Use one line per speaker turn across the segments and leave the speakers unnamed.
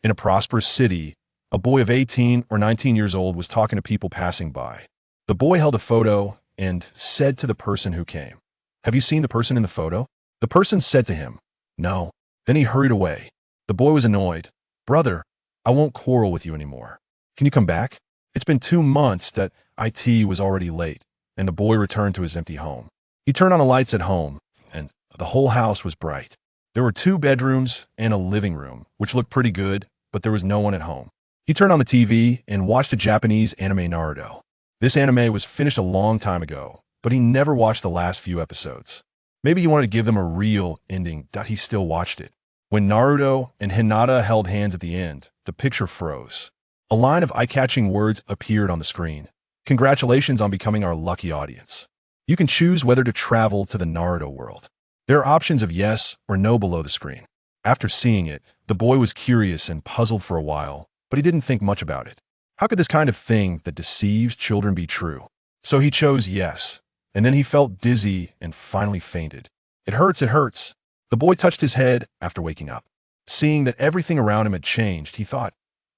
In a prosperous city, a boy of 18 or 19 years old was talking to people passing by. The boy held a photo and said to the person who came, "Have you seen the person in the photo?" The person said to him, "No." Then he hurried away. The boy was annoyed. "Brother, I won't quarrel with you anymore. Can you come back?" It's been 2 months that IT was already late, and the boy returned to his empty home. He turned on the lights at home, and the whole house was bright. There were 2 bedrooms and a living room, which looked pretty good, but there was no one at home. He turned on the TV and watched a Japanese anime Naruto. This anime was finished a long time ago, but he never watched the last few episodes. Maybe he wanted to give them a real ending, but he still watched it. When Naruto and Hinata held hands at the end, the picture froze. A line of eye-catching words appeared on the screen. "Congratulations on becoming our lucky audience. You can choose whether to travel to the Naruto world." There are options of yes or no below the screen. After seeing it, the boy was curious and puzzled for a while, but he didn't think much about it. How could this kind of thing that deceives children be true? So he chose yes, and then he felt dizzy and finally fainted. It hurts, it hurts. The boy touched his head after waking up. Seeing that everything around him had changed, he thought,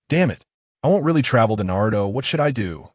"Damn it, I won't really travel to Naruto. What should I do?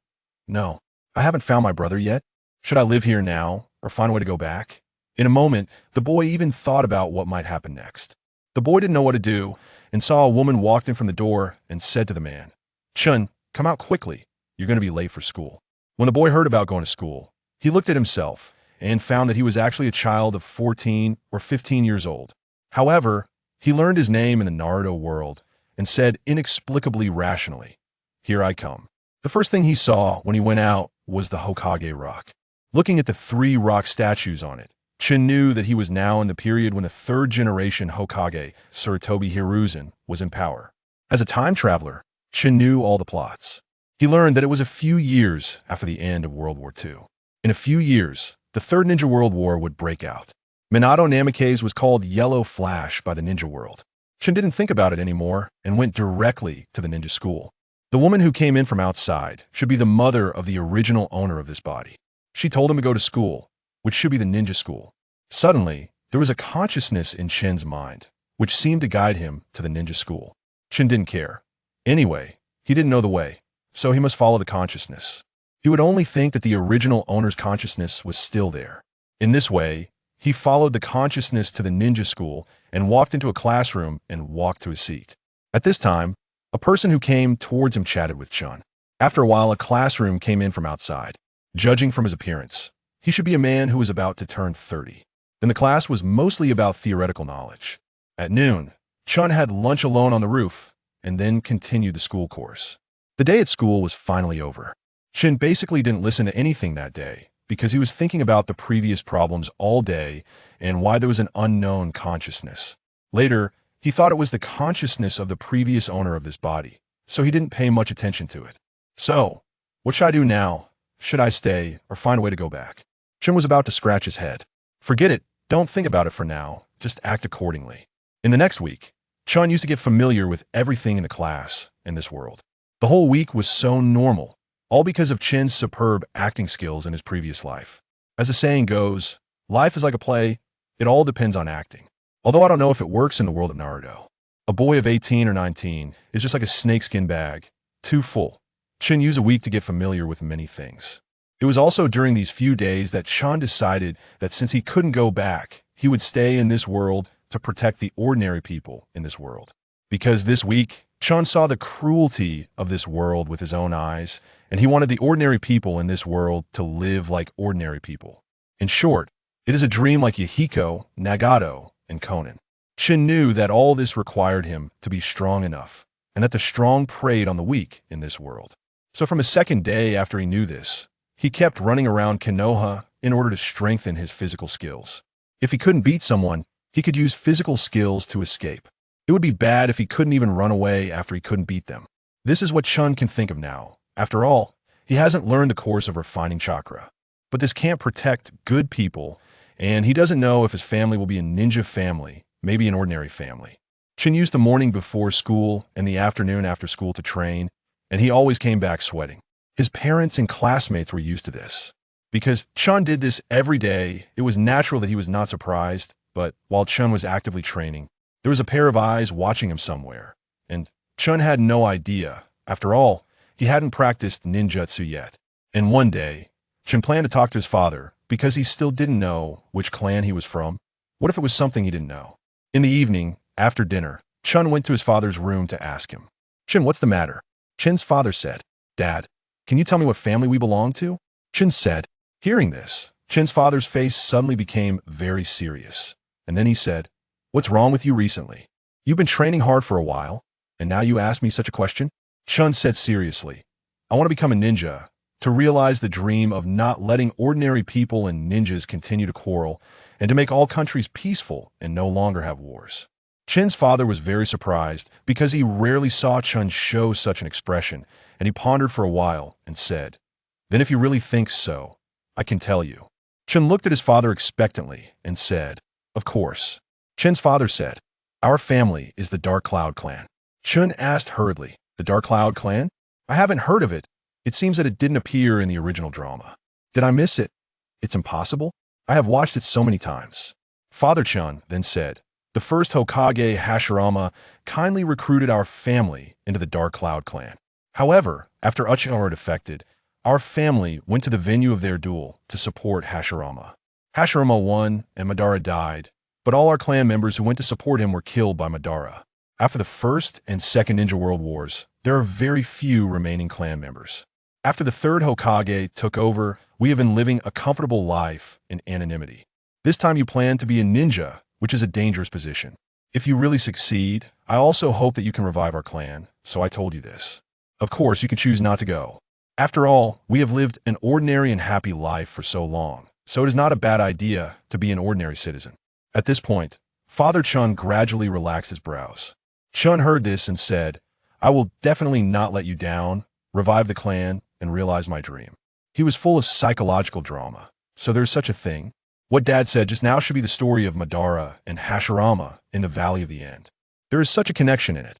No, I haven't found my brother yet. Should I live here now or find a way to go back?" In a moment, the boy even thought about what might happen next. The boy didn't know what to do and saw a woman walked in from the door and said to the man, "Chun, come out quickly. You're going to be late for school." When the boy heard about going to school, he looked at himself and found that he was actually a child of 14 or 15 years old. However, he learned his name in the Naruto world and said inexplicably rationally, "Here I come." The first thing he saw when he went out was the Hokage rock. Looking at the 3 rock statues on it, Chun knew that he was now in the period when the 3rd-generation Hokage, Tsurutobi Hiruzen, was in power. As a time traveler, Chun knew all the plots. He learned that it was a few years after the end of World War II. In a few years, the Third Ninja World War would break out. Minato Namikaze was called Yellow Flash by the ninja world. Chun didn't think about it anymore and went directly to the ninja school. The woman who came in from outside should be the mother of the original owner of this body. She told him to go to school, which should be the ninja school. Suddenly, there was a consciousness in Chin's mind, which seemed to guide him to the ninja school. Chin didn't care. Anyway, he didn't know the way, so he must follow the consciousness. He would only think that the original owner's consciousness was still there. In this way, he followed the consciousness to the ninja school and walked into a classroom and walked to his seat. At this time, a person who came towards him chatted with Chun. After a while, a classroom came in from outside. Judging from his appearance, he should be a man who was about to turn 30. Then the class was mostly about theoretical knowledge. At noon, Chun had lunch alone on the roof and then continued the school course. The day at school was finally over. Chin basically didn't listen to anything that day because he was thinking about the previous problems all day and why there was an unknown consciousness. Later, he thought it was the consciousness of the previous owner of this body, so he didn't pay much attention to it. So, what should I do now? Should I stay or find a way to go back? Chin was about to scratch his head. Forget it. Don't think about it for now. Just act accordingly. In the next week, Chun used to get familiar with everything in the class in this world. The whole week was so normal, all because of Chin's superb acting skills in his previous life. As the saying goes, life is like a play. It all depends on acting. Although I don't know if it works in the world of Naruto. A boy of 18 or 19 is just like a snakeskin bag, too full. Chin used a week to get familiar with many things. It was also during these few days that Chun decided that since he couldn't go back, he would stay in this world to protect the ordinary people in this world. Because this week, Chun saw the cruelty of this world with his own eyes, and he wanted the ordinary people in this world to live like ordinary people. In short, it is a dream like Yahiko, Nagato, and Konan. Chin knew that all this required him to be strong enough, and that the strong preyed on the weak in this world. So from his second day after he knew this, he kept running around Konoha in order to strengthen his physical skills. If he couldn't beat someone, he could use physical skills to escape. It would be bad if he couldn't even run away after he couldn't beat them. This is what Chun can think of now. After all, he hasn't learned the course of refining chakra. But this can't protect good people, and he doesn't know if his family will be a ninja family, maybe an ordinary family. Chin used the morning before school and the afternoon after school to train, and he always came back sweating. His parents and classmates were used to this. Because Chun did this every day, it was natural that he was not surprised, but while Chun was actively training, there was a pair of eyes watching him somewhere, and Chun had no idea. After all, he hadn't practiced ninjutsu yet. And one day, Chun planned to talk to his father because he still didn't know which clan he was from. What if it was something he didn't know? In the evening, after dinner, Chun went to his father's room to ask him, "Chun, what's the matter?" Chun's father said, "Dad, can you tell me what family we belong to?" Chun said. Hearing this, Chun's father's face suddenly became very serious. And then he said, "What's wrong with you recently? You've been training hard for a while, and now you ask me such a question?" Chun said seriously, "I want to become a ninja, to realize the dream of not letting ordinary people and ninjas continue to quarrel, and to make all countries peaceful and no longer have wars." Chun's father was very surprised because he rarely saw Chun show such an expression, and he pondered for a while and said, "Then if you really think so, I can tell you." Chun looked at his father expectantly and said, "Of course." Chun's father said, "Our family is the Dark Cloud clan." Chun asked hurriedly, "The Dark Cloud clan? I haven't heard of it. It seems that it didn't appear in the original drama. Did I miss it? It's impossible. I have watched it so many times." Father Chun then said, "The first Hokage Hashirama kindly recruited our family into the Dark Cloud clan. However, after Uchiha defected, our family went to the venue of their duel to support Hashirama. Hashirama won and Madara died, but all our clan members who went to support him were killed by Madara. After the First and Second Ninja World Wars, there are very few remaining clan members. After the third Hokage took over, we have been living a comfortable life in anonymity. This time you plan to be a ninja, which is a dangerous position. If you really succeed, I also hope that you can revive our clan, so I told you this. Of course, you can choose not to go. After all, we have lived an ordinary and happy life for so long, so it is not a bad idea to be an ordinary citizen." At this point, Father Chun gradually relaxed his brows. Chun heard this and said, "I will definitely not let you down, revive the clan, and realize my dream." He was full of psychological drama. So there's such a thing? What Dad said just now should be the story of Madara and Hashirama in the Valley of the End. There is such a connection in it.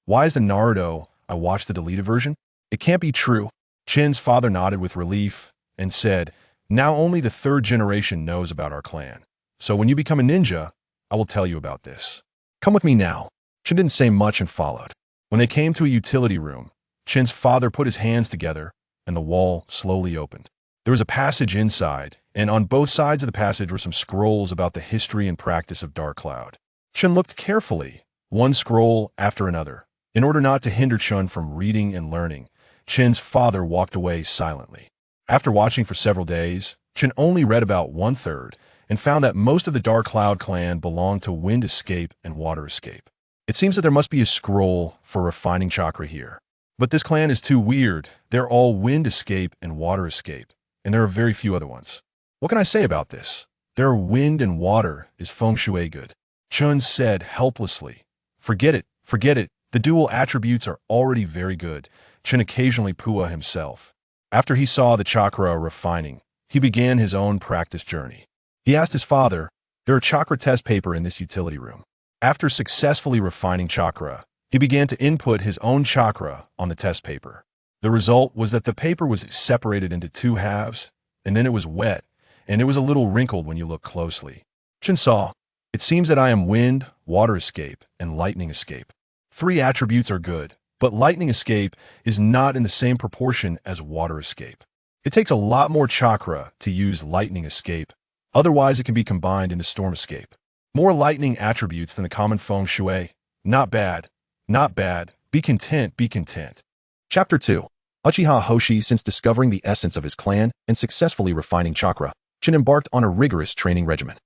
Why is the Naruto I watched the deleted version? It can't be true. Chin's father nodded with relief and said, "Now only the third generation knows about our clan. So when you become a ninja, I will tell you about this. Come with me now." Chin didn't say much and followed. When they came to a utility room, Chin's father put his hands together and the wall slowly opened. There was a passage inside, and on both sides of the passage were some scrolls about the history and practice of Dark Cloud. Chun looked carefully, one scroll after another. In order not to hinder Chun from reading and learning, Chin's father walked away silently. After watching for several days, Chun only read about 1/3 and found that most of the Dark Cloud clan belonged to Wind Escape and Water Escape. It seems that there must be a scroll for refining chakra here. But this clan is too weird. They're all Wind Escape and Water Escape, and there are very few other ones. What can I say about this? Their wind and water is feng shui good. Chun said helplessly, Forget it, forget it. The dual attributes are already very good." Chun occasionally pua himself. After he saw the chakra refining, he began his own practice journey. He asked his father, "There are chakra test paper in this utility room." After successfully refining chakra, he began to input his own chakra on the test paper. The result was that the paper was separated into two halves, and then it was wet, and it was a little wrinkled when you look closely. Chun saw, "It seems that I am wind, water escape, and lightning escape. 3 attributes are good, but lightning escape is not in the same proportion as water escape. It takes a lot more chakra to use lightning escape, otherwise it can be combined into storm escape. More lightning attributes than the common feng shui. Not bad, not bad. Be content, be content." Chapter 2. Uchiha Hoshi. Since discovering the essence of his clan and successfully refining chakra, Chun embarked on a rigorous training regimen.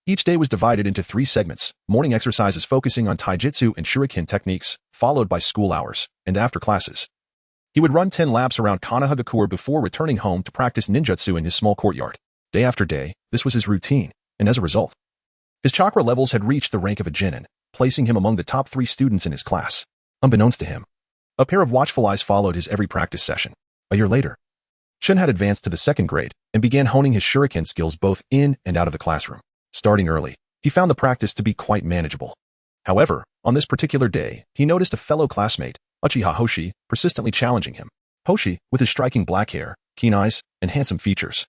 Each day was divided into 3 segments: morning exercises focusing on taijutsu and shuriken techniques, followed by school hours, and after classes. He would run 10 laps around Konoha before returning home to practice ninjutsu in his small courtyard. Day after day, this was his routine, and as a result, his chakra levels had reached the rank of a genin, placing him among the top 3 students in his class. Unbeknownst to him, a pair of watchful eyes followed his every practice session. A year later, Chun had advanced to the 2nd grade and began honing his shuriken skills both in and out of the classroom. Starting early, he found the practice to be quite manageable. However, on this particular day, he noticed a fellow classmate, Uchiha Hoshi, persistently challenging him. Hoshi, with his striking black hair, keen eyes, and handsome features,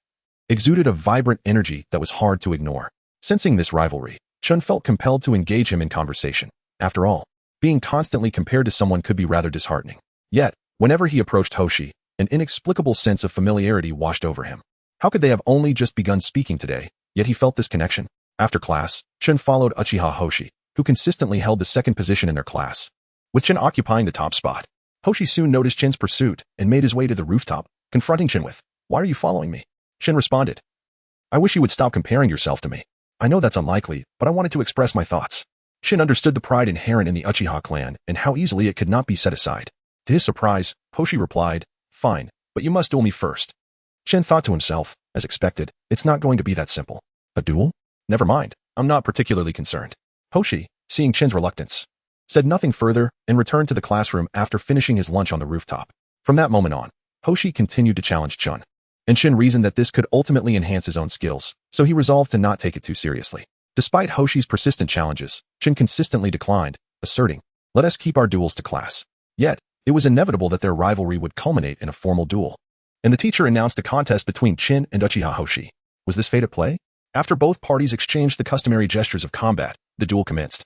exuded a vibrant energy that was hard to ignore. Sensing this rivalry, Chun felt compelled to engage him in conversation. After all, Being constantly compared to someone could be rather disheartening. Yet, whenever he approached Hoshi, an inexplicable sense of familiarity washed over him. How could they have only just begun speaking today, yet he felt this connection? After class, Chen followed Uchiha Hoshi, who consistently held the second position in their class, with Chen occupying the top spot. Hoshi soon noticed Chen's pursuit and made his way to the rooftop, confronting Chen with, "Why are you following me?" Chen responded, "I wish you would stop comparing yourself to me. I know that's unlikely, but I wanted to express my thoughts." Chen understood the pride inherent in the Uchiha clan and how easily it could not be set aside. To his surprise, Hoshi replied, "Fine, but you must duel me first." Chen thought to himself, as expected, it's not going to be that simple. A duel? Never mind, I'm not particularly concerned. Hoshi, seeing Chen's reluctance, said nothing further and returned to the classroom after finishing his lunch on the rooftop. From that moment on, Hoshi continued to challenge Chen, and Chen reasoned that this could ultimately enhance his own skills, so he resolved to not take it too seriously. Despite Hoshi's persistent challenges, Chen consistently declined, asserting, "Let us keep our duels to class." Yet, it was inevitable that their rivalry would culminate in a formal duel, and the teacher announced a contest between Chen and Uchiha Hoshi. Was this fate at play? After both parties exchanged the customary gestures of combat, the duel commenced,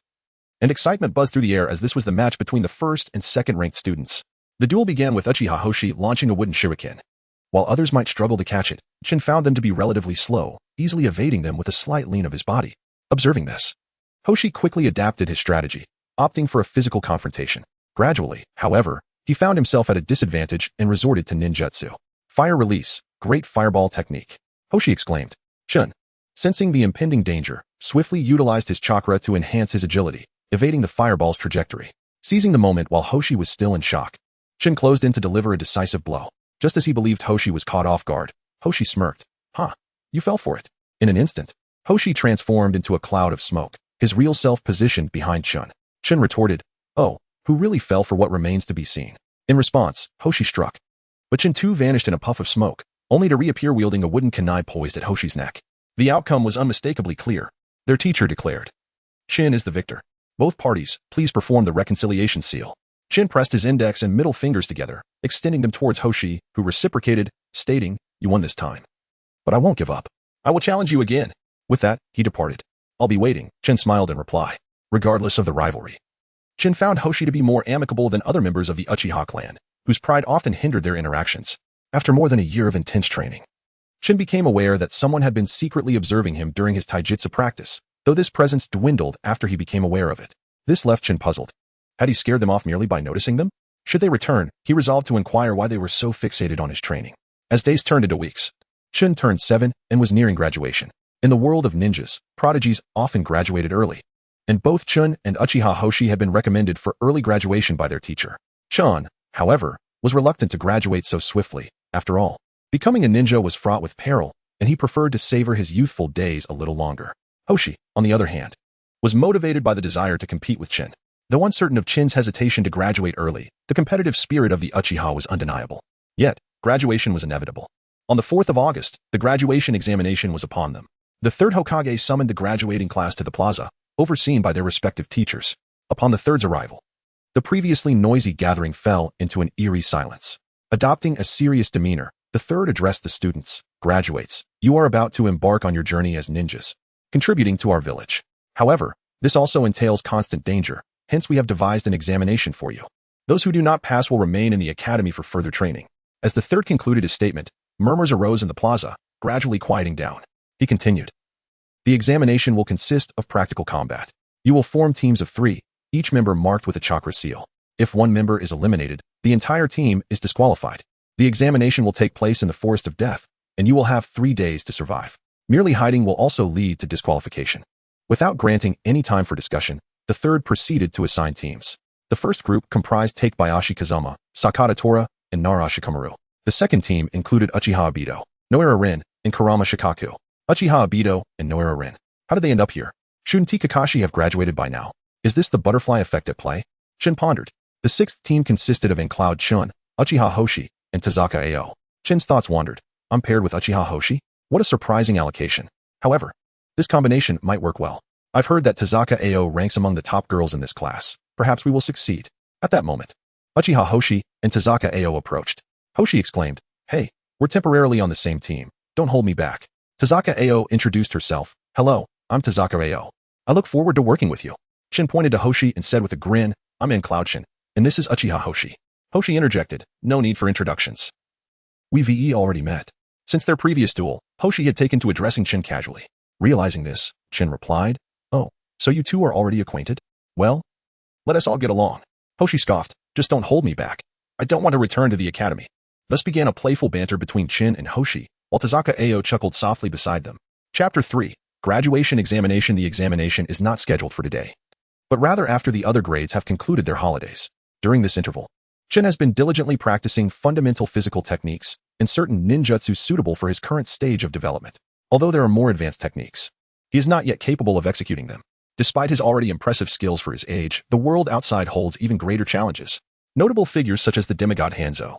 and excitement buzzed through the air as this was the match between the first and second-ranked students. The duel began with Uchiha Hoshi launching a wooden shuriken. While others might struggle to catch it, Chen found them to be relatively slow, easily evading them with a slight lean of his body. Observing this, Hoshi quickly adapted his strategy, opting for a physical confrontation. Gradually, however, he found himself at a disadvantage and resorted to ninjutsu. "Fire release, great fireball technique," Hoshi exclaimed. Chen, sensing the impending danger, swiftly utilized his chakra to enhance his agility, evading the fireball's trajectory. Seizing the moment while Hoshi was still in shock, Chen closed in to deliver a decisive blow. Just as he believed Hoshi was caught off guard, Hoshi smirked. "Huh, you fell for it." In an instant, Hoshi transformed into a cloud of smoke, his real self positioned behind Chen. Chen retorted, "Oh, who really fell for what remains to be seen?" In response, Hoshi struck, but Chen too vanished in a puff of smoke, only to reappear wielding a wooden kunai poised at Hoshi's neck. The outcome was unmistakably clear. Their teacher declared, "Chen is the victor. Both parties, please perform the reconciliation seal." Chen pressed his index and middle fingers together, extending them towards Hoshi, who reciprocated, stating, "You won this time. But I won't give up. I will challenge you again." With that, he departed. "I'll be waiting," Chen smiled in reply. Regardless of the rivalry, Chen found Hoshi to be more amicable than other members of the Uchiha clan, whose pride often hindered their interactions. After more than a year of intense training, Chen became aware that someone had been secretly observing him during his taijutsu practice, though this presence dwindled after he became aware of it. This left Chen puzzled. Had he scared them off merely by noticing them? Should they return, he resolved to inquire why they were so fixated on his training. As days turned into weeks, Chen turned 7 and was nearing graduation. In the world of ninjas, prodigies often graduated early, and both Chen and Uchiha Hoshi had been recommended for early graduation by their teacher. Chen, however, was reluctant to graduate so swiftly. After all, becoming a ninja was fraught with peril, and he preferred to savor his youthful days a little longer. Hoshi, on the other hand, was motivated by the desire to compete with Chen. Though uncertain of Chen's hesitation to graduate early, the competitive spirit of the Uchiha was undeniable. Yet, graduation was inevitable. On the 4th of August, the graduation examination was upon them. The third Hokage summoned the graduating class to the plaza, overseen by their respective teachers. Upon the third's arrival, the previously noisy gathering fell into an eerie silence. Adopting a serious demeanor, the third addressed the students. "Graduates, you are about to embark on your journey as ninjas, contributing to our village. However, this also entails constant danger, hence we have devised an examination for you. Those who do not pass will remain in the academy for further training." As the third concluded his statement, murmurs arose in the plaza, gradually quieting down. He continued, "The examination will consist of practical combat. You will form teams of 3, each member marked with a chakra seal. If one member is eliminated, the entire team is disqualified. The examination will take place in the Forest of Death, and you will have 3 days to survive. Merely hiding will also lead to disqualification." Without granting any time for discussion, the third proceeded to assign teams. The first group comprised Takebayashi Kazama, Sakata Tora, and Nara Shikamaru. The second team included Uchiha Obito, Noira Rin, and Kurama Shikaku. Uchiha Obito and Noira Rin. How did they end up here? Shouldn't Kakashi have graduated by now? Is this the butterfly effect at play? Chen pondered. The sixth team consisted of Cloud Chun, Uchiha Hoshi, and Tazaka Ao. Chen's thoughts wandered. I'm paired with Uchiha Hoshi? What a surprising allocation. However, this combination might work well. I've heard that Tazaka Ao ranks among the top girls in this class. Perhaps we will succeed. At that moment, Uchiha Hoshi and Tazaka Ao approached. Hoshi exclaimed, "Hey, we're temporarily on the same team. Don't hold me back." Tazaka Ao introduced herself. "Hello, I'm Tazaka Ao. I look forward to working with you." Chen pointed to Hoshi and said with a grin, I'm in Cloudchin, and this is Uchiha Hoshi. Hoshi interjected, no need for introductions. We VE already met. Since their previous duel, Hoshi had taken to addressing Chin casually. Realizing this, Chin replied, oh, so you two are already acquainted? Well, let us all get along. Hoshi scoffed, just don't hold me back. I don't want to return to the academy. Thus began a playful banter between Chin and Hoshi, while Tazaka Ao chuckled softly beside them. Chapter 3. Graduation Examination. The examination is not scheduled for today, but rather after the other grades have concluded their holidays. During this interval, Chin has been diligently practicing fundamental physical techniques and certain ninjutsu suitable for his current stage of development. Although there are more advanced techniques, he is not yet capable of executing them. Despite his already impressive skills for his age, the world outside holds even greater challenges. Notable figures such as the demigod Hanzo,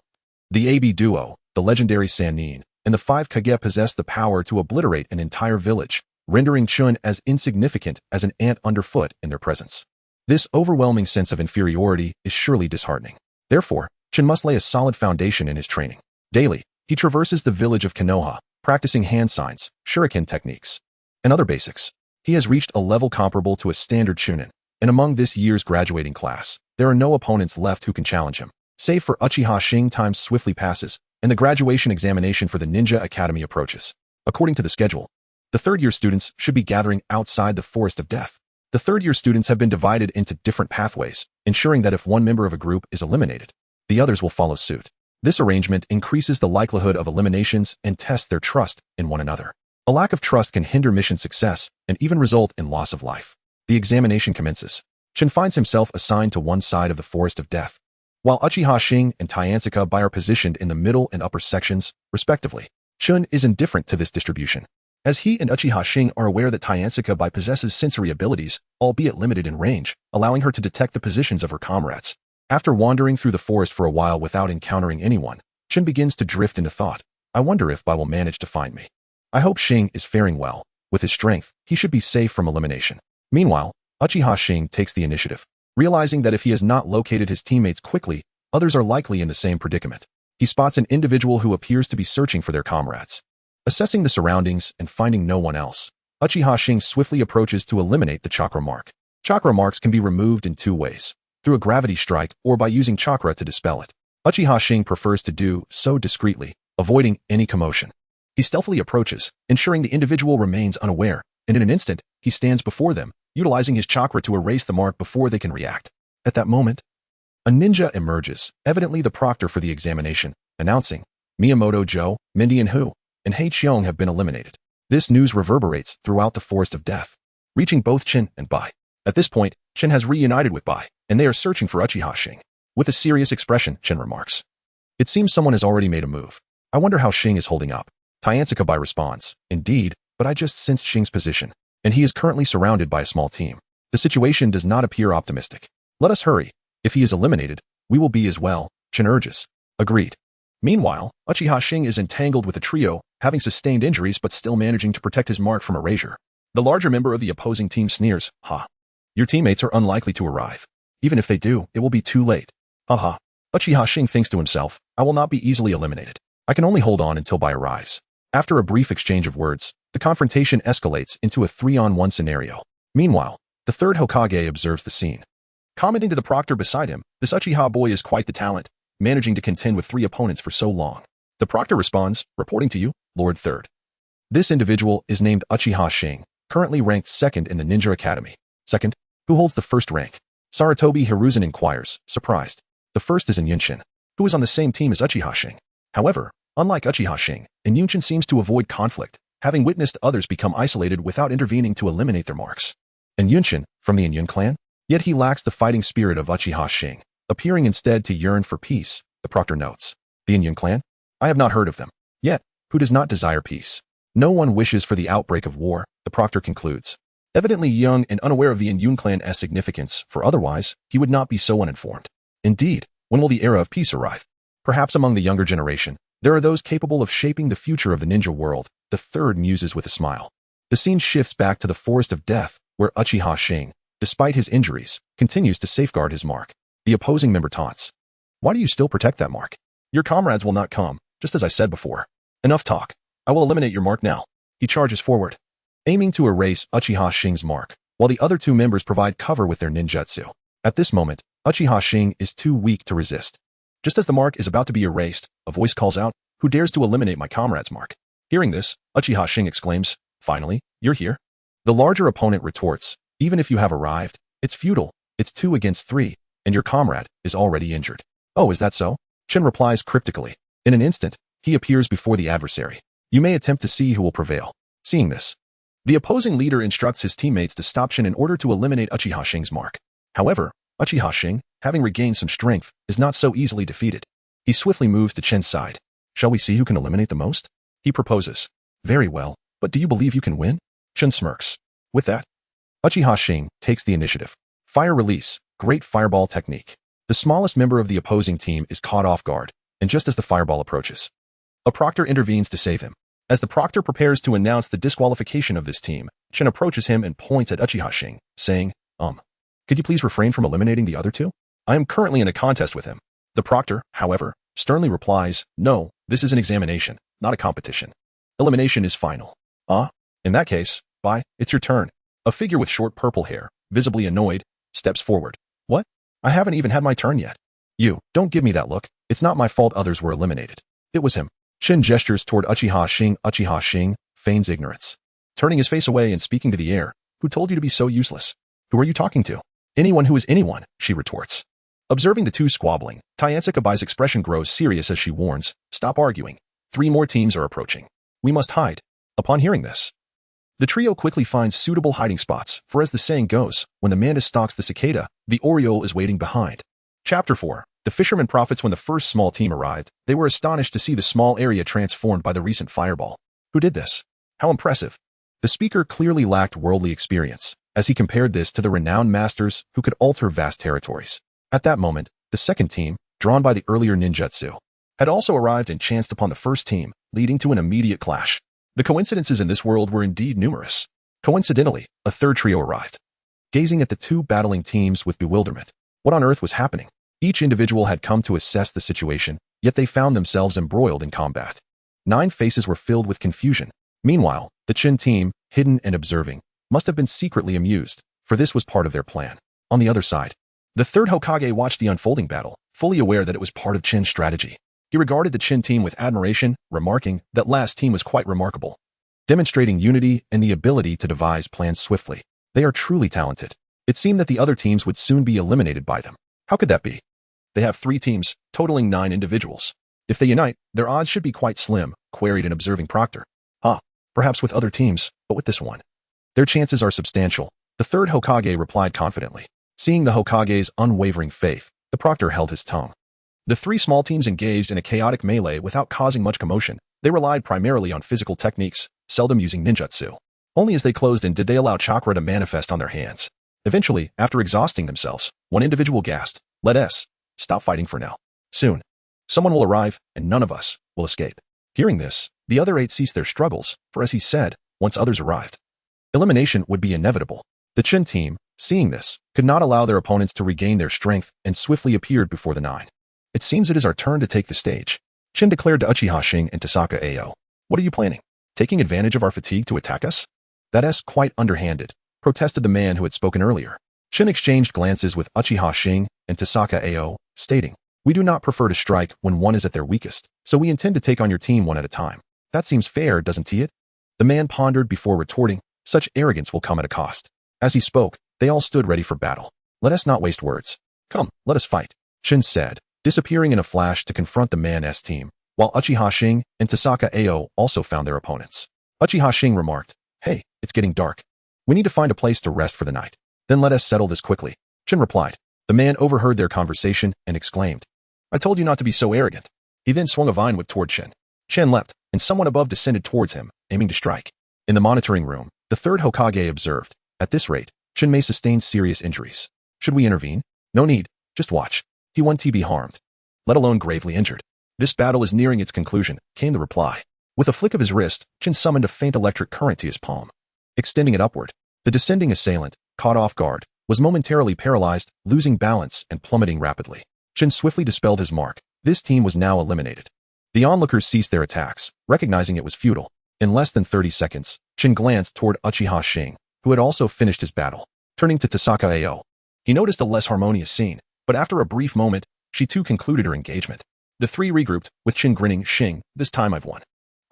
the AB duo, the legendary Sannin, and the 5 Kage possess the power to obliterate an entire village, rendering Chun as insignificant as an ant underfoot in their presence. This overwhelming sense of inferiority is surely disheartening. Therefore, Chun must lay a solid foundation in his training. Daily, he traverses the village of Konoha, practicing hand signs, shuriken techniques, and other basics. He has reached a level comparable to a standard Chunin, and among this year's graduating class, there are no opponents left who can challenge him. Save for Uchiha Hoshi, time swiftly passes, and the graduation examination for the Ninja Academy approaches. According to the schedule, the third-year students should be gathering outside the Forest of Death. The third-year students have been divided into different pathways, ensuring that if one member of a group is eliminated, the others will follow suit. This arrangement increases the likelihood of eliminations and tests their trust in one another. A lack of trust can hinder mission success and even result in loss of life. The examination commences. Chun finds himself assigned to one side of the Forest of Death, while Uchiha Hoshi and Taiansaka Bai are positioned in the middle and upper sections, respectively. Chun is indifferent to this distribution, as he and Uchiha Hoshi are aware that Taiansaka Bai possesses sensory abilities, albeit limited in range, allowing her to detect the positions of her comrades. After wandering through the forest for a while without encountering anyone, Chun begins to drift into thought. I wonder if Bai will manage to find me. I hope Xing is faring well. With his strength, he should be safe from elimination. Meanwhile, Uchiha Hoshi takes the initiative. Realizing that if he has not located his teammates quickly, others are likely in the same predicament. He spots an individual who appears to be searching for their comrades. Assessing the surroundings and finding no one else, Uchiha Hoshi swiftly approaches to eliminate the chakra mark. Chakra marks can be removed in two ways, through a gravity strike or by using chakra to dispel it. Uchiha Hoshi prefers to do so discreetly, avoiding any commotion. He stealthily approaches, ensuring the individual remains unaware, and in an instant, he stands before them, utilizing his chakra to erase the mark before they can react. At that moment, a ninja emerges, evidently the proctor for the examination, announcing, Miyamoto Joe, Mindy and Hu, and Hei Qiong have been eliminated. This news reverberates throughout the Forest of Death, reaching both Chin and Bai. At this point, Chin has reunited with Bai, and they are searching for Uchiha Hoshi. With a serious expression, Chin remarks, it seems someone has already made a move. I wonder how Xing is holding up. Taiansaka Bai responds, indeed, but I just sensed Xing's position, and he is currently surrounded by a small team. The situation does not appear optimistic. Let us hurry. If he is eliminated, we will be as well, Chin urges. Agreed. Meanwhile, Uchiha Hoshi is entangled with a trio, having sustained injuries but still managing to protect his mark from erasure. The larger member of the opposing team sneers, ha. Your teammates are unlikely to arrive. Even if they do, it will be too late. Haha. Uchiha Hoshi thinks to himself, I will not be easily eliminated. I can only hold on until Bai arrives. After a brief exchange of words, the confrontation escalates into a 3-on-1 scenario. Meanwhile, the third Hokage observes the scene. Commenting to the proctor beside him, this Uchiha boy is quite the talent, managing to contend with 3 opponents for so long. The proctor responds, reporting to you, Lord Third. This individual is named Uchiha Hoshi, currently ranked 2nd in the Ninja Academy. Second, who holds the first rank? Saratobi Hiruzen inquires, surprised. The first is Inyunshin, who is on the same team as Uchiha Hoshi. However, unlike Uchiha Hoshi, Inyunshin seems to avoid conflict, having witnessed others become isolated without intervening to eliminate their marks. Inyunshin, from the Inyun clan? Yet he lacks the fighting spirit of Uchiha Hoshi, appearing instead to yearn for peace, the proctor notes. The Inyun clan? I have not heard of them. Yet, who does not desire peace? No one wishes for the outbreak of war, the proctor concludes. Evidently young and unaware of the Inyun clan's significance, for otherwise, he would not be so uninformed. Indeed, when will the era of peace arrive? Perhaps among the younger generation, there are those capable of shaping the future of the ninja world, the third muses with a smile. The scene shifts back to the Forest of Death, where Uchiha Hoshi, despite his injuries, continues to safeguard his mark. The opposing member taunts. Why do you still protect that mark? Your comrades will not come, just as I said before. Enough talk. I will eliminate your mark now. He charges forward, aiming to erase Uchiha Hoshi's mark, while the other 2 members provide cover with their ninjutsu. At this moment, Uchiha Hoshi is too weak to resist. Just as the mark is about to be erased, a voice calls out, "Who dares to eliminate my comrade's mark?" Hearing this, Uchiha Hoshi exclaims, "Finally, you're here." The larger opponent retorts, "Even if you have arrived, it's futile. It's 2 against 3, and your comrade is already injured." "Oh, is that so?" Chunin replies cryptically. In an instant, he appears before the adversary. "You may attempt to see who will prevail." Seeing this, the opposing leader instructs his teammates to stop Chunin in order to eliminate Uchiha Hoshi's mark. However, Uchiha Hoshi, having regained some strength, is not so easily defeated. He swiftly moves to Chun's side. "Shall we see who can eliminate the most?" He proposes. "Very well, but do you believe you can win?" Chun smirks. With that, Uchiha Hoshi takes the initiative. Fire release, great fireball technique. The smallest member of the opposing team is caught off guard, and just as the fireball approaches, a proctor intervenes to save him. As the proctor prepares to announce the disqualification of this team, Chun approaches him and points at Uchiha Hoshi, saying, Could you please refrain from eliminating the other two? I am currently in a contest with him." The proctor, however, sternly replies, "No, this is an examination, not a competition. Elimination is final." In that case, bye, it's your turn." A figure with short purple hair, visibly annoyed, steps forward. "What? I haven't even had my turn yet." "You, don't give me that look. It's not my fault others were eliminated. It was him." Chun gestures toward Uchiha Hoshi. Uchiha Hoshi feigns ignorance, turning his face away and speaking to the air. "Who told you to be so useless? Who are you talking to?" "Anyone who is anyone," she retorts. Observing the two squabbling, Tsunade expression grows serious as she warns, "Stop arguing. 3 more teams are approaching. We must hide." Upon hearing this, the trio quickly finds suitable hiding spots, for as the saying goes, when the mantis stalks the cicada, the oriole is waiting behind. Chapter 4. The fisherman profits. When the first small team arrived, they were astonished to see the small area transformed by the recent fireball. Who did this? How impressive. The speaker clearly lacked worldly experience, as he compared this to the renowned masters who could alter vast territories. At that moment, the second team, drawn by the earlier ninjutsu, had also arrived and chanced upon the first team, leading to an immediate clash. The coincidences in this world were indeed numerous. Coincidentally, a third trio arrived, gazing at the two battling teams with bewilderment. What on earth was happening? Each individual had come to assess the situation, yet they found themselves embroiled in combat. 9 faces were filled with confusion. Meanwhile, the Chun team, hidden and observing, must have been secretly amused, for this was part of their plan. On the other side, the third Hokage watched the unfolding battle, fully aware that it was part of Chun's strategy. He regarded the Chun team with admiration, remarking that last team was quite remarkable, demonstrating unity and the ability to devise plans swiftly. They are truly talented. It seemed that the other teams would soon be eliminated by them. How could that be? They have 3 teams, totaling 9 individuals. If they unite, their odds should be quite slim, queried an observing proctor. Perhaps with other teams, but with this one, their chances are substantial. The third Hokage replied confidently. Seeing the Hokage's unwavering faith, the proctor held his tongue. The 3 small teams engaged in a chaotic melee without causing much commotion. They relied primarily on physical techniques, seldom using ninjutsu. Only as they closed in did they allow chakra to manifest on their hands. Eventually, after exhausting themselves, one individual gasped, "Let us stop fighting for now. Soon, someone will arrive, and none of us will escape." Hearing this, the other 8 ceased their struggles, for as he said, once others arrived, elimination would be inevitable. The Chun team, seeing this, could not allow their opponents to regain their strength and swiftly appeared before the 9. "It seems it is our turn to take the stage," Chun declared to Uchiha Hoshi and Tsunade Ao. "What are you planning? Taking advantage of our fatigue to attack us?" "That's quite underhanded," protested the man who had spoken earlier. Chun exchanged glances with Uchiha Hoshi and Tsunade Ao, stating, "We do not prefer to strike when one is at their weakest, so we intend to take on your team one at a time. That seems fair, doesn't it?" The man pondered before retorting, "Such arrogance will come at a cost." As he spoke, they all stood ready for battle. "Let us not waste words. Come, let us fight," Chun said, disappearing in a flash to confront the man's team, while Uchiha Hoshi and Tsunade Ao also found their opponents. Uchiha Hoshi remarked, "Hey, it's getting dark. We need to find a place to rest for the night. Then let us settle this quickly." Chun replied. The man overheard their conversation and exclaimed, "I told you not to be so arrogant." He then swung a vine whip toward Chun. Chun leapt, and someone above descended towards him, aiming to strike. In the monitoring room, the third Hokage observed, "At this rate, Chun may sustain serious injuries. Should we intervene?" "No need, just watch. He won't be harmed, let alone gravely injured." "This battle is nearing its conclusion," came the reply. With a flick of his wrist, Chun summoned a faint electric current to his palm. Extending it upward, the descending assailant, caught off guard, was momentarily paralyzed, losing balance and plummeting rapidly. Chun swiftly dispelled his mark. This team was now eliminated. The onlookers ceased their attacks, recognizing it was futile. In less than 30 seconds, Chun glanced toward Uchiha Hoshi, who had also finished his battle. Turning to Tsunade Ao, he noticed a less harmonious scene. But after a brief moment, she too concluded her engagement. The three regrouped, with Chin grinning. Shing, this time I've won.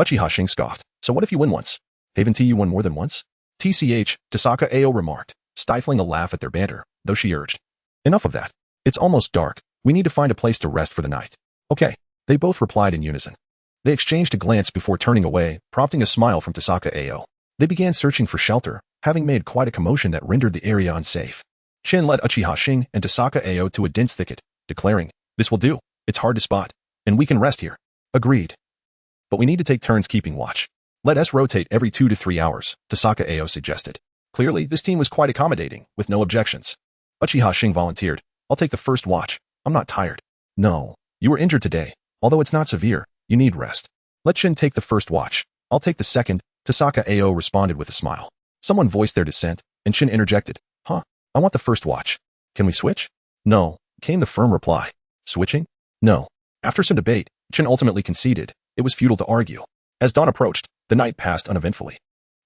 Uchiha Shing scoffed. So what if you win once? Haven't you won more than once? TCH, Tasaka Ao remarked, stifling a laugh at their banter, though she urged. Enough of that. It's almost dark. We need to find a place to rest for the night. Okay. They both replied in unison. They exchanged a glance before turning away, prompting a smile from Tasaka Ao. They began searching for shelter, having made quite a commotion that rendered the area unsafe. Chin led Uchiha Shing and Tasaka Ao to a dense thicket, declaring, This will do. It's hard to spot, and we can rest here. Agreed. But we need to take turns keeping watch. Let us rotate every 2 to 3 hours, Tasaka Ao suggested. Clearly, this team was quite accommodating, with no objections. Uchiha Shing volunteered. I'll take the first watch. I'm not tired. No. You were injured today. Although it's not severe, you need rest. Let Chin take the first watch. I'll take the second, Tasaka Ao responded with a smile. Someone voiced their dissent, and Chin interjected. Huh? I want the first watch. Can we switch? No, came the firm reply. Switching? No. After some debate, Chin ultimately conceded. It was futile to argue. As dawn approached, the night passed uneventfully.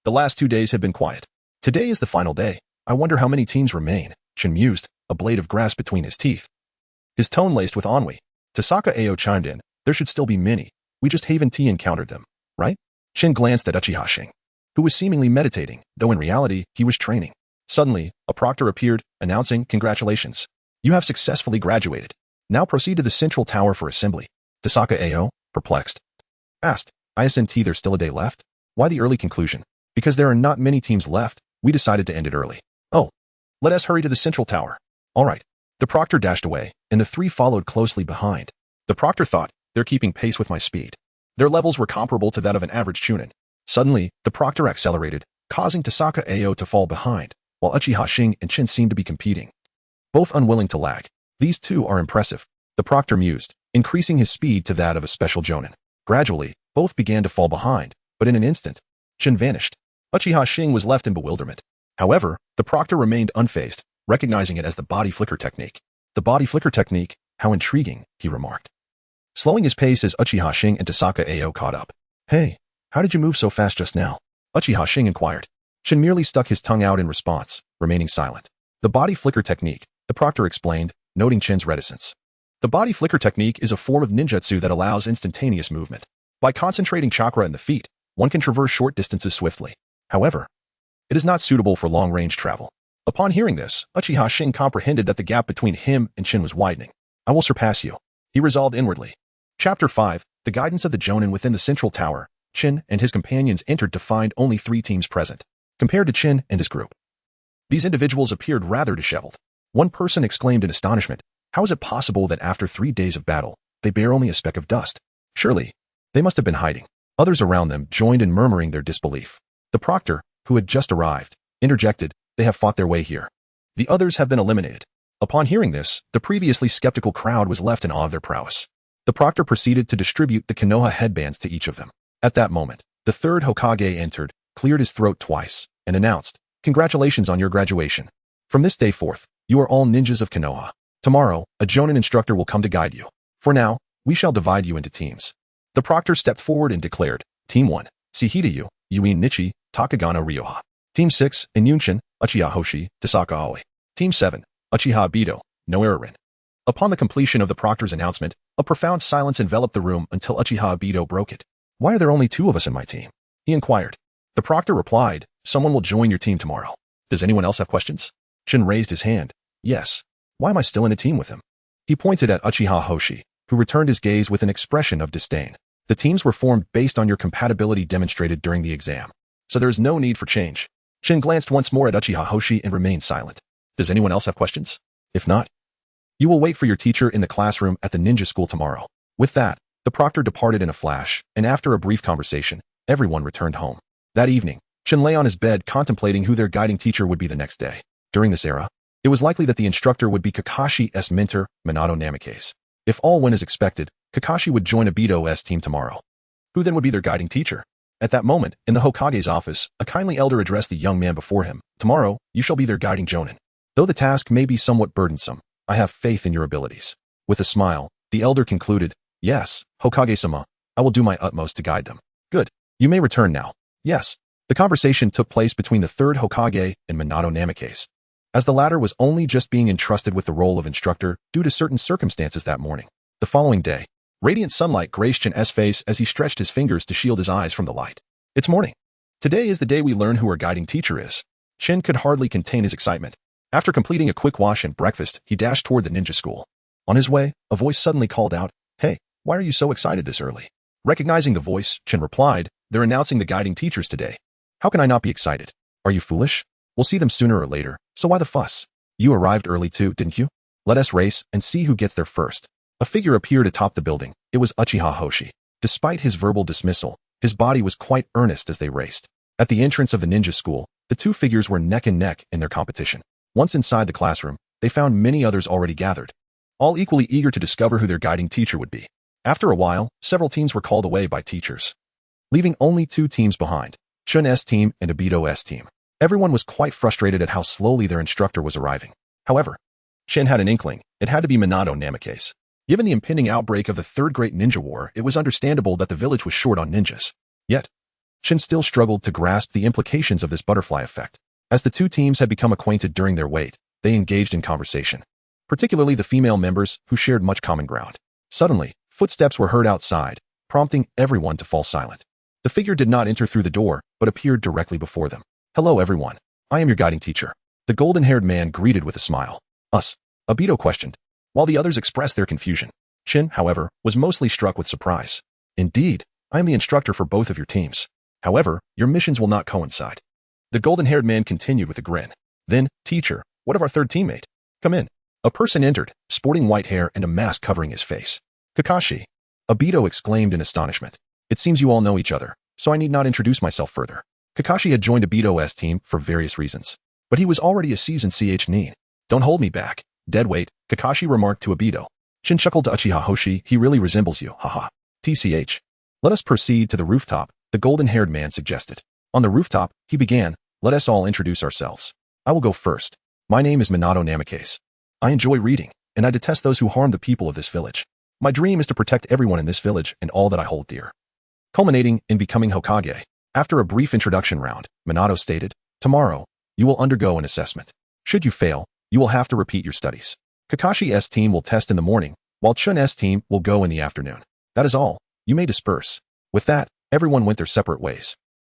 The last 2 days had been quiet. Today is the final day. I wonder how many teams remain, Chin mused, a blade of grass between his teeth. His tone laced with ennui. Tasaka Ao chimed in. There should still be many. We just haven't encountered them, right? Chin glanced at Uchiha Shing, who was seemingly meditating, though in reality, he was training. Suddenly, a proctor appeared, announcing, Congratulations. You have successfully graduated. Now proceed to the central tower for assembly. Tasaka Ao, perplexed, asked, Isn't there's still a day left? Why the early conclusion? Because there are not many teams left, we decided to end it early. Oh. Let us hurry to the central tower. All right. The proctor dashed away, and the three followed closely behind. The proctor thought, They're keeping pace with my speed. Their levels were comparable to that of an average Chunin. Suddenly, the proctor accelerated, causing Tasaka Ao to fall behind, while Uchiha Shing and Chin seemed to be competing. Both unwilling to lag. These two are impressive, the proctor mused, increasing his speed to that of a special jonin. Gradually, both began to fall behind, but in an instant, Chin vanished. Uchiha Shing was left in bewilderment. However, the proctor remained unfazed, recognizing it as the body flicker technique. The body flicker technique, how intriguing, he remarked. Slowing his pace as Uchiha Shing and Tasaka Ao caught up. Hey, how did you move so fast just now? Uchiha Shing inquired. Chin merely stuck his tongue out in response, remaining silent. The body flicker technique, the proctor explained, noting Chin's reticence. The body flicker technique is a form of ninjutsu that allows instantaneous movement. By concentrating chakra in the feet, one can traverse short distances swiftly. However, it is not suitable for long-range travel. Upon hearing this, Uchiha Shing comprehended that the gap between him and Chin was widening. I will surpass you, he resolved inwardly. Chapter 5, The Guidance of the Jonin within the central tower. Chin and his companions entered to find only 3 teams present, compared to Chin and his group. These individuals appeared rather disheveled. One person exclaimed in astonishment, How is it possible that after 3 days of battle, they bear only a speck of dust? Surely, they must have been hiding. Others around them joined in murmuring their disbelief. The proctor, who had just arrived, interjected, They have fought their way here. The others have been eliminated. Upon hearing this, the previously skeptical crowd was left in awe of their prowess. The proctor proceeded to distribute the Konoha headbands to each of them. At that moment, the third Hokage entered, cleared his throat twice, and announced, Congratulations on your graduation. From this day forth, you are all ninjas of Konoha. Tomorrow, a Jonin instructor will come to guide you. For now, we shall divide you into teams. The proctor stepped forward and declared, Team 1, Shihidayu, Yuin Nichi, Takagano Ryoha. Team 6, Inyunshin, Uchiha Hoshi, Tasaka Aoi. Team 7, Uchiha Bido, Noerin. Upon the completion of the proctor's announcement, a profound silence enveloped the room until Uchiha Bido broke it. Why are there only 2 of us in my team? He inquired. The proctor replied, Someone will join your team tomorrow. Does anyone else have questions? Chin raised his hand. Yes. Why am I still in a team with him? He pointed at Uchiha Hoshi, who returned his gaze with an expression of disdain. The teams were formed based on your compatibility demonstrated during the exam, so there is no need for change. Chin glanced once more at Uchiha Hoshi and remained silent. Does anyone else have questions? If not, you will wait for your teacher in the classroom at the ninja school tomorrow. With that, the proctor departed in a flash, and after a brief conversation, everyone returned home. That evening, Chin lay on his bed contemplating who their guiding teacher would be the next day. During this era, it was likely that the instructor would be Kakashi's mentor, Minato Namikaze. If all went as expected, Kakashi would join Obito's team tomorrow. Who then would be their guiding teacher? At that moment, in the Hokage's office, a kindly elder addressed the young man before him. Tomorrow, you shall be their guiding jonin. Though the task may be somewhat burdensome, I have faith in your abilities. With a smile, the elder concluded, Yes, Hokage-sama, I will do my utmost to guide them. Good. You may return now. Yes. The conversation took place between the third Hokage and Minato Namikaze. as the latter was only just being entrusted with the role of instructor due to certain circumstances that morning. The following day, radiant sunlight graced Chun's face as he stretched his fingers to shield his eyes from the light. It's morning. Today is the day we learn who our guiding teacher is. Chun could hardly contain his excitement. After completing a quick wash and breakfast, he dashed toward the ninja school. On his way, a voice suddenly called out, "Hey, why are you so excited this early?" Recognizing the voice, Chun replied, "They're announcing the guiding teachers today. How can I not be excited? Are you foolish? We'll see them sooner or later, so why the fuss? You arrived early too, didn't you? Let us race and see who gets there first." A figure appeared atop the building. It was Uchiha Hoshi. Despite his verbal dismissal, his body was quite earnest as they raced. At the entrance of the ninja school, the two figures were neck and neck in their competition. Once inside the classroom, they found many others already gathered, all equally eager to discover who their guiding teacher would be. After a while, several teams were called away by teachers, leaving only two teams behind, Chun's team and Obito's team. Everyone was quite frustrated at how slowly their instructor was arriving. However, Chun had an inkling. It had to be Minato Namake's. Given the impending outbreak of the Third Great Ninja War, it was understandable that the village was short on ninjas. Yet, Chun still struggled to grasp the implications of this butterfly effect. As the two teams had become acquainted during their wait, they engaged in conversation, particularly the female members who shared much common ground. Suddenly, footsteps were heard outside, prompting everyone to fall silent. The figure did not enter through the door, but appeared directly before them. "Hello everyone. I am your guiding teacher." The golden-haired man greeted with a smile. "Us?" Obito questioned, while the others expressed their confusion. Chun, however, was mostly struck with surprise. "Indeed, I am the instructor for both of your teams. However, your missions will not coincide." The golden-haired man continued with a grin. "Then, teacher, what of our third teammate? Come in." A person entered, sporting white hair and a mask covering his face. "Kakashi," Obito exclaimed in astonishment. "It seems you all know each other, so I need not introduce myself further." Kakashi had joined Obito's team for various reasons, but he was already a seasoned Nin. "Don't hold me back, deadweight," Kakashi remarked to Obito. Chun chuckled to Uchiha Hoshi. "He really resembles you, haha. TCH. Let us proceed to the rooftop," the golden-haired man suggested. On the rooftop, he began, "Let us all introduce ourselves. I will go first. My name is Minato Namake's. I enjoy reading, and I detest those who harm the people of this village. My dream is to protect everyone in this village and all that I hold dear." Culminating in becoming Hokage. After a brief introduction round, Minato stated, "Tomorrow, you will undergo an assessment. Should you fail, you will have to repeat your studies. Kakashi's team will test in the morning, while Chun's team will go in the afternoon. That is all. You may disperse." With that, everyone went their separate ways.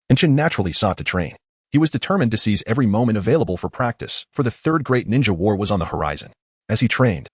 And Chun naturally sought to train. He was determined to seize every moment available for practice, for the Third Great Ninja War was on the horizon. As he trained,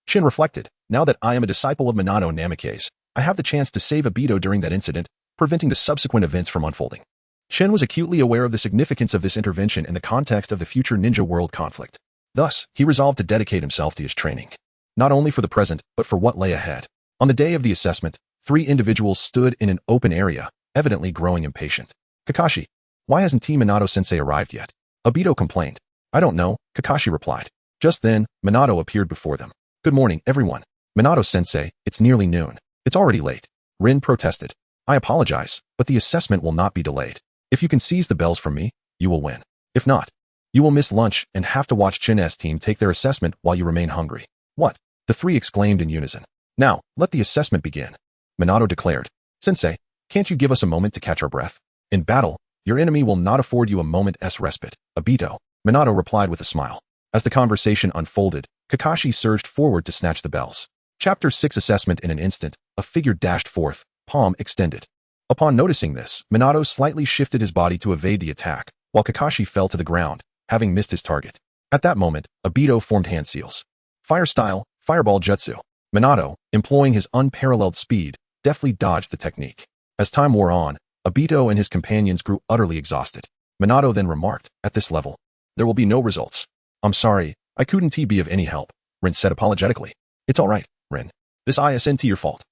Chun reflected, "Now that I am a disciple of Minato Namake's, I have the chance to save Obito during that incident, preventing the subsequent events from unfolding." Chun was acutely aware of the significance of this intervention in the context of the future ninja world conflict. Thus, he resolved to dedicate himself to his training, not only for the present, but for what lay ahead. On the day of the assessment, 3 individuals stood in an open area, evidently growing impatient. "Kakashi, why hasn't Team Minato-sensei arrived yet?" Obito complained. "I don't know," Kakashi replied. Just then, Minato appeared before them. "Good morning, everyone. Minato-sensei, it's nearly noon. It's already late." Rin protested. "I apologize, but the assessment will not be delayed. If you can seize the bells from me, you will win. If not, you will miss lunch and have to watch Chun's team take their assessment while you remain hungry." "What?" the 3 exclaimed in unison. "Now, let the assessment begin," Minato declared. "Sensei, can't you give us a moment to catch our breath? In battle, your enemy will not afford you a moment's respite." "Obito," Minato replied with a smile. As the conversation unfolded, Kakashi surged forward to snatch the bells. Chapter 6 Assessment. In an instant, a figure dashed forth, palm extended. Upon noticing this, Minato slightly shifted his body to evade the attack, while Kakashi fell to the ground, having missed his target. At that moment, Obito formed hand seals. Fire style, fireball jutsu. Minato, employing his unparalleled speed, deftly dodged the technique. As time wore on, Obito and his companions grew utterly exhausted. Minato then remarked, "At this level, there will be no results." "I'm sorry, I couldn't be of any help," Rin said apologetically. "It's all right, Rin. This isn't your fault."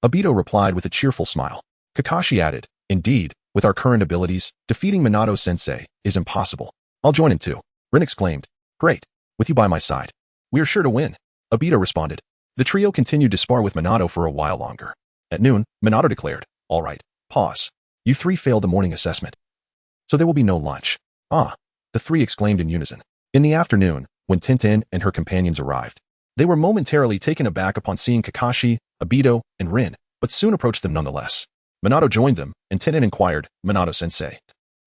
Obito replied with a cheerful smile. Kakashi added, "Indeed, with our current abilities, defeating Minato-sensei is impossible. I'll join in too." Rin exclaimed, "Great, with you by my side. We are sure to win." Obito responded. The trio continued to spar with Minato for a while longer. At noon, Minato declared, "All right, pause. You 3 failed the morning assessment, so there will be no lunch." "Ah," the 3 exclaimed in unison. In the afternoon, when Tintin and her companions arrived, they were momentarily taken aback upon seeing Kakashi, Obito, and Rin, but soon approached them nonetheless. Minato joined them, and Tintin inquired, "Minato-sensei,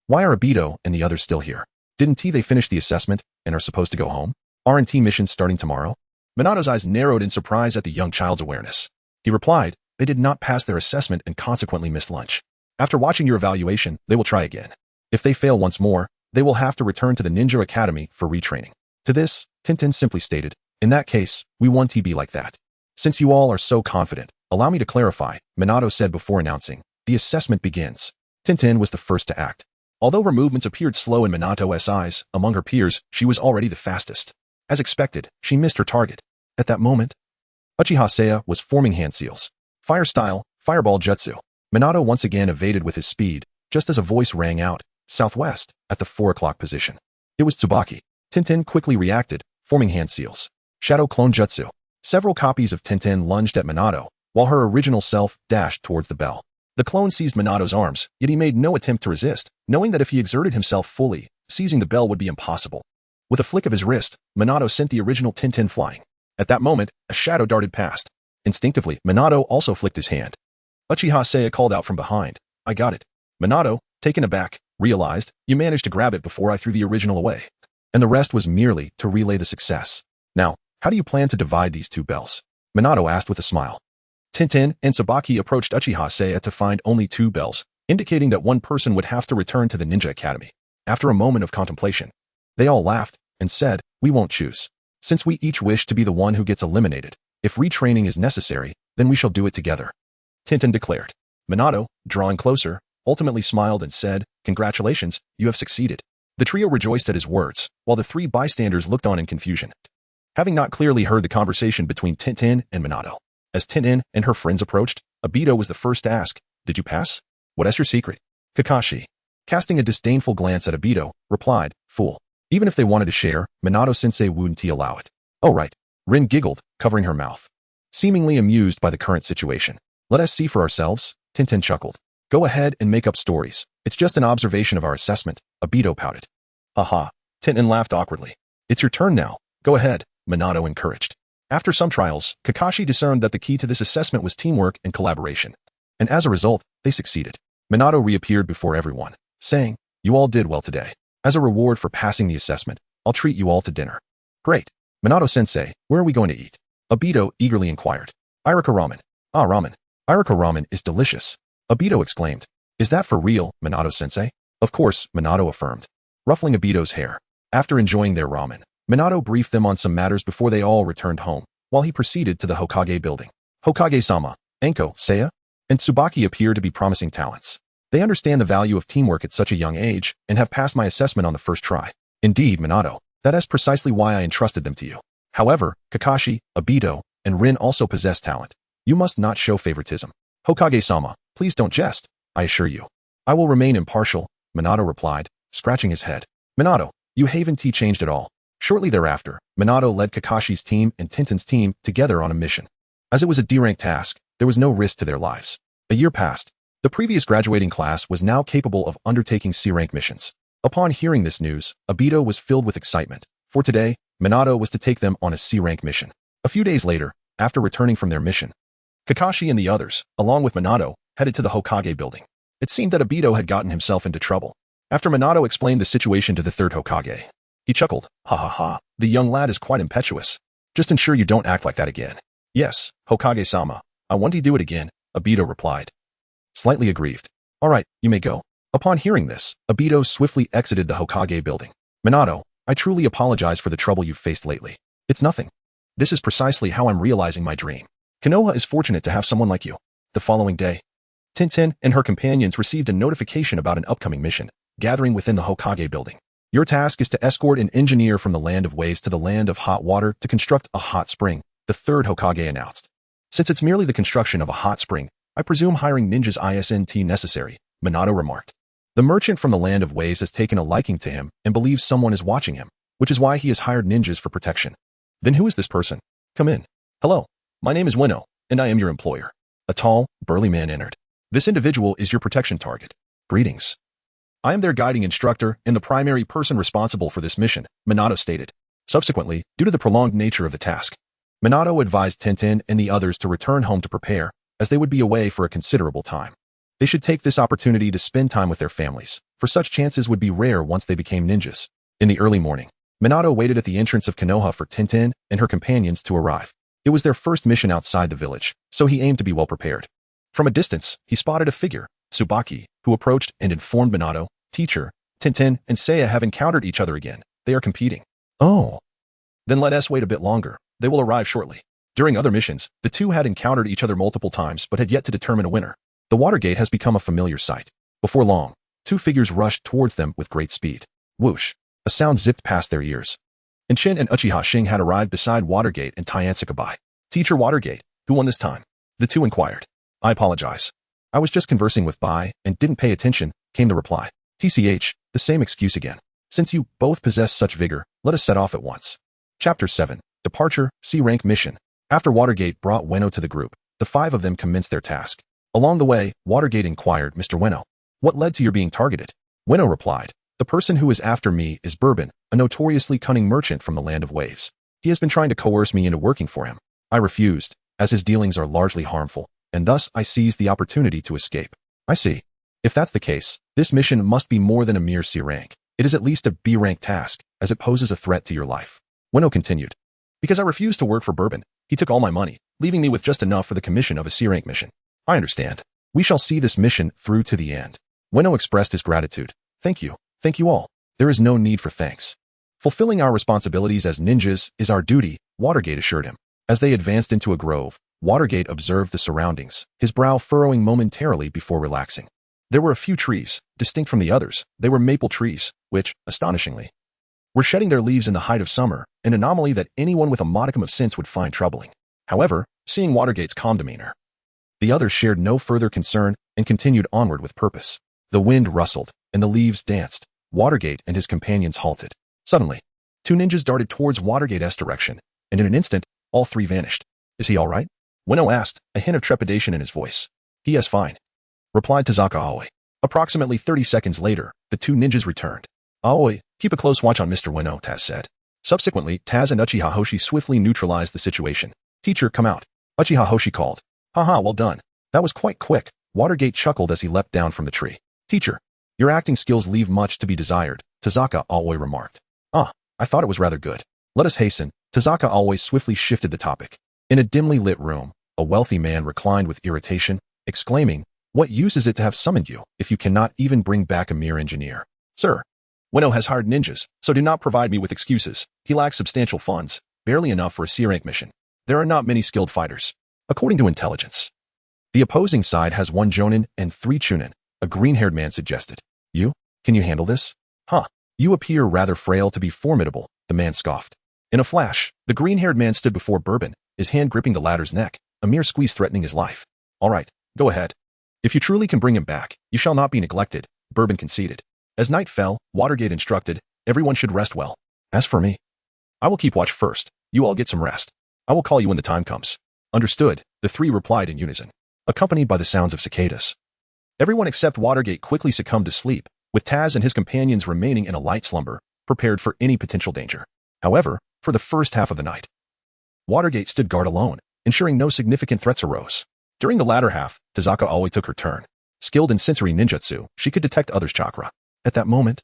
why are Obito and the others still here?" Didn't they finish the assessment and are supposed to go home? Aren't missions starting tomorrow? Minato's eyes narrowed in surprise at the young child's awareness. He replied, they did not pass their assessment and consequently missed lunch. After watching your evaluation, they will try again. If they fail once more, they will have to return to the Ninja Academy for retraining. To this, Tintin simply stated, in that case, we want to be like that. Since you all are so confident, allow me to clarify, Minato said before announcing, the assessment begins. Tintin was the first to act. Although her movements appeared slow in Minato's eyes, among her peers, she was already the fastest. As expected, she missed her target. At that moment, Uchiha Hoshi was forming hand seals. Fire style, fireball jutsu. Minato once again evaded with his speed, just as a voice rang out, southwest, at the 4 o'clock position. It was Tsubaki. Tintin quickly reacted, forming hand seals. Shadow clone jutsu. Several copies of Tintin lunged at Minato, while her original self dashed towards the bell. The clone seized Minato's arms, yet he made no attempt to resist, knowing that if he exerted himself fully, seizing the bell would be impossible. With a flick of his wrist, Minato sent the original Tintin flying. At that moment, a shadow darted past. Instinctively, Minato also flicked his hand. Uchiha Hoshi called out from behind, I got it. Minato, taken aback, realized, you managed to grab it before I threw the original away. And the rest was merely to relay the success. Now, how do you plan to divide these two bells? Minato asked with a smile. Tintin and Tsubaki approached Uchiha Hoshi to find only 2 bells, indicating that one person would have to return to the Ninja Academy. After a moment of contemplation, they all laughed and said, we won't choose. Since we each wish to be the one who gets eliminated, if retraining is necessary, then we shall do it together. Tintin declared. Minato, drawing closer, ultimately smiled and said, congratulations, you have succeeded. The trio rejoiced at his words, while the 3 bystanders looked on in confusion, having not clearly heard the conversation between Tintin and Minato. As Tintin and her friends approached, Obito was the first to ask, did you pass? What is your secret? Kakashi, casting a disdainful glance at Obito, replied, fool. Even if they wanted to share, Minato-sensei wouldn't allow it. Oh right. Rin giggled, covering her mouth. Seemingly amused by the current situation. Let us see for ourselves, Tintin chuckled. Go ahead and make up stories. It's just an observation of our assessment, Obito pouted. Haha. Tintin laughed awkwardly. It's your turn now. Go ahead, Minato encouraged. After some trials, Kakashi discerned that the key to this assessment was teamwork and collaboration. And as a result, they succeeded. Minato reappeared before everyone, saying, you all did well today. As a reward for passing the assessment, I'll treat you all to dinner. Great. Minato-sensei, where are we going to eat? Obito eagerly inquired. Irika ramen. Ah, ramen. Irika ramen is delicious. Obito exclaimed. Is that for real, Minato-sensei? Of course, Minato affirmed, ruffling Obito's hair. After enjoying their ramen, Minato briefed them on some matters before they all returned home, while he proceeded to the Hokage building. Hokage-sama, Anko, Seiya, and Tsubaki appear to be promising talents. They understand the value of teamwork at such a young age and have passed my assessment on the first try. Indeed, Minato, that is precisely why I entrusted them to you. However, Kakashi, Obito, and Rin also possess talent. You must not show favoritism. Hokage-sama, please don't jest, I assure you. I will remain impartial, Minato replied, scratching his head. Minato, you haven't changed at all. Shortly thereafter, Minato led Kakashi's team and Tintin's team together on a mission. As it was a D-rank task, there was no risk to their lives. A year passed. The previous graduating class was now capable of undertaking C-rank missions. Upon hearing this news, Obito was filled with excitement, for today, Minato was to take them on a C-rank mission. A few days later, after returning from their mission, Kakashi and the others, along with Minato, headed to the Hokage building. It seemed that Obito had gotten himself into trouble. After Minato explained the situation to the 3rd Hokage, he chuckled, ha ha ha, the young lad is quite impetuous. Just ensure you don't act like that again. Yes, Hokage-sama, I want to do it again, Obito replied, slightly aggrieved. All right, you may go. Upon hearing this, Obito swiftly exited the Hokage building. Minato, I truly apologize for the trouble you've faced lately. It's nothing. This is precisely how I'm realizing my dream. Konoha is fortunate to have someone like you. The following day, Tintin and her companions received a notification about an upcoming mission, gathering within the Hokage building. Your task is to escort an engineer from the land of waves to the land of hot water to construct a hot spring, the 3rd Hokage announced. Since it's merely the construction of a hot spring, I presume hiring ninjas isn't necessary, Minato remarked. The merchant from the land of waves has taken a liking to him and believes someone is watching him, which is why he has hired ninjas for protection. Then who is this person? Come in. Hello, my name is Winno, and I am your employer. A tall, burly man entered. This individual is your protection target. Greetings. I am their guiding instructor and the primary person responsible for this mission, Minato stated. Subsequently, due to the prolonged nature of the task, Minato advised Tintin and the others to return home to prepare, as they would be away for a considerable time. They should take this opportunity to spend time with their families, for such chances would be rare once they became ninjas. In the early morning, Minato waited at the entrance of Konoha for Tintin and her companions to arrive. It was their first mission outside the village, so he aimed to be well prepared. From a distance, he spotted a figure, Tsubaki, who approached and informed Minato, "Teacher, Tintin and Seiya have encountered each other again. They are competing." "Oh. Then let us wait a bit longer. They will arrive shortly." During other missions, the two had encountered each other multiple times but had yet to determine a winner. The water gate has become a familiar sight. Before long, two figures rushed towards them with great speed. Whoosh! A sound zipped past their ears. And Shin and Uchiha Shing had arrived beside Watergate and Tyansakabai. "Teacher Watergate, who won this time?" the two inquired. "I apologize. I was just conversing with Bai and didn't pay attention," came the reply. "TCH, the same excuse again. Since you both possess such vigor, let us set off at once." Chapter 7. Departure, C-Rank Mission. After Watergate brought Ueno to the group, the five of them commenced their task. Along the way, Watergate inquired, "Mr. Ueno, what led to your being targeted?" Ueno replied, "The person who is after me is Bourbon, a notoriously cunning merchant from the land of waves. He has been trying to coerce me into working for him. I refused, as his dealings are largely harmful, and thus I seized the opportunity to escape." "I see. If that's the case, this mission must be more than a mere C-Rank. It is at least a B-Rank task, as it poses a threat to your life." Ueno continued, "Because I refused to work for Bourbon, he took all my money, leaving me with just enough for the commission of a C-Rank mission." "I understand. We shall see this mission through to the end." Ueno expressed his gratitude. Thank you all. There is no need for thanks. Fulfilling our responsibilities as ninjas is our duty," Watergate assured him. As they advanced into a grove, Watergate observed the surroundings, his brow furrowing momentarily before relaxing. There were a few trees, distinct from the others. They were maple trees, which, astonishingly, were shedding their leaves in the height of summer, an anomaly that anyone with a modicum of sense would find troubling. However, seeing Watergate's calm demeanor, the others shared no further concern and continued onward with purpose. The wind rustled, and the leaves danced. Watergate and his companions halted. Suddenly, two ninjas darted towards Watergate's direction, and in an instant, all three vanished. "Is he all right?" Ueno asked, a hint of trepidation in his voice. "He is fine," replied Tazaka Aoi. Approximately 30 seconds later, the two ninjas returned. "Aoi, keep a close watch on Mr. Ueno," Taz said. Subsequently, Taz and Uchiha Hoshi swiftly neutralized the situation. "Teacher, come out," Uchiha Hoshi called. "Haha, well done. That was quite quick." Watergate chuckled as he leapt down from the tree. "Teacher, your acting skills leave much to be desired," Tazaka Aoi remarked. "Ah, I thought it was rather good. Let us hasten." Tazaka Aoi swiftly shifted the topic. In a dimly lit room, a wealthy man reclined with irritation, exclaiming, "What use is it to have summoned you, if you cannot even bring back a mere engineer?" "Sir, Ueno has hired ninjas, so do not provide me with excuses. He lacks substantial funds, barely enough for a C-Rank mission. There are not many skilled fighters. According to intelligence, the opposing side has 1 Jonin and 3 Chunin," a green-haired man suggested. "You? Can you handle this?" "Huh. You appear rather frail to be formidable," the man scoffed. In a flash, the green-haired man stood before Bourbon, his hand gripping the latter's neck, a mere squeeze threatening his life. "All right, go ahead. If you truly can bring him back, you shall not be neglected," Bourbon conceded. As night fell, Watergate instructed, "Everyone should rest well. As for me, I will keep watch first. You all get some rest. I will call you when the time comes." "Understood," the three replied in unison, accompanied by the sounds of cicadas. Everyone except Watergate quickly succumbed to sleep, with Taz and his companions remaining in a light slumber, prepared for any potential danger. However, for the first half of the night, Watergate stood guard alone, ensuring no significant threats arose. During the latter half, Tazaka Aoi took her turn. Skilled in sensory ninjutsu, she could detect others' chakra. At that moment,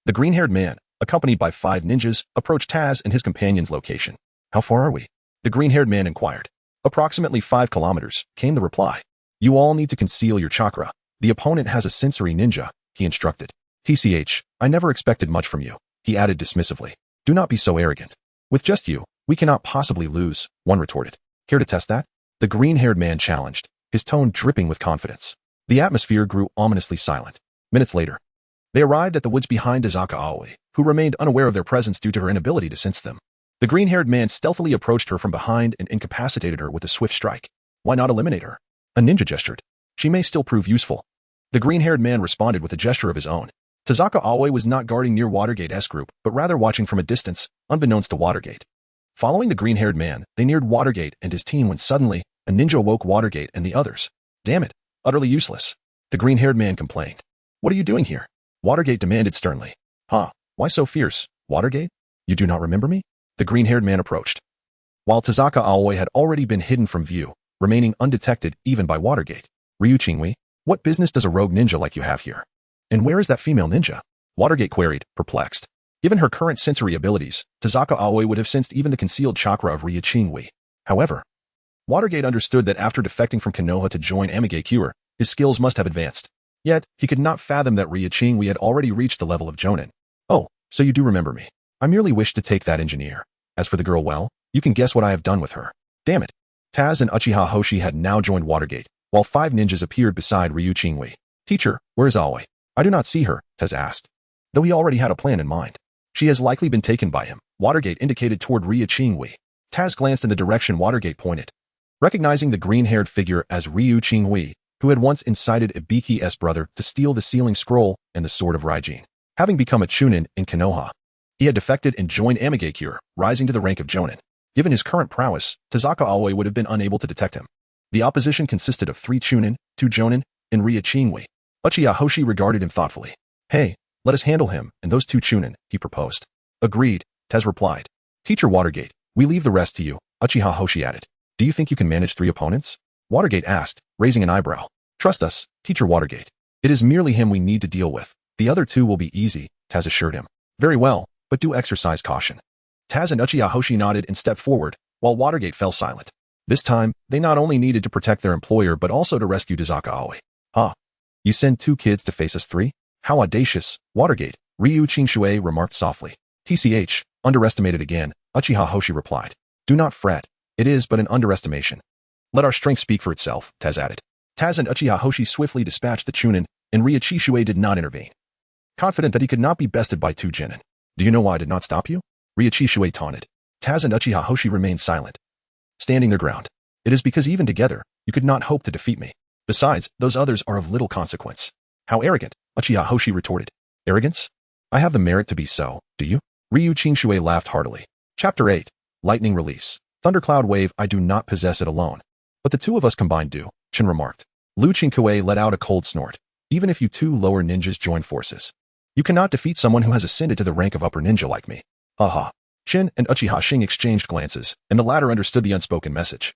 the green-haired man, accompanied by 5 ninjas, approached Taz and his companion's location. "How far are we?" the green-haired man inquired. "Approximately 5 kilometers," came the reply. "You all need to conceal your chakra. The opponent has a sensory ninja," he instructed. "TCH, I never expected much from you," he added dismissively. "Do not be so arrogant. With just you, we cannot possibly lose," one retorted. "Care to test that?" the green-haired man challenged, his tone dripping with confidence. The atmosphere grew ominously silent. Minutes later, they arrived at the woods behind Tazaka Aoi, who remained unaware of their presence due to her inability to sense them. The green-haired man stealthily approached her from behind and incapacitated her with a swift strike. "Why not eliminate her?" a ninja gestured. "She may still prove useful." The green-haired man responded with a gesture of his own. Tazaka Aoi was not guarding near Watergate's group, but rather watching from a distance, unbeknownst to Watergate. Following the green-haired man, they neared Watergate and his team when suddenly, a ninja awoke Watergate and the others. "Damn it, utterly useless," the green-haired man complained. "What are you doing here?" Watergate demanded sternly. "Huh, why so fierce, Watergate? You do not remember me?" the green-haired man approached. While Tazaka Aoi had already been hidden from view, remaining undetected even by Watergate. "Ryu Qingwei, what business does a rogue ninja like you have here? And where is that female ninja?" Watergate queried, perplexed. Given her current sensory abilities, Tazaka Aoi would have sensed even the concealed chakra of Ryuching. However, Watergate understood that after defecting from Konoha to join Amigakure, his skills must have advanced. Yet, he could not fathom that Ryuching had already reached the level of Jonin. Oh, so you do remember me. I merely wished to take that engineer. As for the girl, well, you can guess what I have done with her. Damn it. Taz and Uchiha Hoshi had now joined Watergate, while 5 ninjas appeared beside Ryuching. Teacher, where is Aoi? I do not see her, Taz asked. Though he already had a plan in mind. She has likely been taken by him. Watergate indicated toward Ryuching. Taz glanced in the direction Watergate pointed. Recognizing the green-haired figure as Ryuching, who had once incited Ibiki's brother to steal the sealing scroll and the sword of Raijin. Having become a Chunin in Konoha, he had defected and joined Amigakure, rising to the rank of Jonin. Given his current prowess, Tazaka Aoi would have been unable to detect him. The opposition consisted of 3 Chunin, 2 Jonin, and Ryuching. Uchiha Hoshi regarded him thoughtfully. Hey, let us handle him and those 2 Chunin, he proposed. Agreed, Tez replied. Teacher Watergate, we leave the rest to you, Uchiha Hoshi added. Do you think you can manage 3 opponents? Watergate asked, raising an eyebrow. Trust us, Teacher Watergate. It is merely him we need to deal with. The other 2 will be easy, Taz assured him. Very well, but do exercise caution. Taz and Uchiha Hoshi nodded and stepped forward, while Watergate fell silent. This time, they not only needed to protect their employer but also to rescue Tazaka Aoi. Huh. You send 2 kids to face us 3? How audacious, Watergate, Ryuching remarked softly. TCH, underestimated again, Uchiha Hoshi replied. Do not fret. It is but an underestimation. Let our strength speak for itself, Taz added. Taz and Uchiha Hoshi swiftly dispatched the Chunin, and Ryuching did not intervene. Confident that he could not be bested by 2 Genin. Do you know why I did not stop you? Ryuching taunted. Taz and Uchiha Hoshi remained silent, standing their ground. It is because even together, you could not hope to defeat me. Besides, those others are of little consequence. How arrogant, Uchiha Hoshi retorted. Arrogance? I have the merit to be so, do you? Ryuching laughed heartily. Chapter 8. Lightning Release. Thundercloud Wave. I do not possess it alone. But the 2 of us combined do, Chin remarked. Lu Qingkue let out a cold snort. Even if you 2 lower ninjas join forces, you cannot defeat someone who has ascended to the rank of upper ninja like me. Haha. Chin and Uchiha Shing exchanged glances, and the latter understood the unspoken message.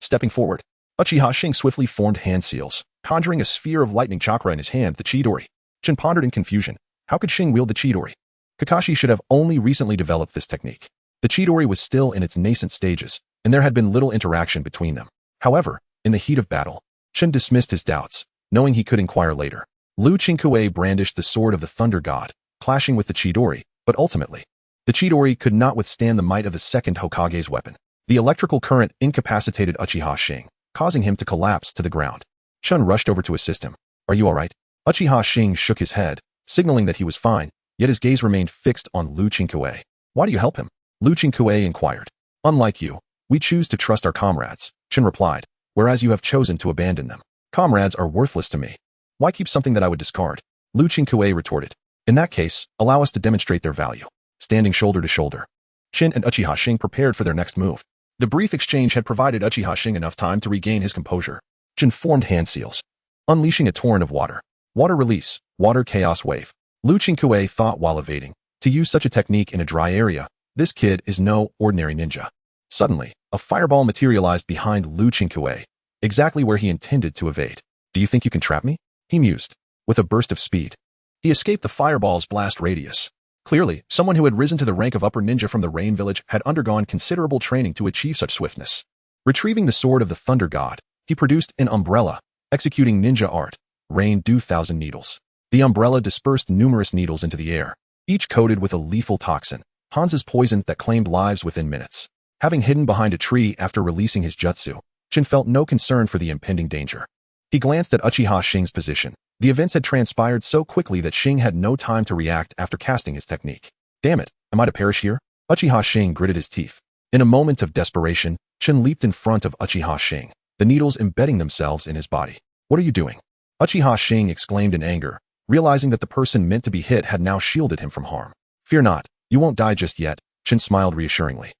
Stepping forward, Uchiha Shing swiftly formed hand seals, conjuring a sphere of lightning chakra in his hand, the Chidori. Chin pondered in confusion. How could Shing wield the Chidori? Kakashi should have only recently developed this technique. The Chidori was still in its nascent stages, and there had been little interaction between them. However, in the heat of battle, Chin dismissed his doubts, knowing he could inquire later. Lu Qingkue brandished the sword of the Thunder God, clashing with the Chidori, but ultimately, the Chidori could not withstand the might of the second Hokage's weapon. The electrical current incapacitated Uchiha Shing, causing him to collapse to the ground. Chun rushed over to assist him. Are you alright? Uchiha Shing shook his head, signaling that he was fine, yet his gaze remained fixed on Lu Qingkue. Why do you help him? Lu Qingkue inquired. Unlike you, we choose to trust our comrades, Chin replied, whereas you have chosen to abandon them. Comrades are worthless to me. Why keep something that I would discard? Lu Qingkue retorted. In that case, allow us to demonstrate their value. Standing shoulder to shoulder, Chin and Uchiha Shing prepared for their next move. The brief exchange had provided Uchiha Shing enough time to regain his composure. Chin formed hand seals, unleashing a torrent of water. Water release, water chaos wave. Lu Qingkue thought while evading. To use such a technique in a dry area, this kid is no ordinary ninja. Suddenly, a fireball materialized behind Lu Qingkue, exactly where he intended to evade. Do you think you can trap me? He mused. With a burst of speed, he escaped the fireball's blast radius. Clearly, someone who had risen to the rank of upper ninja from the Rain Village had undergone considerable training to achieve such swiftness. Retrieving the sword of the Thunder God, he produced an umbrella, executing ninja art. Rain dew 1,000 needles. The umbrella dispersed numerous needles into the air, each coated with a lethal toxin, Hansa's poison that claimed lives within minutes. Having hidden behind a tree after releasing his jutsu, Chin felt no concern for the impending danger. He glanced at Uchiha Shing's position. The events had transpired so quickly that Shing had no time to react after casting his technique. Damn it, am I to perish here? Uchiha Shing gritted his teeth. In a moment of desperation, Chin leaped in front of Uchiha Shing, the needles embedding themselves in his body. What are you doing? Uchiha Shing exclaimed in anger, realizing that the person meant to be hit had now shielded him from harm. Fear not, you won't die just yet, Chin smiled reassuringly,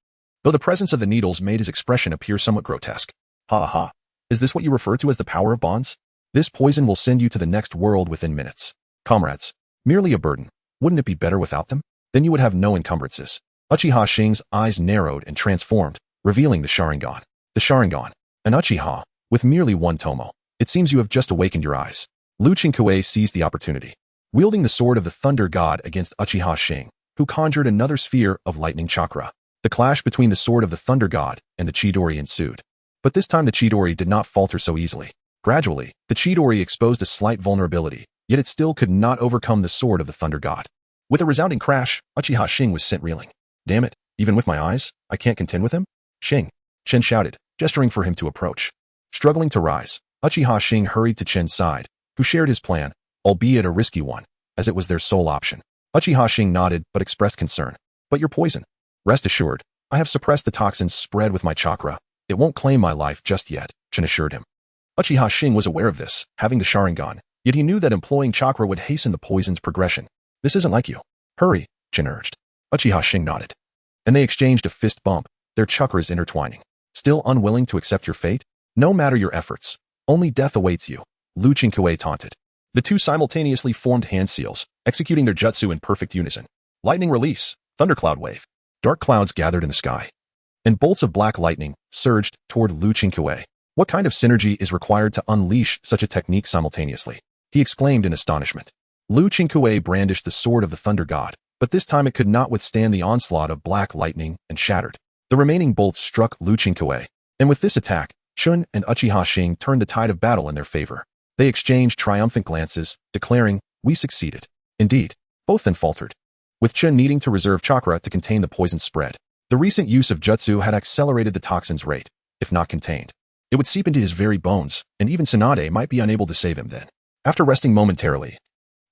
though the presence of the needles made his expression appear somewhat grotesque. Ha ha. Is this what you refer to as the power of bonds? This poison will send you to the next world within minutes. Comrades, merely a burden. Wouldn't it be better without them? Then you would have no encumbrances. Uchiha Shing's eyes narrowed and transformed, revealing the Sharingan. The Sharingan. An Uchiha, with merely one tomo. It seems you have just awakened your eyes. Lu Qingkue seized the opportunity. Wielding the sword of the Thunder God against Uchiha Shing, who conjured another sphere of lightning chakra. The clash between the sword of the Thunder God and the Chidori ensued. But this time the Chidori did not falter so easily. Gradually, the Chidori exposed a slight vulnerability, yet it still could not overcome the sword of the Thunder God. With a resounding crash, Uchiha Hoshi was sent reeling. Damn it, even with my eyes, I can't contend with him? Chen shouted, gesturing for him to approach. Struggling to rise, Uchiha Hoshi hurried to Chen's side, who shared his plan, albeit a risky one, as it was their sole option. Uchiha Hoshi nodded but expressed concern. But you're poison. Rest assured, I have suppressed the toxins spread with my chakra. It won't claim my life just yet, Chen assured him. Uchiha Hoshi was aware of this, having the Sharingan, yet he knew that employing chakra would hasten the poison's progression. This isn't like you. Hurry, Chen urged. Uchiha Hoshi nodded. And they exchanged a fist bump, their chakras intertwining. Still unwilling to accept your fate? No matter your efforts, only death awaits you, Lu Qingque taunted. The two simultaneously formed hand seals, executing their jutsu in perfect unison. Lightning release, thundercloud wave. Dark clouds gathered in the sky, and bolts of black lightning surged toward Lu Qingque. What kind of synergy is required to unleash such a technique simultaneously? He exclaimed in astonishment. Lu Qingque brandished the sword of the Thunder God, but this time it could not withstand the onslaught of black lightning and shattered. The remaining bolts struck Lu Qingque, and with this attack, Chun and Uchiha Hoshi turned the tide of battle in their favor. They exchanged triumphant glances, declaring, "We succeeded." Indeed, both then faltered, with Chun needing to reserve chakra to contain the poison spread. The recent use of jutsu had accelerated the toxin's rate, if not contained. It would seep into his very bones, and even Tsunade might be unable to save him then. After resting momentarily,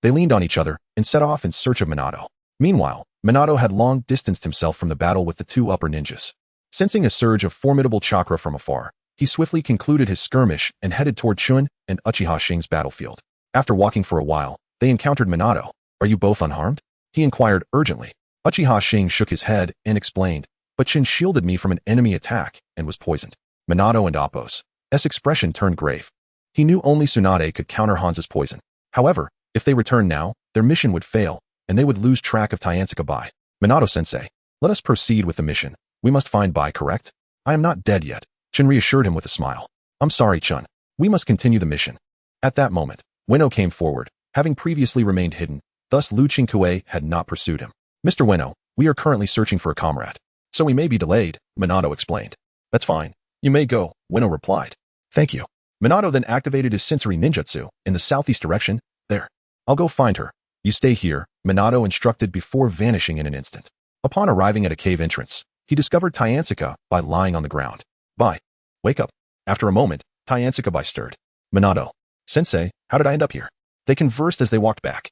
they leaned on each other and set off in search of Minato. Meanwhile, Minato had long distanced himself from the battle with the two upper ninjas. Sensing a surge of formidable chakra from afar, he swiftly concluded his skirmish and headed toward Chun and Uchiha Hoshi's battlefield. After walking for a while, they encountered Minato. "Are you both unharmed?" he inquired urgently. Uchiha Hoshi shook his head and explained, "But Chin shielded me from an enemy attack and was poisoned." Minato and Appo's expression turned grave. He knew only Tsunade could counter Hanzo's poison. However, if they returned now, their mission would fail, and they would lose track of Tainsaka Bai. "Minato-sensei, let us proceed with the mission. We must find Bai, correct?" "I am not dead yet," Chin reassured him with a smile. "I'm sorry, Chun. We must continue the mission." At that moment, Ueno came forward, having previously remained hidden, thus Lu Qingque had not pursued him. "Mr. Ueno, we are currently searching for a comrade, so we may be delayed," Minato explained. "That's fine. You may go," Ueno replied. "Thank you." Minato then activated his sensory ninjutsu in the southeast direction. "There. I'll go find her. You stay here," Minato instructed before vanishing in an instant. Upon arriving at a cave entrance, he discovered Tainsaka Bai lying on the ground. "Bai, wake up." After a moment, Tainsaka Bai stirred. "Minato, sensei, how did I end up here?" They conversed as they walked back,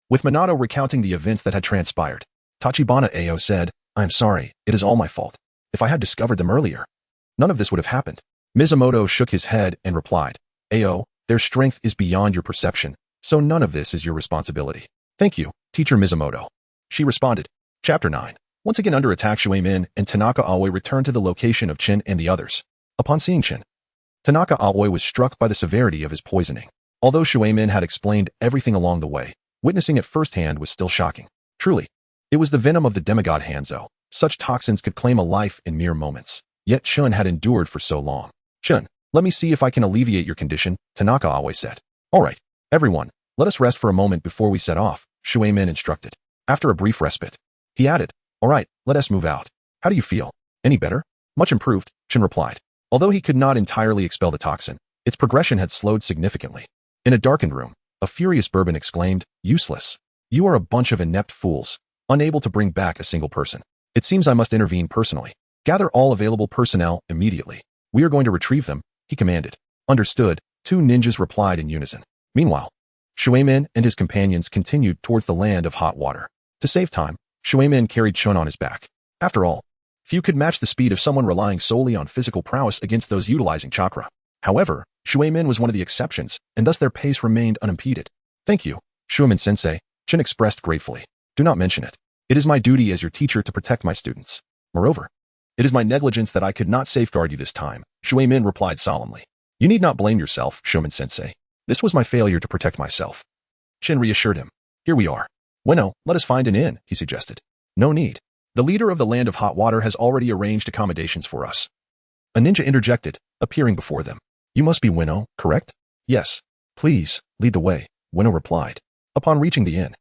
with Minato recounting the events that had transpired. Tachibana Ao said, "I am sorry, it is all my fault. If I had discovered them earlier, none of this would have happened." Mizumoto shook his head and replied, "Ao, their strength is beyond your perception, so none of this is your responsibility." "Thank you, Teacher Mizumoto," she responded. Chapter 9. Once again under attack, Shuemin and Tanaka Aoi returned to the location of Chin and the others. Upon seeing Chin, Tanaka Aoi was struck by the severity of his poisoning. Although Shuemin had explained everything along the way, witnessing it firsthand was still shocking. Truly, it was the venom of the demigod Hanzo. Such toxins could claim a life in mere moments. Yet Chun had endured for so long. "Chun, let me see if I can alleviate your condition," Tanaka Aoi said. "All right, everyone, let us rest for a moment before we set off," Shuemin instructed. After a brief respite, he added, "All right, let us move out. How do you feel? Any better?" "Much improved," Chun replied. Although he could not entirely expel the toxin, its progression had slowed significantly. In a darkened room, a furious Bourbon exclaimed, "Useless. You are a bunch of inept fools, unable to bring back a single person. It seems I must intervene personally. Gather all available personnel immediately. We are going to retrieve them," he commanded. "Understood," two ninjas replied in unison. Meanwhile, Shuemin and his companions continued towards the land of hot water. To save time, Shuemin carried Chun on his back. After all, few could match the speed of someone relying solely on physical prowess against those utilizing chakra. However, Shuemin was one of the exceptions, and thus their pace remained unimpeded. "Thank you, Shuemin-sensei," Chin expressed gratefully. "Do not mention it. It is my duty as your teacher to protect my students. Moreover, it is my negligence that I could not safeguard you this time," Shuemin replied solemnly. "You need not blame yourself, Shuemin-sensei. This was my failure to protect myself." Chin reassured him. "Here we are. Ueno, let us find an inn," he suggested. "No need. The leader of the land of hot water has already arranged accommodations for us." A ninja interjected, appearing before them. "You must be Ueno, correct?" "Yes. Please, lead the way," Ueno replied. Upon reaching the inn,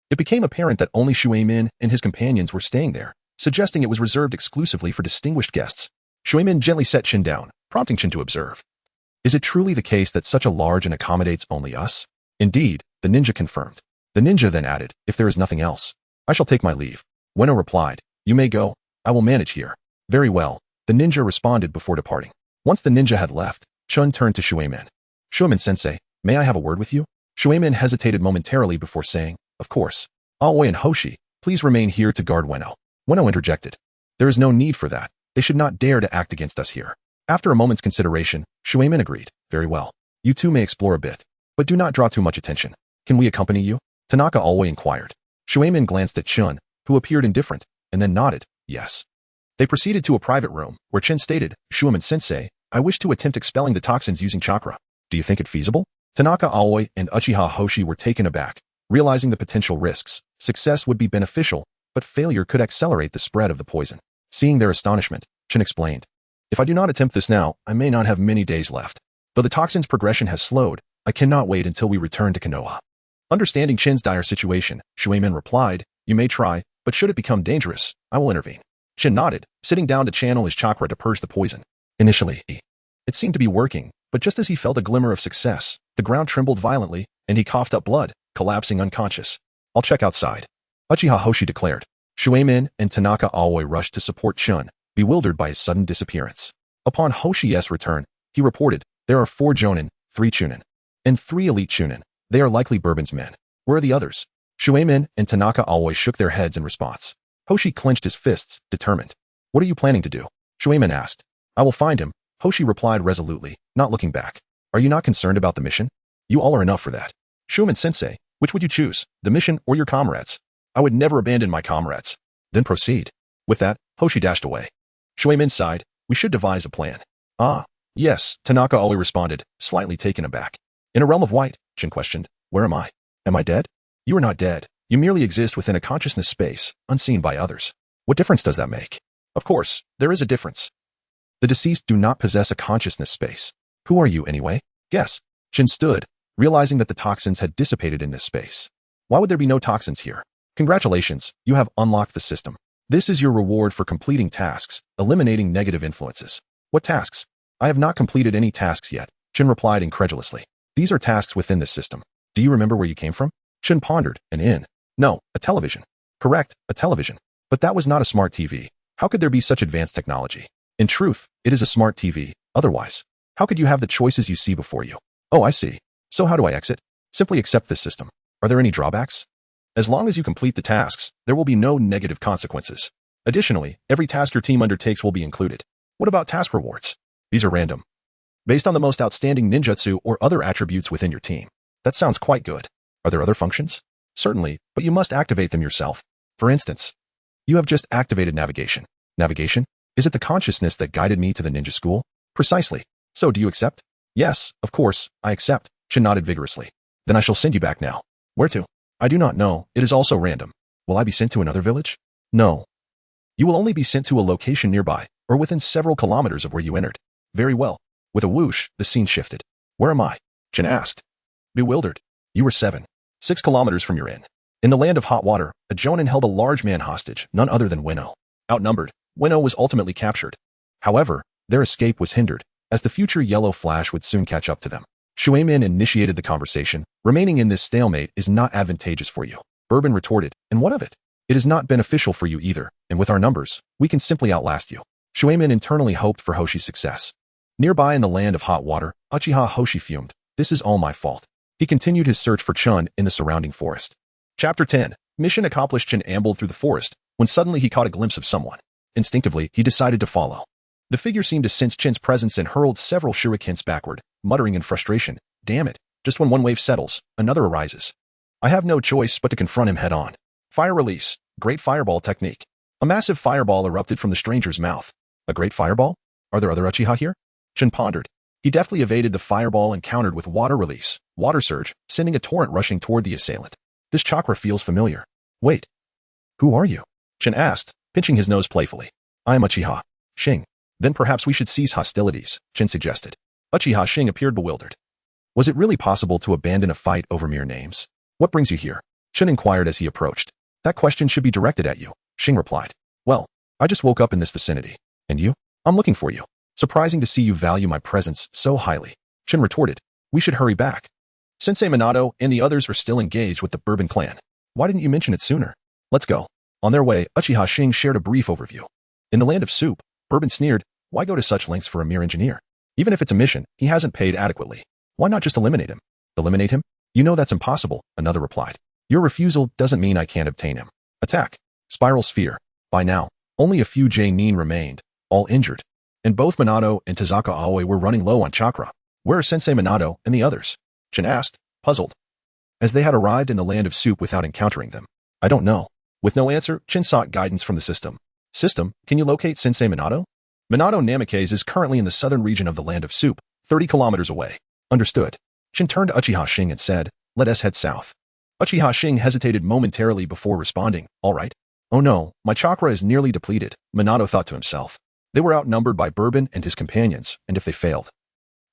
It became apparent that only Shuemin and his companions were staying there, suggesting it was reserved exclusively for distinguished guests. Shuemin gently set Chin down, prompting Chin to observe. Is it truly the case that such a large and accommodates only us? Indeed, the ninja confirmed. The ninja then added, if there is nothing else, I shall take my leave. Ueno replied, you may go, I will manage here. Very well, the ninja responded before departing. Once the ninja had left, Chun turned to Shuemin. Shuemin-sensei, may I have a word with you? Shuemin hesitated momentarily before saying, of course. Aoi and Hoshi, please remain here to guard Ueno. Ueno interjected. There is no need for that. They should not dare to act against us here. After a moment's consideration, Shuemin agreed. Very well. You two may explore a bit, but do not draw too much attention. Can we accompany you? Tanaka Aoi inquired. Shuemin glanced at Chun, who appeared indifferent, and then nodded, yes. They proceeded to a private room, where Chin stated, Shuemin-sensei, I wish to attempt expelling the toxins using chakra. Do you think it feasible? Tanaka Aoi and Uchiha Hoshi were taken aback, realizing the potential risks. Success would be beneficial, but failure could accelerate the spread of the poison. Seeing their astonishment, Chin explained, if I do not attempt this now, I may not have many days left. Though the toxin's progression has slowed, I cannot wait until we return to Konoha. Understanding Chin's dire situation, Shuemin replied, you may try, but should it become dangerous, I will intervene. Chin nodded, sitting down to channel his chakra to purge the poison. Initially, it seemed to be working, but just as he felt a glimmer of success, the ground trembled violently, and he coughed up blood, collapsing unconscious. I'll check outside. Uchiha Hoshi declared. Shuemin and Tanaka Aoi rushed to support Chun, bewildered by his sudden disappearance. Upon Hoshi's return, he reported, there are 4 Jonin, 3 Chunin, and 3 elite Chunin. They are likely Bourbon's men. Where are the others? Shuemin and Tanaka Aoi shook their heads in response. Hoshi clenched his fists, determined. What are you planning to do? Shuemin asked. I will find him, Hoshi replied resolutely, not looking back. Are you not concerned about the mission? You all are enough for that. Shuemin-sensei, which would you choose, the mission or your comrades? I would never abandon my comrades. Then proceed. With that, Hoshi dashed away. Shuemin sighed, we should devise a plan. Ah, yes, Tanaka Aoi responded, slightly taken aback. In a realm of white, Chin questioned, where am I? Am I dead? You are not dead. You merely exist within a consciousness space, unseen by others. What difference does that make? Of course, there is a difference. The deceased do not possess a consciousness space. Who are you, anyway? Guess. Chin stood, realizing that the toxins had dissipated in this space. Why would there be no toxins here? Congratulations, you have unlocked the system. This is your reward for completing tasks, eliminating negative influences. What tasks? I have not completed any tasks yet, Chin replied incredulously. These are tasks within this system. Do you remember where you came from? Chin pondered, an inn. No, a television. Correct, a television. But that was not a smart TV. How could there be such advanced technology? In truth, it is a smart TV. Otherwise, how could you have the choices you see before you? Oh, I see. So how do I exit? Simply accept this system. Are there any drawbacks? As long as you complete the tasks, there will be no negative consequences. Additionally, every task your team undertakes will be included. What about task rewards? These are random, based on the most outstanding ninjutsu or other attributes within your team. That sounds quite good. Are there other functions? Certainly, but you must activate them yourself. For instance, you have just activated navigation. Navigation? Is it the consciousness that guided me to the ninja school? Precisely. So do you accept? Yes, of course, I accept. Chin nodded vigorously. Then I shall send you back now. Where to? I do not know. It is also random. Will I be sent to another village? No. You will only be sent to a location nearby, or within several kilometers of where you entered. Very well. With a whoosh, the scene shifted. Where am I? Chin asked. Bewildered. You were 6 kilometers from your inn. In the land of hot water, a Jonin held a large man hostage, none other than Ueno. Outnumbered, Ueno was ultimately captured. However, their escape was hindered, as the future yellow flash would soon catch up to them. Shuemin initiated the conversation. Remaining in this stalemate is not advantageous for you. Bourbon retorted, and what of it? It is not beneficial for you either, and with our numbers, we can simply outlast you. Shuemin internally hoped for Hoshi's success. Nearby in the land of hot water, Uchiha Hoshi fumed. This is all my fault. He continued his search for Chun in the surrounding forest. Chapter 10. Mission accomplished. Chin ambled through the forest, when suddenly he caught a glimpse of someone. Instinctively, he decided to follow. The figure seemed to sense Chin's presence and hurled several shurikens backward, muttering in frustration, damn it, just when one wave settles, another arises. I have no choice but to confront him head-on. Fire release. Great fireball technique. A massive fireball erupted from the stranger's mouth. A great fireball? Are there other Uchiha here? Chin pondered. He deftly evaded the fireball and countered with water release, water surge, sending a torrent rushing toward the assailant. This chakra feels familiar. Wait. Who are you? Chin asked, pinching his nose playfully. I am Uchiha Shing. Then perhaps we should cease hostilities, Chin suggested. Uchiha Shing appeared bewildered. Was it really possible to abandon a fight over mere names? What brings you here? Chun inquired as he approached. That question should be directed at you, Xing replied. Well, I just woke up in this vicinity. And you? I'm looking for you. Surprising to see you value my presence so highly. Chun retorted. We should hurry back. Sensei Minato and the others are still engaged with the Bourbon clan. Why didn't you mention it sooner? Let's go. On their way, Uchiha Xing shared a brief overview. In the land of soup, Bourbon sneered, why go to such lengths for a mere engineer? Even if it's a mission, he hasn't paid adequately. Why not just eliminate him? Eliminate him? You know that's impossible, another replied. Your refusal doesn't mean I can't obtain him. Attack. Spiral sphere. By now, only a few J-nin remained, all injured. And both Minato and Tazaka Aoi were running low on chakra. Where are Sensei Minato and the others? Chin asked, puzzled. As they had arrived in the land of soup without encountering them. I don't know. With no answer, Chin sought guidance from the system. System, can you locate Sensei Minato? Minato Namikaze is currently in the southern region of the land of soup, 30 kilometers away. Understood. Chin turned to Uchiha Xing and said, let us head south. Uchiha Xing hesitated momentarily before responding, all right. Oh no, my chakra is nearly depleted, Minato thought to himself. They were outnumbered by Bourbon and his companions, and if they failed,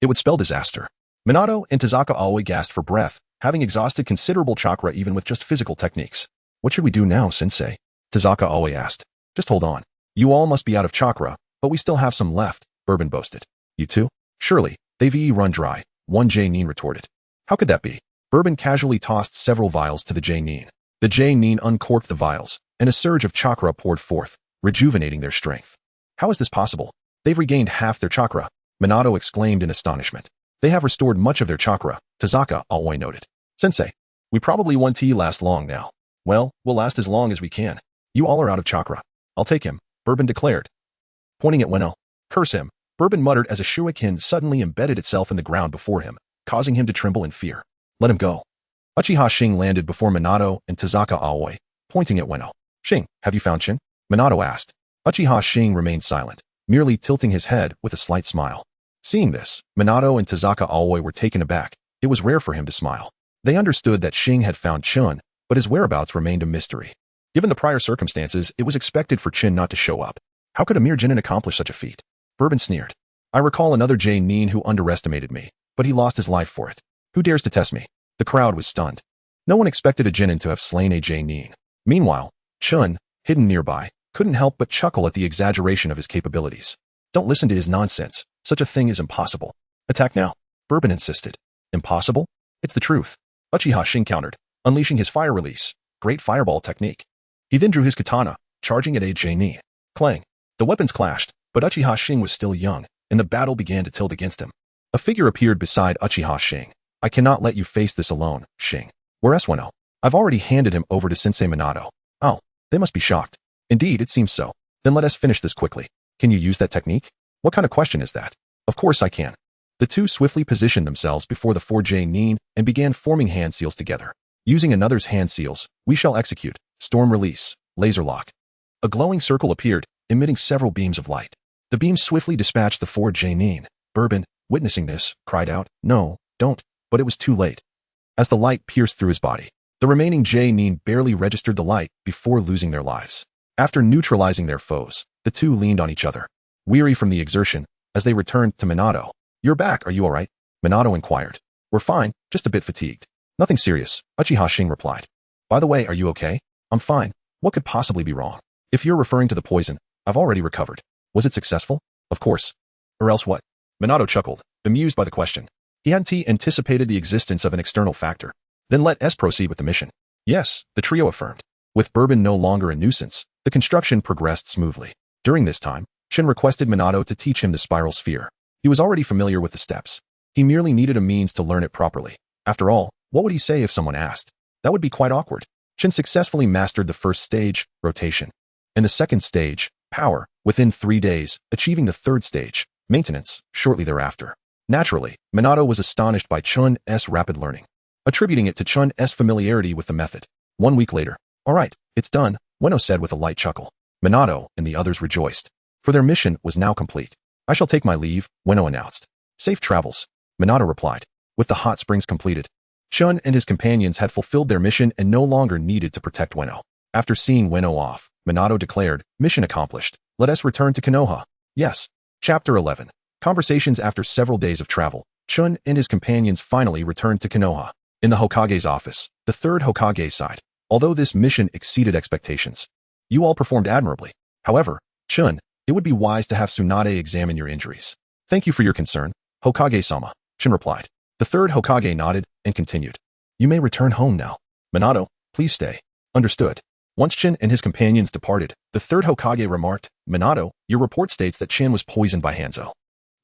it would spell disaster. Minato and Tazaka Aoi gasped for breath, having exhausted considerable chakra even with just physical techniques. What should we do now, sensei? Tazaka Aoi asked. Just hold on. You all must be out of chakra, but we still have some left, Bourbon boasted. You too? Surely, they've run dry, one J-nin retorted. How could that be? Bourbon casually tossed several vials to the J-nin. The J-nin uncorked the vials, and a surge of chakra poured forth, rejuvenating their strength. How is this possible? They've regained half their chakra, Minato exclaimed in astonishment. They have restored much of their chakra, Tazaka Aoi noted. Sensei, we probably won't last long now. Well, we'll last as long as we can. You all are out of chakra. I'll take him, Bourbon declared. Pointing at Weno. Curse him, Bourbon muttered as a shuriken suddenly embedded itself in the ground before him, causing him to tremble in fear. Let him go. Uchiha Xing landed before Minato and Tazaka Aoi, pointing at Weno. Xing, have you found Chin? Minato asked. Uchiha Xing remained silent, merely tilting his head with a slight smile. Seeing this, Minato and Tazaka Aoi were taken aback. It was rare for him to smile. They understood that Xing had found Chun, but his whereabouts remained a mystery. Given the prior circumstances, it was expected for Chin not to show up. How could a mere Jinin accomplish such a feat? Bourbon sneered. I recall another J-nin who underestimated me, but he lost his life for it. Who dares to test me? The crowd was stunned. No one expected a Jinin to have slain a J-nin. Meanwhile, Chun, hidden nearby, couldn't help but chuckle at the exaggeration of his capabilities. Don't listen to his nonsense. Such a thing is impossible. Attack now, Bourbon insisted. Impossible? It's the truth. Uchiha Xing countered, unleashing his fire release. Great fireball technique. He then drew his katana, charging at a J-nin. Clang. The weapons clashed, but Uchiha Xing was still young, and the battle began to tilt against him. A figure appeared beside Uchiha Xing. I cannot let you face this alone, Xing. Where's Weno? I've already handed him over to Sensei Minato. Oh, they must be shocked. Indeed, it seems so. Then let us finish this quickly. Can you use that technique? What kind of question is that? Of course I can. The two swiftly positioned themselves before the 4 J-nin and began forming hand seals together. Using another's hand seals, we shall execute. Storm release. Laser lock. A glowing circle appeared, emitting several beams of light. The beams swiftly dispatched the 4 J-nin. Bourbon, witnessing this, cried out, no, don't, but it was too late. As the light pierced through his body, the remaining J-nin barely registered the light before losing their lives. After neutralizing their foes, the two leaned on each other, weary from the exertion, as they returned to Minato. You're back, are you all right? Minato inquired. We're fine, just a bit fatigued. Nothing serious, Uchiha Xing replied. By the way, are you okay? I'm fine. What could possibly be wrong? If you're referring to the poison, I've already recovered. Was it successful? Of course. Or else what? Minato chuckled, bemused by the question. He hadn't anticipated the existence of an external factor. Then let us proceed with the mission. Yes, the trio affirmed. With Bourbon no longer a nuisance, the construction progressed smoothly. During this time, Chin requested Minato to teach him the spiral sphere. He was already familiar with the steps. He merely needed a means to learn it properly. After all, what would he say if someone asked? That would be quite awkward. Chin successfully mastered the first stage, rotation, and the second stage, power, within 3 days, achieving the third stage, maintenance, shortly thereafter. Naturally, Minato was astonished by Chun's rapid learning, attributing it to Chun's familiarity with the method. 1 week later. All right, it's done, Weno said with a light chuckle. Minato and the others rejoiced, for their mission was now complete. I shall take my leave, Weno announced. Safe travels, Minato replied. With the hot springs completed, Chun and his companions had fulfilled their mission and no longer needed to protect Weno. After seeing Weno off, Minato declared, mission accomplished. Let us return to Konoha. Yes. Chapter 11. Conversations. After several days of travel, Chun and his companions finally returned to Konoha. In the Hokage's office, the third Hokage sighed. Although this mission exceeded expectations, you all performed admirably. However, Chun, it would be wise to have Tsunade examine your injuries. Thank you for your concern, Hokage-sama, Chun replied. The third Hokage nodded and continued. You may return home now. Minato, please stay. Understood. Once Chin and his companions departed, the third Hokage remarked, Minato, your report states that Chin was poisoned by Hanzo.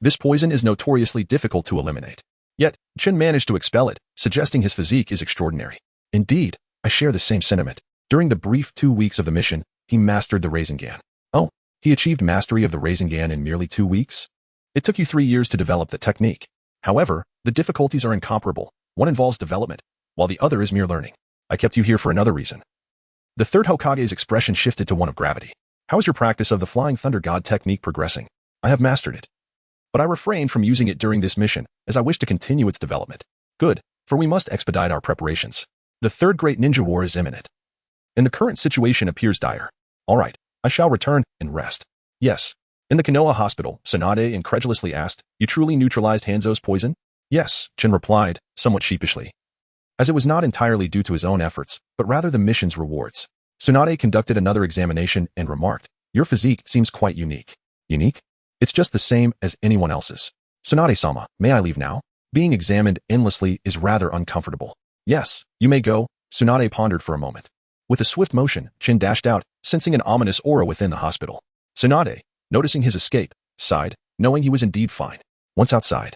This poison is notoriously difficult to eliminate. Yet, Chin managed to expel it, suggesting his physique is extraordinary. Indeed, I share the same sentiment. During the brief 2 weeks of the mission, he mastered the Rasengan. Oh, he achieved mastery of the Rasengan in merely 2 weeks? It took you 3 years to develop the technique. However, the difficulties are incomparable. One involves development, while the other is mere learning. I kept you here for another reason. The third Hokage's expression shifted to one of gravity. How is your practice of the Flying Thunder God technique progressing? I have mastered it. But I refrained from using it during this mission, as I wish to continue its development. Good, for we must expedite our preparations. The third great ninja war is imminent. And the current situation appears dire. All right, I shall return and rest. Yes. In the Konoha hospital, Tsunade incredulously asked, You truly neutralized Hanzo's poison? Yes, Chin replied, somewhat sheepishly. As it was not entirely due to his own efforts, but rather the mission's rewards. Tsunade conducted another examination and remarked, Your physique seems quite unique. Unique? It's just the same as anyone else's. Tsunade-sama, may I leave now? Being examined endlessly is rather uncomfortable. Yes, you may go, Tsunade pondered for a moment. With a swift motion, Chin dashed out, sensing an ominous aura within the hospital. Tsunade, noticing his escape, sighed, knowing he was indeed fine. Once outside,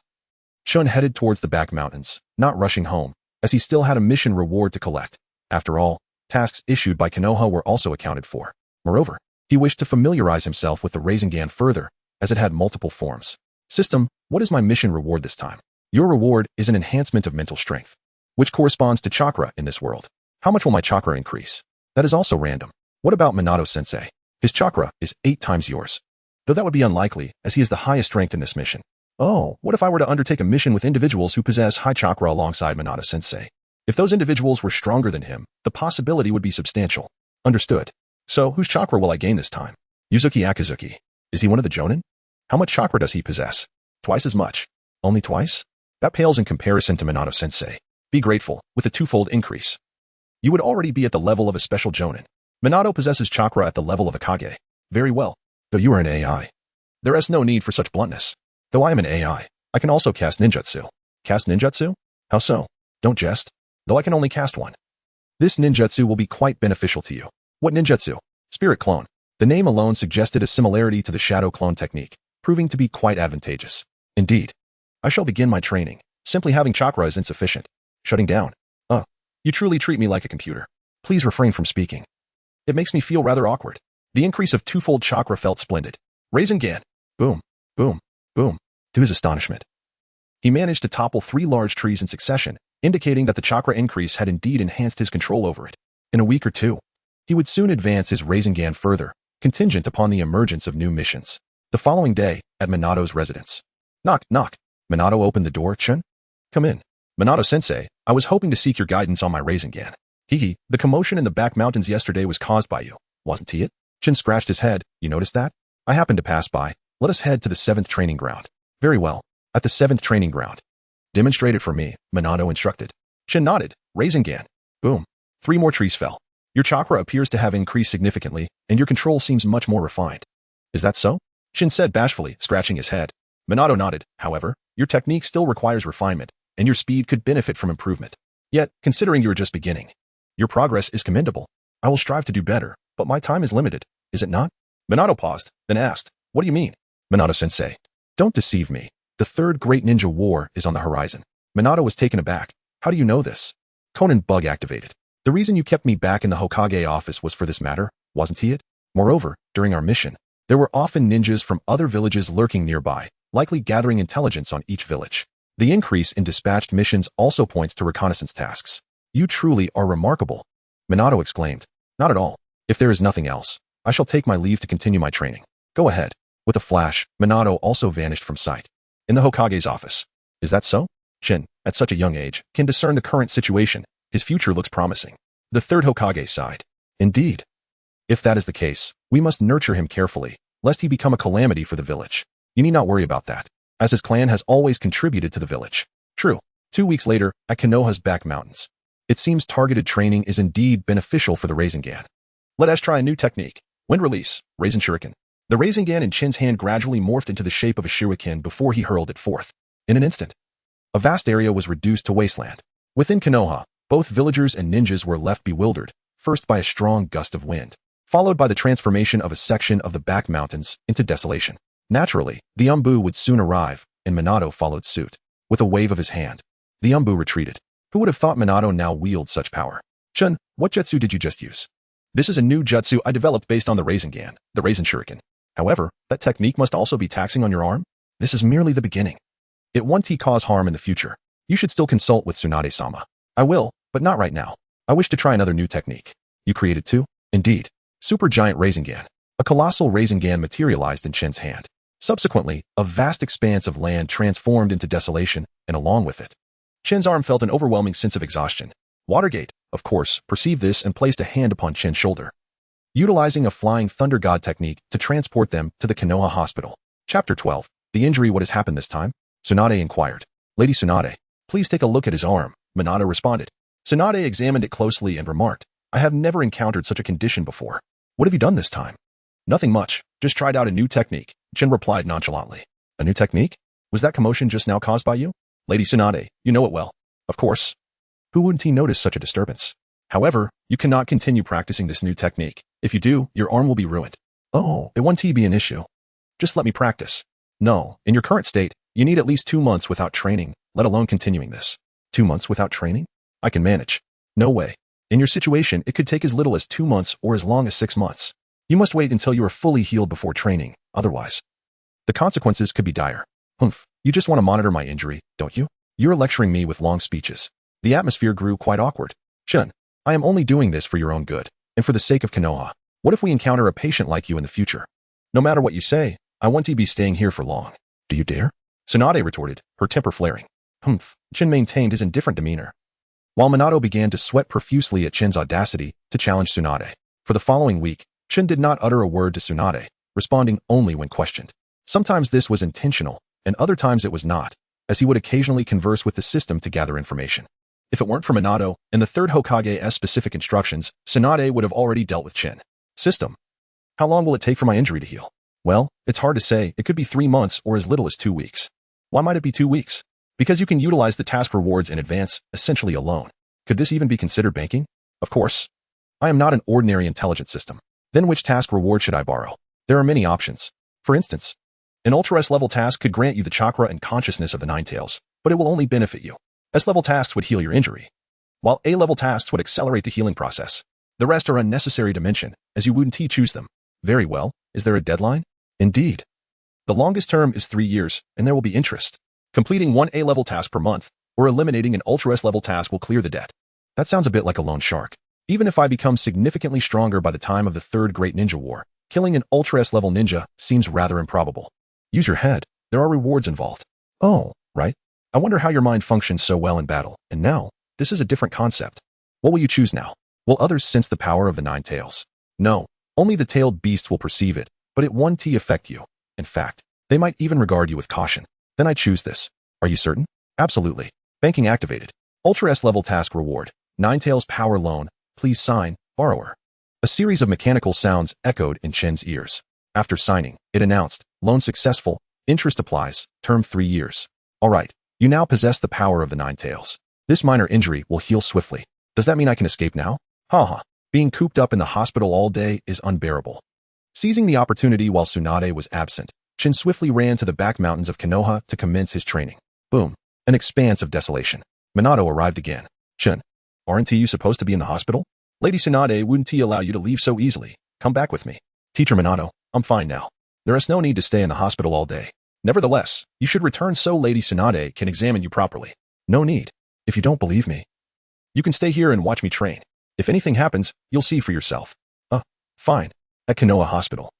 Chun headed towards the back mountains, not rushing home, as he still had a mission reward to collect. After all, tasks issued by Konoha were also accounted for. Moreover, he wished to familiarize himself with the Rasengan further, as it had multiple forms. System, what is my mission reward this time? Your reward is an enhancement of mental strength, which corresponds to chakra in this world. How much will my chakra increase? That is also random. What about Minato-sensei? His chakra is 8 times yours. Though that would be unlikely, as he is the highest ranked in this mission. Oh, what if I were to undertake a mission with individuals who possess high chakra alongside Minato-sensei? If those individuals were stronger than him, the possibility would be substantial. Understood. So, whose chakra will I gain this time? Yuzuki Akizuki. Is he one of the Jonin? How much chakra does he possess? Twice as much. Only twice? That pales in comparison to Minato-sensei. Be grateful, with a 2-fold increase. You would already be at the level of a special Jonin. Minato possesses chakra at the level of a Kage. Very well. Though you are an AI. There is no need for such bluntness. Though I am an AI, I can also cast ninjutsu. Cast ninjutsu? How so? Don't jest. Though I can only cast one. This ninjutsu will be quite beneficial to you. What ninjutsu? Spirit clone. The name alone suggested a similarity to the shadow clone technique, proving to be quite advantageous. Indeed. I shall begin my training. Simply having chakra is insufficient. Shutting down. You truly treat me like a computer. Please refrain from speaking. It makes me feel rather awkward. The increase of 2-fold chakra felt splendid. Rasengan. Boom. Boom. Boom. To his astonishment, he managed to topple 3 large trees in succession, indicating that the chakra increase had indeed enhanced his control over it. In a week or 2, he would soon advance his Rasengan further, contingent upon the emergence of new missions. The following day, at Minato's residence. Knock, knock. Minato opened the door. Chun? Come in. Minato-sensei, I was hoping to seek your guidance on my Rasengan. Hee, the commotion in the back mountains yesterday was caused by you, wasn't he it? Chin scratched his head. You noticed that? I happened to pass by. Let us head to the 7th training ground. Very well. At the 7th training ground. Demonstrate it for me, Minato instructed. Chin nodded. Rasengan. Boom. 3 more trees fell. Your chakra appears to have increased significantly, and your control seems much more refined. Is that so? Chin said bashfully, scratching his head. Minato nodded. However, your technique still requires refinement, and your speed could benefit from improvement. Yet, considering you are just beginning, your progress is commendable. I will strive to do better, but my time is limited, is it not? Minato paused, then asked, What do you mean? Minato-sensei. Don't deceive me. The 3rd great ninja war is on the horizon. Minato was taken aback. How do you know this? Conan bug activated. The reason you kept me back in the Hokage office was for this matter, wasn't he it? Moreover, during our mission, there were often ninjas from other villages lurking nearby, likely gathering intelligence on each village. The increase in dispatched missions also points to reconnaissance tasks. You truly are remarkable. Minato exclaimed. Not at all. If there is nothing else, I shall take my leave to continue my training. Go ahead. With a flash, Minato also vanished from sight. In the Hokage's office. Is that so? Chin, at such a young age, can discern the current situation. His future looks promising. The 3rd Hokage sighed. Indeed. If that is the case, we must nurture him carefully, lest he become a calamity for the village. You need not worry about that, as his clan has always contributed to the village. True. 2 weeks later, at Konoha's back mountains. It seems targeted training is indeed beneficial for the Rasengan. Let us try a new technique. Wind release, Rasen Shuriken. The Rasengan in Chin's hand gradually morphed into the shape of a shuriken before he hurled it forth. In an instant, a vast area was reduced to wasteland. Within Konoha, both villagers and ninjas were left bewildered, first by a strong gust of wind, followed by the transformation of a section of the back mountains into desolation. Naturally, the Umbu would soon arrive, and Minato followed suit. With a wave of his hand, the Umbu retreated. Who would have thought Minato now wields such power? Chun, what jutsu did you just use? This is a new jutsu I developed based on the Rasengan, the Rasen Shuriken. However, that technique must also be taxing on your arm? This is merely the beginning. It won't cause harm in the future. You should still consult with Tsunade-sama. I will, but not right now. I wish to try another new technique. You created two? Indeed. Super Giant Rasengan. A colossal Rasengan materialized in Chin's hand. Subsequently, a vast expanse of land transformed into desolation, and along with it, Chin's arm felt an overwhelming sense of exhaustion. Watergate, of course, perceived this and placed a hand upon Chin's shoulder, utilizing a flying thunder god technique to transport them to the Konoha hospital. Chapter 12. The injury. What has happened this time? Tsunade inquired. Lady Tsunade, please take a look at his arm, Minato responded. Tsunade examined it closely and remarked, I have never encountered such a condition before. What have you done this time? Nothing much, just tried out a new technique, Chin replied nonchalantly. A new technique? Was that commotion just now caused by you? Lady Tsunade, you know it well. Of course. Who wouldn't he notice such a disturbance? However, you cannot continue practicing this new technique. If you do, your arm will be ruined. Oh, it won't be an issue. Just let me practice. No, in your current state, you need at least 2 months without training, let alone continuing this. 2 months without training? I can manage. No way. In your situation, it could take as little as 2 months or as long as 6 months. You must wait until you are fully healed before training, otherwise, the consequences could be dire. Humph, you just want to monitor my injury, don't you? You're lecturing me with long speeches. The atmosphere grew quite awkward. Chun, I am only doing this for your own good, and for the sake of Konoha. What if we encounter a patient like you in the future? No matter what you say, I won't be staying here for long. Do you dare? Tsunade retorted, her temper flaring. Humph, Chin maintained his indifferent demeanor, while Minato began to sweat profusely at Chin's audacity to challenge Tsunade. For the following week, Chin did not utter a word to Tsunade, responding only when questioned. Sometimes this was intentional, and other times it was not, as he would occasionally converse with the system to gather information. If it weren't for Minato and the third Hokage's specific instructions, Tsunade would have already dealt with Chin. System. How long will it take for my injury to heal? Well, it's hard to say. It could be 3 months or as little as 2 weeks. Why might it be 2 weeks? Because you can utilize the task rewards in advance, essentially alone. Could this even be considered banking? Of course. I am not an ordinary intelligence system. Then which task reward should I borrow? There are many options. For instance, an Ultra S-level task could grant you the chakra and consciousness of the Nine Tails, but it will only benefit you. S-level tasks would heal your injury, while A-level tasks would accelerate the healing process. The rest are unnecessary to mention, as you wouldn't choose them. Very well. Is there a deadline? Indeed. The longest term is 3 years, and there will be interest. Completing 1 A-level task per month, or eliminating an Ultra S-level task will clear the debt. That sounds a bit like a loan shark. Even if I become significantly stronger by the time of the Third Great Ninja War, killing an Ultra S-level ninja seems rather improbable. Use your head. There are rewards involved. Oh, right. I wonder how your mind functions so well in battle. And now, this is a different concept. What will you choose now? Will others sense the power of the Nine Tails? No, only the tailed beasts will perceive it, but it won't affect you. In fact, they might even regard you with caution. Then I choose this. Are you certain? Absolutely. Banking activated. Ultra S-level task reward. Nine Tails power loan. Please sign, borrower. A series of mechanical sounds echoed in Chen's ears. After signing, it announced, loan successful, interest applies, term 3 years. All right, you now possess the power of the Nine Tails. This minor injury will heal swiftly. Does that mean I can escape now? Haha, being cooped up in the hospital all day is unbearable. Seizing the opportunity while Tsunade was absent, Chin swiftly ran to the back mountains of Konoha to commence his training. Boom. An expanse of desolation. Minato arrived again. Chin, aren't you supposed to be in the hospital? Lady Tsunade wouldn't allow you to leave so easily. Come back with me. Teacher Minato, I'm fine now. There is no need to stay in the hospital all day. Nevertheless, you should return so Lady Tsunade can examine you properly. No need. If you don't believe me, you can stay here and watch me train. If anything happens, you'll see for yourself. Fine. At Konoha Hospital.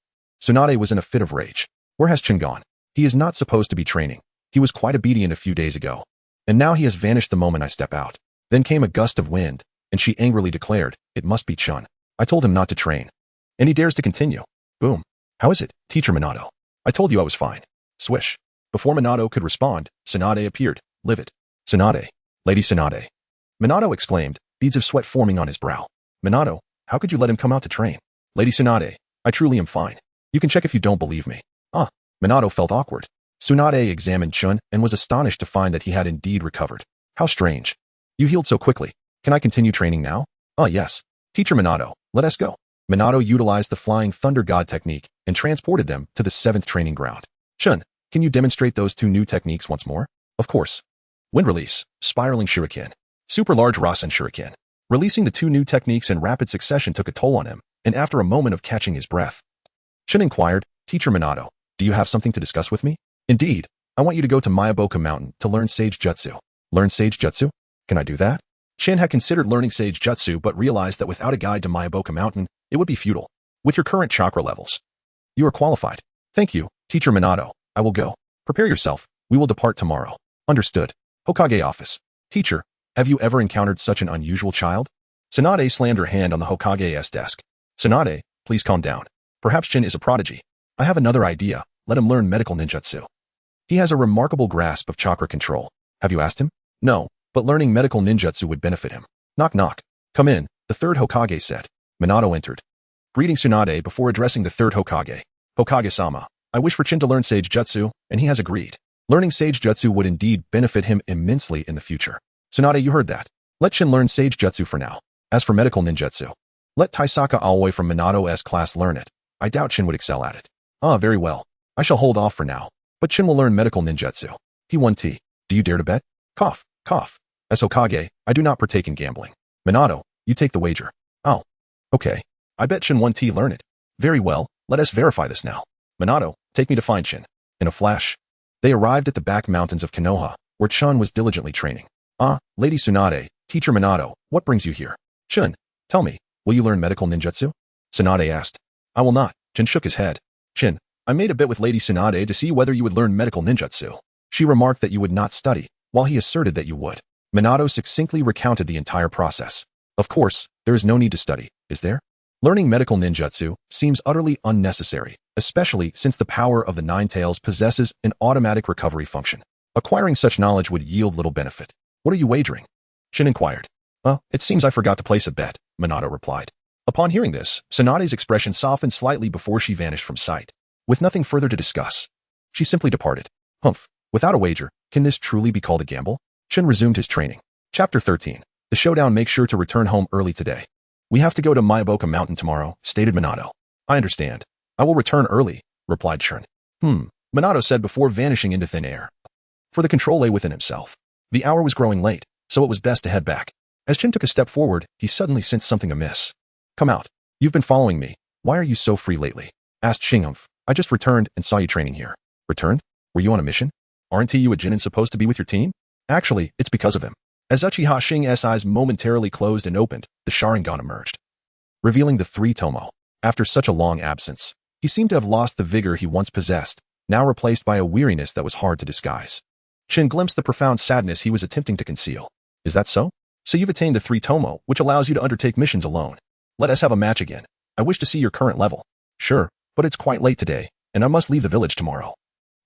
Tsunade was in a fit of rage. Where has Chin gone? He is not supposed to be training. He was quite obedient a few days ago. And now he has vanished the moment I step out. Then came a gust of wind, and she angrily declared, it must be Chun. I told him not to train. And he dares to continue. Boom. How is it, Teacher Minato? I told you I was fine. Swish. Before Minato could respond, Tsunade appeared, livid. Tsunade. Lady Tsunade. Minato exclaimed, beads of sweat forming on his brow. Minato, how could you let him come out to train? Lady Tsunade, I truly am fine. You can check if you don't believe me. Minato felt awkward. Tsunade examined Chun and was astonished to find that he had indeed recovered. How strange. You healed so quickly. Can I continue training now? Yes. Teacher Minato, let us go. Minato utilized the Flying Thunder God technique and transported them to the 7th training ground. Chun, can you demonstrate those 2 new techniques once more? Of course. Wind Release, Spiraling Shuriken, Super Large Rasen Shuriken. Releasing the 2 new techniques in rapid succession took a toll on him, and after a moment of catching his breath, Chun inquired, Teacher Minato, do you have something to discuss with me? Indeed. I want you to go to Myoboku Mountain to learn Sage Jutsu. Learn Sage Jutsu? Can I do that? Shin had considered learning Sage Jutsu but realized that without a guide to Myoboku Mountain, it would be futile. With your current chakra levels, you are qualified. Thank you, Teacher Minato. I will go. Prepare yourself. We will depart tomorrow. Understood. Hokage office. Teacher, have you ever encountered such an unusual child? Tsunade slammed her hand on the Hokage's desk. Tsunade, please calm down. Perhaps Shin is a prodigy. I have another idea. Let him learn medical ninjutsu. He has a remarkable grasp of chakra control. Have you asked him? No, but learning medical ninjutsu would benefit him. Knock knock. Come in, the 3rd Hokage said. Minato entered. Greeting Tsunade before addressing the 3rd Hokage. Hokage-sama, I wish for Chin to learn Sage Jutsu, and he has agreed. Learning Sage Jutsu would indeed benefit him immensely in the future. Tsunade, you heard that. Let Chin learn Sage Jutsu for now. As for medical ninjutsu, let Taisaka Aoi from Minato's class learn it. I doubt Chin would excel at it. Very well. I shall hold off for now. But Chin will learn medical ninjutsu. He won tea. Do you dare to bet? Cough, cough. As Hokage, I do not partake in gambling. Minato, you take the wager. Oh. Okay. I bet Chin won tea learn it. Very well, let us verify this now. Minato, take me to find Chin. In a flash, they arrived at the back mountains of Konoha, where Chun was diligently training. Lady Tsunade, Teacher Minato, what brings you here? Chun, tell me, will you learn medical ninjutsu? Tsunade asked. I will not. Chin shook his head. Chin, I made a bet with Lady Tsunade to see whether you would learn medical ninjutsu. She remarked that you would not study, while he asserted that you would. Minato succinctly recounted the entire process. Of course, there is no need to study, is there? Learning medical ninjutsu seems utterly unnecessary, especially since the power of the Nine Tails possesses an automatic recovery function. Acquiring such knowledge would yield little benefit. What are you wagering? Chin inquired. It seems I forgot to place a bet, Minato replied. Upon hearing this, Tsunade's expression softened slightly before she vanished from sight. With nothing further to discuss, she simply departed. Humph, without a wager, can this truly be called a gamble? Chin resumed his training. Chapter 13. The showdown. Make sure to return home early today. We have to go to Myoboku Mountain tomorrow, stated Minato. I understand. I will return early, replied Chun. Minato said before vanishing into thin air. For the control lay within himself. The hour was growing late, so it was best to head back. As Chin took a step forward, he suddenly sensed something amiss. Come out. You've been following me. Why are you so free lately? Asked Shinghumph. I just returned and saw you training here. Returned? Were you on a mission? Aren't you a Jinin supposed to be with your team? Actually, it's because of him. As Uchiha Shing's eyes momentarily closed and opened, the Sharingan emerged, revealing the 3 Tomo. After such a long absence, he seemed to have lost the vigor he once possessed, now replaced by a weariness that was hard to disguise. Chin glimpsed the profound sadness he was attempting to conceal. Is that so? So you've attained the 3 Tomo, which allows you to undertake missions alone. Let us have a match again. I wish to see your current level. Sure, but it's quite late today, and I must leave the village tomorrow.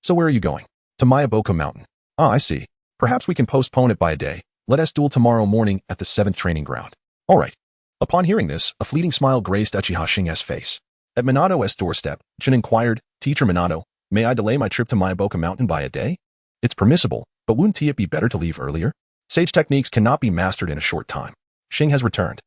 So where are you going? To Myoboku Mountain. I see. Perhaps we can postpone it by a day. Let us duel tomorrow morning at the 7th training ground. All right. Upon hearing this, a fleeting smile graced Uchiha Shing's face. At Minato's doorstep, Chin inquired, Teacher Minato, may I delay my trip to Myoboku Mountain by a day? It's permissible, but wouldn't it be better to leave earlier? Sage techniques cannot be mastered in a short time. Shing has returned.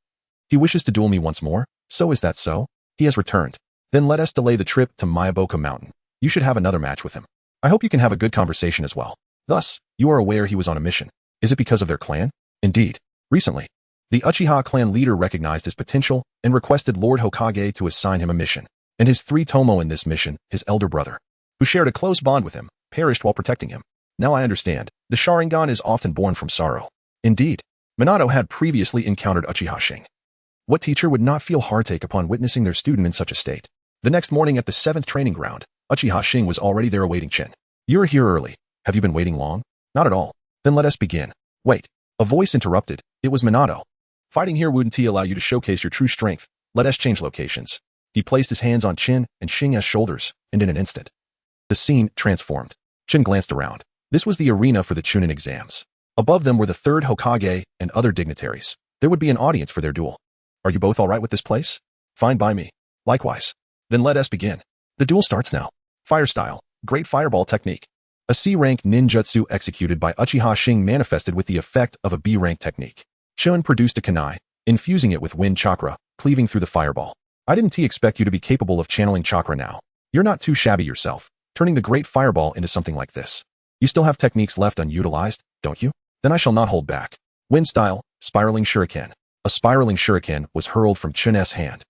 He wishes to duel me once more. So is that so? He has returned. Then let us delay the trip to Myoboku Mountain. You should have another match with him. I hope you can have a good conversation as well. Thus, you are aware he was on a mission. Is it because of their clan? Indeed. Recently, the Uchiha clan leader recognized his potential and requested Lord Hokage to assign him a mission. And his 3 Tomo in this mission, his elder brother, who shared a close bond with him, perished while protecting him. Now I understand. The Sharingan is often born from sorrow. Indeed, Minato had previously encountered Uchiha Shing. What teacher would not feel heartache upon witnessing their student in such a state? The next morning at the 7th training ground, Uchiha Shing was already there awaiting Chin. You're here early. Have you been waiting long? Not at all. Then let us begin. Wait. A voice interrupted. It was Minato. Fighting here wouldn't allow you to showcase your true strength. Let us change locations. He placed his hands on Chin and Shing's shoulders, and in an instant, the scene transformed. Chin glanced around. This was the arena for the Chunin exams. Above them were the 3rd Hokage and other dignitaries. There would be an audience for their duel. Are you both alright with this place? Fine by me. Likewise. Then let us begin. The duel starts now. Fire style. Great fireball technique. A C-rank ninjutsu executed by Uchiha Hoshi manifested with the effect of a B-rank technique. Chunin produced a kunai, infusing it with wind chakra, cleaving through the fireball. I didn't expect you to be capable of channeling chakra now. You're not too shabby yourself, turning the great fireball into something like this. You still have techniques left unutilized, don't you? Then I shall not hold back. Wind style, spiraling shuriken. A spiraling shuriken was hurled from Chunin's hand.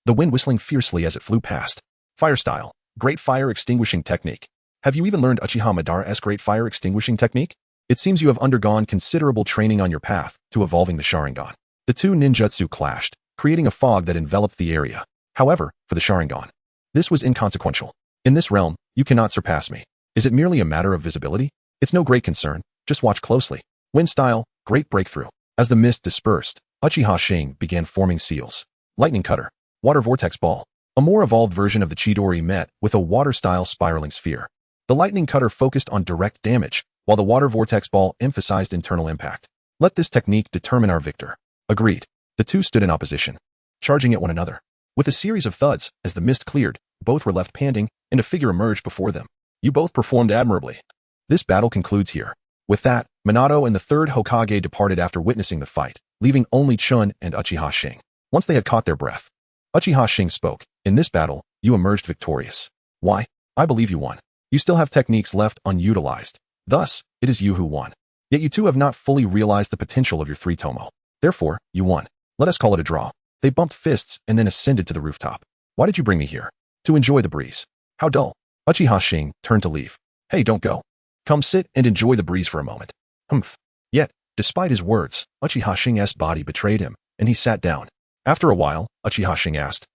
The wind whistling fiercely as it flew past. Fire style, great fire extinguishing technique. Have you even learned Uchiha Madara's great fire extinguishing technique? It seems you have undergone considerable training on your path to evolving the Sharingan. The two ninjutsu clashed, creating a fog that enveloped the area. However, for the Sharingan, this was inconsequential. In this realm, you cannot surpass me. Is it merely a matter of visibility? It's no great concern, just watch closely. Wind style, great breakthrough. As the mist dispersed, Uchiha Hoshi began forming seals. Lightning cutter, water vortex ball. A more evolved version of the Chidori met with a water-style spiraling sphere. The lightning cutter focused on direct damage, while the water vortex ball emphasized internal impact. Let this technique determine our victor. Agreed. The two stood in opposition, charging at one another. With a series of thuds, as the mist cleared, both were left panting, and a figure emerged before them. You both performed admirably. This battle concludes here. With that, Minato and the third Hokage departed after witnessing the fight, leaving only Chun and Uchiha Hoshi. Once they had caught their breath, Uchiha Hoshi spoke. In this battle, you emerged victorious. Why? I believe you won. You still have techniques left unutilized. Thus, it is you who won. Yet you two have not fully realized the potential of your three tomo. Therefore, you won. Let us call it a draw. They bumped fists and then ascended to the rooftop. Why did you bring me here? To enjoy the breeze. How dull. Uchiha Hoshi turned to leave. Hey, don't go. Come sit and enjoy the breeze for a moment. Humph. Yet, despite his words, Uchiha Hoshi's body betrayed him, and he sat down. After a while, Uchiha Hoshi asked,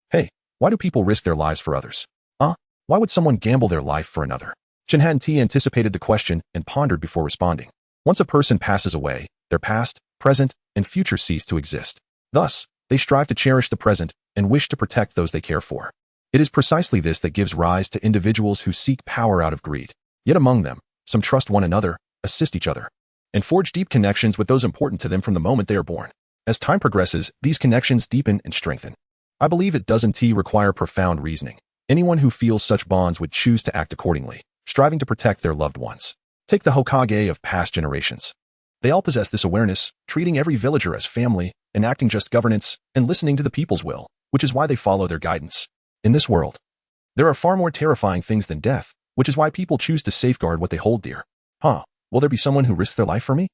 Hey, why do people risk their lives for others? Why would someone gamble their life for another? Shinhan-T anticipated the question and pondered before responding. Once a person passes away, their past, present, and future cease to exist. Thus, they strive to cherish the present and wish to protect those they care for. It is precisely this that gives rise to individuals who seek power out of greed. Yet among them, some trust one another, assist each other, and forge deep connections with those important to them from the moment they are born. As time progresses, these connections deepen and strengthen. I believe it doesn't require profound reasoning. Anyone who feels such bonds would choose to act accordingly, striving to protect their loved ones. Take the Hokage of past generations. They all possess this awareness, treating every villager as family, enacting just governance, and listening to the people's will, which is why they follow their guidance. In this world, there are far more terrifying things than death, which is why people choose to safeguard what they hold dear. Will there be someone who risks their life for me?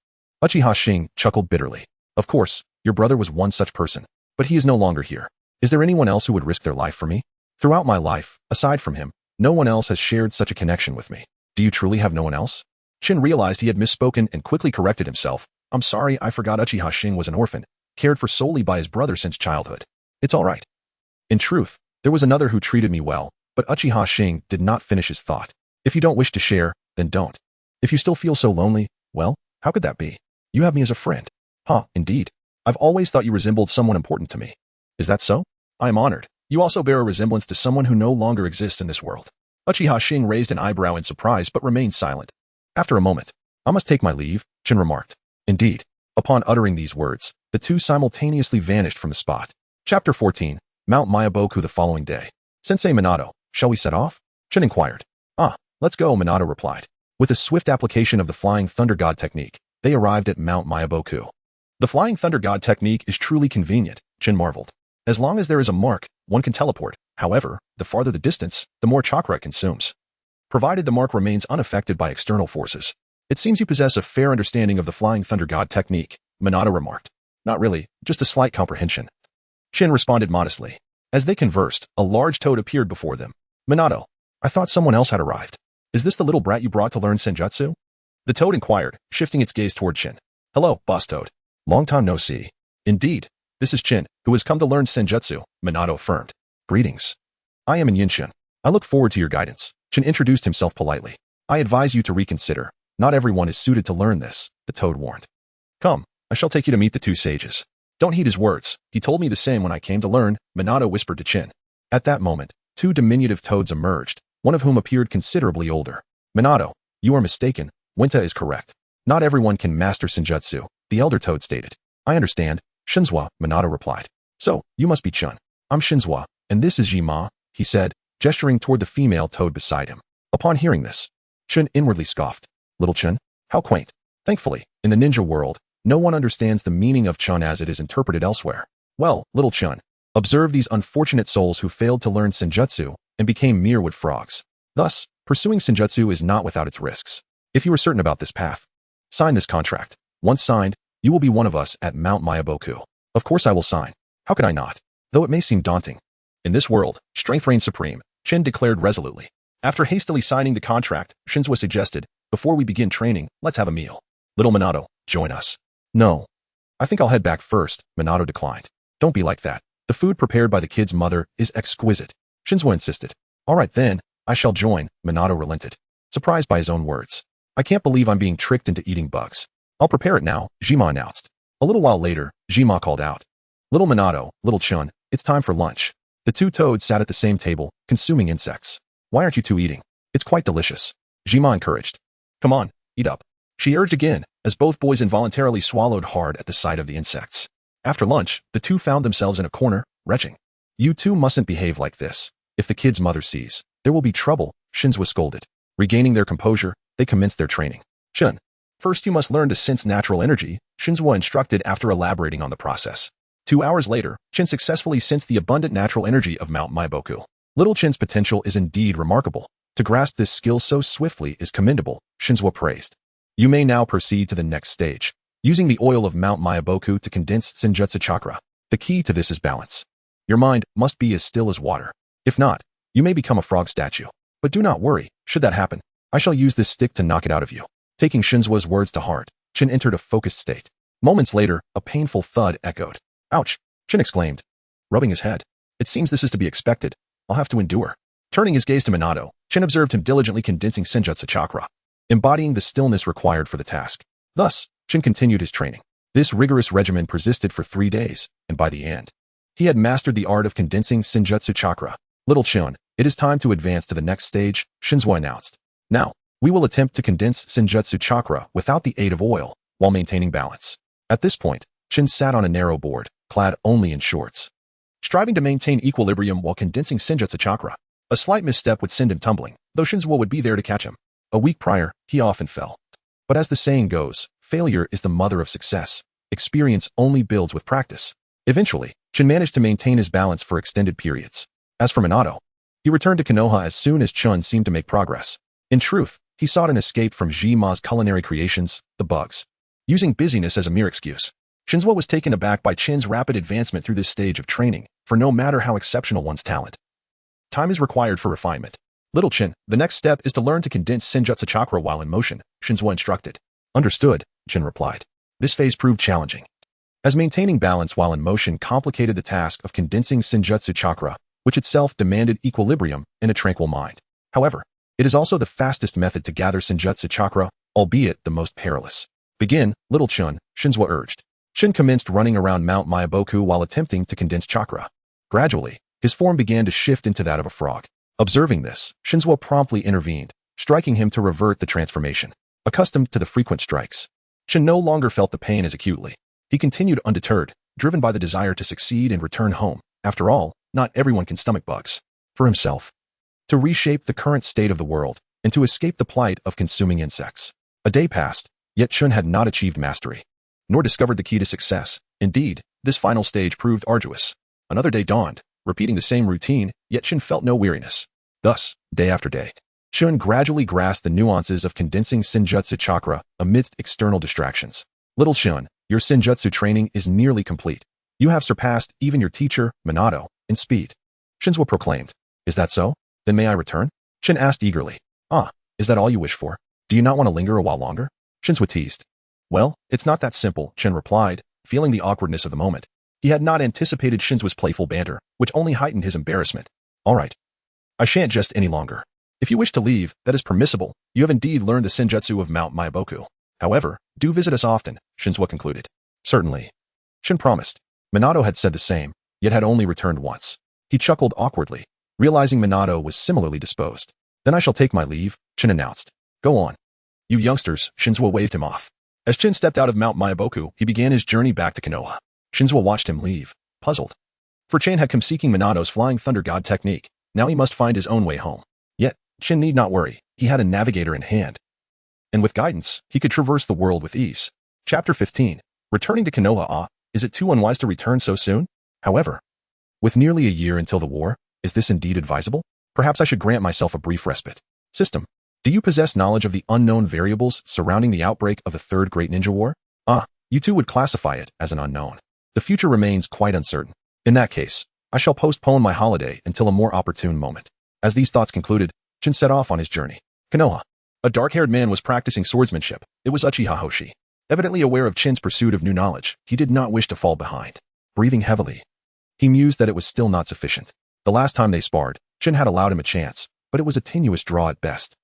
Uchiha Hoshi chuckled bitterly. Of course, your brother was one such person, but he is no longer here. Is there anyone else who would risk their life for me? Throughout my life, aside from him, no one else has shared such a connection with me. Do you truly have no one else? Chin realized he had misspoken and quickly corrected himself. I'm sorry, I forgot Uchiha Hoshi was an orphan, cared for solely by his brother since childhood. It's all right. In truth, there was another who treated me well, but Uchiha Hoshi did not finish his thought. If you don't wish to share, then don't. If you still feel so lonely, well, how could that be? You have me as a friend. Indeed. I've always thought you resembled someone important to me. Is that so? I am honored. You also bear a resemblance to someone who no longer exists in this world. Uchiha Hoshi raised an eyebrow in surprise but remained silent. After a moment, I must take my leave, Chin remarked. Indeed. Upon uttering these words, the two simultaneously vanished from the spot. Chapter 14, Mount Myoboku the following day. Sensei Minato, shall we set off? Chin inquired. Let's go, Minato replied. With a swift application of the Flying Thunder God technique, they arrived at Mount Myoboku. The Flying Thunder God technique is truly convenient, Chin marveled. As long as there is a mark, one can teleport. However, the farther the distance, the more chakra it consumes. Provided the mark remains unaffected by external forces. It seems you possess a fair understanding of the Flying Thunder God technique, Minato remarked. Not really, just a slight comprehension. Chin responded modestly. As they conversed, a large toad appeared before them. Minato, I thought someone else had arrived. Is this the little brat you brought to learn senjutsu? The toad inquired, shifting its gaze toward Chin. Hello, boss toad. Long time no see. Indeed. This is Chin, who has come to learn senjutsu, Minato affirmed. Greetings. I am Yinshin. I look forward to your guidance. Chin introduced himself politely. I advise you to reconsider. Not everyone is suited to learn this, the toad warned. Come, I shall take you to meet the two sages. Don't heed his words. He told me the same when I came to learn, Minato whispered to Chin. At that moment, two diminutive toads emerged, one of whom appeared considerably older. Minato, you are mistaken. Winta is correct. Not everyone can master senjutsu, the elder toad stated. I understand, Shinzwa, Minato replied. So, you must be Chun. I'm Shinzwa, and this is Jima, he said, gesturing toward the female toad beside him. Upon hearing this, Chun inwardly scoffed. Little Chun? How quaint. Thankfully, in the ninja world, no one understands the meaning of Chun as it is interpreted elsewhere. Well, little Chun, observe these unfortunate souls who failed to learn Senjutsu and became mere wood frogs. Thus, pursuing Senjutsu is not without its risks. If you are certain about this path, sign this contract. Once signed, you will be one of us at Mount Myoboku. Of course I will sign. How could I not? Though it may seem daunting. In this world, strength reigns supreme, Shin declared resolutely. After hastily signing the contract, Shinzwa suggested, before we begin training, let's have a meal. Little Minato, join us. No. I think I'll head back first, Minato declined. Don't be like that. The food prepared by the kid's mother is exquisite. Shinzwa insisted. All right then, I shall join, Minato relented. Surprised by his own words. I can't believe I'm being tricked into eating bugs. I'll prepare it now, Jima announced. A little while later, Jima called out. Little Minato, little Chun, it's time for lunch. The two toads sat at the same table, consuming insects. Why aren't you two eating? It's quite delicious. Jima encouraged. Come on, eat up. She urged again, as both boys involuntarily swallowed hard at the sight of the insects. After lunch, the two found themselves in a corner, retching. You two mustn't behave like this. If the kid's mother sees, there will be trouble, Shinzwa scolded. Regaining their composure, they commenced their training. Chun, first you must learn to sense natural energy, Shinzwa instructed after elaborating on the process. 2 hours later, Chun successfully sensed the abundant natural energy of Mount Myoboku. Little Chun's potential is indeed remarkable. To grasp this skill so swiftly is commendable, Shinzwa praised. You may now proceed to the next stage, using the oil of Mount Myoboku to condense Senjutsu chakra. The key to this is balance. Your mind must be as still as water. If not, you may become a frog statue. But do not worry, should that happen, I shall use this stick to knock it out of you. Taking Shinzwa's words to heart, Chun entered a focused state. Moments later, a painful thud echoed. Ouch, Chun exclaimed, rubbing his head. It seems this is to be expected. I'll have to endure. Turning his gaze to Minato, Chun observed him diligently condensing Senjutsu chakra, embodying the stillness required for the task. Thus, Chun continued his training. This rigorous regimen persisted for 3 days, and by the end, he had mastered the art of condensing Senjutsu chakra. Little Chun, it is time to advance to the next stage, Shinzwa announced. Now, we will attempt to condense Senjutsu chakra without the aid of oil, while maintaining balance. At this point, Chun sat on a narrow board, clad only in shorts, striving to maintain equilibrium while condensing Senjutsu chakra. A slight misstep would send him tumbling, though Shinzwa would be there to catch him. A week prior, he often fell. But as the saying goes, failure is the mother of success. Experience only builds with practice. Eventually, Chun managed to maintain his balance for extended periods. As for Minato, he returned to Konoha as soon as Chun seemed to make progress. In truth, he sought an escape from Jima's culinary creations, the bugs, using busyness as a mere excuse. Shinzwa was taken aback by Chun's rapid advancement through this stage of training, for no matter how exceptional one's talent, time is required for refinement. Little Chun, the next step is to learn to condense Senjutsu chakra while in motion, Shinzwa instructed. Understood, Chun replied. This phase proved challenging, as maintaining balance while in motion complicated the task of condensing Senjutsu chakra, which itself demanded equilibrium and a tranquil mind. However, it is also the fastest method to gather Senjutsu chakra, albeit the most perilous. Begin, Little Chun, Shinzwa urged. Chun commenced running around Mount Myoboku while attempting to condense chakra. Gradually, his form began to shift into that of a frog. Observing this, Shinzwa promptly intervened, striking him to revert the transformation. Accustomed to the frequent strikes, Chun no longer felt the pain as acutely. He continued undeterred, driven by the desire to succeed and return home. After all, not everyone can stomach bugs. For himself, to reshape the current state of the world, and to escape the plight of consuming insects. A day passed, yet Chun had not achieved mastery, nor discovered the key to success. Indeed, this final stage proved arduous. Another day dawned, repeating the same routine, yet Chun felt no weariness. Thus, day after day, Chun gradually grasped the nuances of condensing Senjutsu chakra amidst external distractions. Little Chun, your Senjutsu training is nearly complete. You have surpassed even your teacher, Minato, in speed. Shinzwa proclaimed. Is that so? Then may I return? Chun asked eagerly. Ah, is that all you wish for? Do you not want to linger a while longer? Shinzwa teased. Well, it's not that simple, Chun replied, feeling the awkwardness of the moment. He had not anticipated Shinzwa's playful banter, which only heightened his embarrassment. All right. I shan't jest any longer. If you wish to leave, that is permissible. You have indeed learned the Senjutsu of Mount Myoboku. However, do visit us often, Shinzwa concluded. Certainly. Chun promised. Minato had said the same, yet had only returned once. He chuckled awkwardly, realizing Minato was similarly disposed. Then I shall take my leave, Chun announced. Go on. You youngsters, Shinzwa waved him off. As Chun stepped out of Mount Myoboku, he began his journey back to Konoha. Shinzo watched him leave, puzzled. For Chin had come seeking Minato's Flying Thunder God technique. Now he must find his own way home. Yet, Chin need not worry. He had a navigator in hand. And with guidance, he could traverse the world with ease. Chapter 15. Returning to Konoha. Is it too unwise to return so soon? However, with nearly a year until the war, is this indeed advisable? Perhaps I should grant myself a brief respite. System. Do you possess knowledge of the unknown variables surrounding the outbreak of the Third Great Ninja War? You too would classify it as an unknown. The future remains quite uncertain. In that case, I shall postpone my holiday until a more opportune moment. As these thoughts concluded, Chin set off on his journey. Konoha. A dark-haired man was practicing swordsmanship. It was Uchiha Hoshi. Evidently aware of Chin's pursuit of new knowledge, he did not wish to fall behind. Breathing heavily, he mused that it was still not sufficient. The last time they sparred, Chin had allowed him a chance, but it was a tenuous draw at best.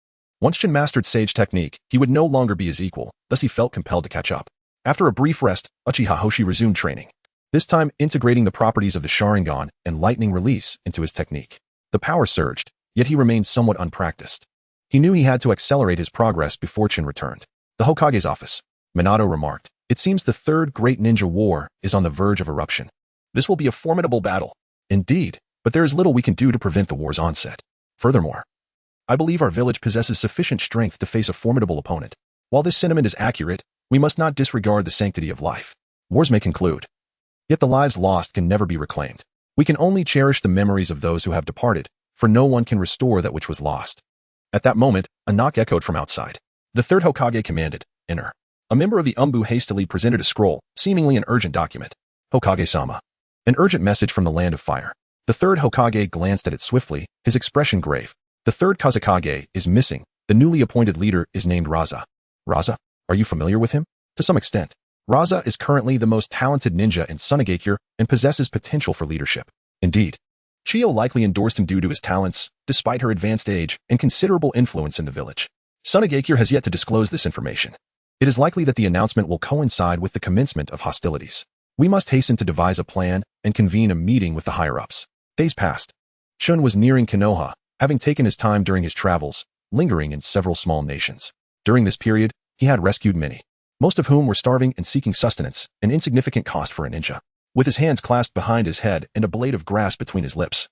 Once Chin mastered sage technique, he would no longer be his equal, thus he felt compelled to catch up. After a brief rest, Uchiha Hoshi resumed training, this time integrating the properties of the Sharingan and lightning release into his technique. The power surged, yet he remained somewhat unpracticed. He knew he had to accelerate his progress before Chin returned. The Hokage's office. Minato remarked, "It seems the Third Great Ninja War is on the verge of eruption. This will be a formidable battle." Indeed, but there is little we can do to prevent the war's onset. Furthermore, I believe our village possesses sufficient strength to face a formidable opponent. While this sentiment is accurate, we must not disregard the sanctity of life. Wars may conclude, yet the lives lost can never be reclaimed. We can only cherish the memories of those who have departed, for no one can restore that which was lost. At that moment, a knock echoed from outside. The third Hokage commanded, "Enter." A member of the Umbu hastily presented a scroll, seemingly an urgent document. Hokage-sama. An urgent message from the land of fire. The third Hokage glanced at it swiftly, his expression grave. The third Kazekage is missing. The newly appointed leader is named Raza. Raza? Are you familiar with him? To some extent. Raza is currently the most talented ninja in Tsunade and possesses potential for leadership. Indeed, Chiyo likely endorsed him due to his talents, despite her advanced age and considerable influence in the village. Tsunade has yet to disclose this information. It is likely that the announcement will coincide with the commencement of hostilities. We must hasten to devise a plan and convene a meeting with the higher-ups. Days passed. Chun was nearing Konoha, having taken his time during his travels, lingering in several small nations. During this period, he had rescued many, most of whom were starving and seeking sustenance, an insignificant cost for a ninja. With his hands clasped behind his head and a blade of grass between his lips,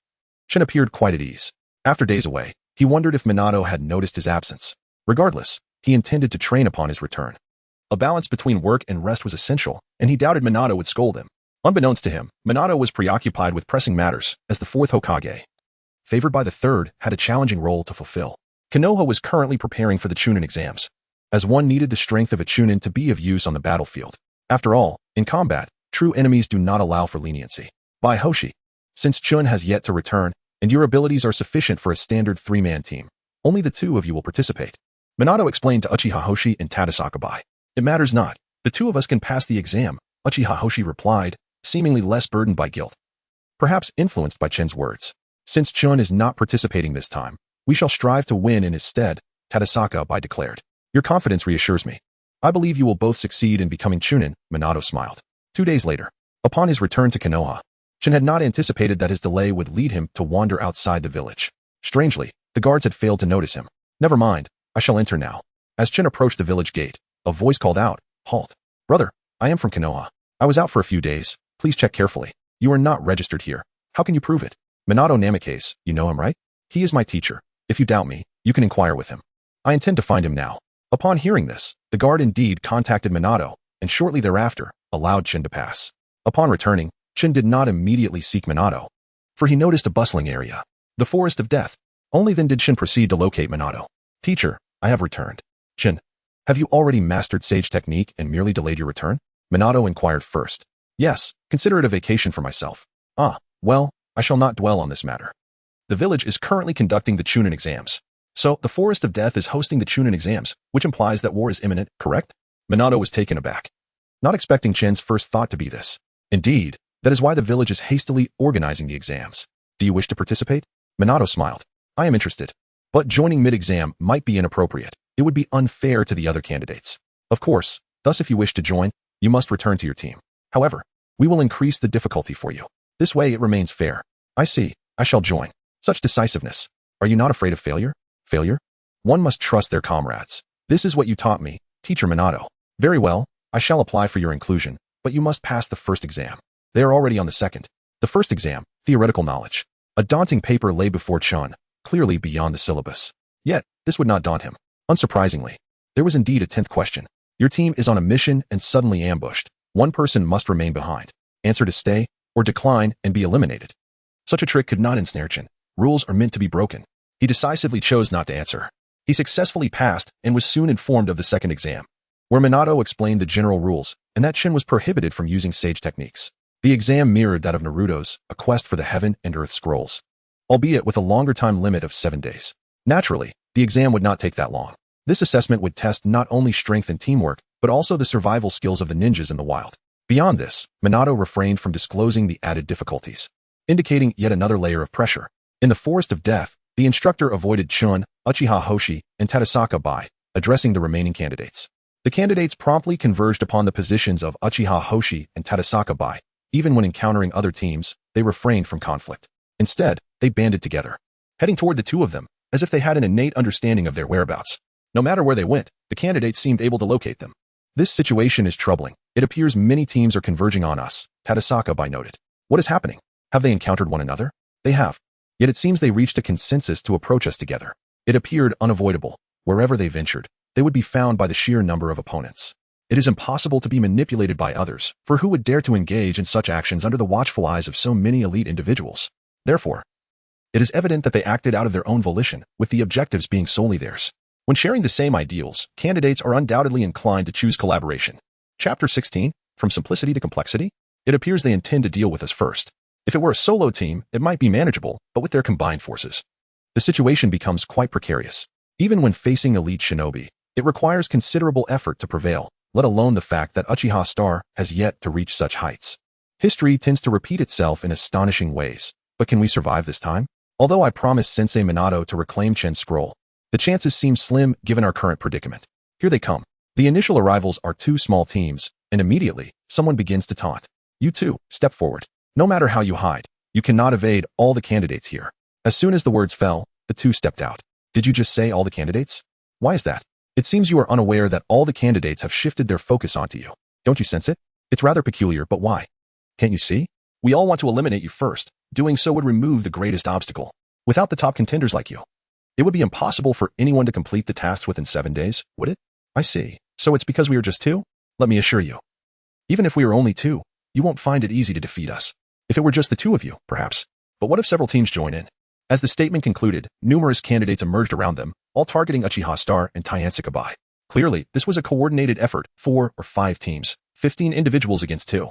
Chun appeared quite at ease. After days away, he wondered if Minato had noticed his absence. Regardless, he intended to train upon his return. A balance between work and rest was essential, and he doubted Minato would scold him. Unbeknownst to him, Minato was preoccupied with pressing matters, as the fourth Hokage, favored by the third, had a challenging role to fulfill. Konoha was currently preparing for the Chunin exams, as one needed the strength of a Chunin to be of use on the battlefield. After all, in combat, true enemies do not allow for leniency. By Hoshi, since Chun has yet to return, and your abilities are sufficient for a standard three-man team, only the two of you will participate. Minato explained to Uchiha Hoshi and Tadasaka. It matters not. The two of us can pass the exam, Uchiha Hoshi replied, seemingly less burdened by guilt. Perhaps influenced by Chin's words. Since Chun is not participating this time, we shall strive to win in his stead, Tadasaka declared. Your confidence reassures me. I believe you will both succeed in becoming Chunin, Minato smiled. 2 days later, upon his return to Konoha, Chun had not anticipated that his delay would lead him to wander outside the village. Strangely, the guards had failed to notice him. Never mind, I shall enter now. As Chun approached the village gate, a voice called out, "Halt. Brother, I am from Konoha. I was out for a few days. Please check carefully. You are not registered here. How can you prove it? Minato Namikaze, you know him, right? He is my teacher. If you doubt me, you can inquire with him. I intend to find him now." Upon hearing this, the guard indeed contacted Minato, and shortly thereafter, allowed Chin to pass. Upon returning, Chin did not immediately seek Minato, for he noticed a bustling area, the Forest of Death. Only then did Chin proceed to locate Minato. "Teacher, I have returned." "Chin, have you already mastered sage technique and merely delayed your return?" Minato inquired first. "Yes, consider it a vacation for myself." Well, I shall not dwell on this matter. The village is currently conducting the Chunin exams. So, the Forest of Death is hosting the Chunin exams, which implies that war is imminent, correct? Minato was taken aback, not expecting Chin's first thought to be this. Indeed, that is why the village is hastily organizing the exams. "Do you wish to participate?" Minato smiled. "I am interested. But joining mid-exam might be inappropriate. It would be unfair to the other candidates. Of course, thus if you wish to join, you must return to your team. However, we will increase the difficulty for you. This way it remains fair." "I see. I shall join." Such decisiveness. Are you not afraid of failure? Failure? One must trust their comrades. This is what you taught me, Teacher Minato. Very well, I shall apply for your inclusion, but you must pass the first exam. They are already on the second. The first exam, theoretical knowledge. A daunting paper lay before Chun, clearly beyond the syllabus. Yet, this would not daunt him. Unsurprisingly, there was indeed a 10th question. Your team is on a mission and suddenly ambushed. One person must remain behind. Answer to stay, or decline and be eliminated. Such a trick could not ensnare Chun. Rules are meant to be broken. He decisively chose not to answer. He successfully passed and was soon informed of the second exam, where Minato explained the general rules and that Chun was prohibited from using sage techniques. The exam mirrored that of Naruto's, a quest for the Heaven and Earth Scrolls, albeit with a longer time limit of 7 days. Naturally, the exam would not take that long. This assessment would test not only strength and teamwork, but also the survival skills of the ninjas in the wild. Beyond this, Minato refrained from disclosing the added difficulties, indicating yet another layer of pressure. In the Forest of Death, the instructor avoided Chun, Uchiha Hoshi, and Tadasaka by addressing the remaining candidates. The candidates promptly converged upon the positions of Uchiha Hoshi and Tadasaka by. Even when encountering other teams, they refrained from conflict. Instead, they banded together, heading toward the two of them, as if they had an innate understanding of their whereabouts. No matter where they went, the candidates seemed able to locate them. This situation is troubling. It appears many teams are converging on us, Tadasaka by noted. What is happening? Have they encountered one another? They have. Yet it seems they reached a consensus to approach us together. It appeared unavoidable. Wherever they ventured, they would be found by the sheer number of opponents. It is impossible to be manipulated by others, for who would dare to engage in such actions under the watchful eyes of so many elite individuals? Therefore, it is evident that they acted out of their own volition, with the objectives being solely theirs. When sharing the same ideals, candidates are undoubtedly inclined to choose collaboration. Chapter 16, From Simplicity to Complexity? It appears they intend to deal with us first. If it were a solo team, it might be manageable, but with their combined forces, the situation becomes quite precarious. Even when facing elite shinobi, it requires considerable effort to prevail, let alone the fact that Uchiha Star has yet to reach such heights. History tends to repeat itself in astonishing ways, but can we survive this time? Although I promised Sensei Minato to reclaim Chen's scroll, the chances seem slim given our current predicament. Here they come. The initial arrivals are two small teams, and immediately, someone begins to taunt. You two, step forward. No matter how you hide, you cannot evade all the candidates here. As soon as the words fell, the two stepped out. Did you just say all the candidates? Why is that? It seems you are unaware that all the candidates have shifted their focus onto you. Don't you sense it? It's rather peculiar, but why? Can't you see? We all want to eliminate you first. Doing so would remove the greatest obstacle. Without the top contenders like you, it would be impossible for anyone to complete the tasks within 7 days, would it? I see. So it's because we are just two? Let me assure you. Even if we are only two, you won't find it easy to defeat us. If it were just the two of you, perhaps. But what if several teams join in? As the statement concluded, numerous candidates emerged around them, all targeting Uchiha Star and Taiensuke Bai. Clearly, this was a coordinated effort, 4 or 5 teams, 15 individuals against 2.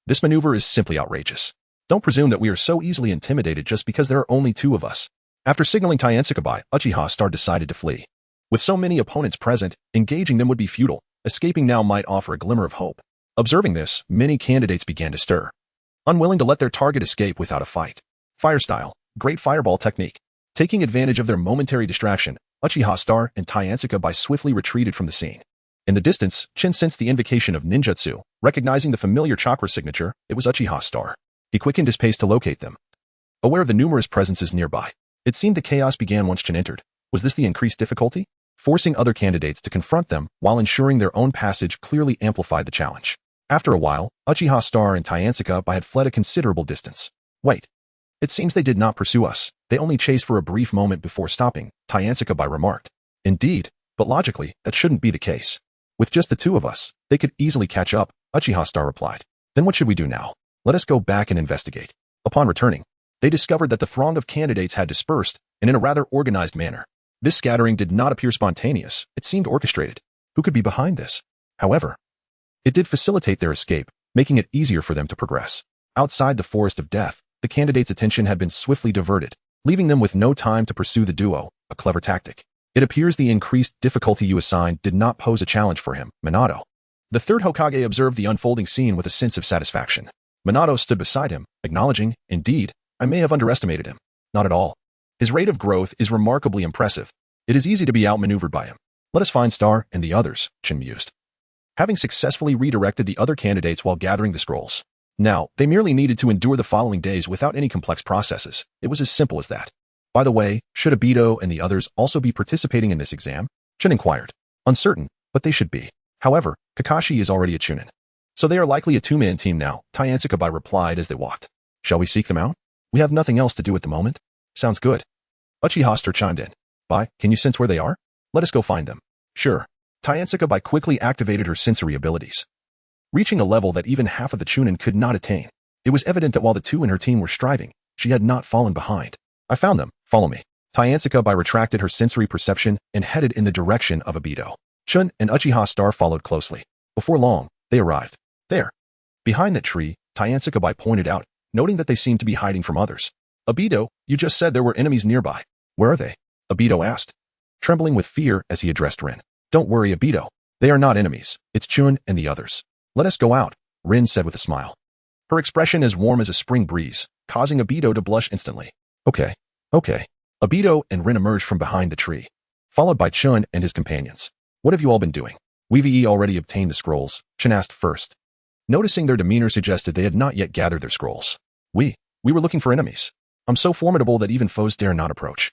This maneuver is simply outrageous. Don't presume that we are so easily intimidated just because there are only 2 of us. After signaling Taiensuke Bai, Uchiha Star decided to flee. With so many opponents present, engaging them would be futile. Escaping now might offer a glimmer of hope. Observing this, many candidates began to stir, unwilling to let their target escape without a fight. Fire style, great fireball technique. Taking advantage of their momentary distraction, Uchiha Star and Taiensuke Bai swiftly retreated from the scene. In the distance, Chin sensed the invocation of ninjutsu. Recognizing the familiar chakra signature, it was Uchiha Star. He quickened his pace to locate them. Aware of the numerous presences nearby, it seemed the chaos began once Chin entered. Was this the increased difficulty? Forcing other candidates to confront them while ensuring their own passage clearly amplified the challenge. After a while, Uchiha Star and Taiensuke Bai had fled a considerable distance. Wait. It seems they did not pursue us. They only chased for a brief moment before stopping, Taiensuke Bai remarked. Indeed, but logically, that shouldn't be the case. With just the 2 of us, they could easily catch up, Uchiha Star replied. Then what should we do now? Let us go back and investigate. Upon returning, they discovered that the throng of candidates had dispersed, and in a rather organized manner. This scattering did not appear spontaneous, it seemed orchestrated. Who could be behind this? However, it did facilitate their escape, making it easier for them to progress. Outside the Forest of Death, the candidates' attention had been swiftly diverted, leaving them with no time to pursue the duo, a clever tactic. It appears the increased difficulty you assigned did not pose a challenge for him, Minato. The third Hokage observed the unfolding scene with a sense of satisfaction. Minato stood beside him, acknowledging, indeed, I may have underestimated him. Not at all. His rate of growth is remarkably impressive. It is easy to be outmaneuvered by him. Let us find Star and the others, Chin mused. Having successfully redirected the other candidates while gathering the scrolls. Now, they merely needed to endure the following days without any complex processes. It was as simple as that. By the way, should Obito and the others also be participating in this exam? Chin inquired. Uncertain, but they should be. However, Kakashi is already a Chunin. So they are likely a two-man team now, Tyansakabai replied as they walked. Shall we seek them out? We have nothing else to do at the moment. Sounds good. Uchiha Hoshi chimed in. Can you sense where they are? Let us go find them. Sure. Tyansakabai quickly activated her sensory abilities, reaching a level that even half of the Chunin could not attain. It was evident that while the two in her team were striving, she had not fallen behind. I found them. Follow me. Tyansakabai retracted her sensory perception and headed in the direction of Obito. Chun and Uchiha Star followed closely. Before long, they arrived. There. Behind that tree, Tyansakabai pointed out, noting that they seemed to be hiding from others. Obito, you just said there were enemies nearby. Where are they? Obito asked, trembling with fear as he addressed Rin. Don't worry, Obito. They are not enemies. It's Chun and the others. Let us go out, Rin said with a smile. Her expression as warm as a spring breeze, causing Obito to blush instantly. Okay. Obito and Rin emerged from behind the tree, followed by Chun and his companions. What have you all been doing? We've already obtained the scrolls, Chun asked first. Noticing their demeanor suggested they had not yet gathered their scrolls. We were looking for enemies. I'm so formidable that even foes dare not approach.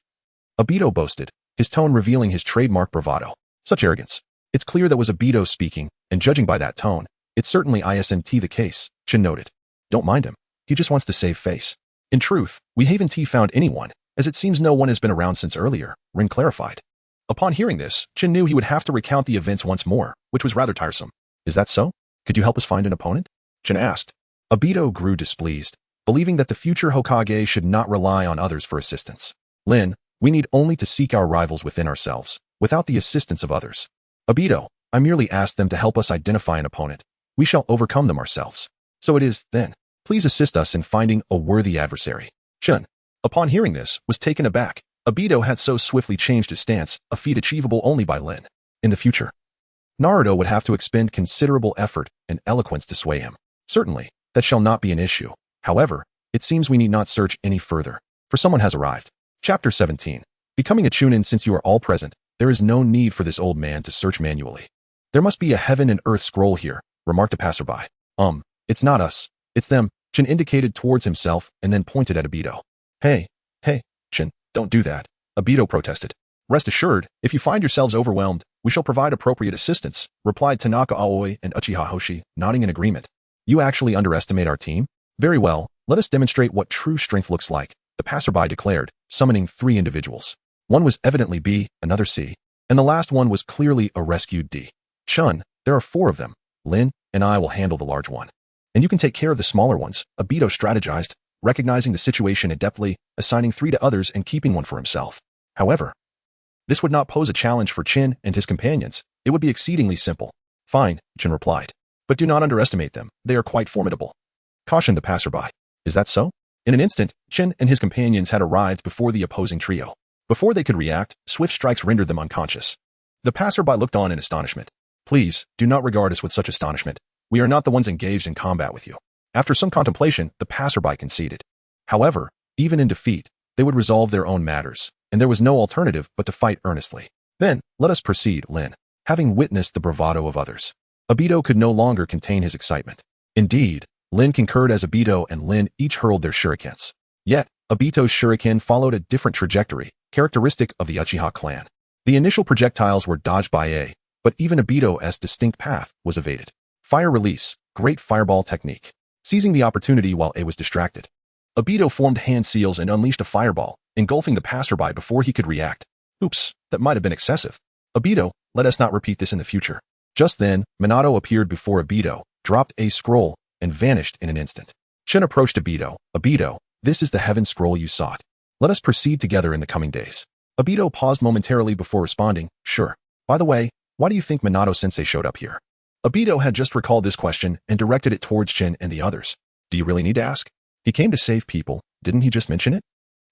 Obito boasted, his tone revealing his trademark bravado. Such arrogance. It's clear that was Obito speaking, and judging by that tone, it's certainly isn't the case, Chun noted. Don't mind him. He just wants to save face. In truth, we haven't found anyone, as it seems no one has been around since earlier, Rin clarified. Upon hearing this, Chun knew he would have to recount the events once more, which was rather tiresome. Is that so? Could you help us find an opponent? Chun asked. Obito grew displeased, believing that the future Hokage should not rely on others for assistance. Lin, we need only to seek our rivals within ourselves, without the assistance of others. Obito, I merely asked them to help us identify an opponent. We shall overcome them ourselves. So it is, then. Please assist us in finding a worthy adversary. Chun, upon hearing this, was taken aback. Obito had so swiftly changed his stance, a feat achievable only by Lin. In the future, Naruto would have to expend considerable effort and eloquence to sway him. Certainly, that shall not be an issue. However, it seems we need not search any further, for someone has arrived. Chapter 17. Becoming a Chunin. Since you are all present, there is no need for this old man to search manually. There must be a heaven and earth scroll here, remarked a passerby. It's not us. It's them. Chun indicated towards himself and then pointed at Obito. Hey, Chun, don't do that, Obito protested. Rest assured, if you find yourselves overwhelmed, we shall provide appropriate assistance, replied Tanaka Aoi and Uchiha Hoshi, nodding in agreement. You actually underestimate our team? Very well, let us demonstrate what true strength looks like, the passerby declared, summoning 3 individuals. One was evidently B, another C, and the last one was clearly a rescued D. Chun, there are 4 of them. Lin and I will handle the large one. And you can take care of the smaller ones, Obito strategized, recognizing the situation adeptly, assigning 3 to others and keeping 1 for himself. However, this would not pose a challenge for Chun and his companions. It would be exceedingly simple. Fine, Chun replied. But do not underestimate them. They are quite formidable. Cautioned the passerby. Is that so? In an instant, Chun and his companions had arrived before the opposing trio. Before they could react, swift strikes rendered them unconscious. The passerby looked on in astonishment. Please, do not regard us with such astonishment. We are not the ones engaged in combat with you. After some contemplation, the passerby conceded. However, even in defeat, they would resolve their own matters, and there was no alternative but to fight earnestly. Then, let us proceed, Lin. Having witnessed the bravado of others, Obito could no longer contain his excitement. Indeed, Lin concurred as Obito and Lin each hurled their shurikens. Yet, Obito's shuriken followed a different trajectory, characteristic of the Uchiha clan. The initial projectiles were dodged by A, but even Obito's distinct path was evaded. Fire release, great fireball technique. Seizing the opportunity while A was distracted, Obito formed hand seals and unleashed a fireball, engulfing the passerby before he could react. Oops, that might have been excessive. Obito, let us not repeat this in the future. Just then, Minato appeared before Obito, dropped a scroll, and vanished in an instant. Chun approached Obito. Obito, this is the heaven scroll you sought. Let us proceed together in the coming days. Obito paused momentarily before responding, sure. By the way, why do you think Minato-sensei showed up here? Obito had just recalled this question and directed it towards Chun and the others. Do you really need to ask? He came to save people, didn't he just mention it?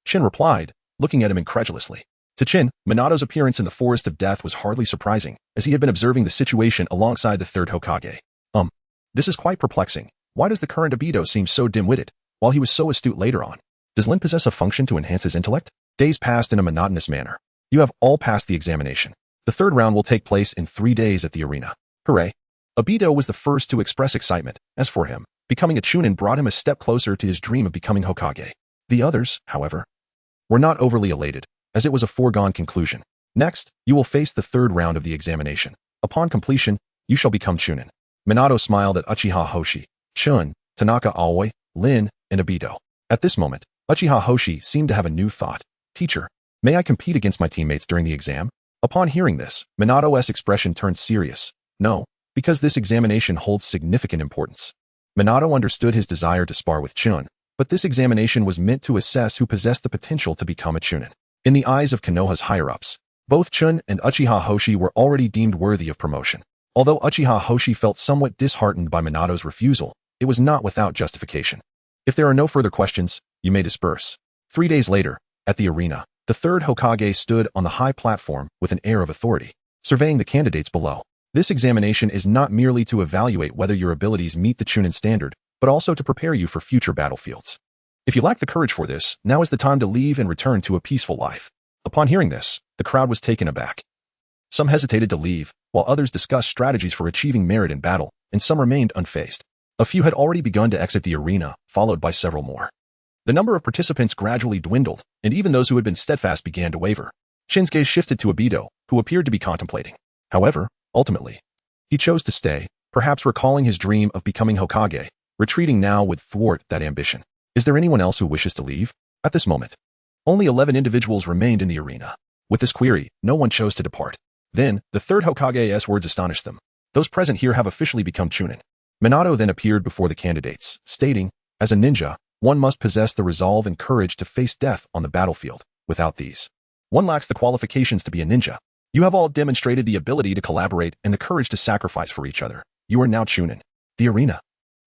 Chun replied, looking at him incredulously. To Chun, Minato's appearance in the Forest of Death was hardly surprising, as he had been observing the situation alongside the 3rd Hokage. This is quite perplexing. Why does the current Obito seem so dim-witted, while he was so astute later on? Does Lin possess a function to enhance his intellect? Days passed in a monotonous manner. You have all passed the examination. The 3rd round will take place in 3 days at the arena. Hooray! Obito was the first to express excitement. As for him, becoming a Chunin brought him a step closer to his dream of becoming Hokage. The others, however, were not overly elated, as it was a foregone conclusion. Next, you will face the 3rd round of the examination. Upon completion, you shall become Chunin. Minato smiled at Uchiha Hoshi, Chun, Tanaka Aoi, Lin, and Obito. At this moment, Uchiha Hoshi seemed to have a new thought. Teacher, may I compete against my teammates during the exam? Upon hearing this, Minato's expression turned serious. No, because this examination holds significant importance. Minato understood his desire to spar with Chun, but this examination was meant to assess who possessed the potential to become a Chunin. In the eyes of Konoha's higher-ups, both Chun and Uchiha Hoshi were already deemed worthy of promotion. Although Uchiha Hoshi felt somewhat disheartened by Minato's refusal, it was not without justification. If there are no further questions, you may disperse. 3 days later, at the arena, the third Hokage stood on the high platform with an air of authority, surveying the candidates below. This examination is not merely to evaluate whether your abilities meet the Chunin standard, but also to prepare you for future battlefields. If you lack the courage for this, now is the time to leave and return to a peaceful life. Upon hearing this, the crowd was taken aback. Some hesitated to leave, while others discussed strategies for achieving merit in battle, and some remained unfazed. A few had already begun to exit the arena, followed by several more. The number of participants gradually dwindled, and even those who had been steadfast began to waver. Shin's gaze shifted to Obito, who appeared to be contemplating. However, ultimately, he chose to stay, perhaps recalling his dream of becoming Hokage. Retreating now would thwart that ambition. Is there anyone else who wishes to leave? At this moment, only 11 individuals remained in the arena. With this query, no one chose to depart. Then, the third Hokage's words astonished them. Those present here have officially become Chunin. Minato then appeared before the candidates, stating, as a ninja, one must possess the resolve and courage to face death on the battlefield. Without these, one lacks the qualifications to be a ninja. You have all demonstrated the ability to collaborate and the courage to sacrifice for each other. You are now Chunin. The arena,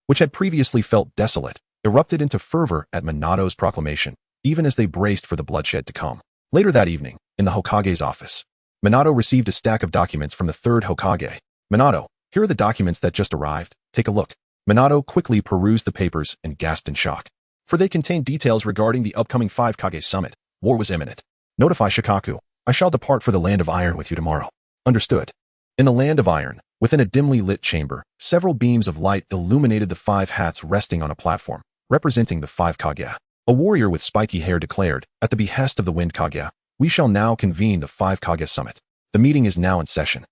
which had previously felt desolate, erupted into fervor at Minato's proclamation, even as they braced for the bloodshed to come. Later that evening, in the Hokage's office, Minato received a stack of documents from the third Hokage. Minato, here are the documents that just arrived. Take a look. Minato quickly perused the papers and gasped in shock, for they contained details regarding the upcoming 5 Kage summit. War was imminent. Notify Shikaku. I shall depart for the Land of Iron with you tomorrow. Understood. In the Land of Iron, within a dimly lit chamber, several beams of light illuminated the 5 hats resting on a platform, representing the 5 Kage. A warrior with spiky hair declared, at the behest of the Wind Kage, we shall now convene the 5 Kage summit. The meeting is now in session.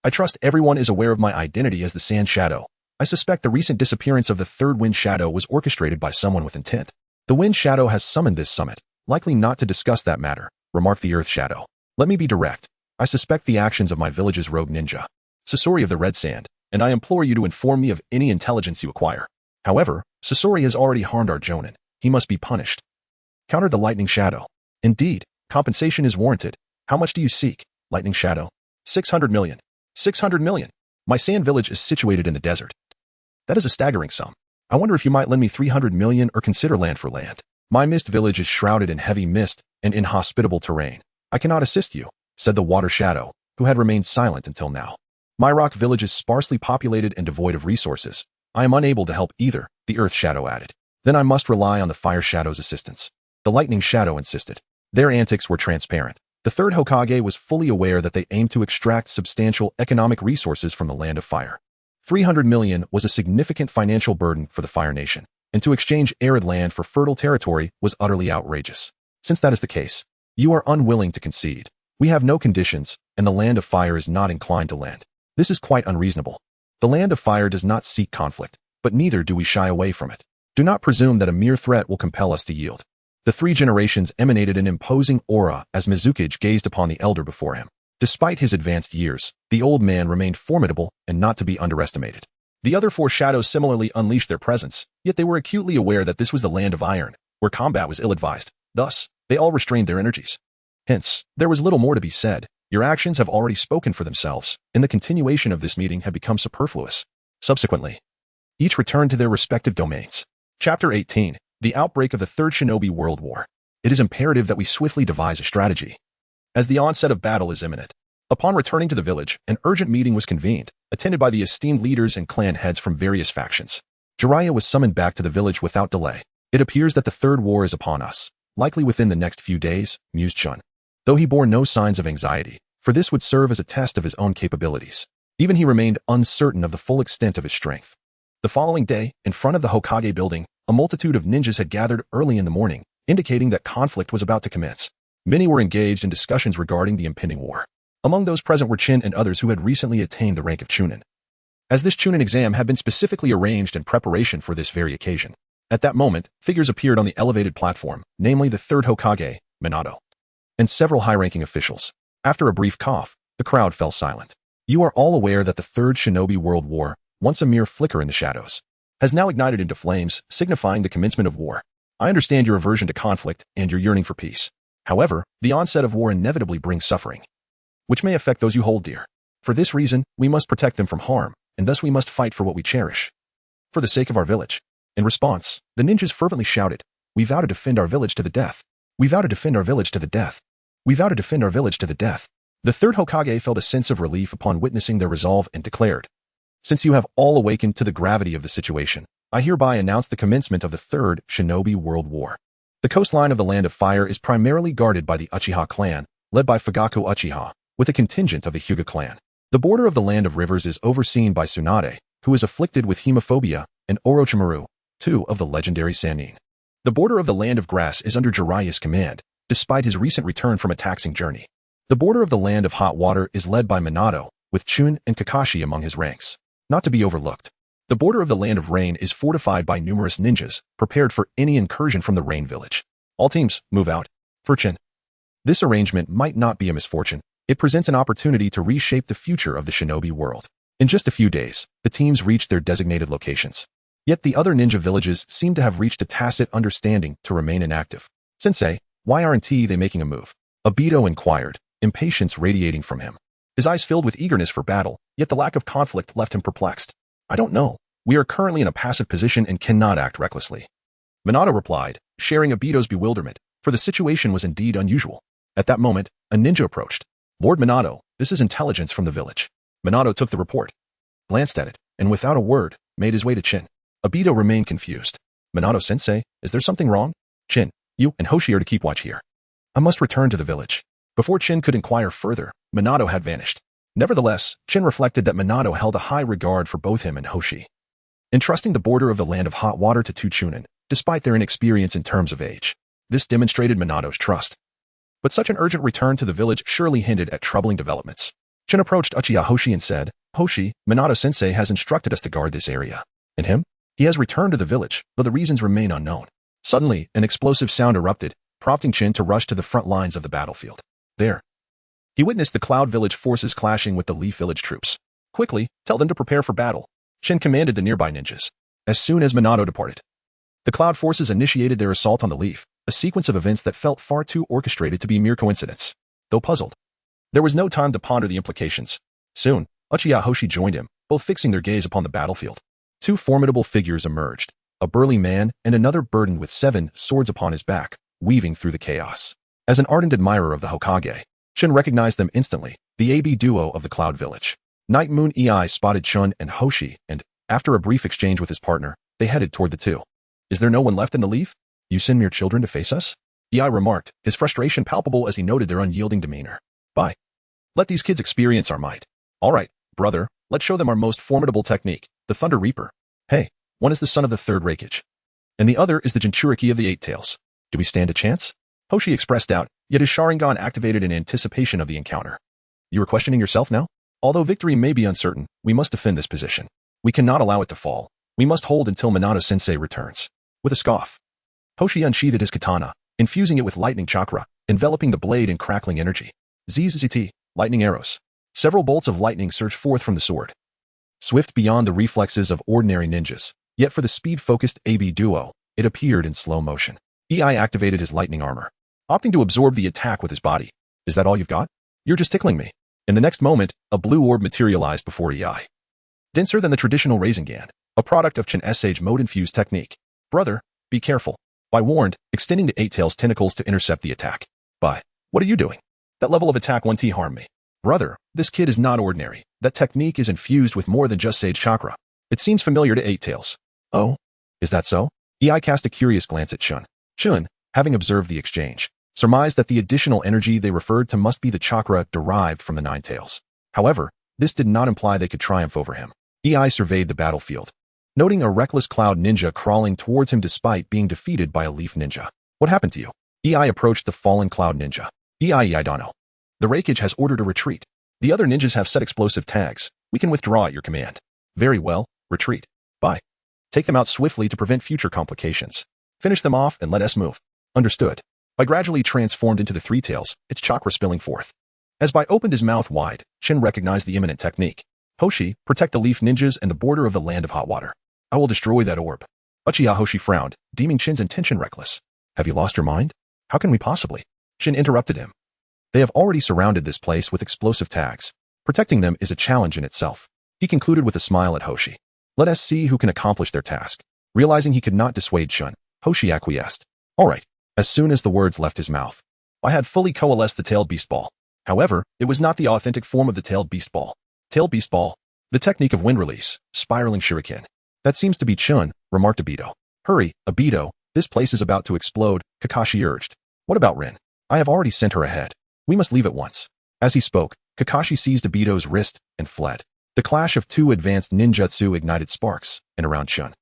I trust everyone is aware of my identity as the Sand Shadow. I suspect the recent disappearance of the third Wind Shadow was orchestrated by someone with intent. The Wind Shadow has summoned this summit, likely not to discuss that matter, remarked the Earth Shadow. Let me be direct. I suspect the actions of my village's rogue ninja, Sasori of the Red Sand, and I implore you to inform me of any intelligence you acquire. However, Sasori has already harmed our Jonin. He must be punished. Countered the Lightning Shadow. Indeed, compensation is warranted. How much do you seek, Lightning Shadow? 600 million. 600 million. My sand village is situated in the desert. That is a staggering sum. I wonder if you might lend me 300 million or consider land for land. My mist village is shrouded in heavy mist and inhospitable terrain. I cannot assist you, said the Water Shadow, who had remained silent until now. My rock village is sparsely populated and devoid of resources. I am unable to help either, the Earth Shadow added. Then I must rely on the Fire Shadow's assistance. The Lightning Shadow insisted. Their antics were transparent. The third Hokage was fully aware that they aimed to extract substantial economic resources from the Land of Fire. 300 million was a significant financial burden for the Fire Nation, and to exchange arid land for fertile territory was utterly outrageous. Since that is the case, you are unwilling to concede. We have no conditions, and the Land of Fire is not inclined to lend. This is quite unreasonable. The Land of Fire does not seek conflict, but neither do we shy away from it. Do not presume that a mere threat will compel us to yield. The 3 generations emanated an imposing aura as Mizukage gazed upon the elder before him. Despite his advanced years, the old man remained formidable and not to be underestimated. The other 4 shadows similarly unleashed their presence, yet they were acutely aware that this was the Land of Iron, where combat was ill-advised. Thus, they all restrained their energies. Hence, there was little more to be said. Your actions have already spoken for themselves, and the continuation of this meeting had become superfluous. Subsequently, each returned to their respective domains. Chapter 18. The Outbreak of the Third Shinobi World War. It is imperative that we swiftly devise a strategy, as the onset of battle is imminent. Upon returning to the village, an urgent meeting was convened, attended by the esteemed leaders and clan heads from various factions. Jiraiya was summoned back to the village without delay. It appears that the third war is upon us, likely within the next few days, mused Chun, though he bore no signs of anxiety, for this would serve as a test of his own capabilities. Even he remained uncertain of the full extent of his strength. The following day, in front of the Hokage building, a multitude of ninjas had gathered early in the morning, indicating that conflict was about to commence. Many were engaged in discussions regarding the impending war. Among those present were Chin and others who had recently attained the rank of Chunin. as this Chunin exam had been specifically arranged in preparation for this very occasion. At that moment, figures appeared on the elevated platform, namely the third Hokage, Minato, and several high-ranking officials. After a brief cough, the crowd fell silent. You are all aware that the Third Shinobi World War, once a mere flicker in the shadows, has now ignited into flames, signifying the commencement of war. I understand your aversion to conflict and your yearning for peace. However, the onset of war inevitably brings suffering, which may affect those you hold dear. For this reason, we must protect them from harm, and thus we must fight for what we cherish. For the sake of our village. In response, the ninjas fervently shouted, "We vow to defend our village to the death. We vow to defend our village to the death. We vow to defend our village to the death." The third Hokage felt a sense of relief upon witnessing their resolve and declared, "Since you have all awakened to the gravity of the situation, I hereby announce the commencement of the Third Shinobi World War. The coastline of the Land of Fire is primarily guarded by the Uchiha clan, led by Fugaku Uchiha, with a contingent of the Hyuga clan. The border of the Land of Rivers is overseen by Tsunade, who is afflicted with hemophobia, and Orochimaru, two of the legendary Sannin. The border of the Land of Grass is under Jiraiya's command, despite his recent return from a taxing journey. The border of the Land of Hot Water is led by Minato, with Chunin and Kakashi among his ranks. Not to be overlooked. The border of the Land of Rain is fortified by numerous ninjas, prepared for any incursion from the Rain Village. All teams, move out. For Chin. This arrangement might not be a misfortune. It presents an opportunity to reshape the future of the shinobi world. In just a few days, the teams reached their designated locations. Yet the other ninja villages seem to have reached a tacit understanding to remain inactive. "Sensei, why aren't they making a move?" Obito inquired, impatience radiating from him. His eyes filled with eagerness for battle, yet the lack of conflict left him perplexed. "I don't know. We are currently in a passive position and cannot act recklessly." Minato replied, sharing Obito's bewilderment, for the situation was indeed unusual. At that moment, a ninja approached. "Lord Minato, this is intelligence from the village." Minato took the report, glanced at it, and without a word, made his way to Chin. Obito remained confused. "Minato-sensei, is there something wrong?" "Chin, you and Hoshi are to keep watch here. I must return to the village." Before Chin could inquire further, Minato had vanished. Nevertheless, Chin reflected that Minato held a high regard for both him and Hoshi, entrusting the border of the Land of Hot Water to two Chunin, despite their inexperience in terms of age. This demonstrated Minato's trust. But such an urgent return to the village surely hinted at troubling developments. Chin approached Uchiha Hoshi and said, "Hoshi, Minato-sensei has instructed us to guard this area. And him? He has returned to the village, though the reasons remain unknown." Suddenly, an explosive sound erupted, prompting Chin to rush to the front lines of the battlefield. There, he witnessed the Cloud Village forces clashing with the Leaf Village troops. "Quickly, tell them to prepare for battle," Chin commanded the nearby ninjas. As soon as Minato departed, the Cloud forces initiated their assault on the Leaf, a sequence of events that felt far too orchestrated to be mere coincidence. Though puzzled, there was no time to ponder the implications. Soon, Uchiha Hoshi joined him, both fixing their gaze upon the battlefield. Two formidable figures emerged, a burly man and another burdened with 7 swords upon his back, weaving through the chaos. As an ardent admirer of the Hokage, Chin recognized them instantly, the AB duo of the Cloud Village. Night Moon Ei spotted Chun and Hoshi, and, after a brief exchange with his partner, they headed toward the two. "Is there no one left in the Leaf? You send mere children to face us?" Ei remarked, his frustration palpable as he noted their unyielding demeanor. "Bye. Let these kids experience our might. All right, brother, let's show them our most formidable technique, the Thunder Reaper. Hey, one is the son of the third Raikage, and the other is the Jinchuriki of the Eight Tails. Do we stand a chance?" Hoshi expressed doubt, yet his Sharingan activated in anticipation of the encounter. "You are questioning yourself now? Although victory may be uncertain, we must defend this position. We cannot allow it to fall. We must hold until Minato-sensei returns." With a scoff, Hoshi unsheathed his katana, infusing it with lightning chakra, enveloping the blade in crackling energy. ZZT, lightning arrows. Several bolts of lightning surged forth from the sword. Swift beyond the reflexes of ordinary ninjas, yet for the speed-focused AB duo, it appeared in slow motion. Ei activated his lightning armor, opting to absorb the attack with his body. "Is that all you've got? You're just tickling me." In the next moment, a blue orb materialized before Ei. Denser than the traditional Rasengan, a product of Chin Sage mode-infused technique. "Brother, be careful." I warned, extending the Eight Tails tentacles to intercept the attack. "Bye. What are you doing? That level of attack won't harm me." "Brother, this kid is not ordinary. That technique is infused with more than just Sage chakra. It seems familiar to Eight Tails." "Oh? Is that so?" Ei cast a curious glance at Chun. Chun, having observed the exchange, surmised that the additional energy they referred to must be the chakra derived from the Nine Tails. However, this did not imply they could triumph over him. Ei surveyed the battlefield, noting a reckless Cloud ninja crawling towards him despite being defeated by a Leaf ninja. "What happened to you?" Ei approached the fallen Cloud ninja. "I don't know. The Raikage has ordered a retreat. The other ninjas have set explosive tags. We can withdraw at your command." Very well, retreat. Bye. Take them out swiftly to prevent future complications. Finish them off and let us move. Understood. Bai gradually transformed into the three tails, its chakra spilling forth. As Bai opened his mouth wide, Shin recognized the imminent technique. Hoshi, protect the leaf ninjas and the border of the land of hot water. I will destroy that orb. Uchiha Hoshi frowned, deeming Shin's intention reckless. Have you lost your mind? How can we possibly? Shin interrupted him. They have already surrounded this place with explosive tags. Protecting them is a challenge in itself. He concluded with a smile at Hoshi. Let us see who can accomplish their task. Realizing he could not dissuade Shun, Hoshi acquiesced. All right. As soon as the words left his mouth, I had fully coalesced the tailed beast ball. However, it was not the authentic form of the tailed beast ball. Tailed beast ball. The technique of wind release, spiraling shuriken. That seems to be Chun, remarked Obito. Hurry, Obito, this place is about to explode, Kakashi urged. What about Rin? I have already sent her ahead. We must leave at once. As he spoke, Kakashi seized Obito's wrist and fled. The clash of two advanced ninjutsu ignited sparks, and around Chun,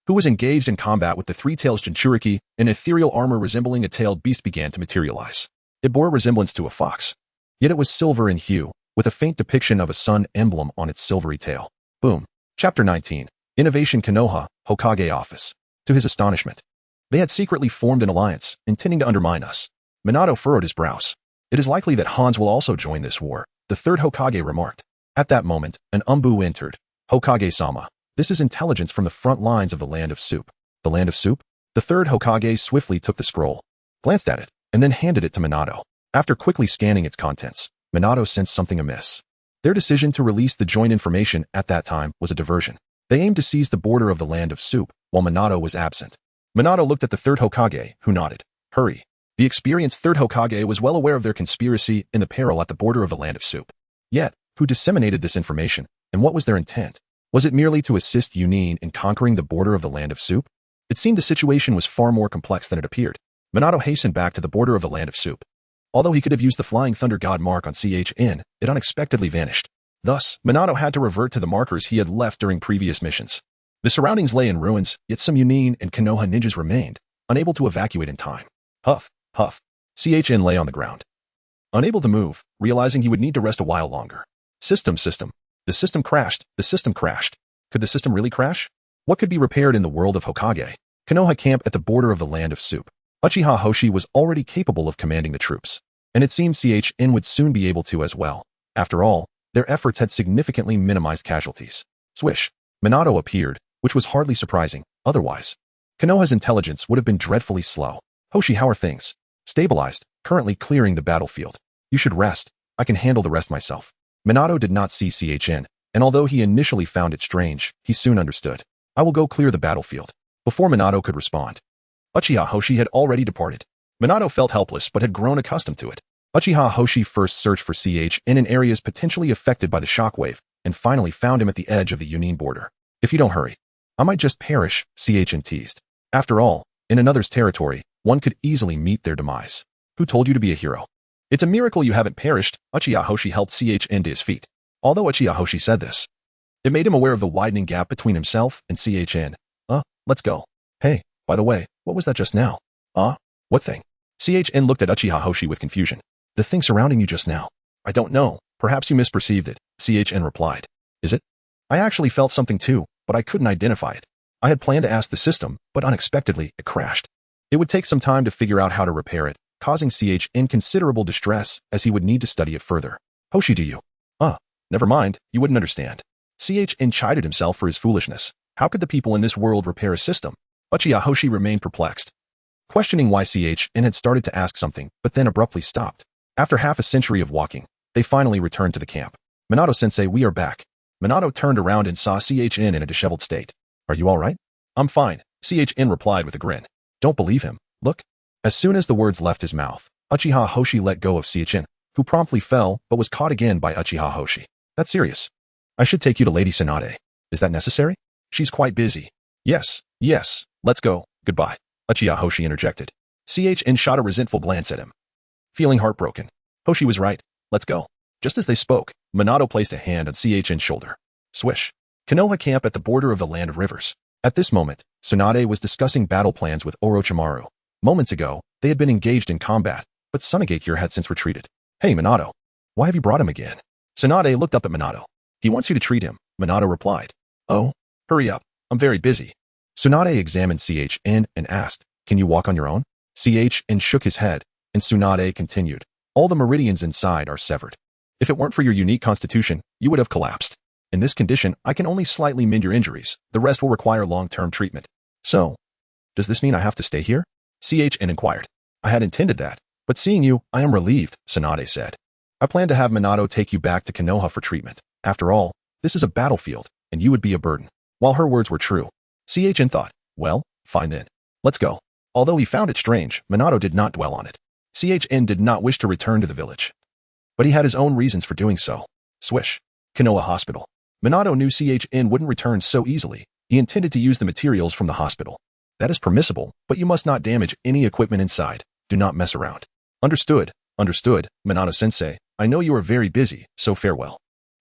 who was engaged in combat with the three tails Jinchuriki, an ethereal armor resembling a tailed beast began to materialize. It bore a resemblance to a fox. Yet it was silver in hue, with a faint depiction of a sun emblem on its silvery tail. Boom. Chapter 19. Innovation Konoha, Hokage Office. To his astonishment, they had secretly formed an alliance, intending to undermine us. Minato furrowed his brows. It is likely that Hans will also join this war, the third Hokage remarked. At that moment, an Umbu entered. Hokage-sama, this is intelligence from the front lines of the Land of Soup. The Land of Soup? The third Hokage swiftly took the scroll, glanced at it, and then handed it to Minato. After quickly scanning its contents, Minato sensed something amiss. Their decision to release the joint information at that time was a diversion. They aimed to seize the border of the Land of Soup, while Minato was absent. Minato looked at the third Hokage, who nodded. Hurry. The experienced third Hokage was well aware of their conspiracy in the peril at the border of the Land of Soup. Yet, who disseminated this information, and what was their intent? Was it merely to assist Yuan in conquering the border of the Land of Soup? It seemed the situation was far more complex than it appeared. Minato hastened back to the border of the Land of Soup. Although he could have used the Flying Thunder God mark on CHN, it unexpectedly vanished. Thus, Minato had to revert to the markers he had left during previous missions. The surroundings lay in ruins, yet some Yuan and Konoha ninjas remained, unable to evacuate in time. Huff, huff. CHN lay on the ground, unable to move, realizing he would need to rest a while longer. System. The system crashed. The system crashed. Could the system really crash? What could be repaired in the world of Hokage? Konoha camp at the border of the Land of Soup. Uchiha Hoshi was already capable of commanding the troops, and it seemed CHN would soon be able to as well. After all, their efforts had significantly minimized casualties. Swish. Minato appeared, which was hardly surprising. Otherwise, Konoha's intelligence would have been dreadfully slow. Hoshi, how are things? Stabilized, currently clearing the battlefield. You should rest. I can handle the rest myself. Minato did not see CHN, and although he initially found it strange, he soon understood. I will go clear the battlefield. Before Minato could respond, Uchiha Hoshi had already departed. Minato felt helpless but had grown accustomed to it. Uchiha Hoshi first searched for CHN in areas potentially affected by the shockwave, and finally found him at the edge of the Yuan border. If you don't hurry, I might just perish, CHN teased. After all, in another's territory, one could easily meet their demise. Who told you to be a hero? It's a miracle you haven't perished. Uchiha Hoshi helped CHN to his feet. Although Uchiha Hoshi said this, it made him aware of the widening gap between himself and CHN. Let's go. Hey, by the way, what was that just now? What thing? CHN looked at Uchiha Hoshi with confusion. The thing surrounding you just now. I don't know. Perhaps you misperceived it, CHN replied. Is it? I actually felt something too, but I couldn't identify it. I had planned to ask the system, but unexpectedly, it crashed. It would take some time to figure out how to repair it, causing CHN considerable distress as he would need to study it further. Hoshi, do you? Never mind, you wouldn't understand. CHN chided himself for his foolishness. How could the people in this world repair a system? Uchiha Hoshi remained perplexed, questioning why CHN had started to ask something, but then abruptly stopped. After half a century of walking, they finally returned to the camp. Minato-sensei, we are back. Minato turned around and saw CHN in a disheveled state. Are you all right? I'm fine, CHN replied with a grin. Don't believe him. Look. As soon as the words left his mouth, Uchiha Hoshi let go of CHN, who promptly fell but was caught again by Uchiha Hoshi. That's serious. I should take you to Lady Tsunade. Is that necessary? She's quite busy. Yes, let's go. Goodbye. Uchiha Hoshi interjected. CHN shot a resentful glance at him, feeling heartbroken. Hoshi was right. Let's go. Just as they spoke, Minato placed a hand on CHN's shoulder. Swish. Konoha camp at the border of the Land of Rivers. At this moment, Tsunade was discussing battle plans with Orochimaru. Moments ago, they had been engaged in combat, but Tsunade here had since retreated. Hey, Minato. Why have you brought him again? Tsunade looked up at Minato. He wants you to treat him, Minato replied. Oh, hurry up. I'm very busy. Tsunade examined CHN and asked, can you walk on your own? CHN shook his head, and Tsunade continued, all the meridians inside are severed. If it weren't for your unique constitution, you would have collapsed. In this condition, I can only slightly mend your injuries. The rest will require long-term treatment. So, does this mean I have to stay here? CHN inquired. I had intended that, but seeing you, I am relieved, Tsunade said. I plan to have Minato take you back to Konoha for treatment. After all, this is a battlefield, and you would be a burden. While her words were true, CHN thought, well, fine then. Let's go. Although he found it strange, Minato did not dwell on it. CHN did not wish to return to the village. But he had his own reasons for doing so. Swish. Konoha Hospital. Minato knew CHN wouldn't return so easily. He intended to use the materials from the hospital. That is permissible, but you must not damage any equipment inside. Do not mess around. Understood. Understood, Minato-sensei. I know you are very busy, so farewell.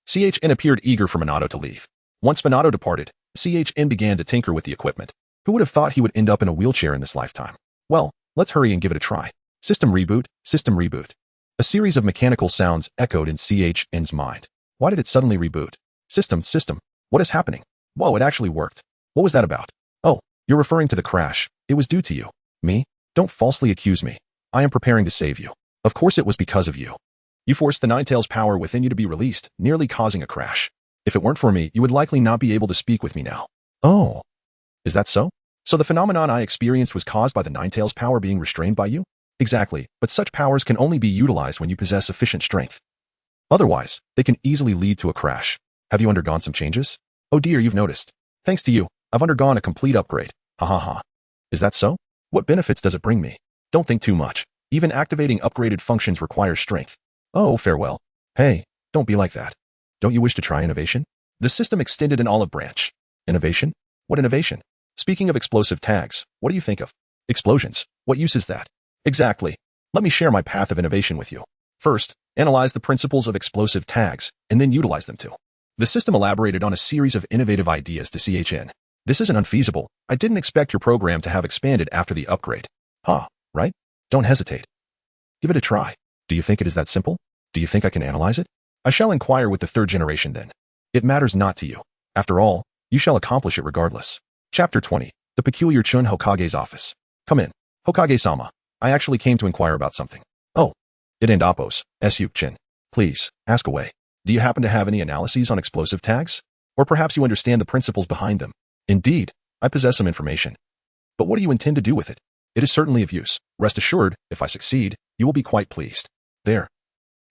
CHN appeared eager for Minato to leave. Once Minato departed, CHN began to tinker with the equipment. Who would have thought he would end up in a wheelchair in this lifetime? Well, let's hurry and give it a try. System reboot, system reboot. A series of mechanical sounds echoed in CHN's mind. Why did it suddenly reboot? System, what is happening? Whoa, it actually worked. What was that about? Oh, you're referring to the crash. It was due to you. Me? Don't falsely accuse me. I am preparing to save you. Of course it was because of you. You forced the Ninetales power within you to be released, nearly causing a crash. If it weren't for me, you would likely not be able to speak with me now. Oh. Is that so? So the phenomenon I experienced was caused by the Ninetales power being restrained by you? Exactly, but such powers can only be utilized when you possess sufficient strength. Otherwise, they can easily lead to a crash. Have you undergone some changes? Oh dear, you've noticed. Thanks to you, I've undergone a complete upgrade. Ha ha ha. Is that so? What benefits does it bring me? Don't think too much. Even activating upgraded functions requires strength. Oh, farewell. Hey, don't be like that. Don't you wish to try innovation? The system extended an olive branch. Innovation? What innovation? Speaking of explosive tags, what do you think of? Explosions. What use is that? Exactly. Let me share my path of innovation with you. First, analyze the principles of explosive tags, and then utilize them too. The system elaborated on a series of innovative ideas to CHN. This isn't unfeasible. I didn't expect your program to have expanded after the upgrade. Huh, right? Don't hesitate. Give it a try. Do you think it is that simple? Do you think I can analyze it? I shall inquire with the third generation then. It matters not to you. After all, you shall accomplish it regardless. Chapter 20. The Peculiar Chun Hokage's Office. Come in. Hokage-sama. I actually came to inquire about something. Oh. It and Appos, Su-chin. Please, ask away. Do you happen to have any analyses on explosive tags? Or perhaps you understand the principles behind them? Indeed, I possess some information. But what do you intend to do with it? It is certainly of use. Rest assured, if I succeed, you will be quite pleased. There.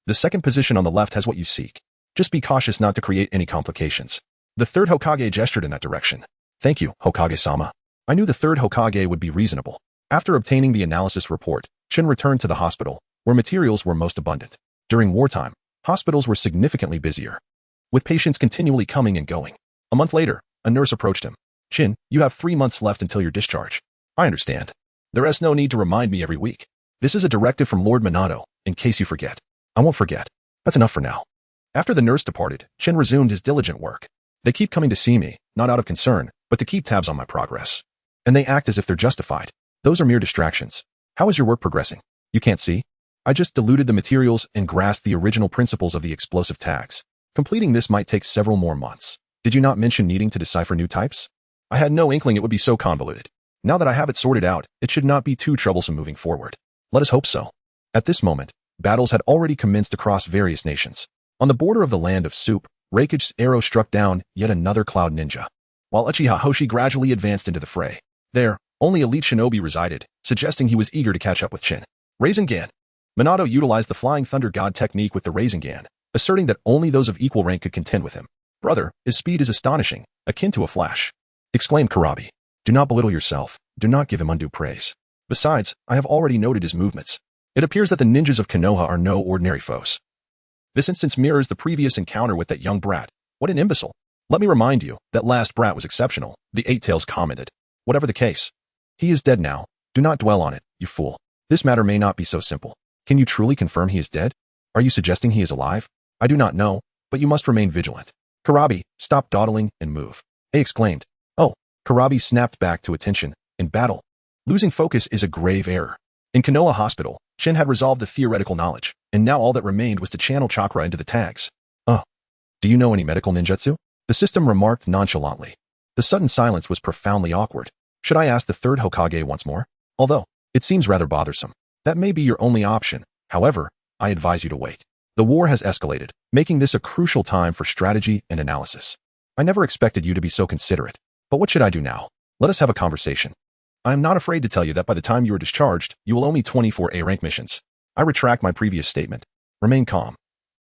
The second position on the left has what you seek. Just be cautious not to create any complications. The third Hokage gestured in that direction. Thank you, Hokage-sama. I knew the third Hokage would be reasonable. After obtaining the analysis report, Shin returned to the hospital, where materials were most abundant. During wartime, hospitals were significantly busier, with patients continually coming and going. A month later, a nurse approached him. Shin, you have 3 months left until your discharge. I understand. There is no need to remind me every week. This is a directive from Lord Minato, in case you forget. I won't forget. That's enough for now. After the nurse departed, Shin resumed his diligent work. They keep coming to see me, not out of concern, but to keep tabs on my progress. And they act as if they're justified. Those are mere distractions. How is your work progressing? You can't see? I just diluted the materials and grasped the original principles of the explosive tags. Completing this might take several more months. Did you not mention needing to decipher new types? I had no inkling it would be so convoluted. Now that I have it sorted out, it should not be too troublesome moving forward. Let us hope so. At this moment, battles had already commenced across various nations. On the border of the land of Soup, Raikage's arrow struck down yet another cloud ninja, while Uchiha Hoshi gradually advanced into the fray. There, only elite shinobi resided, suggesting he was eager to catch up with Shin. Rasengan. Minato utilized the Flying Thunder God technique with the Rasengan, asserting that only those of equal rank could contend with him. Brother, his speed is astonishing, akin to a flash. Exclaimed Karabi. Do not belittle yourself. Do not give him undue praise. Besides, I have already noted his movements. It appears that the ninjas of Konoha are no ordinary foes. This instance mirrors the previous encounter with that young brat. What an imbecile. Let me remind you, that last brat was exceptional, the Eight Tails commented. Whatever the case. He is dead now. Do not dwell on it, you fool. This matter may not be so simple. Can you truly confirm he is dead? Are you suggesting he is alive? I do not know, but you must remain vigilant. Karabi, stop dawdling and move. A exclaimed. Oh, Karabi snapped back to attention. In battle, losing focus is a grave error. In Konoha Hospital, Shin had resolved the theoretical knowledge, and now all that remained was to channel chakra into the tags. Do you know any medical ninjutsu? The system remarked nonchalantly. The sudden silence was profoundly awkward. Should I ask the third Hokage once more? Although, it seems rather bothersome. That may be your only option. However, I advise you to wait. The war has escalated, making this a crucial time for strategy and analysis. I never expected you to be so considerate. But what should I do now? Let us have a conversation. I am not afraid to tell you that by the time you are discharged, you will owe me 24 A-rank missions. I retract my previous statement. Remain calm.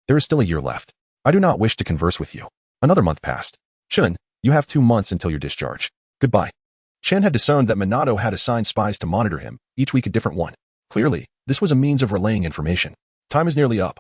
There is still a year left. I do not wish to converse with you. Another month passed. Chunin, you have 2 months until your discharge. Goodbye. Chen had discerned that Minato had assigned spies to monitor him, each week a different one. Clearly, this was a means of relaying information. Time is nearly up.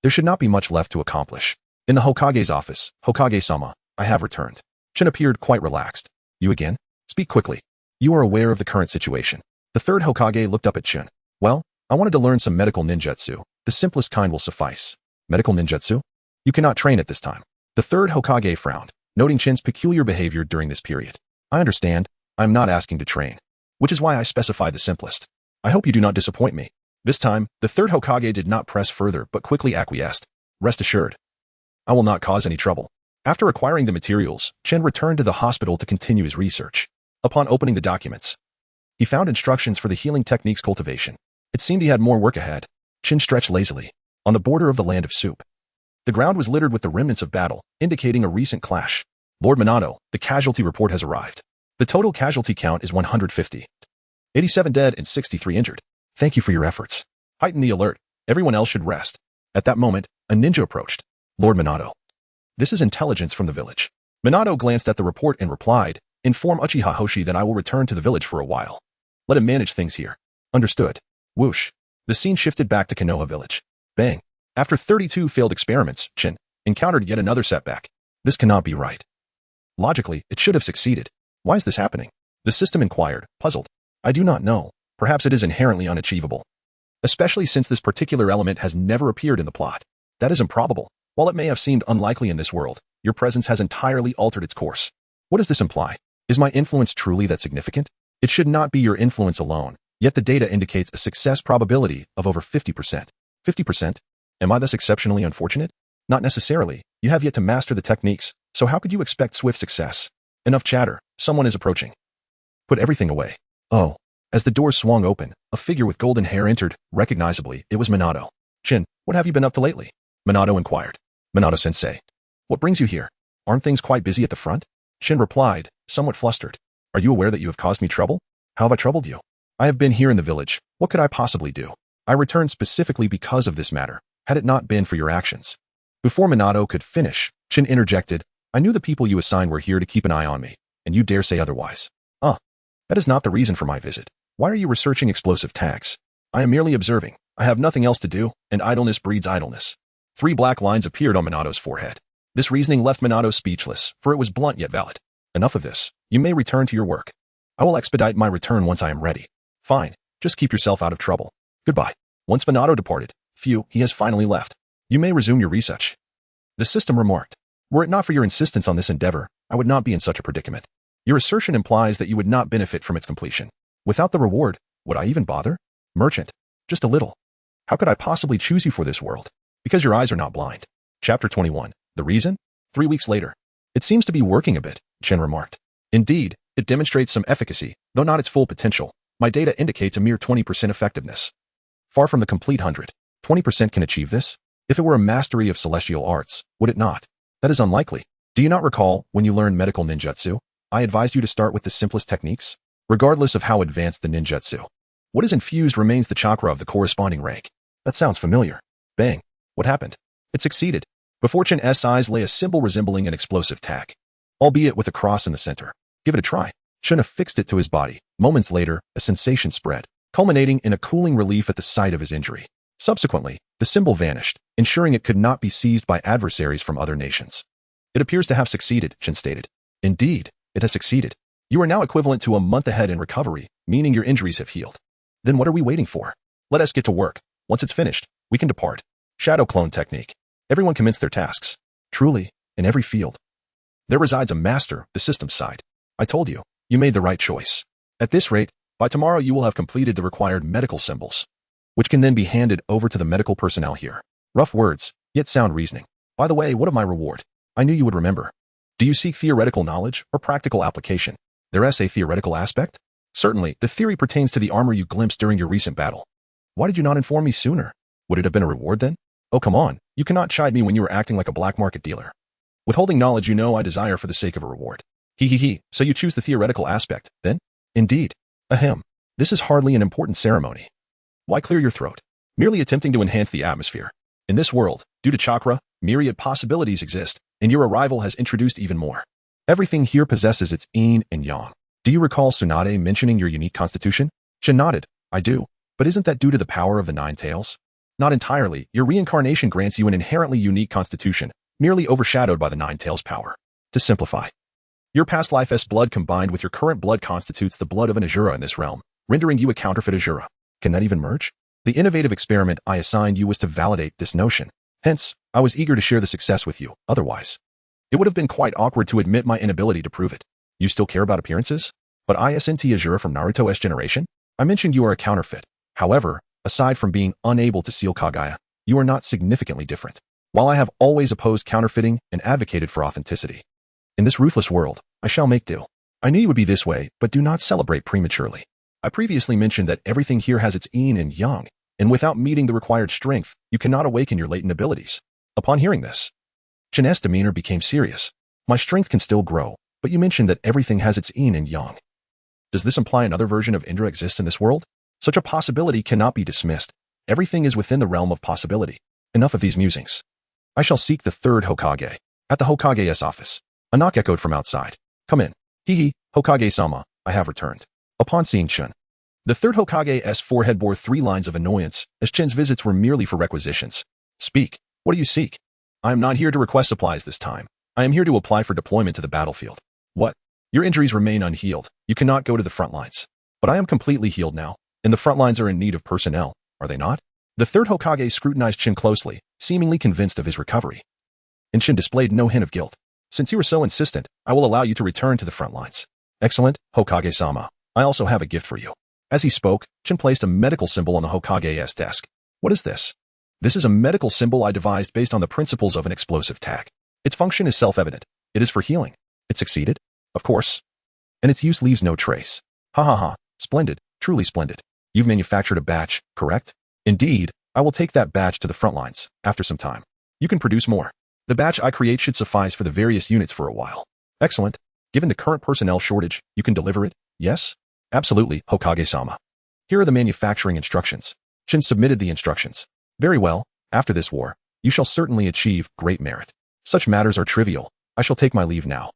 There should not be much left to accomplish. In the Hokage's office, Hokage-sama, I have returned. Chen appeared quite relaxed. You again? Speak quickly. You are aware of the current situation. The third Hokage looked up at Chen. Well, I wanted to learn some medical ninjutsu. The simplest kind will suffice. Medical ninjutsu? You cannot train at this time. The third Hokage frowned, noting Chen's peculiar behavior during this period. I understand. I am not asking to train. Which is why I specified the simplest. I hope you do not disappoint me. This time, the third Hokage did not press further but quickly acquiesced. Rest assured. I will not cause any trouble. After acquiring the materials, Chen returned to the hospital to continue his research. Upon opening the documents, he found instructions for the healing techniques cultivation. It seemed he had more work ahead. Chen stretched lazily on the border of the land of soup. The ground was littered with the remnants of battle, indicating a recent clash. Lord Minato, the casualty report has arrived. The total casualty count is 150. 87 dead and 63 injured. Thank you for your efforts. Heighten the alert. Everyone else should rest. At that moment, a ninja approached. Lord Minato. This is intelligence from the village. Minato glanced at the report and replied, inform Uchiha Hoshi that I will return to the village for a while. Let him manage things here. Understood. Whoosh. The scene shifted back to Konoha village. Bang. After 32 failed experiments, Chen encountered yet another setback. This cannot be right. Logically, it should have succeeded. Why is this happening? The system inquired, puzzled. I do not know. Perhaps it is inherently unachievable. Especially since this particular element has never appeared in the plot. That is improbable. While it may have seemed unlikely in this world, your presence has entirely altered its course. What does this imply? Is my influence truly that significant? It should not be your influence alone, yet the data indicates a success probability of over 50%. 50%? Am I thus exceptionally unfortunate? Not necessarily. You have yet to master the techniques, so how could you expect swift success? Enough chatter. Someone is approaching. Put everything away. Oh. As the door swung open, a figure with golden hair entered. Recognizably, it was Minato. Chen, what have you been up to lately? Minato inquired. Minato-sensei. What brings you here? Aren't things quite busy at the front? Chen replied, somewhat flustered. Are you aware that you have caused me trouble? How have I troubled you? I have been here in the village. What could I possibly do? I returned specifically because of this matter, had it not been for your actions. Before Minato could finish, Chen interjected, I knew the people you assigned were here to keep an eye on me, and you dare say otherwise. That is not the reason for my visit. Why are you researching explosive tags? I am merely observing. I have nothing else to do, and idleness breeds idleness. 3 black lines appeared on Minato's forehead. This reasoning left Minato speechless, for it was blunt yet valid. Enough of this. You may return to your work. I will expedite my return once I am ready. Fine. Just keep yourself out of trouble. Goodbye. Once Minato departed, he has finally left. You may resume your research. The system remarked. Were it not for your insistence on this endeavor, I would not be in such a predicament. Your assertion implies that you would not benefit from its completion. Without the reward, would I even bother? Merchant. Just a little. How could I possibly choose you for this world? Because your eyes are not blind. Chapter 21. The reason? 3 weeks later. It seems to be working a bit, Chen remarked. Indeed, it demonstrates some efficacy, though not its full potential. My data indicates a mere 20% effectiveness. Far from the complete 100. 20% can achieve this? If it were a mastery of celestial arts, would it not? That is unlikely. Do you not recall, when you learned medical ninjutsu, I advised you to start with the simplest techniques? Regardless of how advanced the ninjutsu. What is infused remains the chakra of the corresponding rank. That sounds familiar. Bang. What happened? It succeeded. Before Chen's eyes lay a symbol resembling an explosive tag, albeit with a cross in the center. Give it a try. Chen affixed it to his body. Moments later, a sensation spread, culminating in a cooling relief at the site of his injury. Subsequently, the symbol vanished, ensuring it could not be seized by adversaries from other nations. It appears to have succeeded, Chen stated. Indeed, it has succeeded. You are now equivalent to a month ahead in recovery, meaning your injuries have healed. Then what are we waiting for? Let us get to work. Once it's finished, we can depart. Shadow clone technique. Everyone commence their tasks. Truly, in every field, there resides a master, the system side. I told you, you made the right choice. At this rate, by tomorrow you will have completed the required medical symbols, which can then be handed over to the medical personnel here. Rough words, yet sound reasoning. By the way, what of my reward? I knew you would remember. Do you seek theoretical knowledge or practical application? There is a theoretical aspect? Certainly, the theory pertains to the armor you glimpsed during your recent battle. Why did you not inform me sooner? Would it have been a reward then? Oh, come on. You cannot chide me when you were acting like a black market dealer. Withholding knowledge you know I desire for the sake of a reward. So you choose the theoretical aspect, then? Indeed. Ahem. This is hardly an important ceremony. Why clear your throat? Merely attempting to enhance the atmosphere. In this world, due to chakra, myriad possibilities exist, and your arrival has introduced even more. Everything here possesses its yin and yang. Do you recall Tsunade mentioning your unique constitution? Shin nodded. I do. But isn't that due to the power of the nine tails? Not entirely. Your reincarnation grants you an inherently unique constitution, merely overshadowed by the nine tails power. To simplify, your past life's blood combined with your current blood constitutes the blood of an Asura in this realm, rendering you a counterfeit Asura. Can that even merge? The innovative experiment I assigned you was to validate this notion. Hence, I was eager to share the success with you. Otherwise, it would have been quite awkward to admit my inability to prove it. You still care about appearances? But isn't Asura from Naruto's generation? I mentioned you are a counterfeit. However, aside from being unable to seal Kage, you are not significantly different. While I have always opposed counterfeiting and advocated for authenticity, in this ruthless world, I shall make do. I knew you would be this way, but do not celebrate prematurely. I previously mentioned that everything here has its yin and yang, and without meeting the required strength, you cannot awaken your latent abilities. Upon hearing this, Chin's demeanor became serious. My strength can still grow, but you mentioned that everything has its yin and yang. Does this imply another version of Indra exists in this world? Such a possibility cannot be dismissed. Everything is within the realm of possibility. Enough of these musings. I shall seek the third Hokage. At the Hokage's office. A knock echoed from outside. Come in. Hokage-sama, I have returned. Upon seeing Chun, the third Hokage's forehead bore 3 lines of annoyance, as Chin's visits were merely for requisitions. Speak. What do you seek? I am not here to request supplies this time. I am here to apply for deployment to the battlefield. What? Your injuries remain unhealed. You cannot go to the front lines. But I am completely healed now, and the front lines are in need of personnel, are they not? The third Hokage scrutinized Chin closely, seemingly convinced of his recovery. And Chin displayed no hint of guilt. Since you are so insistent, I will allow you to return to the front lines. Excellent, Hokage-sama. I also have a gift for you. As he spoke, Chin placed a medical symbol on the Hokage's desk. What is this? This is a medical symbol I devised based on the principles of an explosive tag. Its function is self-evident. It is for healing. It succeeded? Of course. And its use leaves no trace. Ha ha ha. Splendid. Truly splendid. You've manufactured a batch, correct? Indeed, I will take that batch to the front lines, after some time. You can produce more. The batch I create should suffice for the various units for a while. Excellent. Given the current personnel shortage, you can deliver it, yes? Absolutely, Hokage-sama. Here are the manufacturing instructions. Chin submitted the instructions. Very well, after this war, you shall certainly achieve great merit. Such matters are trivial. I shall take my leave now.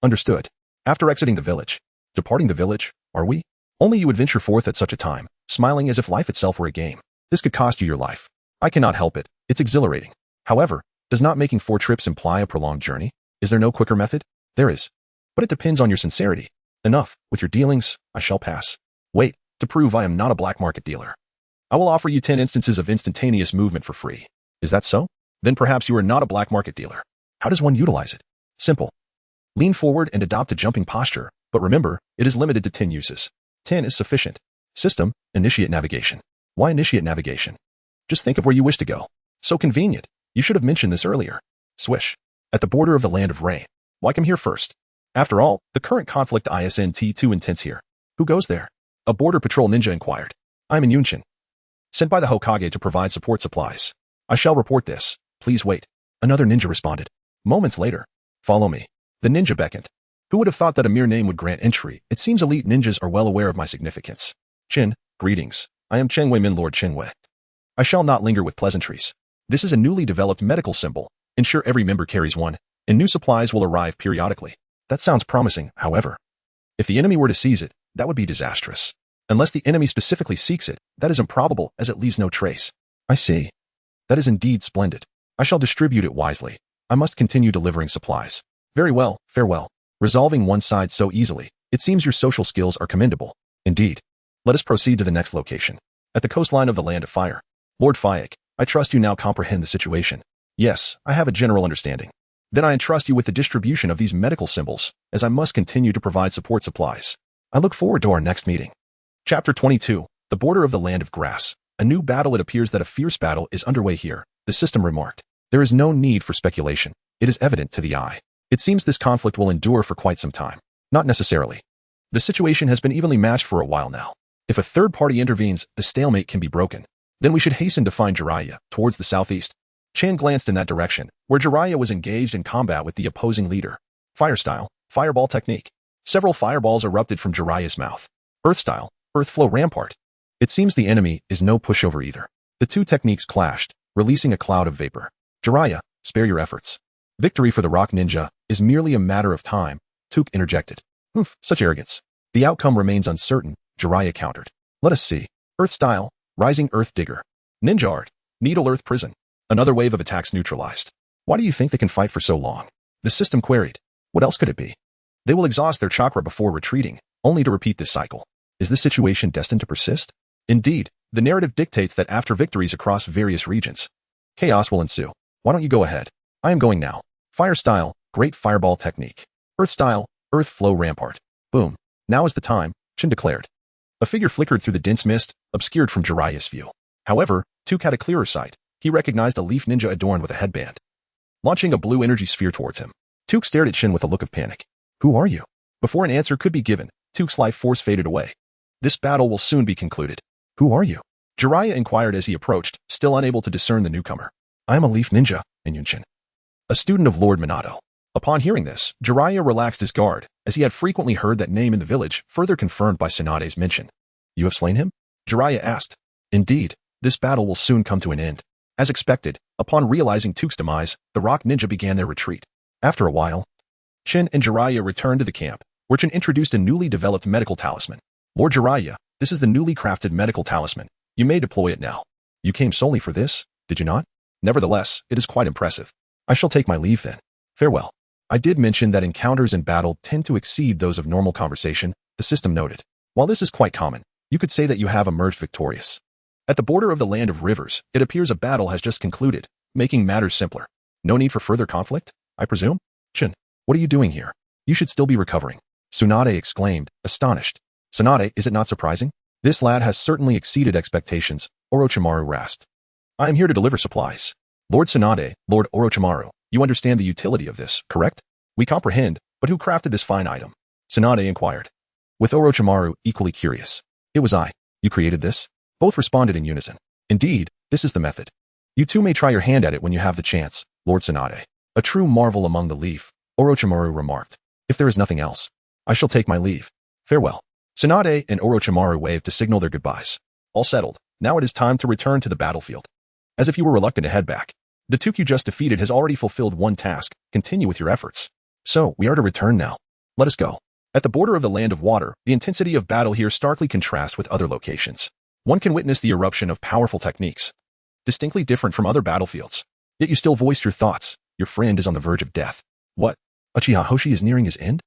Understood. After exiting the village. Departing the village, are we? Only you would venture forth at such a time, smiling as if life itself were a game. This could cost you your life. I cannot help it. It's exhilarating. However, does not making 4 trips imply a prolonged journey? Is there no quicker method? There is. But it depends on your sincerity. Enough. With your dealings, I shall pass. Wait, to prove I am not a black market dealer. I will offer you 10 instances of instantaneous movement for free. Is that so? Then perhaps you are not a black market dealer. How does one utilize it? Simple. Lean forward and adopt a jumping posture, but remember, it is limited to 10 uses. 10 is sufficient. System, initiate navigation. Why initiate navigation? Just think of where you wish to go. So convenient. You should have mentioned this earlier. Swish. At the border of the land of rain. Why come here first? After all, the current conflict isn't too intense here. Who goes there? A border patrol ninja inquired. I'm in Yunshin. Sent by the Hokage to provide support supplies. I shall report this. Please wait. Another ninja responded. Moments later. Follow me. The ninja beckoned. Who would have thought that a mere name would grant entry? It seems elite ninjas are well aware of my significance. Chin, greetings. I am Chengwei Min Lord Chenwei. I shall not linger with pleasantries. This is a newly developed medical symbol. Ensure every member carries one, and new supplies will arrive periodically. That sounds promising, however. If the enemy were to seize it, that would be disastrous. Unless the enemy specifically seeks it, that is improbable as it leaves no trace. I see. That is indeed splendid. I shall distribute it wisely. I must continue delivering supplies. Very well, farewell. Resolving one side so easily, it seems your social skills are commendable. Indeed. Let us proceed to the next location. At the coastline of the Land of Fire. Lord Fayek, I trust you now comprehend the situation. Yes, I have a general understanding. Then I entrust you with the distribution of these medical symbols, as I must continue to provide support supplies. I look forward to our next meeting. Chapter 22. The Border of the Land of Grass. A new battle. It appears that a fierce battle is underway here, the system remarked. There is no need for speculation. It is evident to the eye. It seems this conflict will endure for quite some time. Not necessarily. The situation has been evenly matched for a while now. If a third party intervenes, the stalemate can be broken. Then we should hasten to find Jiraiya, towards the southeast. Chan glanced in that direction, where Jiraiya was engaged in combat with the opposing leader. Fire style, fireball technique. Several fireballs erupted from Jiraiya's mouth. Earth style, earth flow rampart. It seems the enemy is no pushover either. The two techniques clashed, releasing a cloud of vapor. Jiraiya, spare your efforts. Victory for the rock ninja is merely a matter of time, Took interjected. Such arrogance. The outcome remains uncertain, Jiraiya countered. Let us see. Earth style, rising earth digger. Ninja art, needle earth prison. Another wave of attacks neutralized. Why do you think they can fight for so long? The system queried. What else could it be? They will exhaust their chakra before retreating, only to repeat this cycle. Is this situation destined to persist? Indeed, the narrative dictates that after victories across various regions, chaos will ensue. Why don't you go ahead? I am going now. Fire style, great fireball technique. Earth style, earth flow rampart. Boom. Now is the time, Chin declared. A figure flickered through the dense mist, obscured from Jiraiya's view. However, Took had a clearer sight. He recognized a leaf ninja adorned with a headband, launching a blue energy sphere towards him. Took stared at Chin with a look of panic. Who are you? Before an answer could be given, Took's life force faded away. This battle will soon be concluded. Who are you? Jiraiya inquired as he approached, still unable to discern the newcomer. I am a leaf ninja, Chin, a student of Lord Minato. Upon hearing this, Jiraiya relaxed his guard, as he had frequently heard that name in the village, further confirmed by Tsunade's mention. You have slain him? Jiraiya asked. Indeed, this battle will soon come to an end. As expected, upon realizing Took's demise, the rock ninja began their retreat. After a while, Chin and Jiraiya returned to the camp, where Chin introduced a newly developed medical talisman. Lord Jiraiya, this is the newly crafted medical talisman. You may deploy it now. You came solely for this, did you not? Nevertheless, it is quite impressive. I shall take my leave then. Farewell. I did mention that encounters in battle tend to exceed those of normal conversation, the system noted. While this is quite common, you could say that you have emerged victorious. At the border of the land of rivers, it appears a battle has just concluded, making matters simpler. No need for further conflict, I presume? Chin, what are you doing here? You should still be recovering. Tsunade exclaimed, astonished. Tsunade, is it not surprising? This lad has certainly exceeded expectations, Orochimaru rasped. I am here to deliver supplies. Lord Tsunade, Lord Orochimaru, you understand the utility of this, correct? We comprehend, but who crafted this fine item? Tsunade inquired. With Orochimaru equally curious. It was I. You created this? Both responded in unison. Indeed, this is the method. You two may try your hand at it when you have the chance, Lord Tsunade. A true marvel among the leaf, Orochimaru remarked. If there is nothing else, I shall take my leave. Farewell. Tsunade and Orochimaru waved to signal their goodbyes. All settled, now it is time to return to the battlefield. As if you were reluctant to head back. The Took you just defeated has already fulfilled one task. Continue with your efforts. So, we are to return now. Let us go. At the border of the land of water, the intensity of battle here starkly contrasts with other locations. One can witness the eruption of powerful techniques, distinctly different from other battlefields. Yet you still voiced your thoughts. Your friend is on the verge of death. What? Uchiha Hoshi is nearing his end?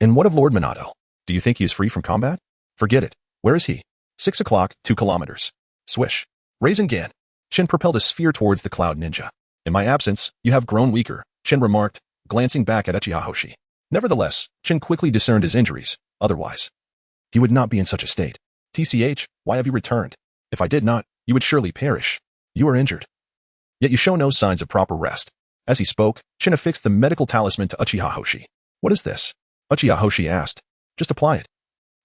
And what of Lord Minato? Do you think he is free from combat? Forget it. Where is he? 6 o'clock, 2 kilometers. Swish. Raising Gan. Chin propelled a sphere towards the cloud ninja. In my absence, you have grown weaker, Chin remarked, glancing back at Uchiha Hoshi. Nevertheless, Chin quickly discerned his injuries. Otherwise, he would not be in such a state. TCH, why have you returned? If I did not, you would surely perish. You are injured. Yet you show no signs of proper rest. As he spoke, Chin affixed the medical talisman to Uchiha Hoshi. What is this? Uchiha Hoshi asked. Just apply it.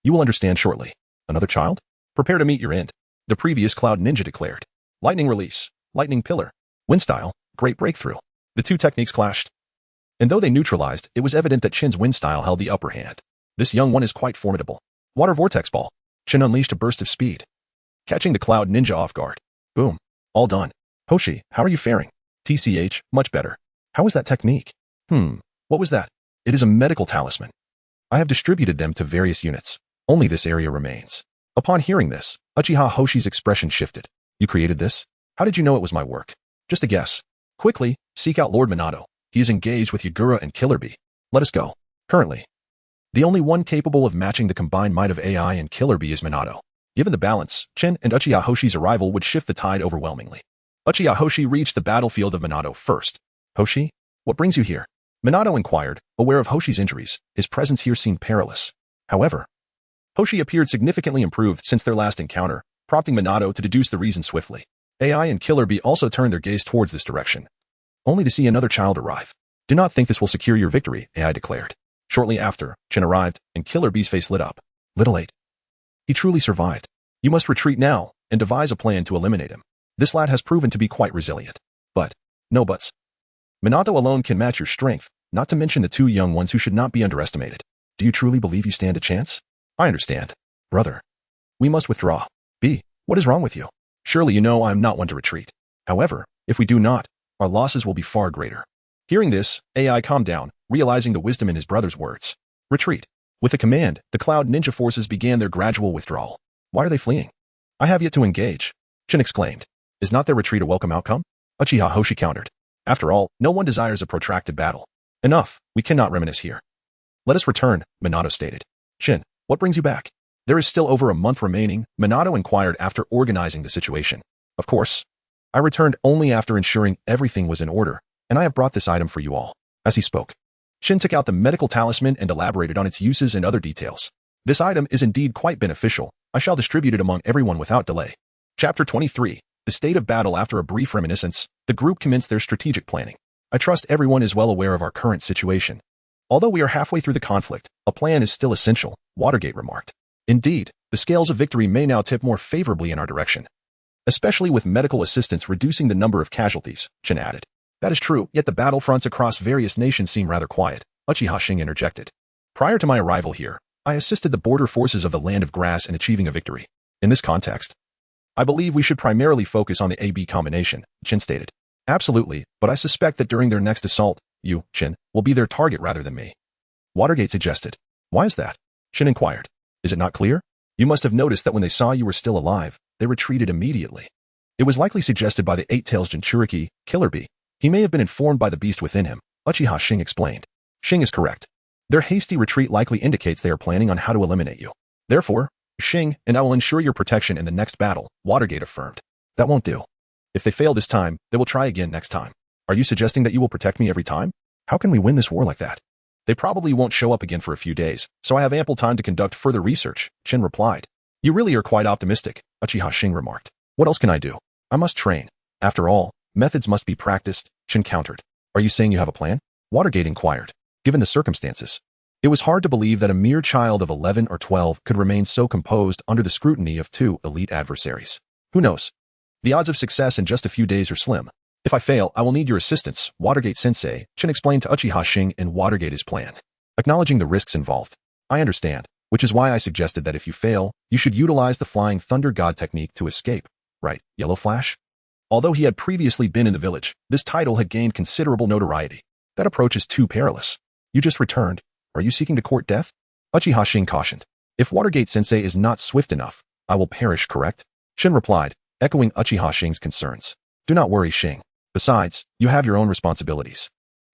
You will understand shortly. Another child? Prepare to meet your end. The previous cloud ninja declared. Lightning release, lightning pillar, wind style, great breakthrough. The two techniques clashed. And though they neutralized, it was evident that Chin's wind style held the upper hand. This young one is quite formidable. Water vortex ball. Chin unleashed a burst of speed, catching the cloud ninja off guard. Boom. All done. Hoshi, how are you faring? TCH, much better. How was that technique? What was that? It is a medical talisman. I have distributed them to various units. Only this area remains. Upon hearing this, Uchiha Hoshi's expression shifted. You created this? How did you know it was my work? Just a guess. Quickly, seek out Lord Minato. He is engaged with Yagura and Killer Bee. Let us go. Currently, the only one capable of matching the combined might of AI and Killer Bee is Minato. Given the balance, Chin and Uchiha Hoshi's arrival would shift the tide overwhelmingly. Uchiha Hoshi reached the battlefield of Minato first. Hoshi, what brings you here? Minato inquired, aware of Hoshi's injuries. His presence here seemed perilous. However, Hoshi appeared significantly improved since their last encounter, prompting Minato to deduce the reason swiftly. AI and Killer Bee also turned their gaze towards this direction, only to see another child arrive. Do not think this will secure your victory, AI declared. Shortly after, Chin arrived, and Killer Bee's face lit up. Little 8. He truly survived. You must retreat now, and devise a plan to eliminate him. This lad has proven to be quite resilient. But, no buts. Minato alone can match your strength, not to mention the 2 young ones who should not be underestimated. Do you truly believe you stand a chance? I understand. Brother. We must withdraw. B, what is wrong with you? Surely you know I am not one to retreat. However, if we do not, our losses will be far greater. Hearing this, AI calmed down, realizing the wisdom in his brother's words. Retreat. With a command, the Cloud Ninja forces began their gradual withdrawal. Why are they fleeing? I have yet to engage. Chin exclaimed. Is not their retreat a welcome outcome? Uchiha Hoshi countered. After all, no one desires a protracted battle. Enough, we cannot reminisce here. Let us return, Minato stated. Chin, what brings you back? There is still over a month remaining, Minato inquired after organizing the situation. Of course. I returned only after ensuring everything was in order, and I have brought this item for you all. As he spoke, Shin took out the medical talisman and elaborated on its uses and other details. This item is indeed quite beneficial. I shall distribute it among everyone without delay. Chapter 23. The state of battle. After a brief reminiscence, the group commenced their strategic planning. I trust everyone is well aware of our current situation. Although we are halfway through the conflict, a plan is still essential, Watergate remarked. Indeed, the scales of victory may now tip more favorably in our direction. Especially with medical assistance reducing the number of casualties, Chin added. That is true, yet the battlefronts across various nations seem rather quiet, Uchiha Hoshi interjected. Prior to my arrival here, I assisted the border forces of the Land of Grass in achieving a victory. In this context, I believe we should primarily focus on the AB combination, Chin stated. Absolutely, but I suspect that during their next assault, you, Chin, will be their target rather than me. Watergate suggested. Why is that? Chin inquired. Is it not clear? You must have noticed that when they saw you were still alive, they retreated immediately. It was likely suggested by the 8-Tails Jinchuriki, Killer Bee. He may have been informed by the beast within him, Uchiha Shing explained. Shing is correct. Their hasty retreat likely indicates they are planning on how to eliminate you. Therefore, Shing and I will ensure your protection in the next battle, Watergate affirmed. That won't do. If they fail this time, they will try again next time. Are you suggesting that you will protect me every time? How can we win this war like that? They probably won't show up again for a few days, so I have ample time to conduct further research, Chin replied. You really are quite optimistic, Uchiha Shing remarked. What else can I do? I must train. After all, methods must be practiced, Chin countered. Are you saying you have a plan? Watergate inquired. Given the circumstances, it was hard to believe that a mere child of 11 or 12 could remain so composed under the scrutiny of 2 elite adversaries. Who knows? The odds of success in just a few days are slim. If I fail, I will need your assistance, Watergate-sensei, Chin explained to Uchiha Shing and Watergate his plan. Acknowledging the risks involved. I understand, which is why I suggested that if you fail, you should utilize the Flying Thunder God technique to escape. Right, Yellow Flash? Although he had previously been in the village, this title had gained considerable notoriety. That approach is too perilous. You just returned. Are you seeking to court death? Uchiha Shing cautioned. If Watergate-sensei is not swift enough, I will perish, correct? Shin replied, echoing Uchiha Shing's concerns. Do not worry, Shing. Besides, you have your own responsibilities.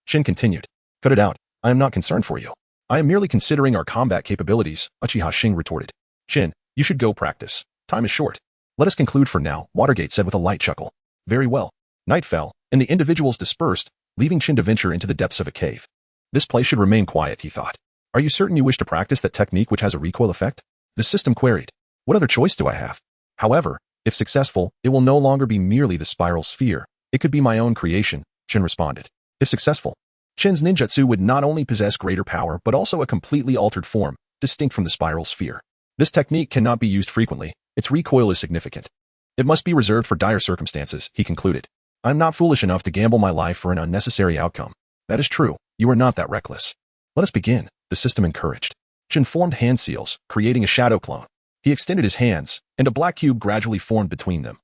Shin continued. Cut it out. I am not concerned for you. I am merely considering our combat capabilities, Uchiha Shing retorted. Shin, you should go practice. Time is short. Let us conclude for now, Watergate said with a light chuckle. Very well. Night fell, and the individuals dispersed, leaving Shin to venture into the depths of a cave. This place should remain quiet, he thought. Are you certain you wish to practice that technique which has a recoil effect? The system queried. What other choice do I have? However, if successful, it will no longer be merely the spiral sphere. It could be my own creation, Shin responded. If successful, Shin's ninjutsu would not only possess greater power but also a completely altered form, distinct from the spiral sphere. This technique cannot be used frequently. Its recoil is significant. It must be reserved for dire circumstances, he concluded. I am not foolish enough to gamble my life for an unnecessary outcome. That is true. You are not that reckless. Let us begin, the system encouraged. Shin formed hand seals, creating a shadow clone. He extended his hands, and a black cube gradually formed between them.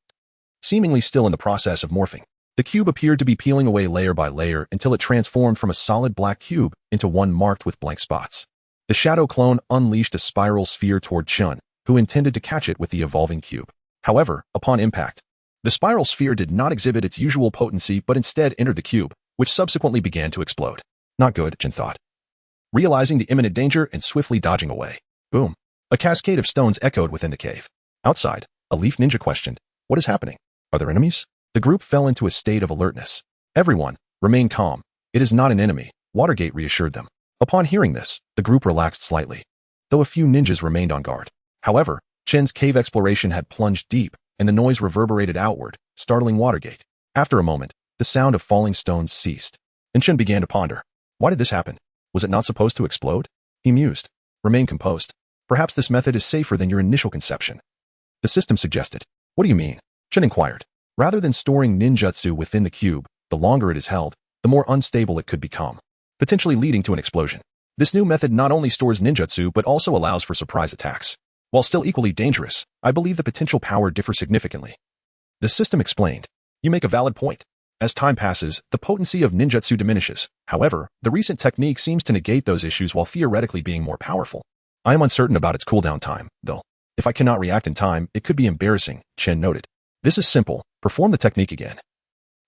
Seemingly still in the process of morphing, the cube appeared to be peeling away layer by layer until it transformed from a solid black cube into one marked with blank spots. The shadow clone unleashed a spiral sphere toward Chun, who intended to catch it with the evolving cube. However, upon impact, the spiral sphere did not exhibit its usual potency but instead entered the cube, which subsequently began to explode. Not good, Jin thought. Realizing the imminent danger and swiftly dodging away. Boom. A cascade of stones echoed within the cave. Outside, a leaf ninja questioned, what is happening? Are there enemies? The group fell into a state of alertness. Everyone, remain calm. It is not an enemy, Watergate reassured them. Upon hearing this, the group relaxed slightly, though a few ninjas remained on guard. However, Chin's cave exploration had plunged deep, and the noise reverberated outward, startling Watergate. After a moment, the sound of falling stones ceased. and Shin began to ponder. Why did this happen? Was it not supposed to explode? He mused. Remain composed. Perhaps this method is safer than your initial conception. The system suggested. What do you mean? Shin inquired. Rather than storing ninjutsu within the cube, the longer it is held, the more unstable it could become, potentially leading to an explosion. This new method not only stores ninjutsu but also allows for surprise attacks. While still equally dangerous, I believe the potential power differs significantly. The system explained. You make a valid point. As time passes, the potency of ninjutsu diminishes. However, the recent technique seems to negate those issues while theoretically being more powerful. I am uncertain about its cooldown time, though. If I cannot react in time, it could be embarrassing, Chen noted. This is simple. Perform the technique again.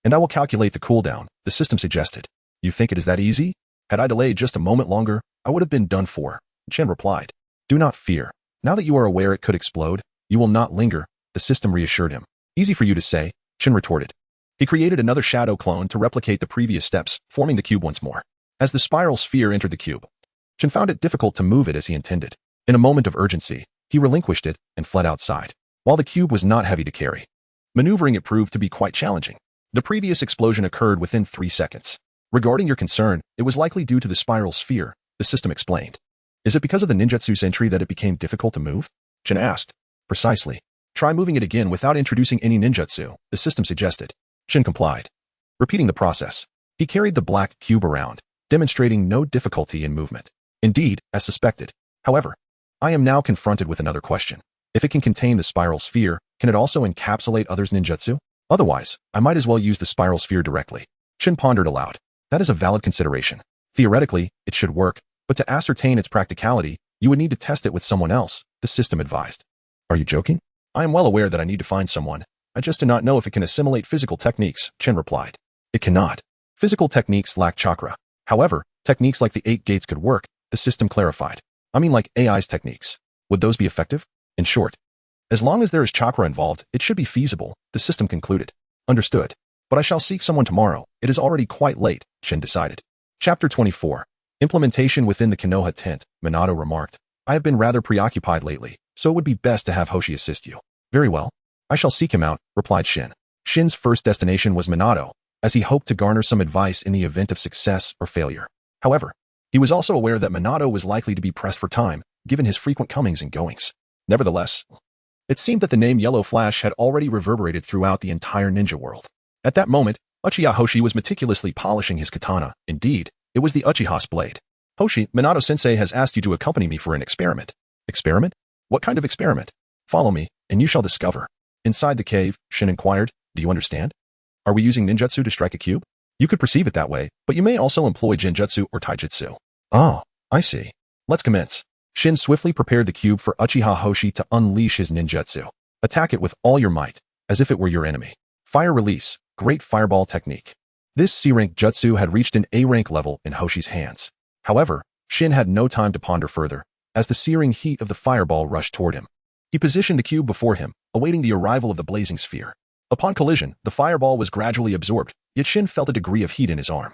And I will calculate the cooldown, the system suggested. You think it is that easy? Had I delayed just a moment longer, I would have been done for, Chen replied. Do not fear. Now that you are aware it could explode, you will not linger, the system reassured him. Easy for you to say, Chen retorted. He created another shadow clone to replicate the previous steps, forming the cube once more. As the spiral sphere entered the cube, Chen found it difficult to move it as he intended. In a moment of urgency, he relinquished it and fled outside. While the cube was not heavy to carry, maneuvering it proved to be quite challenging. The previous explosion occurred within 3 seconds. Regarding your concern, it was likely due to the spiral sphere, the system explained. Is it because of the ninjutsu sentry that it became difficult to move? Chen asked. Precisely. Try moving it again without introducing any ninjutsu, the system suggested. Chen complied. Repeating the process, he carried the black cube around, demonstrating no difficulty in movement. Indeed, as suspected. However, I am now confronted with another question. If it can contain the spiral sphere, can it also encapsulate others' ninjutsu? Otherwise, I might as well use the spiral sphere directly. Chen pondered aloud. That is a valid consideration. Theoretically, it should work, but to ascertain its practicality, you would need to test it with someone else, the system advised. Are you joking? I am well aware that I need to find someone. I just do not know if it can assimilate physical techniques, Chen replied. It cannot. Physical techniques lack chakra. However, techniques like the 8 gates could work, the system clarified. I mean like AI's techniques. Would those be effective? In short, as long as there is chakra involved, it should be feasible, the system concluded. Understood. But I shall seek someone tomorrow. It is already quite late, Chen decided. Chapter 24. Implementation within the Konoha tent, Minato remarked. I have been rather preoccupied lately, so it would be best to have Hoshi assist you. Very well. I shall seek him out, replied Shin. Shin's first destination was Minato, as he hoped to garner some advice in the event of success or failure. However, he was also aware that Minato was likely to be pressed for time, given his frequent comings and goings. Nevertheless, it seemed that the name Yellow Flash had already reverberated throughout the entire ninja world. At that moment, Uchiha Hoshi was meticulously polishing his katana. Indeed, it was the Uchiha's blade. Hoshi, Minato-sensei has asked you to accompany me for an experiment. Experiment? What kind of experiment? Follow me, and you shall discover. Inside the cave, Shin inquired, do you understand? Are we using ninjutsu to strike a cube? You could perceive it that way, but you may also employ jinjutsu or taijutsu. Oh, I see. Let's commence. Shin swiftly prepared the cube for Uchiha Hoshi to unleash his ninjutsu. Attack it with all your might, as if it were your enemy. Fire release, great fireball technique. This C-rank jutsu had reached an A-rank level in Hoshi's hands. However, Shin had no time to ponder further, as the searing heat of the fireball rushed toward him. He positioned the cube before him, awaiting the arrival of the blazing sphere. Upon collision, the fireball was gradually absorbed, yet Shin felt a degree of heat in his arm,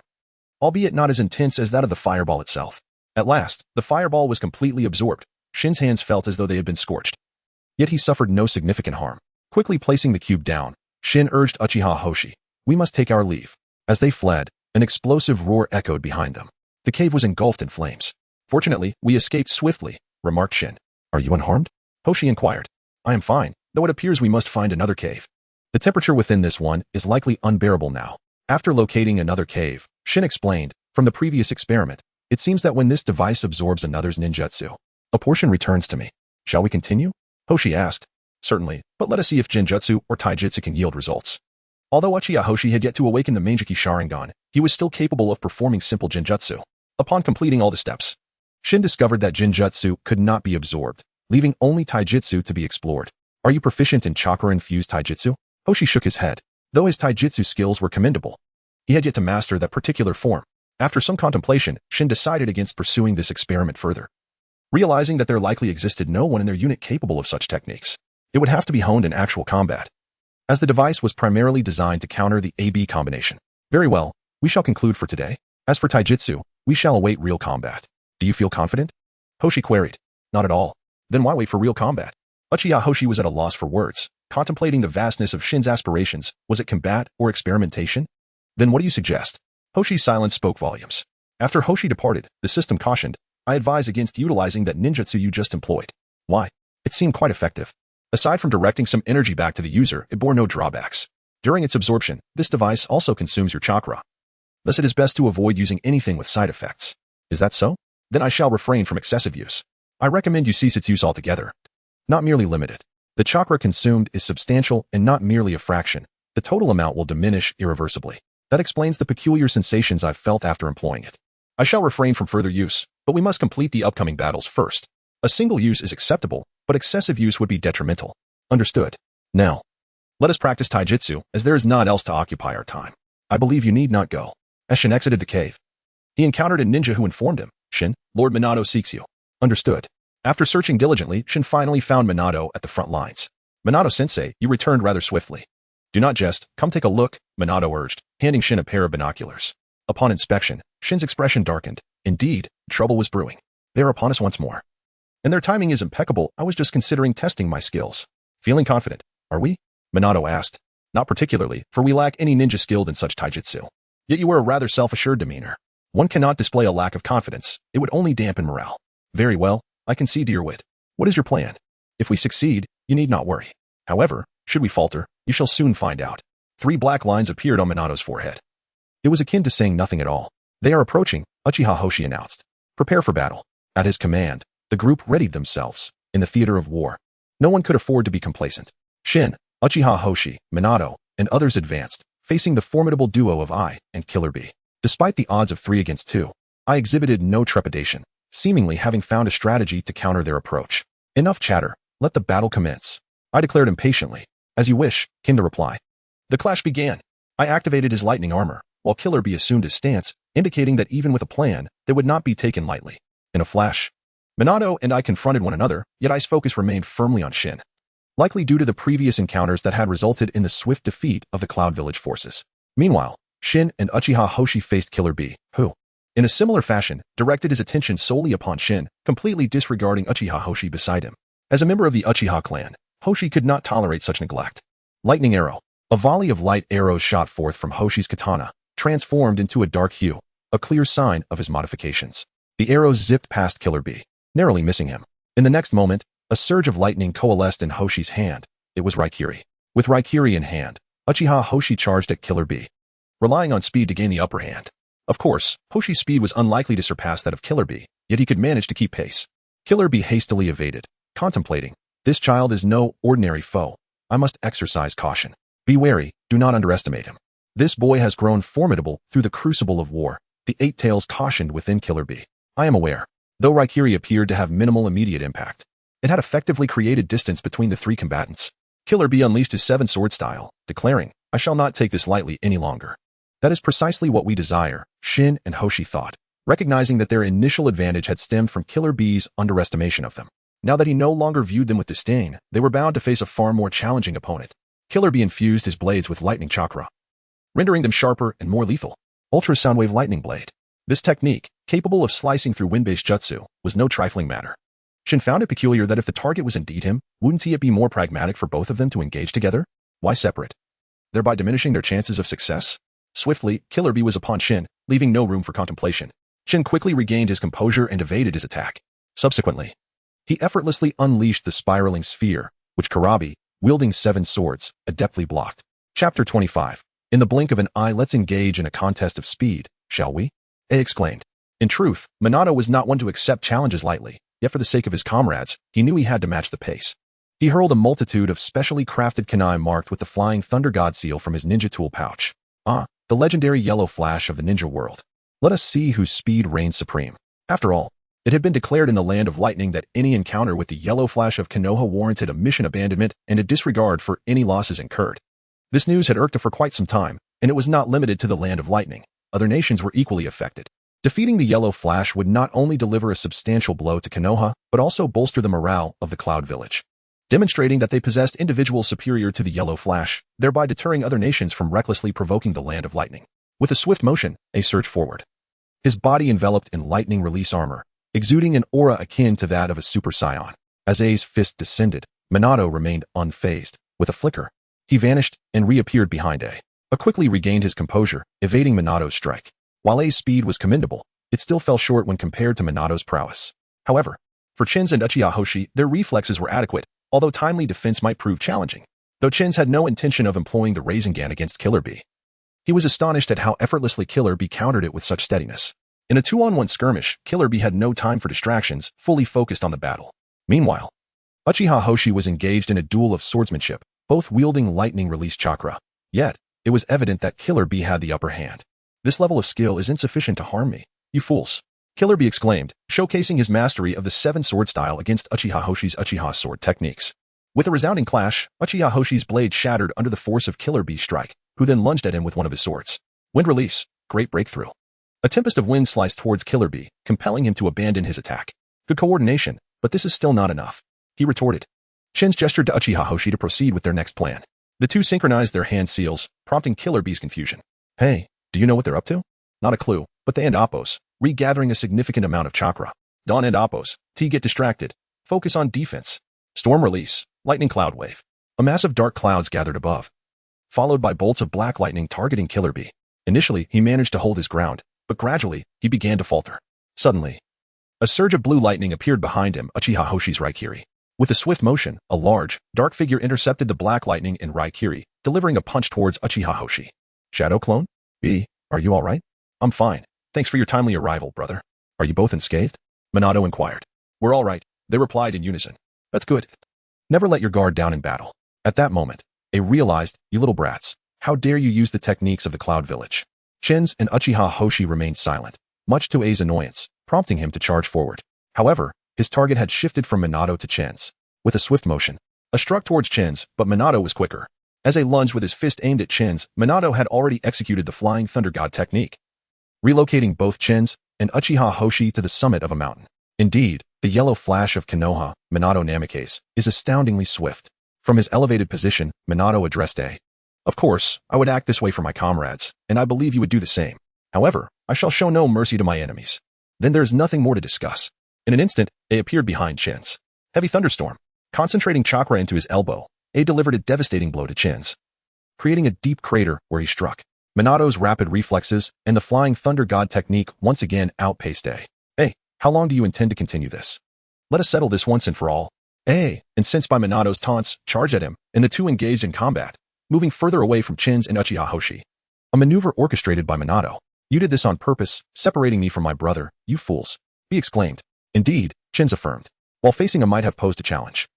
albeit not as intense as that of the fireball itself. At last, the fireball was completely absorbed. Shin's hands felt as though they had been scorched. Yet he suffered no significant harm. Quickly placing the cube down, Shin urged Uchiha Hoshi, we must take our leave. As they fled, an explosive roar echoed behind them. The cave was engulfed in flames. Fortunately, we escaped swiftly, remarked Shin. Are you unharmed? Hoshi inquired. I am fine, though it appears we must find another cave. The temperature within this one is likely unbearable now. After locating another cave, Shin explained, from the previous experiment, it seems that when this device absorbs another's ninjutsu, a portion returns to me. Shall we continue? Hoshi asked. Certainly, but let us see if jinjutsu or taijutsu can yield results. Although Uchiha Hoshi had yet to awaken the Manjiki Sharingan, he was still capable of performing simple jinjutsu. Upon completing all the steps, Shin discovered that jinjutsu could not be absorbed, leaving only taijutsu to be explored. Are you proficient in chakra-infused taijutsu? Hoshi shook his head. Though his taijutsu skills were commendable, he had yet to master that particular form. After some contemplation, Shin decided against pursuing this experiment further. Realizing that there likely existed no one in their unit capable of such techniques, it would have to be honed in actual combat, as the device was primarily designed to counter the AB combination. Very well, we shall conclude for today. As for taijutsu, we shall await real combat. Do you feel confident? Hoshi queried. Not at all. Then why wait for real combat? Uchiha Hoshi was at a loss for words, contemplating the vastness of Shin's aspirations. Was it combat or experimentation? Then what do you suggest? Hoshi's silence spoke volumes. After Hoshi departed, the system cautioned, I advise against utilizing that ninjutsu you just employed. Why? It seemed quite effective. Aside from directing some energy back to the user, it bore no drawbacks. During its absorption, this device also consumes your chakra. Thus it is best to avoid using anything with side effects. Is that so? Then I shall refrain from excessive use. I recommend you cease its use altogether. Not merely limited. The chakra consumed is substantial and not merely a fraction. The total amount will diminish irreversibly. That explains the peculiar sensations I've felt after employing it. I shall refrain from further use, but we must complete the upcoming battles first. A single use is acceptable, but excessive use would be detrimental. Understood. Now, let us practice taijutsu, as there is naught else to occupy our time. I believe you need not go. As Shin exited the cave, he encountered a ninja who informed him, Shin, Lord Minato seeks you. Understood. After searching diligently, Shin finally found Minato at the front lines. Minato-sensei, you returned rather swiftly. Do not jest, come take a look, Minato urged, handing Shin a pair of binoculars. Upon inspection, Shin's expression darkened. Indeed, trouble was brewing. They are upon us once more. And their timing is impeccable. I was just considering testing my skills. Feeling confident, are we? Minato asked. Not particularly, for we lack any ninja skilled in such taijutsu. Yet you wear a rather self-assured demeanor. One cannot display a lack of confidence. It would only dampen morale. Very well, I concede to your wit. What is your plan? If we succeed, you need not worry. However, should we falter, you shall soon find out. 3 black lines appeared on Minato's forehead. It was akin to saying nothing at all. They are approaching, Uchiha Hoshi announced. Prepare for battle. At his command, the group readied themselves. In the theater of war, no one could afford to be complacent. Shin, Uchiha Hoshi, Minato, and others advanced, facing the formidable duo of I and Killer Bee. Despite the odds of 3 against 2, I exhibited no trepidation, seemingly having found a strategy to counter their approach. Enough chatter, let the battle commence. I declared impatiently. As you wish, came the reply. The clash began. I activated his lightning armor, while Killer Bee assumed his stance, indicating that even with a plan, they would not be taken lightly. In a flash, Minato and I confronted one another, yet I's focus remained firmly on Shin. Likely due to the previous encounters that had resulted in the swift defeat of the Cloud Village forces. Meanwhile, Shin and Uchiha Hoshi faced Killer Bee, who, in a similar fashion, directed his attention solely upon Shin, completely disregarding Uchiha Hoshi beside him. As a member of the Uchiha clan, Hoshi could not tolerate such neglect. Lightning arrow. A volley of light arrows shot forth from Hoshi's katana, transformed into a dark hue, a clear sign of his modifications. The arrows zipped past Killer Bee, narrowly missing him. In the next moment, a surge of lightning coalesced in Hoshi's hand. It was Raikiri. With Raikiri in hand, Uchiha Hoshi charged at Killer Bee, relying on speed to gain the upper hand. Of course, Hoshi's speed was unlikely to surpass that of Killer Bee, yet he could manage to keep pace. Killer Bee hastily evaded, contemplating, this child is no ordinary foe. I must exercise caution. Be wary, do not underestimate him. This boy has grown formidable through the crucible of war. The 8 tails cautioned within Killer Bee. I am aware. Though Raikiri appeared to have minimal immediate impact, it had effectively created distance between the 3 combatants. Killer Bee unleashed his 7-sword style, declaring, I shall not take this lightly any longer. That is precisely what we desire, Shin and Hoshi thought, recognizing that their initial advantage had stemmed from Killer Bee's underestimation of them. Now that he no longer viewed them with disdain, they were bound to face a far more challenging opponent. Killer Bee infused his blades with lightning chakra, rendering them sharper and more lethal. Ultra Soundwave Lightning Blade. This technique, capable of slicing through wind-based jutsu, was no trifling matter. Shin found it peculiar that if the target was indeed him, wouldn't it be more pragmatic for both of them to engage together? Why separate? Thereby diminishing their chances of success? Swiftly, Killer Bee was upon Shin, leaving no room for contemplation. Shin quickly regained his composure and evaded his attack. Subsequently, he effortlessly unleashed the spiraling sphere, which Karabi, wielding 7 swords, adeptly blocked. Chapter 25. In the blink of an eye, let's engage in a contest of speed, shall we? A exclaimed. In truth, Minato was not one to accept challenges lightly, yet for the sake of his comrades, he knew he had to match the pace. He hurled a multitude of specially crafted kunai marked with the flying thunder god seal from his ninja tool pouch. Ah, the legendary yellow flash of the ninja world. Let us see whose speed reigns supreme. After all, it had been declared in the Land of Lightning that any encounter with the yellow flash of Konoha warranted a mission abandonment and a disregard for any losses incurred. This news had irked her for quite some time, and it was not limited to the Land of Lightning. Other nations were equally affected. Defeating the yellow flash would not only deliver a substantial blow to Konoha, but also bolster the morale of the Cloud Village, demonstrating that they possessed individuals superior to the yellow flash, thereby deterring other nations from recklessly provoking the Land of Lightning. With a swift motion, Ace surged forward. His body enveloped in lightning release armor, exuding an aura akin to that of a Super Saiyan. As A's fist descended, Minato remained unfazed. With a flicker, he vanished and reappeared behind A. Quickly regained his composure, evading Minato's strike. While A's speed was commendable, it still fell short when compared to Minato's prowess. However, for Chin's and Uchiha Hoshi, their reflexes were adequate, although timely defense might prove challenging. Though Chin's had no intention of employing the Rasengan against Killer Bee, he was astonished at how effortlessly Killer Bee countered it with such steadiness. In a 2-on-1 skirmish, Killer Bee had no time for distractions, fully focused on the battle. Meanwhile, Uchiha Hoshi was engaged in a duel of swordsmanship, both wielding lightning-release chakra. Yet, it was evident that Killer Bee had the upper hand. This level of skill is insufficient to harm me, you fools, Killer Bee exclaimed, showcasing his mastery of the 7-sword style against Uchiha Hoshi's Uchiha sword techniques. With a resounding clash, Uchiha Hoshi's blade shattered under the force of Killer Bee's strike, who then lunged at him with one of his swords. Wind release, great breakthrough. A tempest of wind sliced towards Killer Bee, compelling him to abandon his attack. Good coordination, but this is still not enough, he retorted. Chin's gestured to Uchiha Hoshi to proceed with their next plan. The two synchronized their hand seals, prompting Killer Bee's confusion. Hey, do you know what they're up to? Not a clue, but they and Oppos, regathering a significant amount of chakra. Dawn and Oppos, T get distracted. Focus on defense. Storm release, lightning cloud wave. A mass of dark clouds gathered above, followed by bolts of black lightning targeting Killer Bee. Initially, he managed to hold his ground, but gradually, he began to falter. Suddenly, a surge of blue lightning appeared behind him, Uchiha Hoshi's Raikiri. With a swift motion, a large, dark figure intercepted the black lightning in Raikiri, delivering a punch towards Uchiha Hoshi. Shadow clone? B, are you alright? I'm fine. Thanks for your timely arrival, brother. Are you both unscathed? Minato inquired. We're alright, they replied in unison. That's good. Never let your guard down in battle. At that moment, A realized, you little brats, how dare you use the techniques of the Cloud Village. Chin's and Uchiha Hoshi remained silent, much to A's annoyance, prompting him to charge forward. However, his target had shifted from Minato to Chin's. With a swift motion, A struck towards Chin's, but Minato was quicker. As A lunged with his fist aimed at Chin's, Minato had already executed the Flying Thunder God technique, relocating both Chin's and Uchiha Hoshi to the summit of a mountain. Indeed, the yellow flash of Konoha, Minato Namikaze, is astoundingly swift. From his elevated position, Minato addressed A. Of course, I would act this way for my comrades, and I believe you would do the same. However, I shall show no mercy to my enemies. Then there is nothing more to discuss. In an instant, A appeared behind Chin's. Heavy thunderstorm. Concentrating chakra into his elbow, A delivered a devastating blow to Chin's, creating a deep crater where he struck. Minato's rapid reflexes and the Flying Thunder God technique once again outpaced A. A, how long do you intend to continue this? Let us settle this once and for all. A, incensed by Minato's taunts, charged at him, and the two engaged in combat, moving further away from Chin's and Uchiha Hoshi. A maneuver orchestrated by Minato. You did this on purpose, separating me from my brother, you fools. B exclaimed. Indeed, Chin's affirmed. While facing A might have posed a challenge,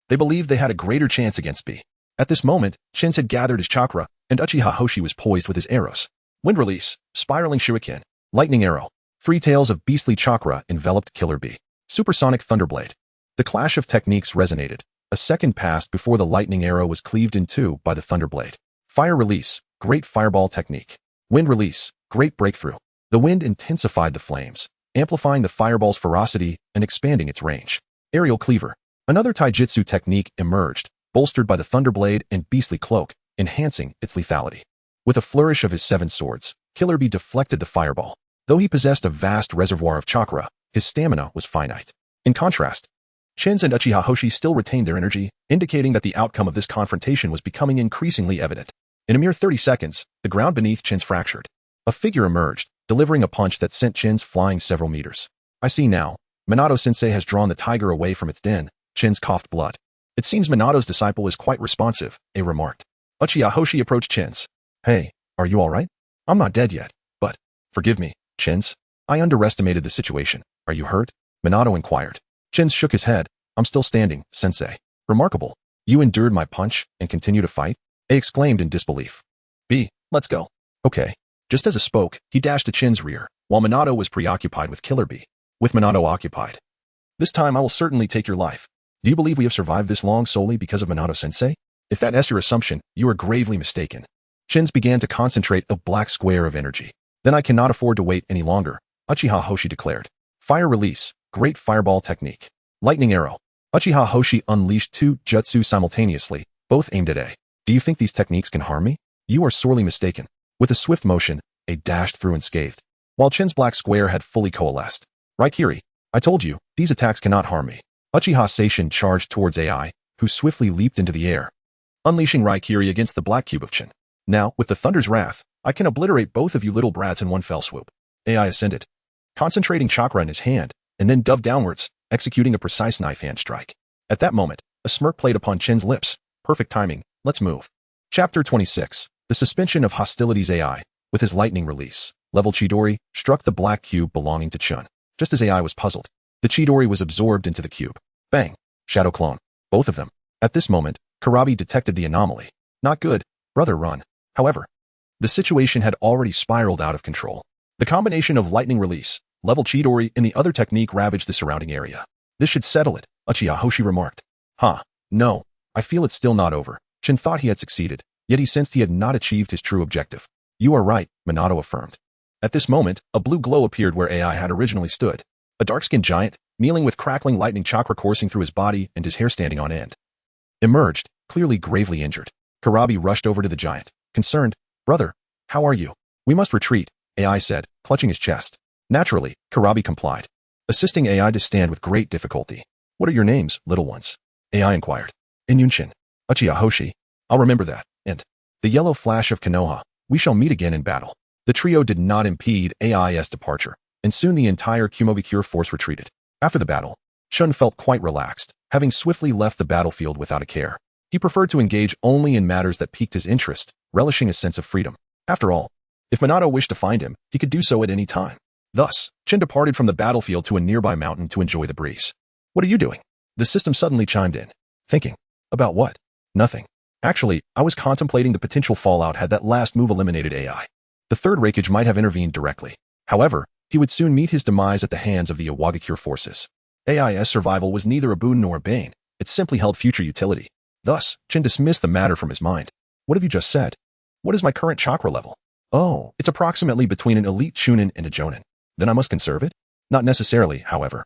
they believed they had a greater chance against B. At this moment, Chin's had gathered his chakra, and Uchiha Hoshi was poised with his arrows. Wind release, spiraling shuriken, lightning arrow. 3 tails of beastly chakra enveloped Killer Bee. Supersonic thunderblade. The clash of techniques resonated. A second passed before the lightning arrow was cleaved in two by the thunderblade. Fire release, great fireball technique. Wind release, great breakthrough. The wind intensified the flames, amplifying the fireball's ferocity and expanding its range. Aerial cleaver. Another taijutsu technique emerged, bolstered by the thunderblade and beastly cloak, enhancing its lethality. With a flourish of his 7 swords, Killer Bee deflected the fireball. Though he possessed a vast reservoir of chakra, his stamina was finite. In contrast, Chin's and Uchiha Hoshi still retained their energy, indicating that the outcome of this confrontation was becoming increasingly evident. In a mere 30 seconds, the ground beneath Chin's fractured. A figure emerged, delivering a punch that sent Chin's flying several meters. I see now. Minato-sensei has drawn the tiger away from its den. Chin's coughed blood. It seems Minato's disciple is quite responsive, A remarked. Uchiha Hoshi approached Chin's. Hey, are you alright? I'm not dead yet, but, forgive me, Chin's. I underestimated the situation. Are you hurt? Minato inquired. Chin's shook his head. I'm still standing, sensei. Remarkable. You endured my punch and continue to fight? A exclaimed in disbelief. B, let's go. Okay. Just as A spoke, he dashed to Chin's rear, while Minato was preoccupied with Killer Bee. With Minato occupied. This time I will certainly take your life. Do you believe we have survived this long solely because of Minato-sensei? If that is your assumption, you are gravely mistaken. Chin's began to concentrate a black square of energy. Then I cannot afford to wait any longer, Uchiha Hoshi declared. Fire release, great fireball technique. Lightning arrow. Uchiha Hoshi unleashed 2 jutsu simultaneously, both aimed at A. Do you think these techniques can harm me? You are sorely mistaken. With a swift motion, A dashed through unscathed, while Chin's black square had fully coalesced. Raikiri. I told you, these attacks cannot harm me. Uchiha Seishin charged towards AI, who swiftly leaped into the air, unleashing Raikiri against the black cube of Chin. Now, with the Thunder's wrath, I can obliterate both of you little brats in one fell swoop. AI ascended, concentrating chakra in his hand, and then dove downwards, executing a precise knife hand strike. At that moment, a smirk played upon Chin's lips. Perfect timing. Let's move. Chapter 26. The suspension of hostilities. AI, with his lightning release, level Chidori, struck the black cube belonging to Chun. Just as AI was puzzled, the Chidori was absorbed into the cube. Bang! Shadow clone. Both of them. At this moment, Karabi detected the anomaly. Not good. Brother, run. However, the situation had already spiraled out of control. The combination of lightning release, level Chidori, and the other technique ravaged the surrounding area. This should settle it, Uchiha Hoshi remarked. No. I feel it's still not over. Chin thought he had succeeded, yet he sensed he had not achieved his true objective. You are right, Minato affirmed. At this moment, a blue glow appeared where AI had originally stood. A dark-skinned giant, kneeling with crackling lightning chakra coursing through his body and his hair standing on end, emerged, clearly gravely injured. Karabi rushed over to the giant, concerned. Brother, how are you? We must retreat, AI said, clutching his chest. Naturally, Karabi complied, assisting AI to stand with great difficulty. What are your names, little ones? AI inquired. Inyunshin. Uchiha Hoshi. I'll remember that. And the yellow flash of Konoha. We shall meet again in battle. The trio did not impede AI's departure, and soon the entire Kumobikure force retreated. After the battle, Chun felt quite relaxed, having swiftly left the battlefield without a care. He preferred to engage only in matters that piqued his interest, relishing a sense of freedom. After all, if Minato wished to find him, he could do so at any time. Thus, Chin departed from the battlefield to a nearby mountain to enjoy the breeze. What are you doing? The system suddenly chimed in. Thinking. About what? Nothing. Actually, I was contemplating the potential fallout had that last move eliminated AI. The third Raikage might have intervened directly. However, he would soon meet his demise at the hands of the Iwagakure forces. AI's survival was neither a boon nor a bane. It simply held future utility. Thus, Chin dismissed the matter from his mind. What have you just said? What is my current chakra level? Oh, it's approximately between an elite Chunin and a Jonin. Then I must conserve it? Not necessarily, however.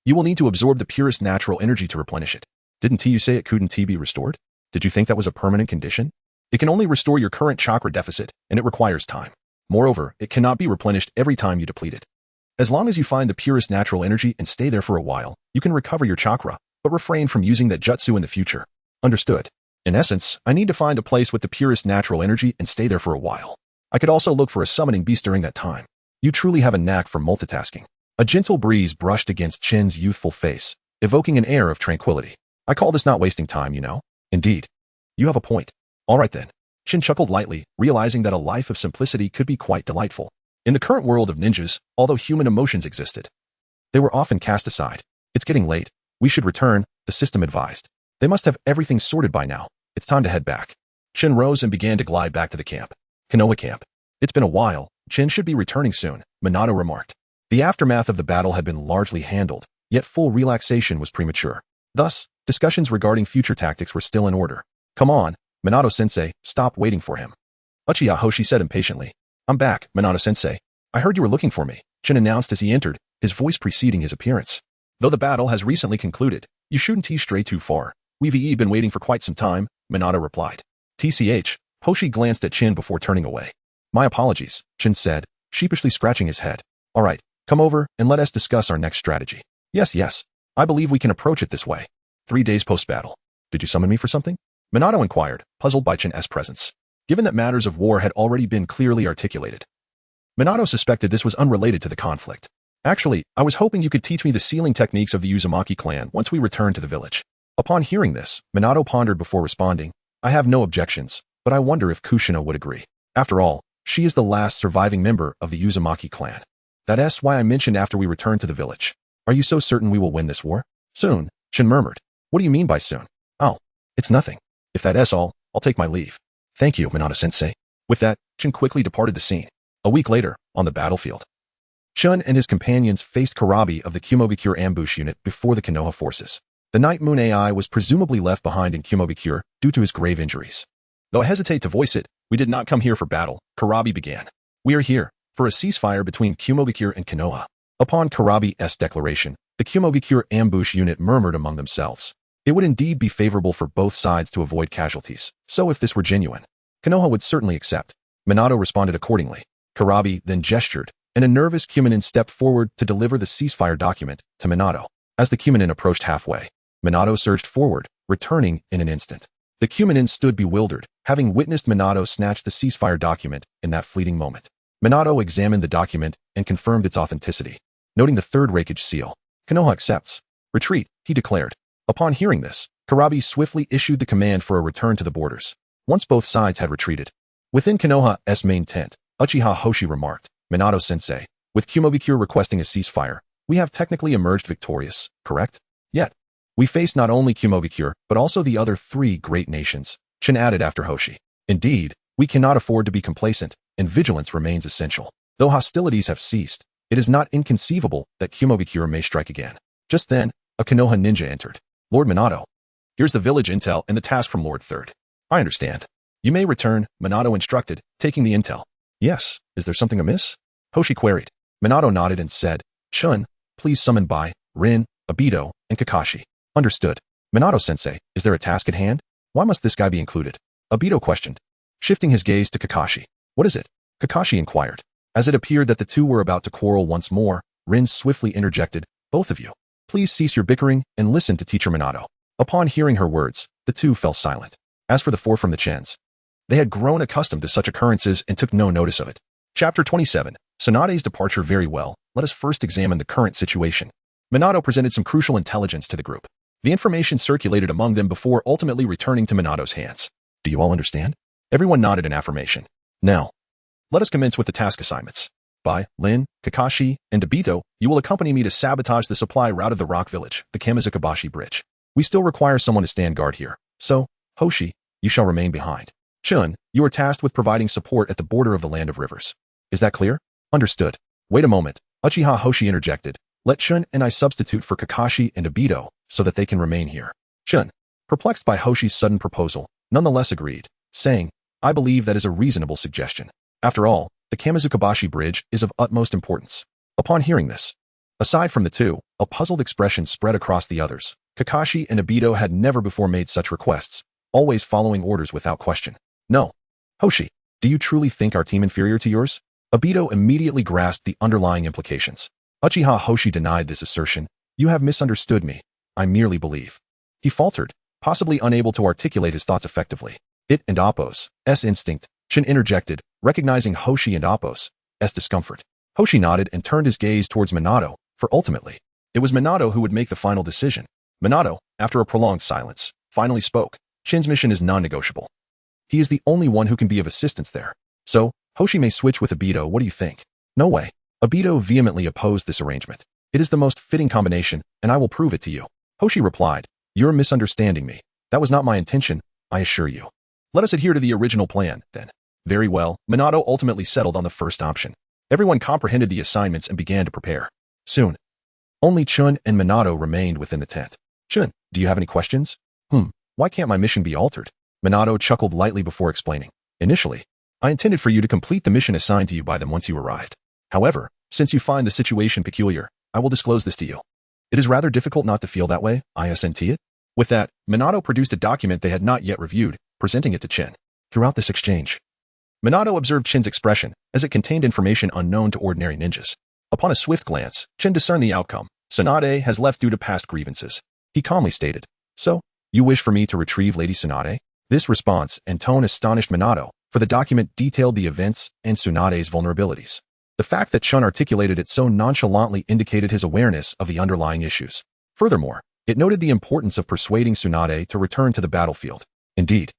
You will need to absorb the purest natural energy to replenish it. Didn't you say it couldn't be restored? Did you think that was a permanent condition? It can only restore your current chakra deficit, and it requires time. Moreover, it cannot be replenished every time you deplete it. As long as you find the purest natural energy and stay there for a while, you can recover your chakra, but refrain from using that jutsu in the future. Understood. In essence, I need to find a place with the purest natural energy and stay there for a while. I could also look for a summoning beast during that time. You truly have a knack for multitasking. A gentle breeze brushed against Chin's youthful face, evoking an air of tranquility. I call this not wasting time, you know? Indeed. You have a point. All right then. Chin chuckled lightly, realizing that a life of simplicity could be quite delightful. In the current world of ninjas, although human emotions existed, they were often cast aside. It's getting late. We should return, the system advised. They must have everything sorted by now. It's time to head back. Chin rose and began to glide back to the camp. Konoha camp. It's been a while. Chin should be returning soon, Minato remarked. The aftermath of the battle had been largely handled, yet full relaxation was premature. Thus, discussions regarding future tactics were still in order. Come on, Minato-sensei, stop waiting for him. Uchiha Hoshi said impatiently. I'm back, Minato-sensei. I heard you were looking for me, Chin announced as he entered, his voice preceding his appearance. Though the battle has recently concluded, you shouldn't stray too far. We've been waiting for quite some time, Minato replied. TCH, Hoshi glanced at Chin before turning away. My apologies, Chin said, sheepishly scratching his head. All right, come over and let us discuss our next strategy. Yes, I believe we can approach it this way. 3 days post-battle. Did you summon me for something? Minato inquired, puzzled by Chin's presence. Given that matters of war had already been clearly articulated, Minato suspected this was unrelated to the conflict. Actually, I was hoping you could teach me the sealing techniques of the Uzumaki clan once we return to the village. Upon hearing this, Minato pondered before responding. I have no objections, but I wonder if Kushina would agree. After all, she is the last surviving member of the Uzumaki clan. That's why I mentioned after we return to the village. Are you so certain we will win this war? Soon, Chin murmured. What do you mean by soon? Oh, it's nothing. If that's all, I'll take my leave. Thank you, Minato-sensei. With that, Chin quickly departed the scene. A week later, on the battlefield, Chun and his companions faced Karabi of the Kumobikure ambush unit before the Konoha forces. The Night Moon AI was presumably left behind in Kumobikure due to his grave injuries. Though I hesitate to voice it, we did not come here for battle, Karabi began. We are here for a ceasefire between Kumobikure and Konoha. Upon Karabi's declaration, the Kumobikure ambush unit murmured among themselves. It would indeed be favorable for both sides to avoid casualties, so if this were genuine, Konoha would certainly accept. Minato responded accordingly. Karabi then gestured, and a nervous Kuminin stepped forward to deliver the ceasefire document to Minato. As the Kuminin approached halfway, Minato surged forward, returning in an instant. The Kuminin stood bewildered, having witnessed Minato snatch the ceasefire document in that fleeting moment. Minato examined the document and confirmed its authenticity, noting the third Raikage seal. Konoha accepts. Retreat, he declared. Upon hearing this, Karabi swiftly issued the command for a return to the borders, once both sides had retreated. Within Konoha's main tent, Uchiha Hoshi remarked, Minato-sensei, with Myoboku requesting a ceasefire, we have technically emerged victorious, correct? Yet, we face not only Myoboku, but also the other three great nations, Chunin added after Hoshi. Indeed, we cannot afford to be complacent, and vigilance remains essential. Though hostilities have ceased, it is not inconceivable that Myoboku may strike again. Just then, a Konoha ninja entered. Lord Minato, here's the village intel and the task from Lord Third. I understand. You may return, Minato instructed, taking the intel. Yes, is there something amiss? Hoshi queried. Minato nodded and said, Chun, please summon Bai, Rin, Obito, and Kakashi. Understood. Minato-sensei, is there a task at hand? Why must this guy be included? Obito questioned, shifting his gaze to Kakashi. What is it? Kakashi inquired. As it appeared that the two were about to quarrel once more, Rin swiftly interjected, both of you, please cease your bickering and listen to Teacher Minato. Upon hearing her words, the two fell silent. As for the four from the Chins, they had grown accustomed to such occurrences and took no notice of it. Chapter 27. Tsunade's departure. Very well, let us first examine the current situation. Minato presented some crucial intelligence to the group. The information circulated among them before ultimately returning to Minato's hands. Do you all understand? Everyone nodded in affirmation. Now, let us commence with the task assignments. Bai, Lin, Kakashi, and Obito, you will accompany me to sabotage the supply route of the Rock Village, the Kamizukabashi Bridge. We still require someone to stand guard here. So, Hoshi, you shall remain behind. Chun, you are tasked with providing support at the border of the Land of Rivers. Is that clear? Understood. Wait a moment. Uchiha Hoshi interjected. Let Chun and I substitute for Kakashi and Obito so that they can remain here. Chun, perplexed by Hoshi's sudden proposal, nonetheless agreed, saying, I believe that is a reasonable suggestion. After all, the Kamizukabashi Bridge is of utmost importance. Upon hearing this, aside from the two, a puzzled expression spread across the others. Kakashi and Obito had never before made such requests, always following orders without question. No. Hoshi, do you truly think our team inferior to yours? Obito immediately grasped the underlying implications. Uchiha Hoshi denied this assertion. You have misunderstood me. I merely believe. He faltered, possibly unable to articulate his thoughts effectively. It and Appo's instinct, Chun interjected, recognizing Hoshi and Appo's discomfort. Hoshi nodded and turned his gaze towards Minato, for ultimately, it was Minato who would make the final decision. Minato, after a prolonged silence, finally spoke. Chun's mission is non-negotiable. He is the only one who can be of assistance there. So, Hoshi may switch with Obito. What do you think? No way. Obito vehemently opposed this arrangement. It is the most fitting combination, and I will prove it to you. Hoshi replied, You're misunderstanding me. That was not my intention, I assure you. Let us adhere to the original plan, then. Very well, Minato ultimately settled on the first option. Everyone comprehended the assignments and began to prepare. Soon, only Chun and Minato remained within the tent. Chun, do you have any questions? Why can't my mission be altered? Minato chuckled lightly before explaining. Initially, I intended for you to complete the mission assigned to you by them once you arrived. However, since you find the situation peculiar, I will disclose this to you. It is rather difficult not to feel that way, isn't it? With that, Minato produced a document they had not yet reviewed, presenting it to Chun. Throughout this exchange, Minato observed Chun's expression, as it contained information unknown to ordinary ninjas. Upon a swift glance, Chun discerned the outcome. Tsunade has left due to past grievances. He calmly stated, So, you wish for me to retrieve Lady Tsunade? This response and tone astonished Minato, for the document detailed the events and Tsunade's vulnerabilities. The fact that Chun articulated it so nonchalantly indicated his awareness of the underlying issues. Furthermore, it noted the importance of persuading Tsunade to return to the battlefield. Indeed,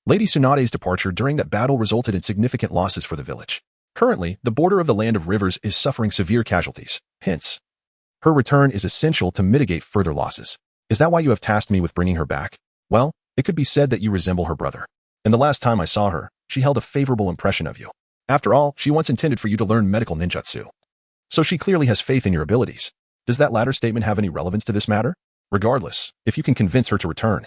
Lady Tsunade's departure during that battle resulted in significant losses for the village. Currently, the border of the Land of Rivers is suffering severe casualties. Hence, her return is essential to mitigate further losses. Is that why you have tasked me with bringing her back? Well, it could be said that you resemble her brother. And the last time I saw her, she held a favorable impression of you. After all, she once intended for you to learn medical ninjutsu. So she clearly has faith in your abilities. Does that latter statement have any relevance to this matter? Regardless, if you can convince her to return,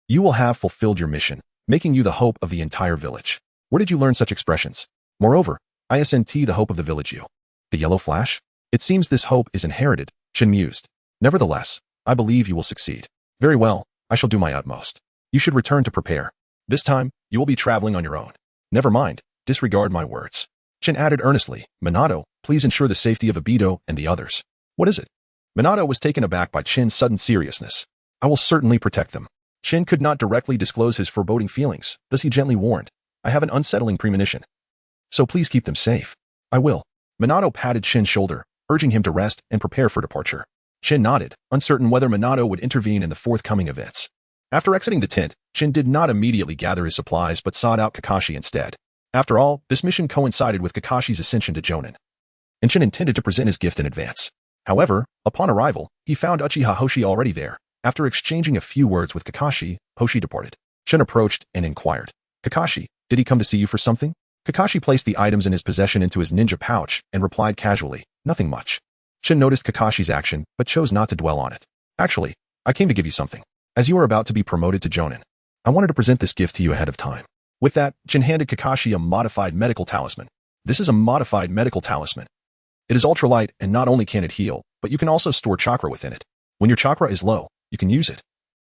you will have fulfilled your mission, making you the hope of the entire village. Where did you learn such expressions? Moreover, isn't the hope of the village you? The yellow flash? It seems this hope is inherited, Chun mused. Nevertheless, I believe you will succeed. Very well, I shall do my utmost. You should return to prepare. This time, you will be traveling on your own. Never mind, disregard my words. Chun added earnestly, Minato, please ensure the safety of Obito and the others. What is it? Minato was taken aback by Chun's sudden seriousness. I will certainly protect them. Chun could not directly disclose his foreboding feelings, thus he gently warned, I have an unsettling premonition. So please keep them safe. I will. Minato patted Shin's shoulder, urging him to rest and prepare for departure. Shin nodded, uncertain whether Minato would intervene in the forthcoming events. After exiting the tent, Shin did not immediately gather his supplies but sought out Kakashi instead. After all, this mission coincided with Kakashi's ascension to Jonin, and Shin intended to present his gift in advance. However, upon arrival, he found Uchiha Hoshi already there. After exchanging a few words with Kakashi, Hoshi departed. Shin approached and inquired, "Kakashi, did he come to see you for something?" Kakashi placed the items in his possession into his ninja pouch and replied casually, "Nothing much." Shin noticed Kakashi's action, but chose not to dwell on it. "Actually, I came to give you something. As you are about to be promoted to Jonin, I wanted to present this gift to you ahead of time." With that, Shin handed Kakashi a modified medical talisman. This is a modified medical talisman. It is ultralight, and not only can it heal, but you can also store chakra within it. When your chakra is low, you can use it.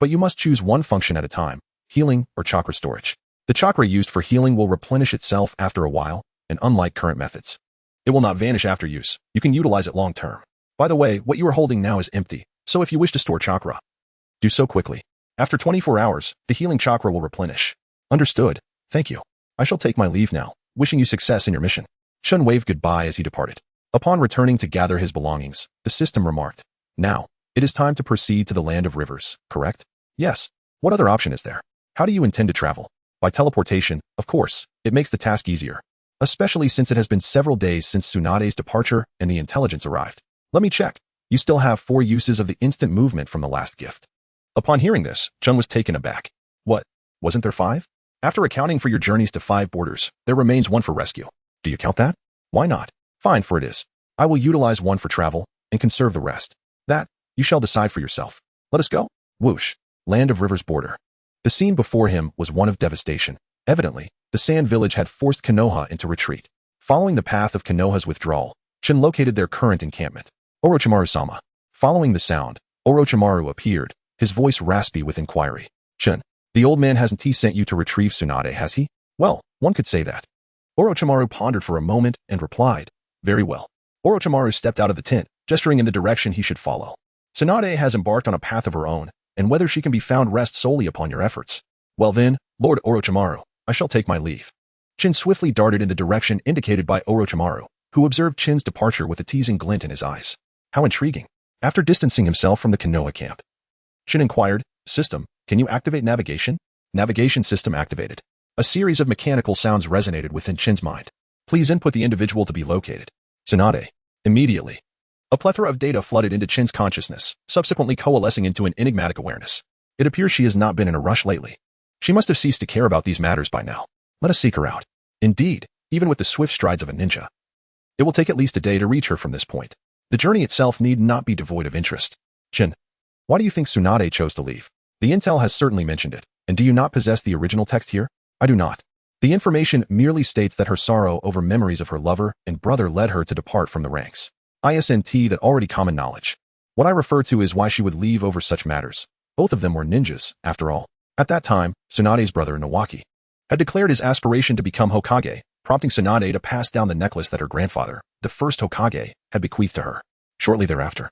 But you must choose one function at a time, healing or chakra storage. The chakra used for healing will replenish itself after a while, and unlike current methods, it will not vanish after use. You can utilize it long term. By the way, what you are holding now is empty, so if you wish to store chakra, do so quickly. After 24 hours, the healing chakra will replenish. Understood. Thank you. I shall take my leave now, wishing you success in your mission. Shun waved goodbye as he departed. Upon returning to gather his belongings, the system remarked, "Now, it is time to proceed to the land of rivers, correct?" "Yes. What other option is there? How do you intend to travel?" "By teleportation, of course. It makes the task easier, especially since it has been several days since Tsunade's departure and the intelligence arrived." "Let me check. You still have 4 uses of the instant movement from the last gift." Upon hearing this, Chun was taken aback. "What? Wasn't there 5? After accounting for your journeys to 5 borders, there remains 1 for rescue. Do you count that?" "Why not? Fine for it is. I will utilize 1 for travel and conserve the rest. That, you shall decide for yourself. Let us go." Whoosh. Land of Rivers border. The scene before him was one of devastation. Evidently, the sand village had forced Konoha into retreat. Following the path of Konoha's withdrawal, Shin located their current encampment. "Orochimaru-sama." Following the sound, Orochimaru appeared, his voice raspy with inquiry. "Shin, the old man hasn't sent you to retrieve Tsunade, has he?" "Well, one could say that." Orochimaru pondered for a moment and replied, "Very well." Orochimaru stepped out of the tent, gesturing in the direction he should follow. "Tsunade has embarked on a path of her own, and whether she can be found rests solely upon your efforts." "Well then, Lord Orochimaru, I shall take my leave." Shin swiftly darted in the direction indicated by Orochimaru, who observed Shin's departure with a teasing glint in his eyes. How intriguing. After distancing himself from the Konoha camp, Shin inquired, "System, can you activate navigation?" "Navigation system activated." A series of mechanical sounds resonated within Shin's mind. "Please input the individual to be located." "Tsunade." Immediately, a plethora of data flooded into Shin's consciousness, subsequently coalescing into an enigmatic awareness. It appears she has not been in a rush lately. She must have ceased to care about these matters by now. Let us seek her out. Indeed, even with the swift strides of a ninja, it will take at least a day to reach her from this point. The journey itself need not be devoid of interest. Shin, why do you think Tsunade chose to leave? The intel has certainly mentioned it, and do you not possess the original text here? I do not. The information merely states that her sorrow over memories of her lover and brother led her to depart from the ranks. ISNT that already common knowledge. What I refer to is why she would leave over such matters. Both of them were ninjas, after all. At that time, Tsunade's brother Nawaki had declared his aspiration to become Hokage, prompting Tsunade to pass down the necklace that her grandfather, the first Hokage, had bequeathed to her. Shortly thereafter,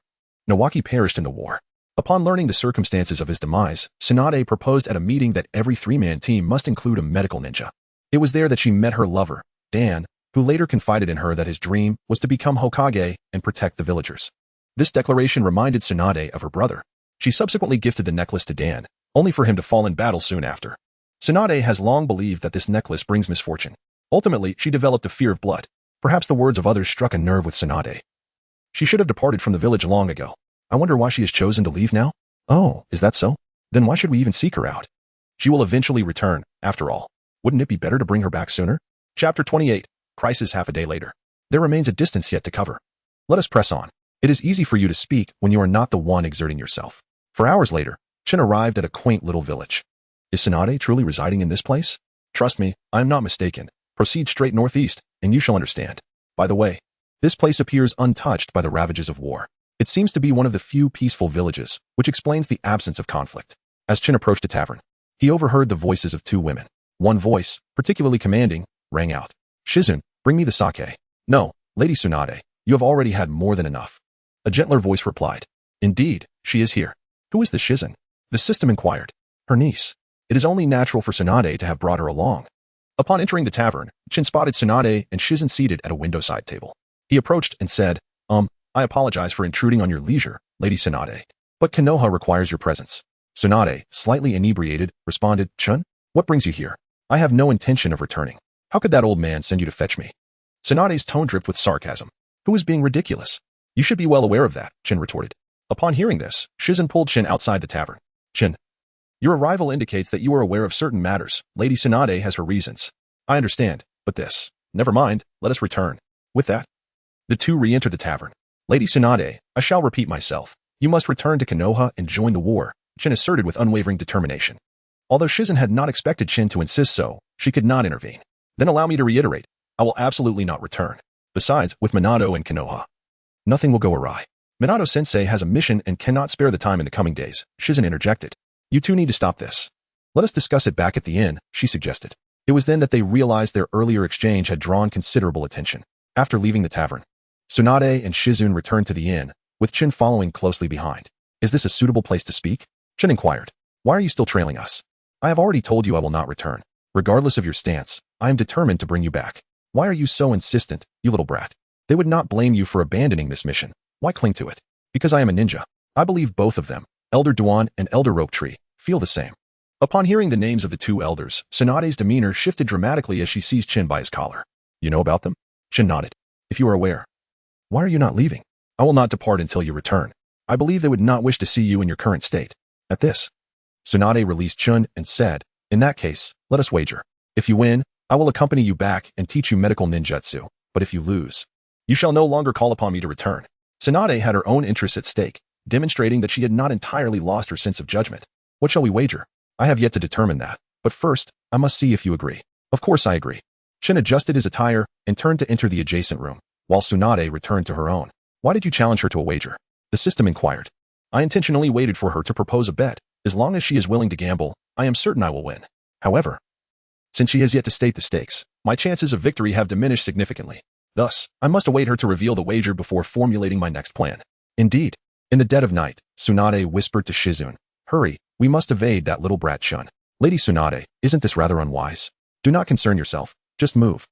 Nawaki perished in the war. Upon learning the circumstances of his demise, Tsunade proposed at a meeting that every 3-man team must include a medical ninja. It was there that she met her lover, Dan, who later confided in her that his dream was to become Hokage and protect the villagers. This declaration reminded Tsunade of her brother. She subsequently gifted the necklace to Dan, only for him to fall in battle soon after. Tsunade has long believed that this necklace brings misfortune. Ultimately, she developed a fear of blood. Perhaps the words of others struck a nerve with Tsunade. She should have departed from the village long ago. I wonder why she has chosen to leave now? Oh, is that so? Then why should we even seek her out? She will eventually return, after all. Wouldn't it be better to bring her back sooner? Chapter 28. Crisis half a day later. There remains a distance yet to cover. Let us press on. It is easy for you to speak when you are not the one exerting yourself. For hours later, Shin arrived at a quaint little village. Is Tsunade truly residing in this place? Trust me, I am not mistaken. Proceed straight northeast, and you shall understand. By the way, this place appears untouched by the ravages of war. It seems to be one of the few peaceful villages, which explains the absence of conflict. As Shin approached a tavern, he overheard the voices of 2 women. One voice, particularly commanding, rang out. "Shizun, bring me the sake." "No, Lady Tsunade, you have already had more than enough." A gentler voice replied. "Indeed, she is here." "Who is the Shizun?" The system inquired. "Her niece. It is only natural for Tsunade to have brought her along." Upon entering the tavern, Chin spotted Tsunade and Shizen seated at a window-side table. He approached and said, I apologize for intruding on your leisure, Lady Tsunade, but Konoha requires your presence. Tsunade, slightly inebriated, responded, Chun, what brings you here? I have no intention of returning. How could that old man send you to fetch me? Tsunade's tone dripped with sarcasm. Who is being ridiculous? You should be well aware of that, Chin retorted. Upon hearing this, Shizen pulled Chin outside the tavern. Chin, your arrival indicates that you are aware of certain matters. Lady Tsunade has her reasons. I understand, but this. Never mind, let us return. With that, the two re-entered the tavern. Lady Tsunade, I shall repeat myself. You must return to Konoha and join the war, Chin asserted with unwavering determination. Although Shizen had not expected Chin to insist so, she could not intervene. Then allow me to reiterate, I will absolutely not return. Besides, with Minato and Konoha, nothing will go awry. Minato-sensei has a mission and cannot spare the time in the coming days, Shizen interjected. You two need to stop this. Let us discuss it back at the inn, she suggested. It was then that they realized their earlier exchange had drawn considerable attention. After leaving the tavern, Tsunade and Shizen returned to the inn, with Chin following closely behind. Is this a suitable place to speak? Chin inquired. Why are you still trailing us? I have already told you I will not return. Regardless of your stance, I am determined to bring you back. Why are you so insistent, you little brat? They would not blame you for abandoning this mission. Why cling to it? Because I am a ninja. I believe both of them, Elder Yuan and Elder Rope Tree, feel the same. Upon hearing the names of the two elders, Tsunade's demeanor shifted dramatically as she seized Chin by his collar. You know about them? Chin nodded. If you are aware. Why are you not leaving? I will not depart until you return. I believe they would not wish to see you in your current state. At this, Tsunade released Chun and said, in that case, let us wager. If you win, I will accompany you back and teach you medical ninjutsu. But if you lose, you shall no longer call upon me to return. Tsunade had her own interests at stake, demonstrating that she had not entirely lost her sense of judgment. What shall we wager? I have yet to determine that. But first, I must see if you agree. Of course I agree. Chin adjusted his attire and turned to enter the adjacent room, while Tsunade returned to her own. Why did you challenge her to a wager? The system inquired. I intentionally waited for her to propose a bet. As long as she is willing to gamble, I am certain I will win. However, since she has yet to state the stakes, my chances of victory have diminished significantly. Thus, I must await her to reveal the wager before formulating my next plan. Indeed, in the dead of night, Tsunade whispered to Shizun, hurry, we must evade that little brat Chun. Lady Tsunade, isn't this rather unwise? Do not concern yourself, just move.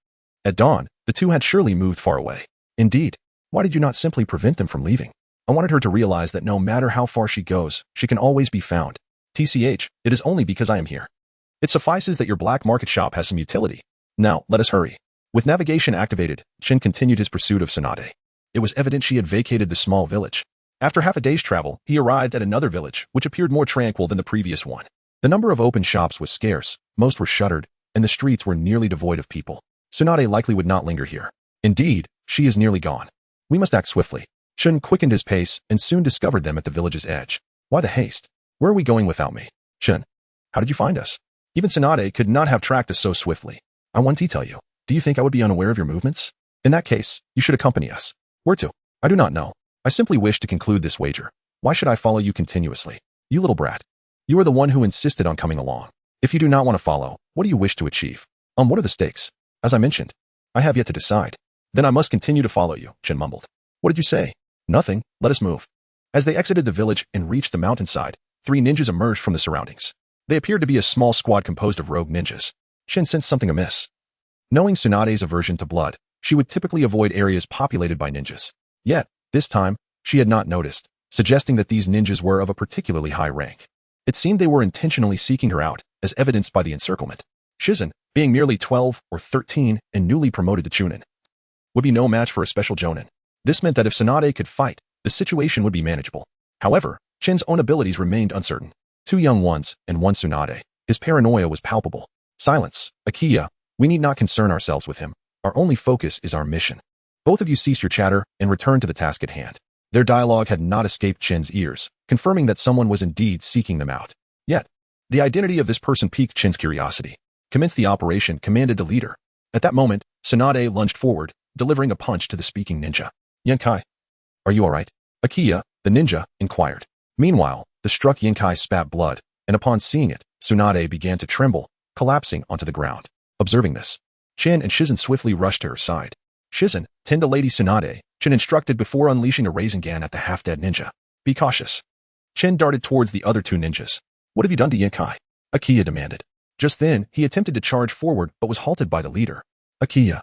At dawn, the two had surely moved far away. Indeed, why did you not simply prevent them from leaving? I wanted her to realize that no matter how far she goes, she can always be found. TCH, it is only because I am here. It suffices that your black market shop has some utility. Now, let us hurry. With navigation activated, Shin continued his pursuit of Tsunade. It was evident she had vacated the small village. After half a day's travel, he arrived at another village, which appeared more tranquil than the previous one. The number of open shops was scarce, most were shuttered, and the streets were nearly devoid of people. Tsunade likely would not linger here. Indeed, she is nearly gone. We must act swiftly. Shun quickened his pace and soon discovered them at the village's edge. Why the haste? Where are we going without me? Shun, how did you find us? Even Tsunade could not have tracked us so swiftly. I want to tell you. Do you think I would be unaware of your movements? In that case, you should accompany us. Where to? I do not know. I simply wish to conclude this wager. Why should I follow you continuously? You little brat. You are the one who insisted on coming along. If you do not want to follow, what do you wish to achieve? What are the stakes? As I mentioned, I have yet to decide. Then I must continue to follow you, Chin mumbled. What did you say? Nothing. Let us move. As they exited the village and reached the mountainside, 3 ninjas emerged from the surroundings. They appeared to be a small squad composed of rogue ninjas. Shin sensed something amiss. Knowing Tsunade's aversion to blood, she would typically avoid areas populated by ninjas. Yet, this time, she had not noticed, suggesting that these ninjas were of a particularly high rank. It seemed they were intentionally seeking her out, as evidenced by the encirclement. Shizen, being merely 12 or 13 and newly promoted to Chunin, would be no match for a special jonin. This meant that if Tsunade could fight, the situation would be manageable. However, Chin's own abilities remained uncertain. 2 young ones and 1 Tsunade. His paranoia was palpable. Silence, Akiya. We need not concern ourselves with him. Our only focus is our mission. Both of you cease your chatter and return to the task at hand. Their dialogue had not escaped Chin's ears, confirming that someone was indeed seeking them out. Yet, the identity of this person piqued Chin's curiosity. Commence the operation, commanded the leader. At that moment, Tsunade lunged forward, delivering a punch to the speaking ninja. Yankai, are you alright? Akiya, the ninja, inquired. Meanwhile, the struck Yankai spat blood, and upon seeing it, Tsunade began to tremble, collapsing onto the ground. Observing this, Chin and Shizen swiftly rushed to her side. Shizen, tend to Lady Tsunade, Chin instructed before unleashing a Rasengan at the half-dead ninja. Be cautious. Chin darted towards the other 2 ninjas. What have you done to Yankai? Akiya demanded. Just then, he attempted to charge forward but was halted by the leader. Uchiha.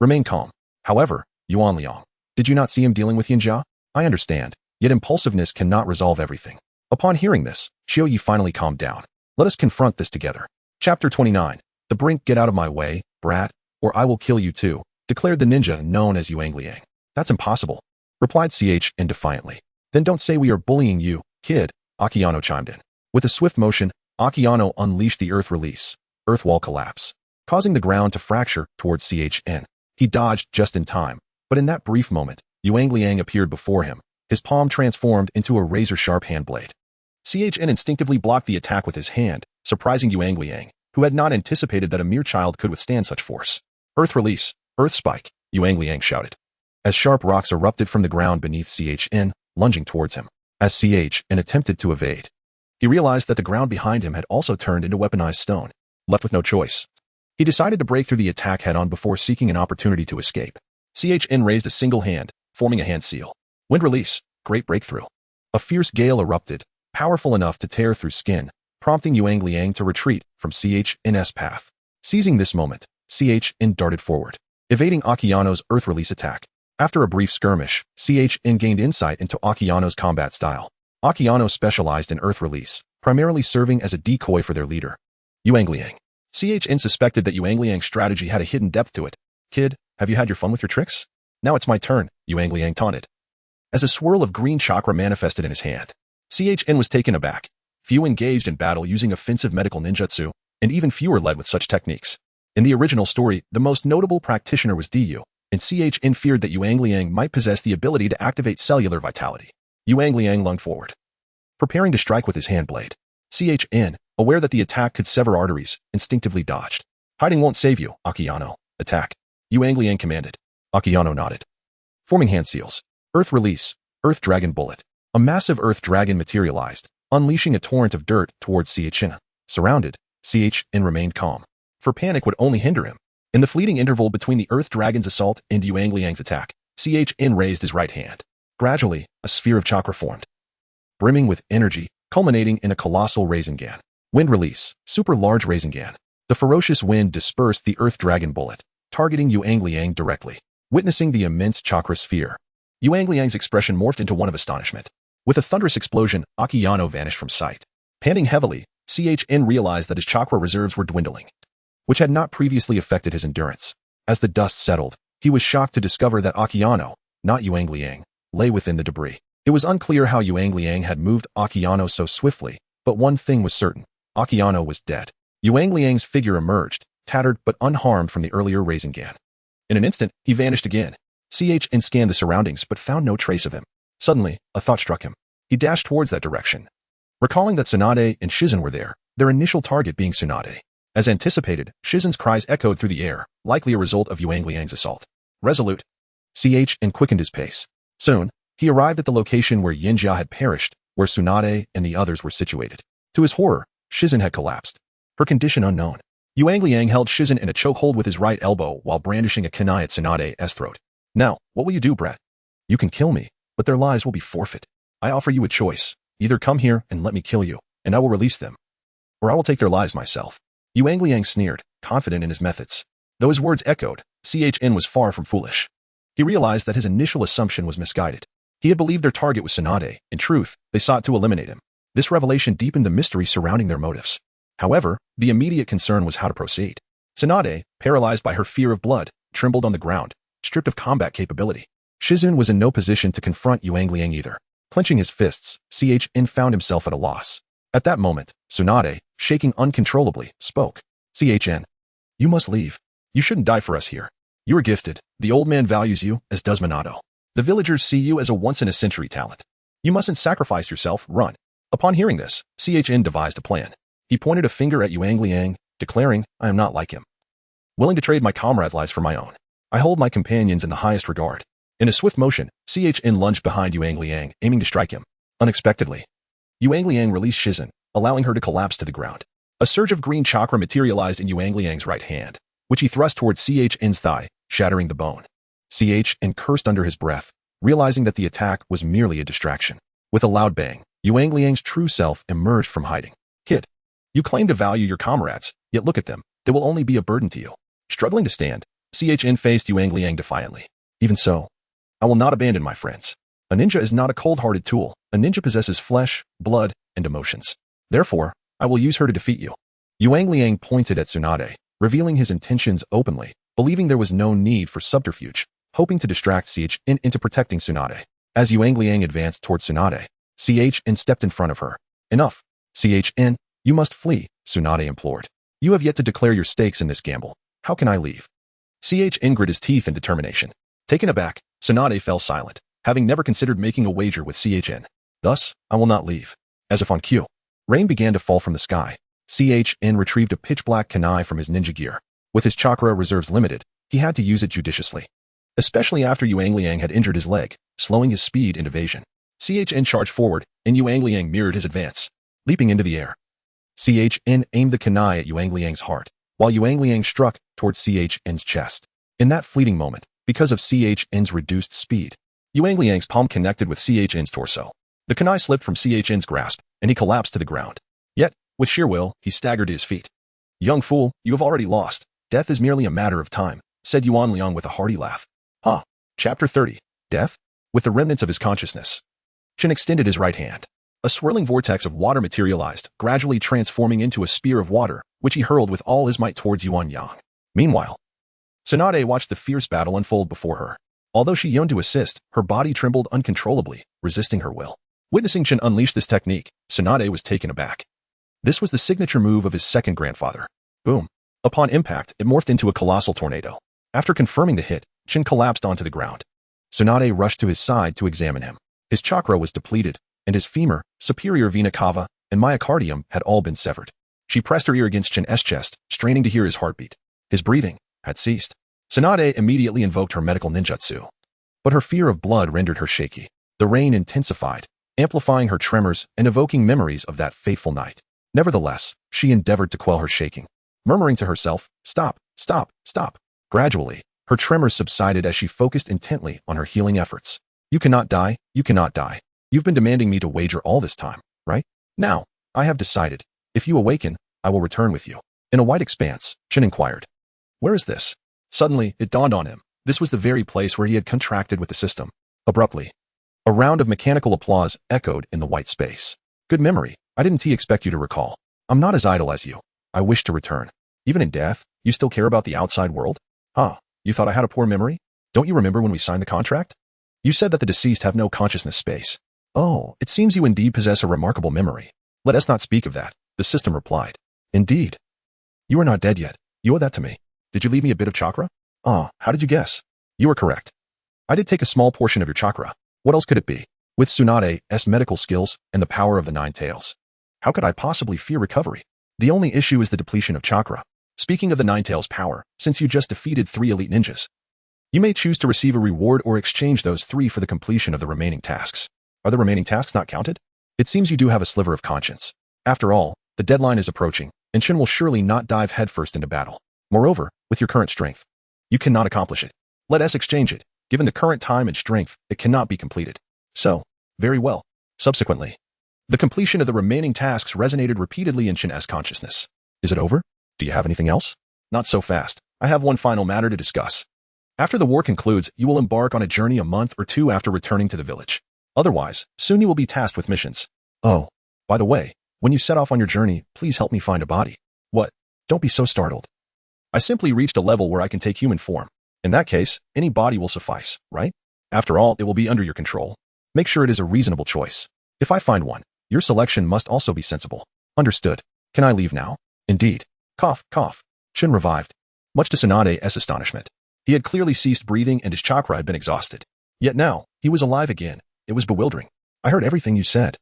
Remain calm. However, Yuan Liang, did you not see him dealing with Yinjia? I understand, yet impulsiveness cannot resolve everything. Upon hearing this, Xiao Yi finally calmed down. Let us confront this together. Chapter 29. The brink, get out of my way, brat, or I will kill you too, declared the ninja known as Yuan Liang. That's impossible, replied CHN defiantly. Then don't say we are bullying you, kid, Akiyano chimed in. With a swift motion, Akiyano unleashed the earth release. Earth wall collapse, causing the ground to fracture towards CHN. He dodged just in time, but in that brief moment, Yuan Liang appeared before him, his palm transformed into a razor-sharp handblade. CHN instinctively blocked the attack with his hand, surprising Yuan Liang, who had not anticipated that a mere child could withstand such force. Earth release, earth spike, Yuan Liang shouted. As sharp rocks erupted from the ground beneath CHN, lunging towards him. As CHN attempted to evade, he realized that the ground behind him had also turned into weaponized stone. Left with no choice, he decided to break through the attack head-on before seeking an opportunity to escape. CHN raised a single hand, forming a hand seal. Wind release, great breakthrough. A fierce gale erupted, powerful enough to tear through skin, prompting Yuan Liang to retreat from CHN's path. Seizing this moment, CHN darted forward, evading Akiyano's earth release attack. After a brief skirmish, CHN gained insight into Akiyano's combat style. Akiyano specialized in earth release, primarily serving as a decoy for their leader, Yuan Liang. CHN suspected that Yuan Liang's strategy had a hidden depth to it. Kid, have you had your fun with your tricks? Now it's my turn, Yuan Liang taunted. As a swirl of green chakra manifested in his hand, CHN was taken aback. Few engaged in battle using offensive medical ninjutsu, and even fewer led with such techniques. In the original story, the most notable practitioner was Diyu, and CHN feared that Yuan Liang might possess the ability to activate cellular vitality. Yuan Liang lunged forward, preparing to strike with his hand blade. CHN, aware that the attack could sever arteries, instinctively dodged. Hiding won't save you, Akiyano. Attack, Yuan Liang commanded. Akiyano nodded. Forming hand seals. Earth release, Earth Dragon Bullet. A massive Earth Dragon materialized, unleashing a torrent of dirt towards CHN. Surrounded, CHN remained calm, for panic would only hinder him. In the fleeting interval between the Earth Dragon's assault and Yuan Liang's attack, CHN raised his right hand. Gradually, a sphere of chakra formed, brimming with energy, culminating in a colossal Rasengan. Wind release, super large Rasengan. The ferocious wind dispersed the Earth Dragon Bullet, targeting Yuan Liang directly. Witnessing the immense chakra sphere, Yuan Liang's expression morphed into one of astonishment. With a thunderous explosion, Akiyano vanished from sight. Panting heavily, CHN realized that his chakra reserves were dwindling, which had not previously affected his endurance. As the dust settled, he was shocked to discover that Akiyano, not Yuan Liang, lay within the debris. It was unclear how Yuan Liang had moved Akiyano so swiftly, but one thing was certain. Akiyano was dead. Yuan Liang's figure emerged, tattered but unharmed from the earlier Rasengan. In an instant, he vanished again. CHN scanned the surroundings but found no trace of him. Suddenly, a thought struck him. He dashed towards that direction, recalling that Tsunade and Shizen were there, their initial target being Tsunade. As anticipated, Shizen's cries echoed through the air, likely a result of Yuan Liang's assault. Resolute, CHN quickened his pace. Soon, he arrived at the location where Yinjia had perished, where Tsunade and the others were situated. To his horror, Shizen had collapsed, her condition unknown. Yuan Liang held Shizen in a chokehold with his right elbow while brandishing a kunai at Tsunade's throat. Now, what will you do, brat? You can kill me, but their lives will be forfeit. I offer you a choice. Either come here and let me kill you, and I will release them, or I will take their lives myself. Yuan Liang sneered, confident in his methods. Though his words echoed, CHN was far from foolish. He realized that his initial assumption was misguided. He had believed their target was Tsunade. In truth, they sought to eliminate him. This revelation deepened the mystery surrounding their motives. However, the immediate concern was how to proceed. Tsunade, paralyzed by her fear of blood, trembled on the ground, stripped of combat capability. Shizen was in no position to confront Yuan Liang either. Clenching his fists, CHN found himself at a loss. At that moment, Tsunade, shaking uncontrollably, spoke. CHN, you must leave. You shouldn't die for us here. You are gifted. The old man values you, as does Minato. The villagers see you as a once-in-a-century talent. You mustn't sacrifice yourself, run. Upon hearing this, CHN devised a plan. He pointed a finger at Yuan Liang, declaring, I am not like him, willing to trade my comrades' lives for my own. I hold my companions in the highest regard. In a swift motion, CHN lunged behind Yuan Liang, aiming to strike him. Unexpectedly, Yuan Liang released Shizen, allowing her to collapse to the ground. A surge of green chakra materialized in Yuan Liang's right hand, which he thrust towards CHN's thigh, shattering the bone. CHN cursed under his breath, realizing that the attack was merely a distraction. With a loud bang, Yuan Liang's true self emerged from hiding. Kid. You claim to value your comrades, yet look at them. They will only be a burden to you. Struggling to stand, Chin faced Yuan Liang defiantly. Even so, I will not abandon my friends. A ninja is not a cold-hearted tool. A ninja possesses flesh, blood, and emotions. Therefore, I will use her to defeat you. Yuan Liang pointed at Tsunade, revealing his intentions openly, believing there was no need for subterfuge, hoping to distract Chin into protecting Tsunade. As Yuan Liang advanced towards Tsunade, Chin stepped in front of her. Enough. Chin, you must flee, Tsunade implored. You have yet to declare your stakes in this gamble. How can I leave? Chin grit his teeth in determination. Taken aback, Tsunade fell silent, having never considered making a wager with Chin. Thus, I will not leave. As if on cue, rain began to fall from the sky. Chin retrieved a pitch-black kunai from his ninja gear. With his chakra reserves limited, he had to use it judiciously. Especially after Yuan Liang had injured his leg, slowing his speed and evasion. Chin charged forward, and Yuan Liang mirrored his advance. Leaping into the air, Chin aimed the kunai at Yuan Liang's heart, while Yuan Liang struck towards Chin's chest. In that fleeting moment, because of Chin's reduced speed, Yuan Liang's palm connected with Chin's torso. The kunai slipped from Chin's grasp, and he collapsed to the ground. Yet, with sheer will, he staggered to his feet. Young fool, you have already lost. Death is merely a matter of time, said Yuan Liang with a hearty laugh. Chapter 30. Death? With the remnants of his consciousness, Chin extended his right hand. A swirling vortex of water materialized, gradually transforming into a spear of water, which he hurled with all his might towards Yuan Liang. Meanwhile, Tsunade watched the fierce battle unfold before her. Although she yearned to assist, her body trembled uncontrollably, resisting her will. Witnessing Chin unleash this technique, Tsunade was taken aback. This was the signature move of his second grandfather. Boom. Upon impact, it morphed into a colossal tornado. After confirming the hit, Chin collapsed onto the ground. Tsunade rushed to his side to examine him. His chakra was depleted, and his femur, superior vena cava, and myocardium had all been severed. She pressed her ear against Chin's chest, straining to hear his heartbeat. His breathing had ceased. Tsunade immediately invoked her medical ninjutsu. But her fear of blood rendered her shaky. The rain intensified, amplifying her tremors and evoking memories of that fateful night. Nevertheless, she endeavored to quell her shaking, murmuring to herself, "Stop, stop, stop." Gradually, her tremors subsided as she focused intently on her healing efforts. You cannot die, you cannot die. You've been demanding me to wager all this time, right? Now, I have decided. If you awaken, I will return with you. In a white expanse, Chin inquired. Where is this? Suddenly, it dawned on him. This was the very place where he had contracted with the system. Abruptly, a round of mechanical applause echoed in the white space. Good memory. I didn't expect you to recall. I'm not as idle as you. I wish to return. Even in death, you still care about the outside world? You thought I had a poor memory? Don't you remember when we signed the contract? You said that the deceased have no consciousness space. Oh, it seems you indeed possess a remarkable memory. Let us not speak of that, the system replied. Indeed. You are not dead yet. You owe that to me. Did you leave me a bit of chakra? How did you guess? You are correct. I did take a small portion of your chakra. What else could it be? With Tsunade's medical skills and the power of the Nine Tails, how could I possibly fear recovery? The only issue is the depletion of chakra. Speaking of the Nine Tails' power, since you just defeated 3 elite ninjas, you may choose to receive a reward or exchange those 3 for the completion of the remaining tasks. Are the remaining tasks not counted? It seems you do have a sliver of conscience. After all, the deadline is approaching, and Chin will surely not dive headfirst into battle. Moreover, with your current strength, you cannot accomplish it. Let us exchange it. Given the current time and strength, it cannot be completed. So, very well. Subsequently, the completion of the remaining tasks resonated repeatedly in Chin's consciousness. Is it over? Do you have anything else? Not so fast. I have one final matter to discuss. After the war concludes, you will embark on a journey a month or 2 after returning to the village. Otherwise, soon you will be tasked with missions. Oh, by the way, when you set off on your journey, please help me find a body. What? Don't be so startled. I simply reached a level where I can take human form. In that case, any body will suffice, right? After all, it will be under your control. Make sure it is a reasonable choice. If I find one, your selection must also be sensible. Understood. Can I leave now? Indeed. Cough, cough. Chin revived. Much to Tsunade's astonishment. He had clearly ceased breathing and his chakra had been exhausted. Yet now, he was alive again. It was bewildering. I heard everything you said.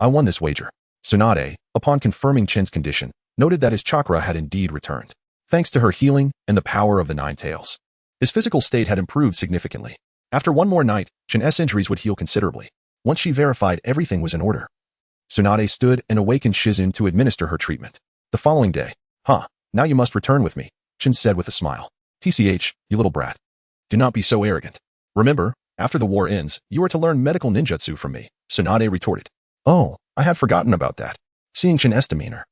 I won this wager. Tsunade, upon confirming Chin's condition, noted that his chakra had indeed returned, thanks to her healing and the power of the Nine Tails. His physical state had improved significantly. After one more night, Chin's injuries would heal considerably. Once she verified everything was in order, Tsunade stood and awakened Shizun to administer her treatment. The following day, now you must return with me, Chin said with a smile. TCH, you little brat. Do not be so arrogant. Remember, after the war ends, you are to learn medical ninjutsu from me, Tsunade retorted. Oh, I had forgotten about that. Seeing Chin's demeanor,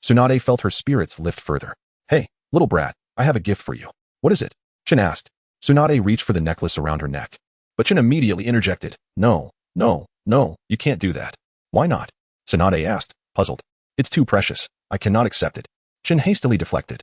Tsunade felt her spirits lift further. Hey, little brat, I have a gift for you. What is it? Chin asked. Tsunade reached for the necklace around her neck. But Chin immediately interjected. No, you can't do that. Why not? Tsunade asked, puzzled. It's too precious. I cannot accept it. Chin hastily deflected.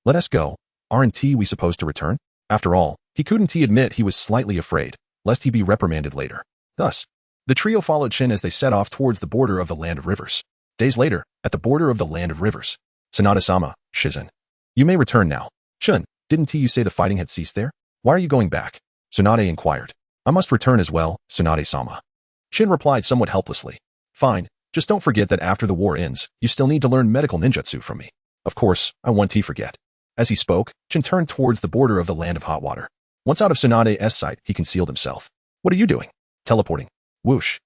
Let us go. Aren't we supposed to return? After all, he couldn't admit he was slightly afraid, lest he be reprimanded later. Thus, the trio followed Chin as they set off towards the border of the Land of Rivers. Days later, at the border of the Land of Rivers. Tsunade-sama, Shizen. You may return now. Chun, didn't you say the fighting had ceased there? Why are you going back? Tsunade inquired. I must return as well, Tsunade-sama. Chin replied somewhat helplessly. Fine, just don't forget that after the war ends, you still need to learn medical ninjutsu from me. Of course, I won't forget. As he spoke, Chin turned towards the border of the Land of Hot Water. Once out of Tsunade's sight, he concealed himself. What are you doing? Teleporting. Whoosh.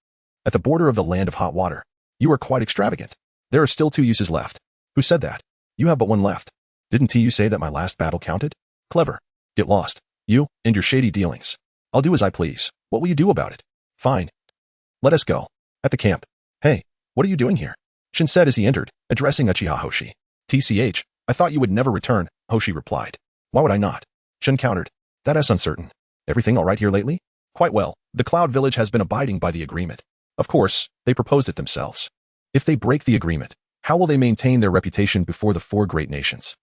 At the border of the Land of Hot Water. You are quite extravagant. There are still 2 uses left. Who said that? You have but 1 left. Didn't you say that my last battle counted? Clever. Get lost. You and your shady dealings. I'll do as I please. What will you do about it? Fine. Let us go. At the camp. Hey, what are you doing here? Shin said as he entered, addressing Uchiha Hoshi. TCH, I thought you would never return, Hoshi replied. Why would I not? Shin countered. That is uncertain. Everything all right here lately? Quite well. The Cloud Village has been abiding by the agreement. Of course, they proposed it themselves. If they break the agreement, how will they maintain their reputation before the 4 great nations?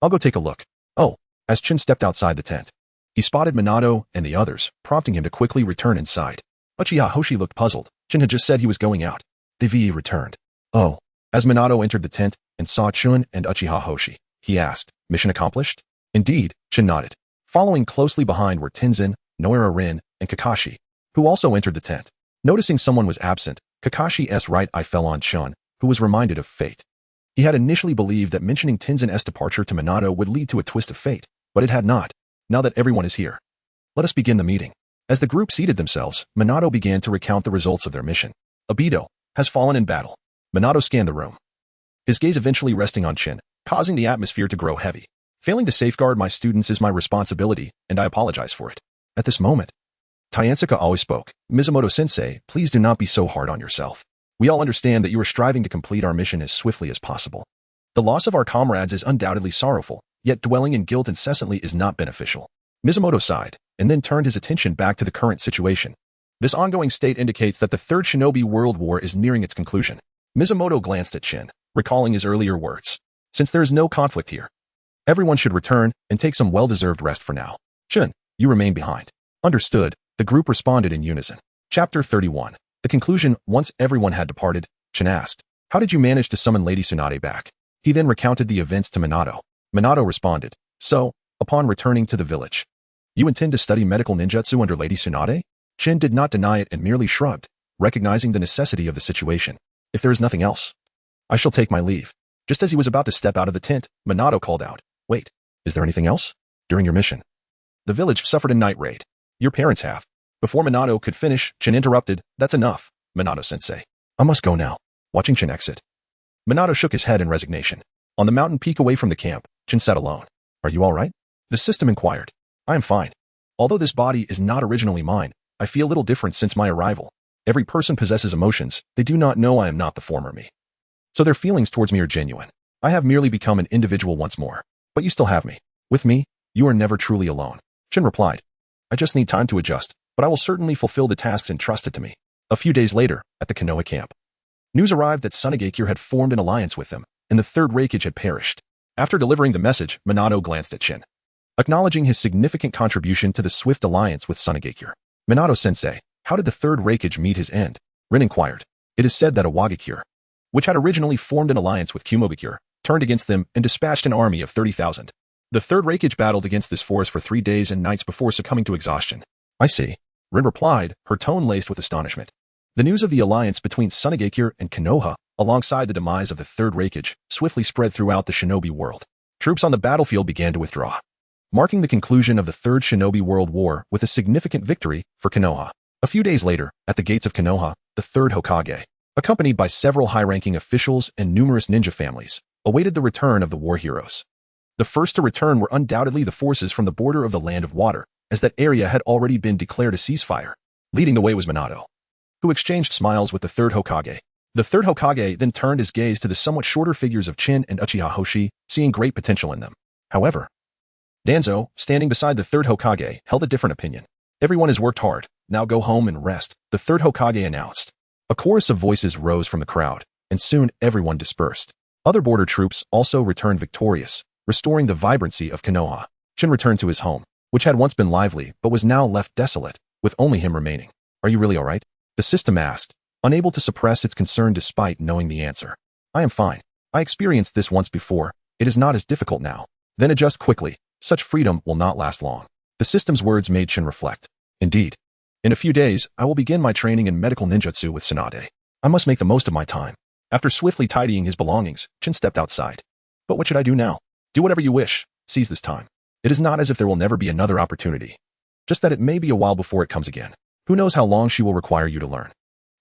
I'll go take a look. Oh, as Chin stepped outside the tent, he spotted Minato and the others, prompting him to quickly return inside. Uchiha Hoshi looked puzzled. Chin had just said he was going out. The VE returned. Oh. As Minato entered the tent and saw Chun and Uchiha Hoshi, he asked, mission accomplished? Indeed, Chin nodded. Following closely behind were Tenzin, Noira Rin, and Kakashi, who also entered the tent. Noticing someone was absent, Kakashi's right eye fell on Chun, who was reminded of fate. He had initially believed that mentioning Tenzin's departure to Minato would lead to a twist of fate, but it had not, now that everyone is here. Let us begin the meeting. As the group seated themselves, Minato began to recount the results of their mission. Obito has fallen in battle. Minato scanned the room, his gaze eventually resting on Chin, causing the atmosphere to grow heavy. Failing to safeguard my students is my responsibility, and I apologize for it. At this moment, Tainsaka always spoke. Mizumoto-sensei, please do not be so hard on yourself. We all understand that you are striving to complete our mission as swiftly as possible. The loss of our comrades is undoubtedly sorrowful, yet dwelling in guilt incessantly is not beneficial. Mizumoto sighed, and then turned his attention back to the current situation. This ongoing state indicates that the Third Shinobi World War is nearing its conclusion. Mizumoto glanced at Chin, recalling his earlier words. Since there is no conflict here, everyone should return and take some well-deserved rest for now. Chin, you remain behind. Understood, the group responded in unison. Chapter 31. The conclusion. Once everyone had departed, Chin asked, how did you manage to summon Lady Tsunade back? He then recounted the events to Minato. Minato responded, so, upon returning to the village, you intend to study medical ninjutsu under Lady Tsunade? Chin did not deny it and merely shrugged, recognizing the necessity of the situation. If there is nothing else, I shall take my leave. Just as he was about to step out of the tent, Minato called out, wait, is there anything else? During your mission, the village suffered a night raid. Your parents have. Before Minato could finish, Chin interrupted, that's enough, Minato-sensei. I must go now. Watching Chin exit, Minato shook his head in resignation. On the mountain peak away from the camp, Chin sat alone. Are you all right? The system inquired. I am fine. Although this body is not originally mine, I feel little different since my arrival. Every person possesses emotions. They do not know I am not the former me. So their feelings towards me are genuine. I have merely become an individual once more. But you still have me. With me, you are never truly alone. Chin replied. I just need time to adjust, but I will certainly fulfill the tasks entrusted to me. A few days later, at the Konoha camp, news arrived that Tsunade had formed an alliance with them, and the third Raikage had perished. After delivering the message, Minato glanced at Chin, acknowledging his significant contribution to the swift alliance with Tsunade. Minato-sensei, how did the third Raikage meet his end? Rin inquired. It is said that Awagakure, which had originally formed an alliance with Kumogakure, turned against them and dispatched an army of 30,000. The third Raikage battled against this force for 3 days and nights before succumbing to exhaustion. I see. Rin replied, her tone laced with astonishment. The news of the alliance between Tsunade and Konoha, alongside the demise of the third Raikage, swiftly spread throughout the shinobi world. Troops on the battlefield began to withdraw, marking the conclusion of the Third Shinobi World War with a significant victory for Konoha. A few days later, at the gates of Konoha, the third Hokage, accompanied by several high-ranking officials and numerous ninja families, awaited the return of the war heroes. The first to return were undoubtedly the forces from the border of the Land of Water, as that area had already been declared a ceasefire. Leading the way was Minato, who exchanged smiles with the third Hokage. The third Hokage then turned his gaze to the somewhat shorter figures of Chin and Uchiha Hoshi, seeing great potential in them. However, Danzo, standing beside the third Hokage, held a different opinion. Everyone has worked hard. Now go home and rest, the third Hokage announced. A chorus of voices rose from the crowd, and soon everyone dispersed. Other border troops also returned victorious, restoring the vibrancy of Konoha. Chin returned to his home, which had once been lively but was now left desolate, with only him remaining. Are you really all right? The system asked, unable to suppress its concern despite knowing the answer. I am fine. I experienced this once before. It is not as difficult now. Then adjust quickly. Such freedom will not last long. The system's words made Chin reflect. Indeed. In a few days, I will begin my training in medical ninjutsu with Tsunade. I must make the most of my time. After swiftly tidying his belongings, Chin stepped outside. But what should I do now? Do whatever you wish. Seize this time. It is not as if there will never be another opportunity. Just that it may be a while before it comes again. Who knows how long she will require you to learn.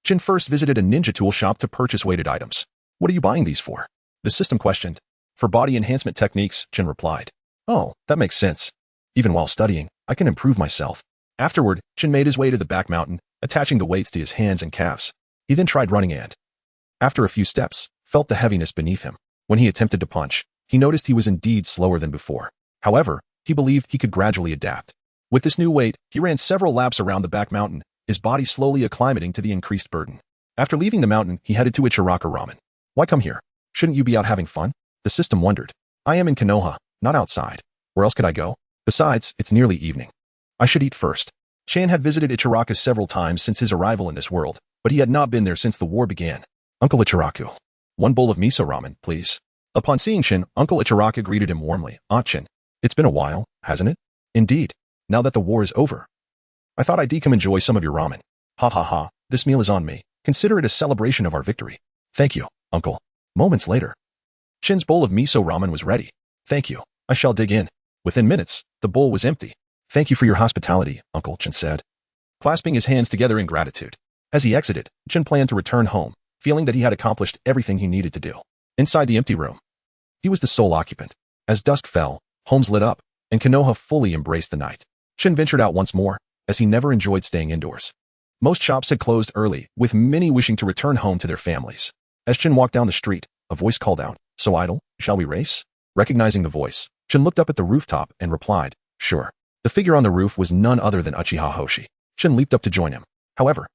Chin first visited a ninja tool shop to purchase weighted items. What are you buying these for? The system questioned. For body enhancement techniques, Chin replied. Oh, that makes sense. Even while studying, I can improve myself. Afterward, Chin made his way to the back mountain, attaching the weights to his hands and calves. He then tried running and, after a few steps, felt the heaviness beneath him. When he attempted to punch, he noticed he was indeed slower than before. However, he believed he could gradually adapt. With this new weight, he ran several laps around the back mountain, his body slowly acclimating to the increased burden. After leaving the mountain, he headed to Ichiraka Ramen. Why come here? Shouldn't you be out having fun? The system wondered. I am in Konoha, not outside. Where else could I go? Besides, it's nearly evening. I should eat first. Chan had visited Ichiraka several times since his arrival in this world, but he had not been there since the war began. Uncle Ichiraku. One bowl of miso ramen, please. Upon seeing Chin, Uncle Ichiraka greeted him warmly. Aunt Chin. It's been a while, hasn't it? Indeed. Now that the war is over. I thought I'd come enjoy some of your ramen. Ha ha ha, this meal is on me. Consider it a celebration of our victory. Thank you, Uncle. Moments later, Chin's bowl of miso ramen was ready. Thank you. I shall dig in. Within minutes, the bowl was empty. Thank you for your hospitality, Uncle, Chin said, clasping his hands together in gratitude. As he exited, Chin planned to return home, feeling that he had accomplished everything he needed to do. Inside the empty room, he was the sole occupant. As dusk fell, homes lit up, and Konoha fully embraced the night. Chin ventured out once more, as he never enjoyed staying indoors. Most shops had closed early, with many wishing to return home to their families. As Chin walked down the street, a voice called out, "So idle, shall we race?" Recognizing the voice, Chin looked up at the rooftop and replied, "Sure." The figure on the roof was none other than Uchiha Hoshi. Chin leaped up to join him. However,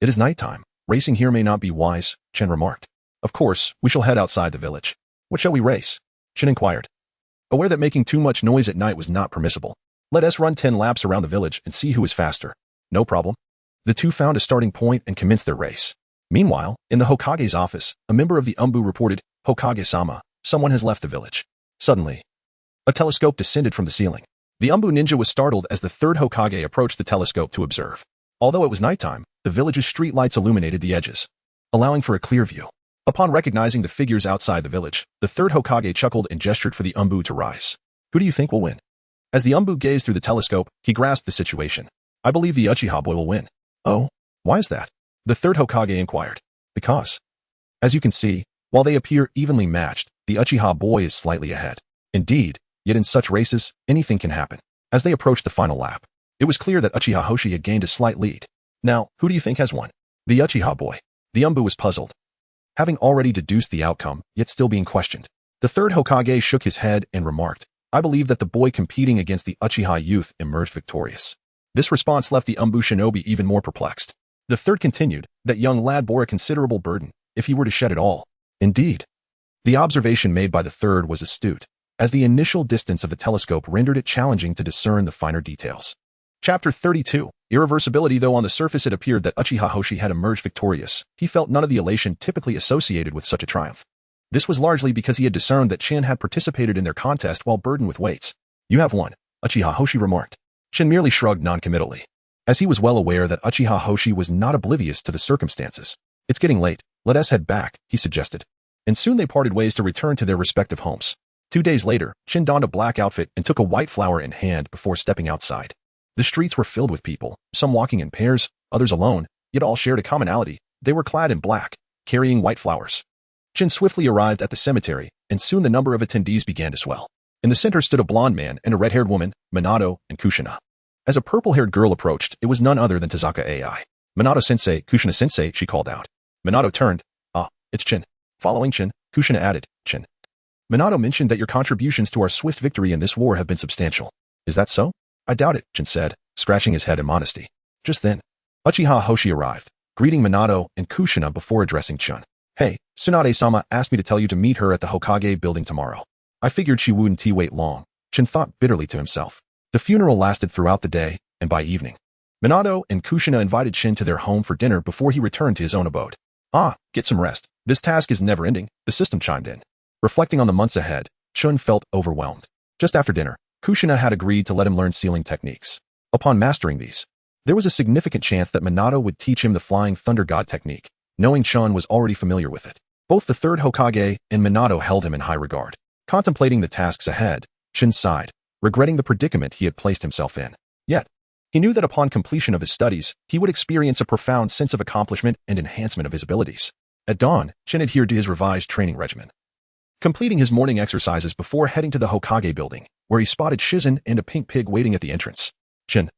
it is nighttime. Racing here may not be wise, Chin remarked. Of course, we shall head outside the village. What shall we race? Chin inquired, aware that making too much noise at night was not permissible. Let us run 10 laps around the village and see who is faster. No problem. The two found a starting point and commenced their race. Meanwhile, in the Hokage's office, a member of the Umbu reported, "Hokage-sama, someone has left the village." Suddenly, a telescope descended from the ceiling. The Umbu ninja was startled as the third Hokage approached the telescope to observe. Although it was nighttime, the village's street lights illuminated the edges, allowing for a clear view. Upon recognizing the figures outside the village, the third Hokage chuckled and gestured for the Umbu to rise. Who do you think will win? As the Umbu gazed through the telescope, he grasped the situation. I believe the Uchiha boy will win. Oh, why is that? The third Hokage inquired. Because, as you can see, while they appear evenly matched, the Uchiha boy is slightly ahead. Indeed, yet in such races, anything can happen. As they approached the final lap, it was clear that Uchiha Hoshi had gained a slight lead. Now, who do you think has won? The Uchiha boy. The Umbu was puzzled, having already deduced the outcome, yet still being questioned. The third Hokage shook his head and remarked, I believe that the boy competing against the Uchiha youth emerged victorious. This response left the Umbu shinobi even more perplexed. The third continued, that young lad bore a considerable burden, if he were to shed it all. Indeed. The observation made by the third was astute, as the initial distance of the telescope rendered it challenging to discern the finer details. Chapter 32. Irreversibility. Though on the surface it appeared that Uchiha Hoshi had emerged victorious, he felt none of the elation typically associated with such a triumph. This was largely because he had discerned that Chin had participated in their contest while burdened with weights. You have won, Uchiha Hoshi remarked. Chin merely shrugged noncommittally, as he was well aware that Uchiha Hoshi was not oblivious to the circumstances. It's getting late, let us head back, he suggested. And soon they parted ways to return to their respective homes. 2 days later, Chin donned a black outfit and took a white flower in hand before stepping outside. The streets were filled with people, some walking in pairs, others alone, yet all shared a commonality. They were clad in black, carrying white flowers. Chin swiftly arrived at the cemetery, and soon the number of attendees began to swell. In the center stood a blonde man and a red-haired woman, Minato and Kushina. As a purple-haired girl approached, it was none other than Tazaka Ai. Minato-sensei, Kushina-sensei, she called out. Minato turned. It's Chin. Following Chin, Kushina added, Chin. Minato mentioned that your contributions to our swift victory in this war have been substantial. Is that so? I doubt it, Chin said, scratching his head in modesty. Just then, Uchiha Hoshi arrived, greeting Minato and Kushina before addressing Chun. Hey, Tsunade-sama asked me to tell you to meet her at the Hokage building tomorrow. I figured she wouldn't wait long, Chin thought bitterly to himself. The funeral lasted throughout the day, and by evening, Minato and Kushina invited Chin to their home for dinner before he returned to his own abode. Get some rest. This task is never ending, the system chimed in. Reflecting on the months ahead, Chun felt overwhelmed. Just after dinner, Kushina had agreed to let him learn sealing techniques. Upon mastering these, there was a significant chance that Minato would teach him the Flying Thunder God technique, knowing Chun was already familiar with it. Both the third Hokage and Minato held him in high regard. Contemplating the tasks ahead, Chun sighed, regretting the predicament he had placed himself in. Yet, he knew that upon completion of his studies, he would experience a profound sense of accomplishment and enhancement of his abilities. At dawn, Chin adhered to his revised training regimen, completing his morning exercises before heading to the Hokage building, where he spotted Shizun and a pink pig waiting at the entrance. Chin,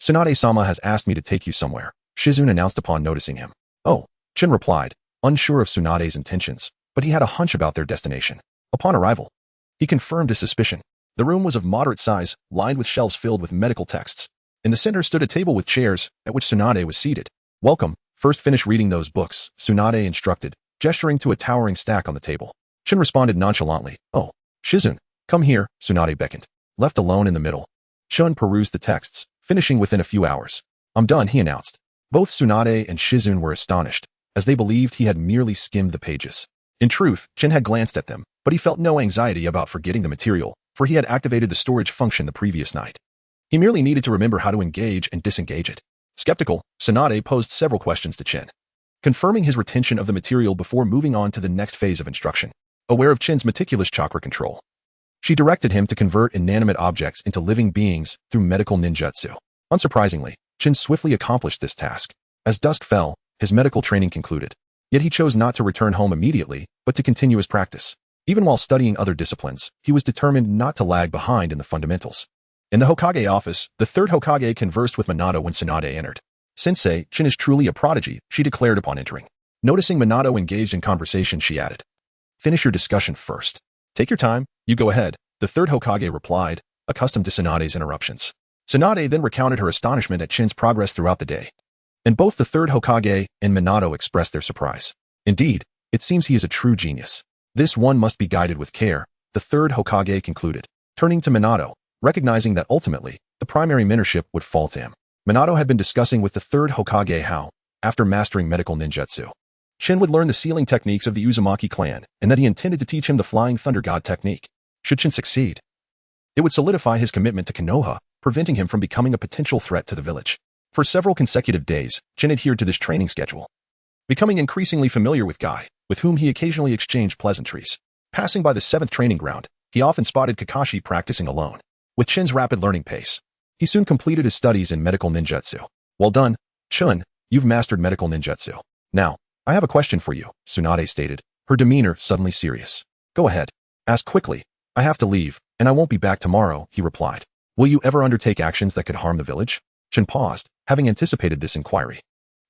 Tsunade-sama has asked me to take you somewhere, Shizun announced upon noticing him. Oh, Chin replied, unsure of Tsunade's intentions, but he had a hunch about their destination. Upon arrival, he confirmed his suspicion. The room was of moderate size, lined with shelves filled with medical texts. In the center stood a table with chairs, at which Tsunade was seated. Welcome, first finish reading those books, Tsunade instructed, gesturing to a towering stack on the table. Chin responded nonchalantly, oh, Shizun, come here, Tsunade beckoned. Left alone in the middle, Chun perused the texts, finishing within a few hours. I'm done, he announced. Both Tsunade and Shizun were astonished, as they believed he had merely skimmed the pages. In truth, Chin had glanced at them, but he felt no anxiety about forgetting the material, for he had activated the storage function the previous night. He merely needed to remember how to engage and disengage it. Skeptical, Tsunade posed several questions to Chin, confirming his retention of the material before moving on to the next phase of instruction. Aware of Chin's meticulous chakra control, she directed him to convert inanimate objects into living beings through medical ninjutsu. Unsurprisingly, Chin swiftly accomplished this task. As dusk fell, his medical training concluded. Yet he chose not to return home immediately, but to continue his practice. Even while studying other disciplines, he was determined not to lag behind in the fundamentals. In the Hokage office, the third Hokage conversed with Minato when Tsunade entered. Sensei, Chin is truly a prodigy, she declared upon entering. Noticing Minato engaged in conversation, she added, finish your discussion first. Take your time, you go ahead, the third Hokage replied, accustomed to Tsunade's interruptions. Tsunade then recounted her astonishment at Chin's progress throughout the day. And both the third Hokage and Minato expressed their surprise. Indeed, it seems he is a true genius. This one must be guided with care, the third Hokage concluded, turning to Minato, recognizing that ultimately, the primary mentorship would fall to him. Minato had been discussing with the third Hokage how, after mastering medical ninjutsu, Chin would learn the sealing techniques of the Uzumaki clan, and that he intended to teach him the Flying Thunder God technique. Should Chin succeed, it would solidify his commitment to Konoha, preventing him from becoming a potential threat to the village. For several consecutive days, Chin adhered to this training schedule, becoming increasingly familiar with Guy, with whom he occasionally exchanged pleasantries. Passing by the 7th training ground, he often spotted Kakashi practicing alone. With Chin's rapid learning pace, he soon completed his studies in medical ninjutsu. Well done, Chun, you've mastered medical ninjutsu. Now, I have a question for you, Tsunade stated, her demeanor suddenly serious. Go ahead. Ask quickly. I have to leave, and I won't be back tomorrow, he replied. Will you ever undertake actions that could harm the village? Chin paused, having anticipated this inquiry.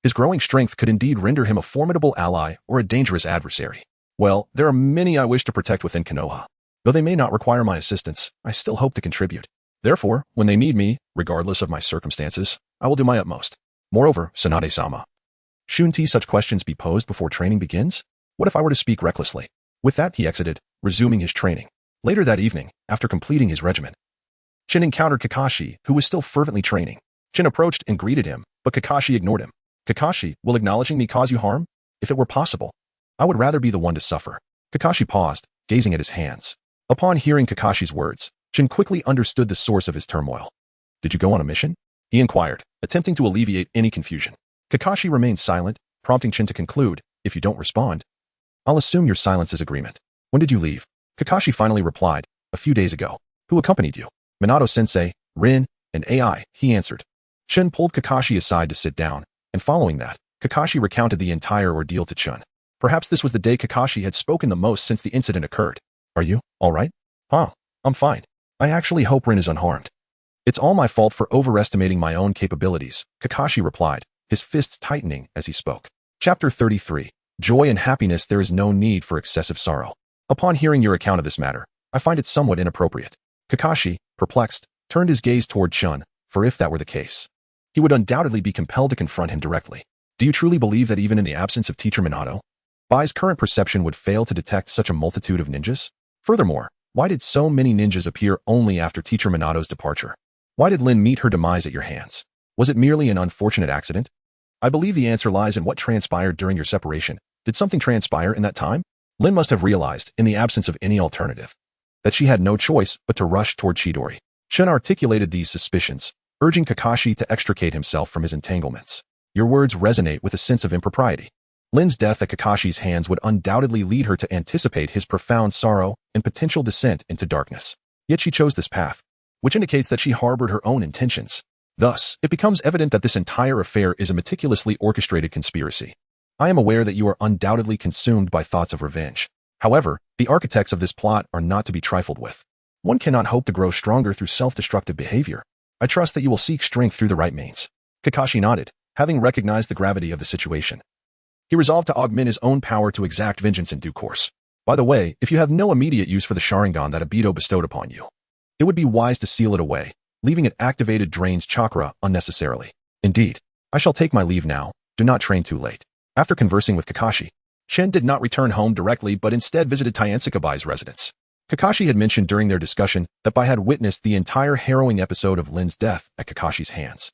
His growing strength could indeed render him a formidable ally or a dangerous adversary. Well, there are many I wish to protect within Konoha. Though they may not require my assistance, I still hope to contribute. Therefore, when they need me, regardless of my circumstances, I will do my utmost. Moreover, Tsunade-sama, shouldn't such questions be posed before training begins? What if I were to speak recklessly? With that, he exited, resuming his training. Later that evening, after completing his regimen, Chin encountered Kakashi, who was still fervently training. Chin approached and greeted him, but Kakashi ignored him. Kakashi, will acknowledging me cause you harm? If it were possible, I would rather be the one to suffer. Kakashi paused, gazing at his hands. Upon hearing Kakashi's words, Chin quickly understood the source of his turmoil. Did you go on a mission? He inquired, attempting to alleviate any confusion. Kakashi remained silent, prompting Chin to conclude, if you don't respond, I'll assume your silence is agreement. When did you leave? Kakashi finally replied, a few days ago. Who accompanied you? Minato-sensei, Rin, and AI, he answered. Chin pulled Kakashi aside to sit down, and following that, Kakashi recounted the entire ordeal to Chun. Perhaps this was the day Kakashi had spoken the most since the incident occurred. Are you all right? I'm fine. I actually hope Rin is unharmed. It's all my fault for overestimating my own capabilities, Kakashi replied, his fists tightening as he spoke. Chapter 33. joy and happiness, there is no need for excessive sorrow. Upon hearing your account of this matter, I find it somewhat inappropriate. Kakashi, perplexed, turned his gaze toward Chun, for if that were the case, he would undoubtedly be compelled to confront him directly. Do you truly believe that even in the absence of Teacher Minato, Bai's current perception would fail to detect such a multitude of ninjas? Furthermore, why did so many ninjas appear only after Teacher Minato's departure? Why did Lin meet her demise at your hands? Was it merely an unfortunate accident? I believe the answer lies in what transpired during your separation. Did something transpire in that time? Lin must have realized, in the absence of any alternative, that she had no choice but to rush toward Chidori. Chun articulated these suspicions, urging Kakashi to extricate himself from his entanglements. Your words resonate with a sense of impropriety. Lin's death at Kakashi's hands would undoubtedly lead her to anticipate his profound sorrow and potential descent into darkness. Yet she chose this path, which indicates that she harbored her own intentions. Thus, it becomes evident that this entire affair is a meticulously orchestrated conspiracy. I am aware that you are undoubtedly consumed by thoughts of revenge. However, the architects of this plot are not to be trifled with. One cannot hope to grow stronger through self-destructive behavior. I trust that you will seek strength through the right means. Kakashi nodded, having recognized the gravity of the situation. He resolved to augment his own power to exact vengeance in due course. By the way, if you have no immediate use for the Sharingan that Obito bestowed upon you, it would be wise to seal it away, leaving it activated drains chakra unnecessarily. Indeed, I shall take my leave now. Do not train too late. After conversing with Kakashi, Shen did not return home directly but instead visited Taiensuke Bai's residence. Kakashi had mentioned during their discussion that Bai had witnessed the entire harrowing episode of Lin's death at Kakashi's hands,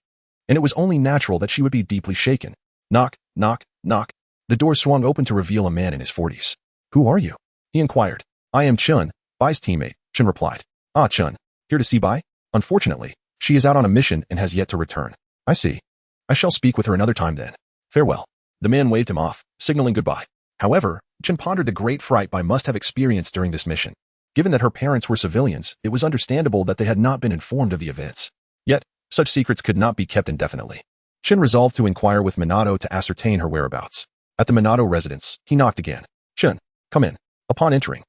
and it was only natural that she would be deeply shaken. Knock, knock, knock. The door swung open to reveal a man in his 40s. Who are you? He inquired. I am Chun, Bai's teammate, Chun replied. Ah, Chun, here to see Bai? Unfortunately, she is out on a mission and has yet to return. I see. I shall speak with her another time then. Farewell. The man waved him off, signaling goodbye. However, Chun pondered the great fright Bai must have experienced during this mission. Given that her parents were civilians, it was understandable that they had not been informed of the events. Yet, such secrets could not be kept indefinitely. Chun resolved to inquire with Minato to ascertain her whereabouts. At the Minato residence, he knocked again. Chun, come in. Upon entering,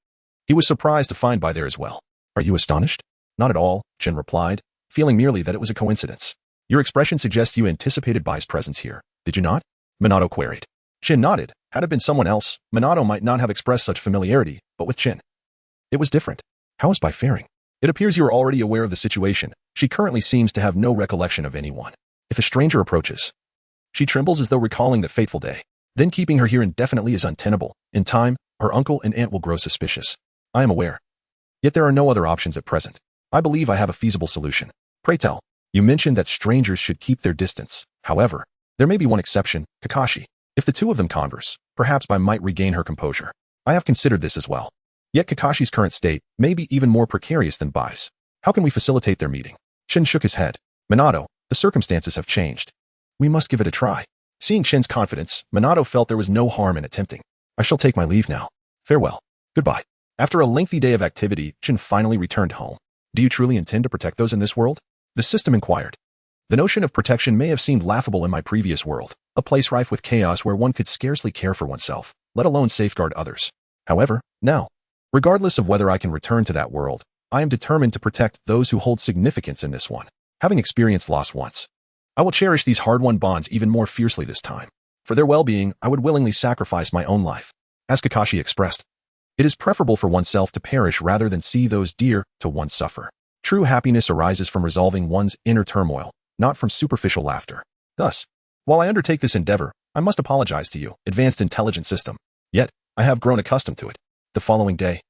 he was surprised to find Bai there as well. Are you astonished? Not at all, Chun replied, feeling merely that it was a coincidence. Your expression suggests you anticipated Bai's presence here, did you not? Minato queried. Chun nodded. Had it been someone else, Minato might not have expressed such familiarity, but with Chun, it was different. How is Bai faring? It appears you are already aware of the situation. She currently seems to have no recollection of anyone. If a stranger approaches, she trembles as though recalling that fateful day. Then keeping her here indefinitely is untenable. In time, her uncle and aunt will grow suspicious. I am aware. Yet there are no other options at present. I believe I have a feasible solution. Pray tell. You mentioned that strangers should keep their distance. However, there may be one exception, Kakashi. If the two of them converse, perhaps Bai might regain her composure. I have considered this as well. Yet Kakashi's current state may be even more precarious than Bai's. How can we facilitate their meeting? Shin shook his head. Minato, the circumstances have changed. We must give it a try. Seeing Shin's confidence, Minato felt there was no harm in attempting. I shall take my leave now. Farewell. Goodbye. After a lengthy day of activity, Shin finally returned home. Do you truly intend to protect those in this world? The system inquired. The notion of protection may have seemed laughable in my previous world, a place rife with chaos where one could scarcely care for oneself, let alone safeguard others. However, now, regardless of whether I can return to that world, I am determined to protect those who hold significance in this one. Having experienced loss once, I will cherish these hard-won bonds even more fiercely this time. For their well-being, I would willingly sacrifice my own life. As Kakashi expressed, it is preferable for oneself to perish rather than see those dear to one suffer. True happiness arises from resolving one's inner turmoil, not from superficial laughter. Thus, while I undertake this endeavor, I must apologize to you, advanced intelligent system. Yet, I have grown accustomed to it. The following day,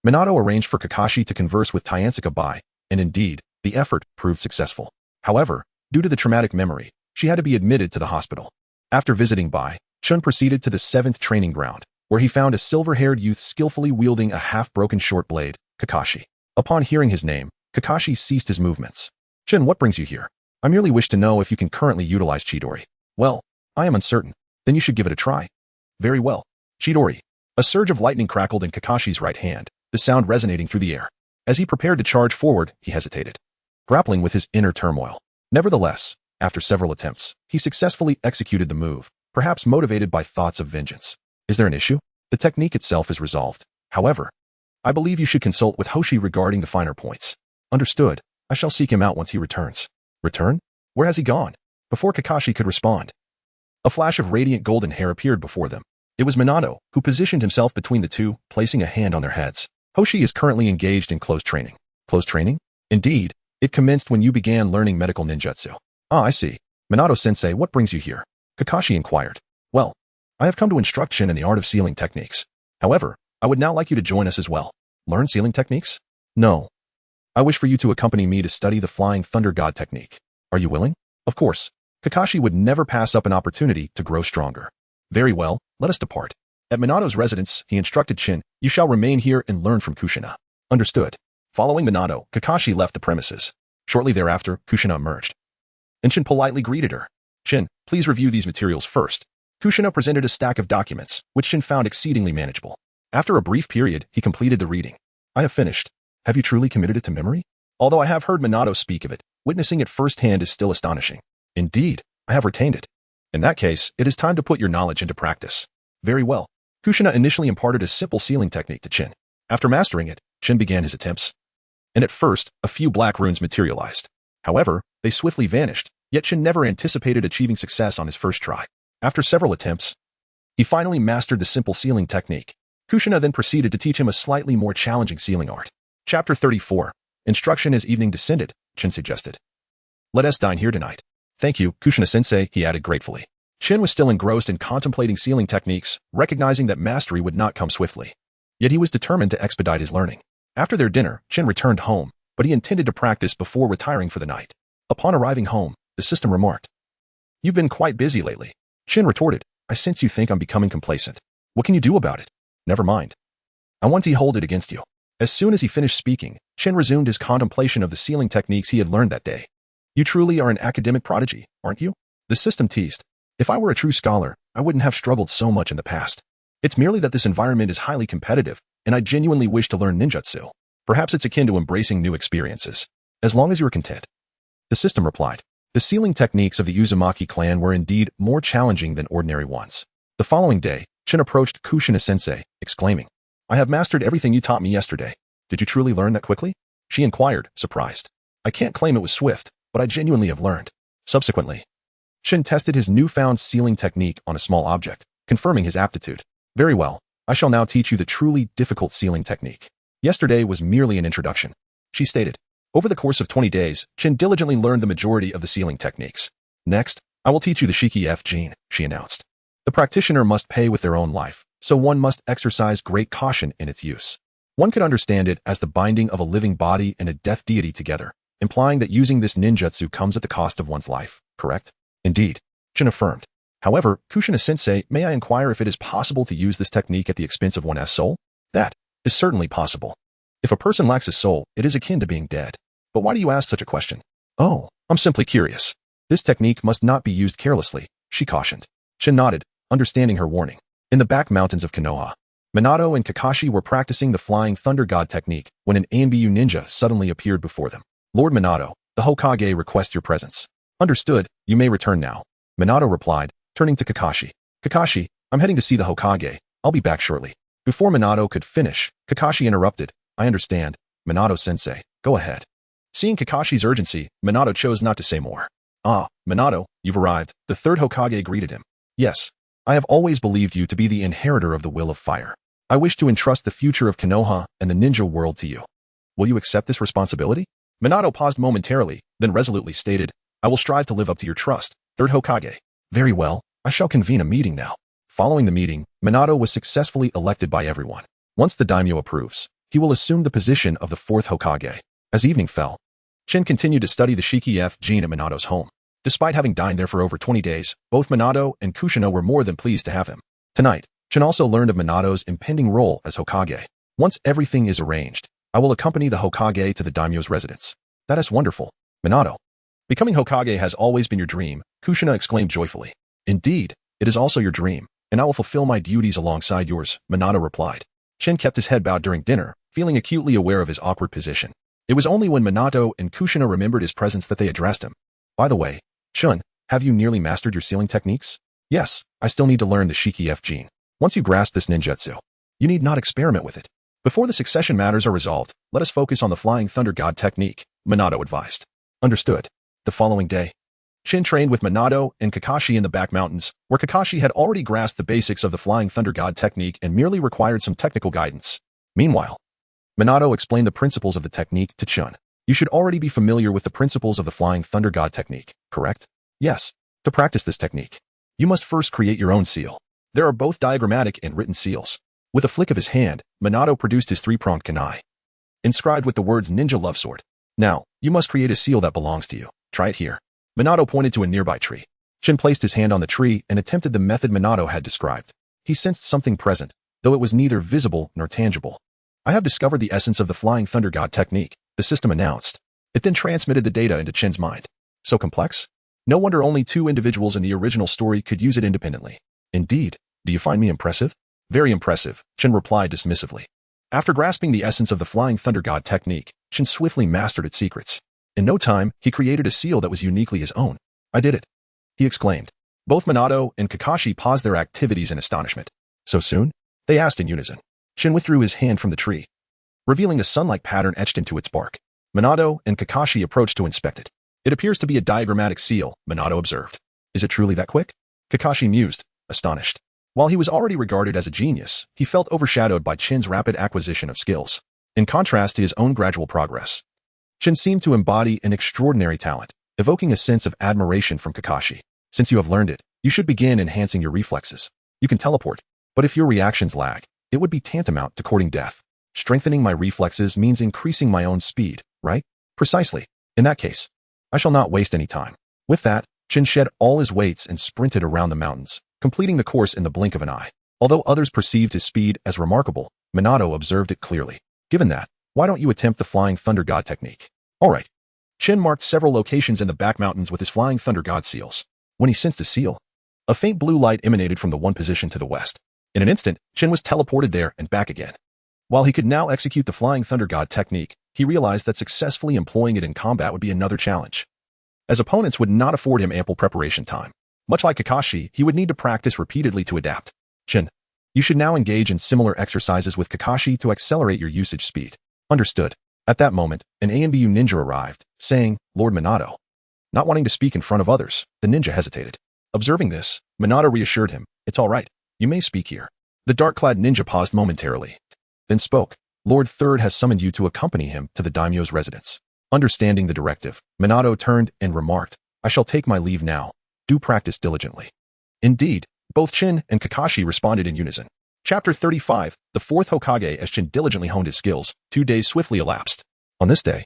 Minato arranged for Kakashi to converse with Taiensuke Bai, and indeed, the effort proved successful. However, due to the traumatic memory, she had to be admitted to the hospital. After visiting Bai, Chun proceeded to the 7th training ground, where he found a silver-haired youth skillfully wielding a half-broken short blade, Kakashi. Upon hearing his name, Kakashi ceased his movements. Chun, what brings you here? I merely wish to know if you can currently utilize Chidori. Well, I am uncertain. Then you should give it a try. Very well. Chidori. A surge of lightning crackled in Kakashi's right hand, the sound resonating through the air. As he prepared to charge forward, he hesitated, grappling with his inner turmoil. Nevertheless, after several attempts, he successfully executed the move, perhaps motivated by thoughts of vengeance. Is there an issue? The technique itself is resolved. However, I believe you should consult with Hoshi regarding the finer points. Understood. I shall seek him out once he returns. Return? Where has he gone? Before Kakashi could respond, a flash of radiant golden hair appeared before them. It was Minato, who positioned himself between the two, placing a hand on their heads. Hoshi is currently engaged in close training. Close training? Indeed, it commenced when you began learning medical ninjutsu. Ah, I see. Minato-sensei, what brings you here? Kakashi inquired. Well, I have come to instruct Shin in the art of sealing techniques. However, I would now like you to join us as well. Learn sealing techniques? No. I wish for you to accompany me to study the Flying Thunder God technique. Are you willing? Of course. Kakashi would never pass up an opportunity to grow stronger. Very well, let us depart. At Minato's residence, he instructed Shin, you shall remain here and learn from Kushina. Understood. Following Minato, Kakashi left the premises. Shortly thereafter, Kushina emerged. And Shin politely greeted her. Shin, please review these materials first. Kushina presented a stack of documents, which Shin found exceedingly manageable. After a brief period, he completed the reading. I have finished. Have you truly committed it to memory? Although I have heard Minato speak of it, witnessing it firsthand is still astonishing. Indeed, I have retained it. In that case, it is time to put your knowledge into practice. Very well. Kushina initially imparted a simple sealing technique to Shin. After mastering it, Shin began his attempts. And at first, a few black runes materialized. However, they swiftly vanished, yet Shin never anticipated achieving success on his first try. After several attempts, he finally mastered the simple sealing technique. Kushina then proceeded to teach him a slightly more challenging sealing art. Chapter 34. Instruction as evening descended, Shin suggested. Let us dine here tonight. Thank you, Kushina-sensei, he added gratefully. Shin was still engrossed in contemplating sealing techniques, recognizing that mastery would not come swiftly. Yet he was determined to expedite his learning. After their dinner, Shin returned home, but he intended to practice before retiring for the night. Upon arriving home, the system remarked, You've been quite busy lately. Shin retorted, I sense you think I'm becoming complacent. What can you do about it? Never mind. I want to hold it against you. As soon as he finished speaking, Shin resumed his contemplation of the sealing techniques he had learned that day. You truly are an academic prodigy, aren't you? The system teased. If I were a true scholar, I wouldn't have struggled so much in the past. It's merely that this environment is highly competitive, and I genuinely wish to learn ninjutsu. Perhaps it's akin to embracing new experiences. As long as you're content. The system replied. The sealing techniques of the Uzumaki clan were indeed more challenging than ordinary ones. The following day, Shin approached Kushina-sensei, exclaiming, I have mastered everything you taught me yesterday. Did you truly learn that quickly? She inquired, surprised. I can't claim it was swift, but I genuinely have learned. Subsequently, Shin tested his newfound sealing technique on a small object, confirming his aptitude. Very well, I shall now teach you the truly difficult sealing technique. Yesterday was merely an introduction, she stated. Over the course of 20 days, Shin diligently learned the majority of the sealing techniques. Next, I will teach you the Shiki F gene, she announced. The practitioner must pay with their own life, so one must exercise great caution in its use. One could understand it as the binding of a living body and a death deity together, implying that using this ninjutsu comes at the cost of one's life, correct? Indeed, Shin affirmed. However, Kushina-sensei, may I inquire if it is possible to use this technique at the expense of one's soul? That is certainly possible. If a person lacks a soul, it is akin to being dead. But why do you ask such a question? Oh, I'm simply curious. This technique must not be used carelessly, she cautioned. Shin nodded, understanding her warning. In the back mountains of Konoha, Minato and Kakashi were practicing the Flying Thunder God technique when an Anbu ninja suddenly appeared before them. Lord Minato, the Hokage requests your presence. Understood, you may return now. Minato replied, turning to Kakashi. Kakashi, I'm heading to see the Hokage. I'll be back shortly. Before Minato could finish, Kakashi interrupted. I understand. Minato-sensei, go ahead. Seeing Kakashi's urgency, Minato chose not to say more. Ah, Minato, you've arrived. The third Hokage greeted him. Yes, I have always believed you to be the inheritor of the will of fire. I wish to entrust the future of Konoha and the ninja world to you. Will you accept this responsibility? Minato paused momentarily, then resolutely stated, I will strive to live up to your trust, third Hokage. Very well, I shall convene a meeting now. Following the meeting, Minato was successfully elected by everyone. Once the daimyo approves, he will assume the position of the fourth Hokage. As evening fell, Shin continued to study the Shiki F gene at Minato's home. Despite having dined there for over 20 days, both Minato and Kushina were more than pleased to have him. Tonight, Shin also learned of Minato's impending role as Hokage. Once everything is arranged, I will accompany the Hokage to the daimyo's residence. That is wonderful, Minato. Becoming Hokage has always been your dream, Kushina exclaimed joyfully. Indeed, it is also your dream, and I will fulfill my duties alongside yours, Minato replied. Shin kept his head bowed during dinner, feeling acutely aware of his awkward position. It was only when Minato and Kushina remembered his presence that they addressed him. By the way, Shun, have you nearly mastered your sealing techniques? Yes, I still need to learn the Shiki F gene. Once you grasp this ninjutsu, you need not experiment with it. Before the succession matters are resolved, let us focus on the Flying Thunder God technique, Minato advised. Understood. The following day, Chin trained with Minato and Kakashi in the back mountains, where Kakashi had already grasped the basics of the Flying Thunder God technique and merely required some technical guidance. Meanwhile, Minato explained the principles of the technique to Chun. You should already be familiar with the principles of the Flying Thunder God technique, correct? Yes. To practice this technique, you must first create your own seal. There are both diagrammatic and written seals. With a flick of his hand, Minato produced his three-pronged kunai, inscribed with the words Ninja Love Sword. Now, you must create a seal that belongs to you. Try it here. Minato pointed to a nearby tree. Chin placed his hand on the tree and attempted the method Minato had described. He sensed something present, though it was neither visible nor tangible. I have discovered the essence of the Flying Thunder God technique, the system announced. It then transmitted the data into Chin's mind. So complex? No wonder only two individuals in the original story could use it independently. Indeed. Do you find me impressive? Very impressive, Chin replied dismissively. After grasping the essence of the Flying Thunder God technique, Chin swiftly mastered its secrets. In no time, he created a seal that was uniquely his own. I did it, he exclaimed. Both Minato and Kakashi paused their activities in astonishment. So soon? They asked in unison. Chin withdrew his hand from the tree, revealing a sun-like pattern etched into its bark. Minato and Kakashi approached to inspect it. It appears to be a diagrammatic seal, Minato observed. Is it truly that quick? Kakashi mused, astonished. While he was already regarded as a genius, he felt overshadowed by Chin's rapid acquisition of skills. In contrast to his own gradual progress, Chin seemed to embody an extraordinary talent, evoking a sense of admiration from Kakashi. Since you have learned it, you should begin enhancing your reflexes. You can teleport, but if your reactions lag, it would be tantamount to courting death. Strengthening my reflexes means increasing my own speed, right? Precisely. In that case, I shall not waste any time. With that, Chin shed all his weights and sprinted around the mountains, completing the course in the blink of an eye. Although others perceived his speed as remarkable, Minato observed it clearly. Given that, why don't you attempt the Flying Thunder God technique? All right. Chin marked several locations in the back mountains with his Flying Thunder God seals. When he sensed a seal, a faint blue light emanated from the one position to the west. In an instant, Chin was teleported there and back again. While he could now execute the Flying Thunder God technique, he realized that successfully employing it in combat would be another challenge, as opponents would not afford him ample preparation time. Much like Kakashi, he would need to practice repeatedly to adapt. Chin, you should now engage in similar exercises with Kakashi to accelerate your usage speed. Understood. At that moment, an ANBU ninja arrived, saying, Lord Minato. Not wanting to speak in front of others, the ninja hesitated. Observing this, Minato reassured him, it's all right, you may speak here. The dark-clad ninja paused momentarily, then spoke. Lord Third has summoned you to accompany him to the daimyo's residence. Understanding the directive, Minato turned and remarked, I shall take my leave now. Do practice diligently. Indeed, both Chin and Kakashi responded in unison. Chapter 35, the fourth Hokage. As Chin diligently honed his skills, 2 days swiftly elapsed. On this day,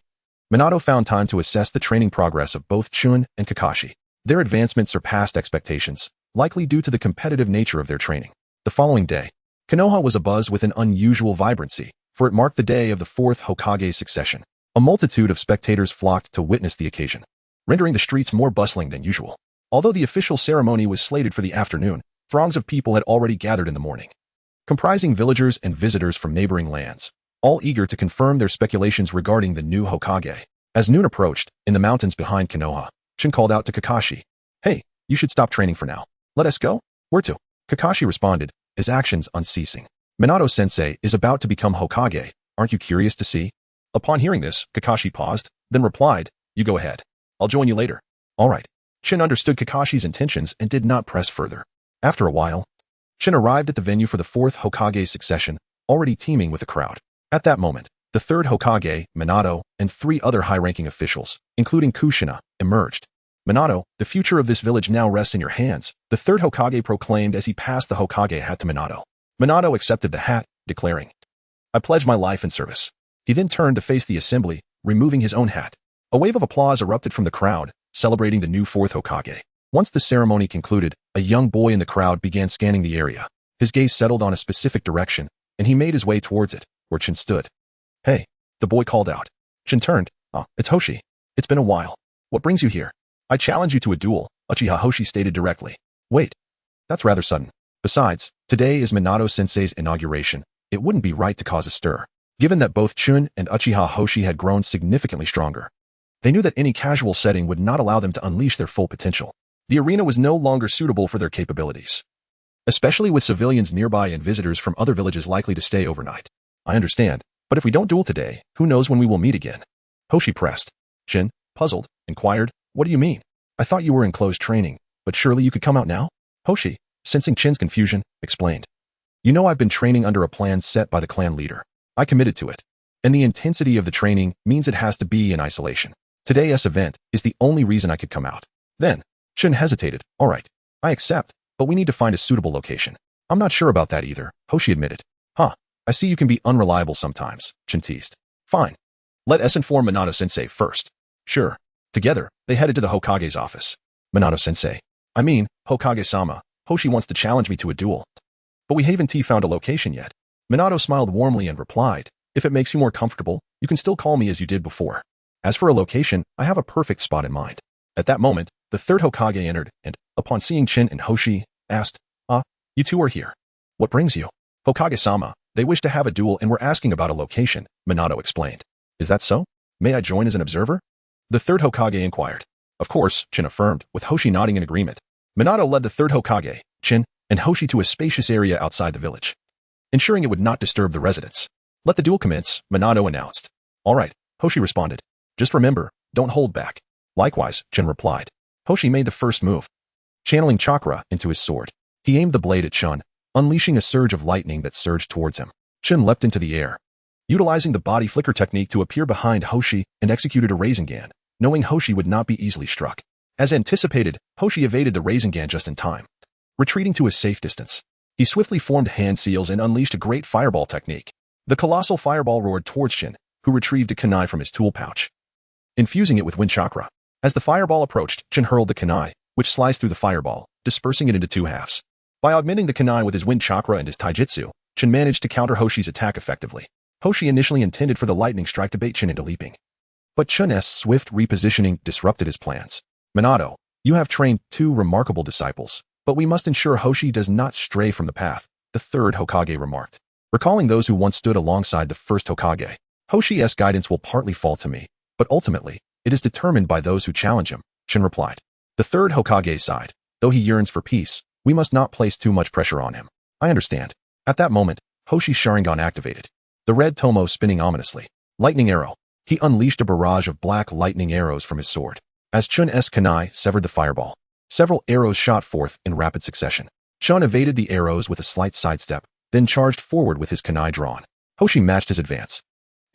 Minato found time to assess the training progress of both Chun and Kakashi. Their advancement surpassed expectations, likely due to the competitive nature of their training. The following day, Konoha was abuzz with an unusual vibrancy, for it marked the day of the fourth Hokage's succession. A multitude of spectators flocked to witness the occasion, rendering the streets more bustling than usual. Although the official ceremony was slated for the afternoon, throngs of people had already gathered in the morning, comprising villagers and visitors from neighboring lands, all eager to confirm their speculations regarding the new Hokage. As noon approached, in the mountains behind Konoha, Chin called out to Kakashi, Hey, you should stop training for now. Let us go? Where to? Kakashi responded, his actions unceasing. Minato-sensei is about to become Hokage. Aren't you curious to see? Upon hearing this, Kakashi paused, then replied, You go ahead. I'll join you later. All right. Chin understood Kakashi's intentions and did not press further. After a while, Chin arrived at the venue for the fourth Hokage's succession, already teeming with a crowd. At that moment, the third Hokage, Minato, and 3 other high-ranking officials, including Kushina, emerged. Minato, the future of this village now rests in your hands, the third Hokage proclaimed as he passed the Hokage hat to Minato. Minato accepted the hat, declaring, I pledge my life in service. He then turned to face the assembly, removing his own hat. A wave of applause erupted from the crowd, celebrating the new fourth Hokage. Once the ceremony concluded, a young boy in the crowd began scanning the area. His gaze settled on a specific direction, and he made his way towards it, where Chin stood. Hey, the boy called out. Chin turned. It's Hoshi. It's been a while. What brings you here? I challenge you to a duel, Uchiha Hoshi stated directly. Wait, that's rather sudden. Besides, today is Minato-sensei's inauguration. It wouldn't be right to cause a stir. Given that both Chun and Uchiha Hoshi had grown significantly stronger, they knew that any casual setting would not allow them to unleash their full potential. The arena was no longer suitable for their capabilities, especially with civilians nearby and visitors from other villages likely to stay overnight. I understand, but if we don't duel today, who knows when we will meet again? Hoshi pressed. Chin, puzzled, inquired, What do you mean? I thought you were in closed training, but surely you could come out now? Hoshi, sensing Chin's confusion, explained. You know I've been training under a plan set by the clan leader. I committed to it. And the intensity of the training means it has to be in isolation. Today's event is the only reason I could come out. Then, Chin hesitated. All right, I accept, but we need to find a suitable location. I'm not sure about that either, Hoshi admitted. Huh, I see you can be unreliable sometimes, Chin teased. Fine. Let us inform Minato-sensei first. Sure. Together, they headed to the Hokage's office. Minato-sensei. I mean, Hokage-sama, Hoshi wants to challenge me to a duel. But we haven't found a location yet. Minato smiled warmly and replied, if it makes you more comfortable, you can still call me as you did before. As for a location, I have a perfect spot in mind. At that moment, the third Hokage entered and, upon seeing Chin and Hoshi, asked, you two are here. What brings you? Hokage-sama, they wish to have a duel and were asking about a location, Minato explained. Is that so? May I join as an observer? The third Hokage inquired. Of course, Chin affirmed, with Hoshi nodding in agreement. Minato led the third Hokage, Chin, and Hoshi to a spacious area outside the village, ensuring it would not disturb the residents. Let the duel commence, Minato announced. All right, Hoshi responded. Just remember, don't hold back. Likewise, Chin replied. Hoshi made the first move, channeling chakra into his sword. He aimed the blade at Chun, unleashing a surge of lightning that surged towards him. Chin leapt into the air, utilizing the body flicker technique to appear behind Hoshi and executed a Rasengan, knowing Hoshi would not be easily struck. As anticipated, Hoshi evaded the Rasengan just in time, retreating to a safe distance. He swiftly formed hand seals and unleashed a great fireball technique. The colossal fireball roared towards Chin, who retrieved a kunai from his tool pouch, infusing it with wind chakra. As the fireball approached, Chin hurled the kunai, which sliced through the fireball, dispersing it into two halves. By augmenting the kunai with his wind chakra and his taijutsu, Chin managed to counter Hoshi's attack effectively. Hoshi initially intended for the lightning strike to bait Chin into leaping, but Chun's swift repositioning disrupted his plans. Minato, you have trained two remarkable disciples, but we must ensure Hoshi does not stray from the path, the third Hokage remarked. Recalling those who once stood alongside the first Hokage, Hoshi's guidance will partly fall to me, but ultimately, it is determined by those who challenge him, Chin replied. The third Hokage sighed. Though he yearns for peace, we must not place too much pressure on him. I understand. At that moment, Hoshi's Sharingan activated, the red tomo spinning ominously. Lightning arrow. He unleashed a barrage of black lightning arrows from his sword. As Chun's kunai severed the fireball, several arrows shot forth in rapid succession. Chun evaded the arrows with a slight sidestep, then charged forward with his kunai drawn. Hoshi matched his advance,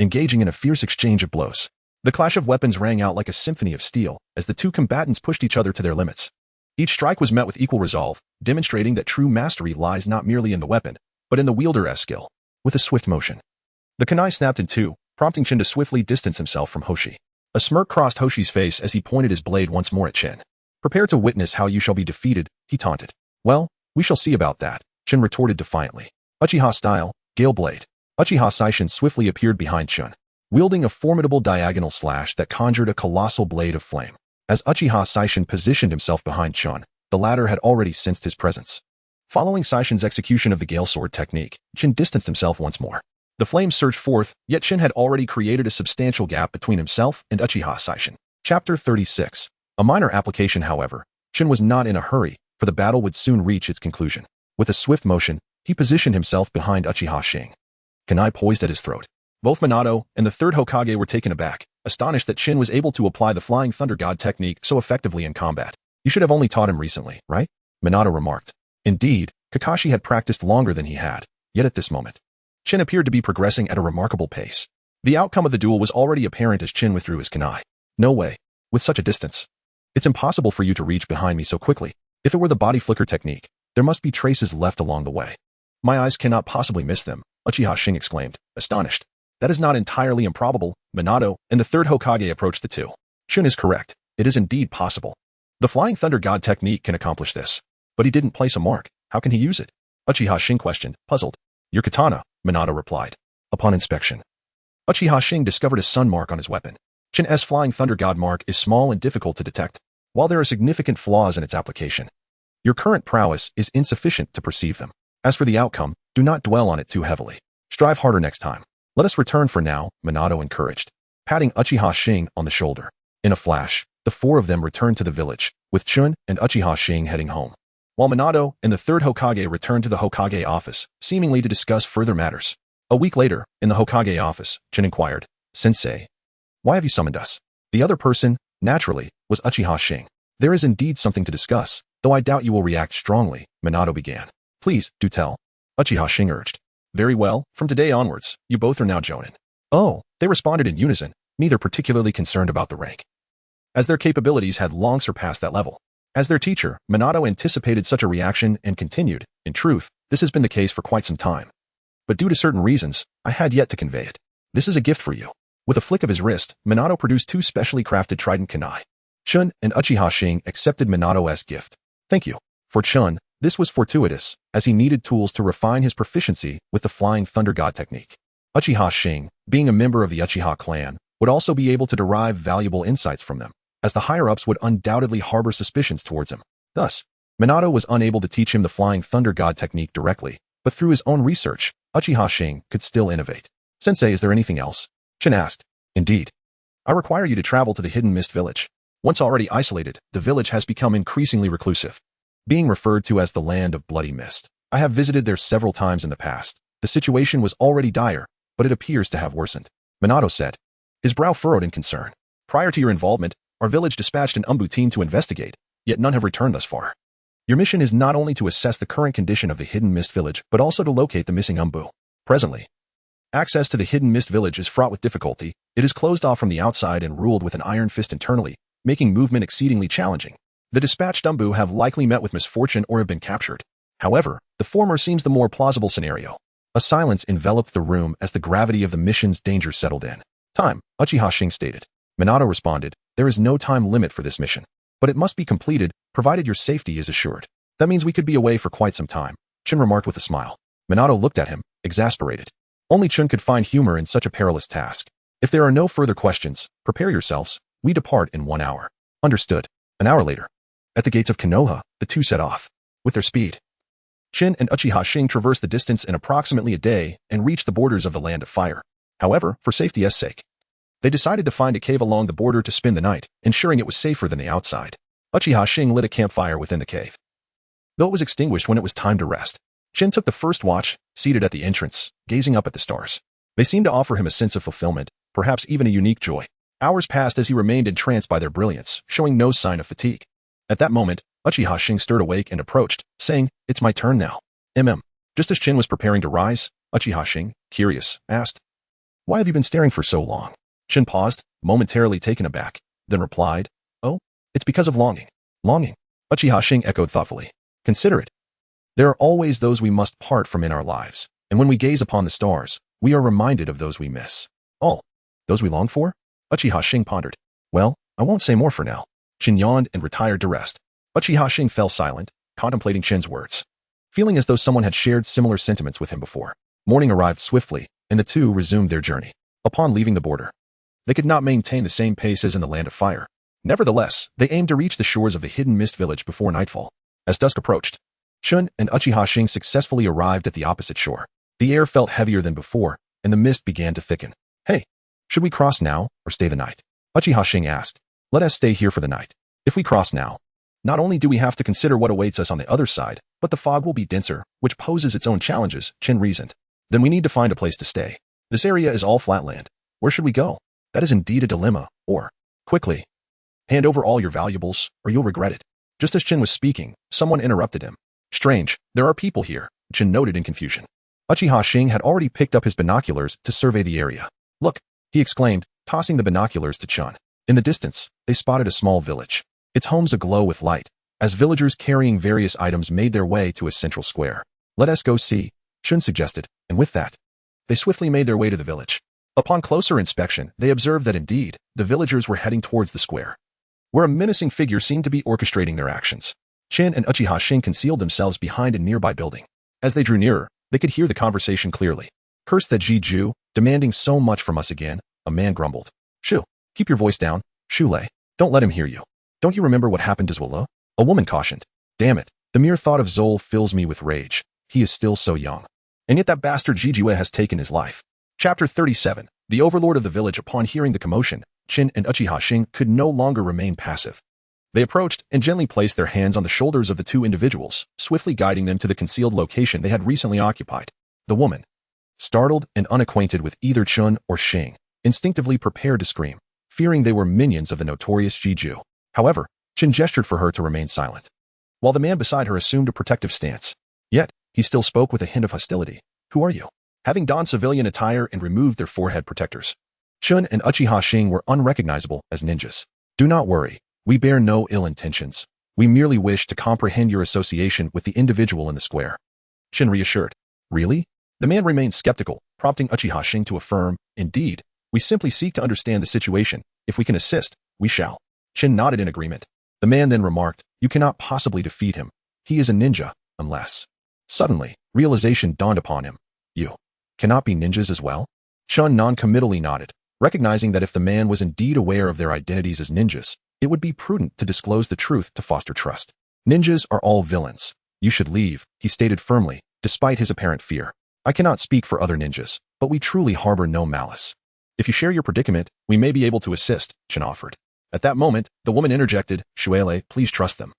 engaging in a fierce exchange of blows. The clash of weapons rang out like a symphony of steel as the two combatants pushed each other to their limits. Each strike was met with equal resolve, demonstrating that true mastery lies not merely in the weapon, but in the wielder's skill. With a swift motion, the kunai snapped in two, prompting Chin to swiftly distance himself from Hoshi. A smirk crossed Hoshi's face as he pointed his blade once more at Chin. Prepare to witness how you shall be defeated, he taunted. Well, we shall see about that, Chin retorted defiantly. Uchiha style, Gale Blade. Uchiha Saishin swiftly appeared behind Chun, wielding a formidable diagonal slash that conjured a colossal blade of flame. As Uchiha Saishin positioned himself behind Chun, the latter had already sensed his presence. Following Saishin's execution of the Gale Sword technique, Chin distanced himself once more. The flames surged forth, yet Chin had already created a substantial gap between himself and Uchiha Saishin. Chapter 36. A minor application, however, Chin was not in a hurry, for the battle would soon reach its conclusion. With a swift motion, he positioned himself behind Uchiha Shing, kunai poised at his throat. Both Minato and the third Hokage were taken aback, astonished that Chin was able to apply the Flying Thunder God technique so effectively in combat. You should have only taught him recently, right? Minato remarked. Indeed, Kakashi had practiced longer than he had, yet at this moment, Chin appeared to be progressing at a remarkable pace. The outcome of the duel was already apparent as Chin withdrew his kunai. No way. With such a distance, it's impossible for you to reach behind me so quickly. If it were the body flicker technique, there must be traces left along the way. My eyes cannot possibly miss them, Uchiha Shing exclaimed, astonished. That is not entirely improbable. Minato and the third Hokage approached the two. Chun is correct. It is indeed possible. The Flying Thunder God technique can accomplish this. But he didn't place a mark. How can he use it? Uchiha Shing questioned, puzzled. Your katana, Minato replied. Upon inspection, Uchiha Shing discovered a sun mark on his weapon. Chun's Flying Thunder God mark is small and difficult to detect, while there are significant flaws in its application. Your current prowess is insufficient to perceive them. As for the outcome, do not dwell on it too heavily. Strive harder next time. Let us return for now, Minato encouraged, patting Uchiha Shing on the shoulder. In a flash, the four of them returned to the village, with Chun and Uchiha Shing heading home, while Minato and the third Hokage returned to the Hokage office, seemingly to discuss further matters. A week later, in the Hokage office, Chun inquired, Sensei, why have you summoned us? The other person, naturally, was Uchiha Shing. There is indeed something to discuss, though I doubt you will react strongly, Minato began. Please, do tell. Uchiha Hoshi urged. Very well, from today onwards, you both are now Jonin. Oh, they responded in unison, neither particularly concerned about the rank, as their capabilities had long surpassed that level. As their teacher, Minato anticipated such a reaction and continued, in truth, this has been the case for quite some time. But due to certain reasons, I had yet to convey it. This is a gift for you. With a flick of his wrist, Minato produced 2 specially crafted trident kunai. Chun and Uchiha Hoshi accepted Minato's gift. Thank you. For Chun, this was fortuitous, as he needed tools to refine his proficiency with the Flying Thunder God technique. Uchiha Hoshi, being a member of the Uchiha clan, would also be able to derive valuable insights from them, as the higher-ups would undoubtedly harbor suspicions towards him. Thus, Minato was unable to teach him the Flying Thunder God technique directly, but through his own research, Uchiha Hoshi could still innovate. Sensei, is there anything else? Chin asked. Indeed. I require you to travel to the Hidden Mist Village. Once already isolated, the village has become increasingly reclusive, being referred to as the Land of Bloody Mist. I have visited there several times in the past. The situation was already dire, but it appears to have worsened. Minato said, his brow furrowed in concern. Prior to your involvement, our village dispatched an Umbu team to investigate, yet none have returned thus far. Your mission is not only to assess the current condition of the Hidden Mist Village, but also to locate the missing Umbu. Presently, access to the Hidden Mist Village is fraught with difficulty. It is closed off from the outside and ruled with an iron fist internally, making movement exceedingly challenging. The dispatched Umbu have likely met with misfortune or have been captured. However, the former seems the more plausible scenario. A silence enveloped the room as the gravity of the mission's danger settled in. Time, Uchiha Hoshi stated. Minato responded, there is no time limit for this mission, but it must be completed, provided your safety is assured. That means we could be away for quite some time, Chun remarked with a smile. Minato looked at him, exasperated. Only Chun could find humor in such a perilous task. If there are no further questions, prepare yourselves. We depart in 1 hour. Understood. An hour later. At the gates of Konoha, the two set off. With their speed, Chin and Uchiha Hoshi traversed the distance in approximately a day and reached the borders of the Land of Fire. However, for safety's sake, they decided to find a cave along the border to spend the night, ensuring it was safer than the outside. Uchiha Hoshi lit a campfire within the cave, though it was extinguished when it was time to rest. Chin took the first watch, seated at the entrance, gazing up at the stars. They seemed to offer him a sense of fulfillment, perhaps even a unique joy. Hours passed as he remained entranced by their brilliance, showing no sign of fatigue. At that moment, Uchiha Hoshi stirred awake and approached, saying, it's my turn now. Just as Chin was preparing to rise, Uchiha Hoshi, curious, asked, why have you been staring for so long? Chin paused, momentarily taken aback, then replied, oh, it's because of longing. Longing? Uchiha Hoshi echoed thoughtfully. Consider it. There are always those we must part from in our lives, and when we gaze upon the stars, we are reminded of those we miss. Oh, those we long for? Uchiha Hoshi pondered. Well, I won't say more for now. Chin yawned and retired to rest. Uchiha Hoshi fell silent, contemplating Chin's words, feeling as though someone had shared similar sentiments with him before. Morning arrived swiftly, and the two resumed their journey. Upon leaving the border, they could not maintain the same pace as in the Land of Fire. Nevertheless, they aimed to reach the shores of the Hidden Mist Village before nightfall. As dusk approached, Chun and Uchiha Hoshi successfully arrived at the opposite shore. The air felt heavier than before, and the mist began to thicken. Hey, should we cross now, or stay the night? Uchiha Hoshi asked. Let us stay here for the night. If we cross now, not only do we have to consider what awaits us on the other side, but the fog will be denser, which poses its own challenges, Chin reasoned. Then we need to find a place to stay. This area is all flat land. Where should we go? That is indeed a dilemma, or, quickly, hand over all your valuables, or you'll regret it. Just as Chin was speaking, someone interrupted him. Strange, there are people here, Chin noted in confusion. Uchiha Hoshi had already picked up his binoculars to survey the area. Look, he exclaimed, tossing the binoculars to Chun. In the distance, they spotted a small village, its homes aglow with light, as villagers carrying various items made their way to a central square. Let us go see, Chun suggested, and with that, they swiftly made their way to the village. Upon closer inspection, they observed that indeed, the villagers were heading towards the square, where a menacing figure seemed to be orchestrating their actions. Chin and Uchiha Hoshi concealed themselves behind a nearby building. As they drew nearer, they could hear the conversation clearly. Curse that Jiju, demanding so much from us again, a man grumbled. Shu, keep your voice down, Shulei. Don't let him hear you. Don't you remember what happened to Zuolo? A woman cautioned. Damn it, the mere thought of Zol fills me with rage. He is still so young. And yet that bastard Jijue has taken his life. Chapter 37. The overlord of the village. Upon hearing the commotion, Chin and Uchiha Hoshi could no longer remain passive. They approached and gently placed their hands on the shoulders of the two individuals, swiftly guiding them to the concealed location they had recently occupied. The woman, startled and unacquainted with either Chun or Shing, instinctively prepared to scream, fearing they were minions of the notorious Jiju. However, Chin gestured for her to remain silent, while the man beside her assumed a protective stance. Yet, he still spoke with a hint of hostility. Who are you? Having donned civilian attire and removed their forehead protectors, Chun and Uchiha Hoshi were unrecognizable as ninjas. Do not worry. We bear no ill intentions. We merely wish to comprehend your association with the individual in the square. Chin reassured. Really? The man remained skeptical, prompting Uchiha Hoshi to affirm, indeed, we simply seek to understand the situation. If we can assist, we shall. Chin nodded in agreement. The man then remarked, you cannot possibly defeat him. He is a ninja, unless... Suddenly, realization dawned upon him. You cannot be ninjas as well? Chun non-committally nodded, recognizing that if the man was indeed aware of their identities as ninjas, it would be prudent to disclose the truth to foster trust. Ninjas are all villains. You should leave, he stated firmly, despite his apparent fear. I cannot speak for other ninjas, but we truly harbor no malice. If you share your predicament, we may be able to assist, Chin offered. At that moment, the woman interjected, Shuele, please trust them.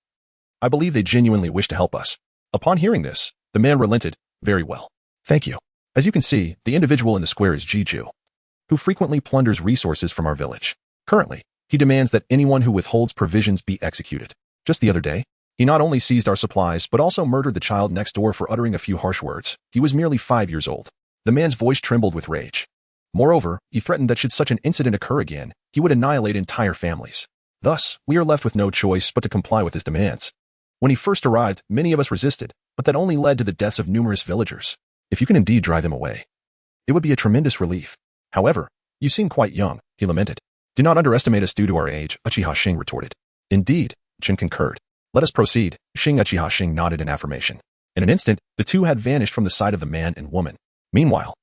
I believe they genuinely wish to help us. Upon hearing this, the man relented. Very well. Thank you. As you can see, the individual in the square is Jiju, who frequently plunders resources from our village. Currently, he demands that anyone who withholds provisions be executed. Just the other day, he not only seized our supplies but also murdered the child next door for uttering a few harsh words. He was merely 5 years old. The man's voice trembled with rage. Moreover, he threatened that should such an incident occur again, he would annihilate entire families. Thus, we are left with no choice but to comply with his demands. When he first arrived, many of us resisted, but that only led to the deaths of numerous villagers. If you can indeed drive him away, it would be a tremendous relief. However, you seem quite young, he lamented. Do not underestimate us due to our age, Uchiha Hoshi retorted. Indeed, Chin concurred. Let us proceed. Uchiha Hoshi nodded in affirmation. In an instant, the two had vanished from the sight of the man and woman. Meanwhile,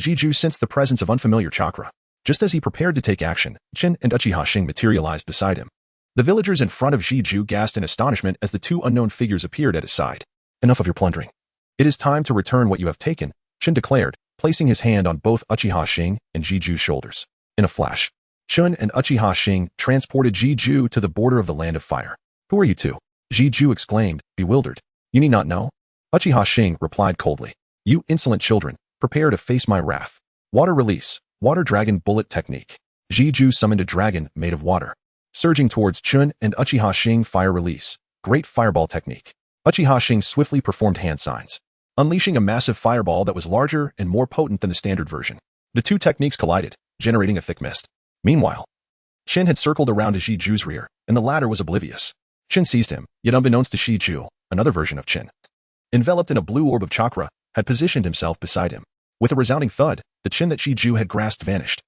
Jiju sensed the presence of unfamiliar chakra. Just as he prepared to take action, Chin and Uchiha Hoshi materialized beside him. The villagers in front of Jiju gasped in astonishment as the two unknown figures appeared at his side. Enough of your plundering. It is time to return what you have taken, Chin declared, placing his hand on both Uchiha Hoshi and Jiju's shoulders. In a flash, Chun and Uchiha Hoshi transported Jiju to the border of the Land of Fire. Who are you two? Jiju exclaimed, bewildered. You need not know. Uchiha Hoshi replied coldly. You insolent children, prepare to face my wrath. Water release, water dragon bullet technique. Jiju summoned a dragon made of water. Surging towards Chun and Uchiha Hoshi, fire release, great fireball technique. Uchiha Hoshi swiftly performed hand signs, unleashing a massive fireball that was larger and more potent than the standard version. The two techniques collided, generating a thick mist. Meanwhile, Chin had circled around Jiju's rear, and the latter was oblivious. Chin seized him, yet unbeknownst to Jiju, another version of Chin, enveloped in a blue orb of chakra, had positioned himself beside him. With a resounding thud, the Chin that Jiju had grasped vanished,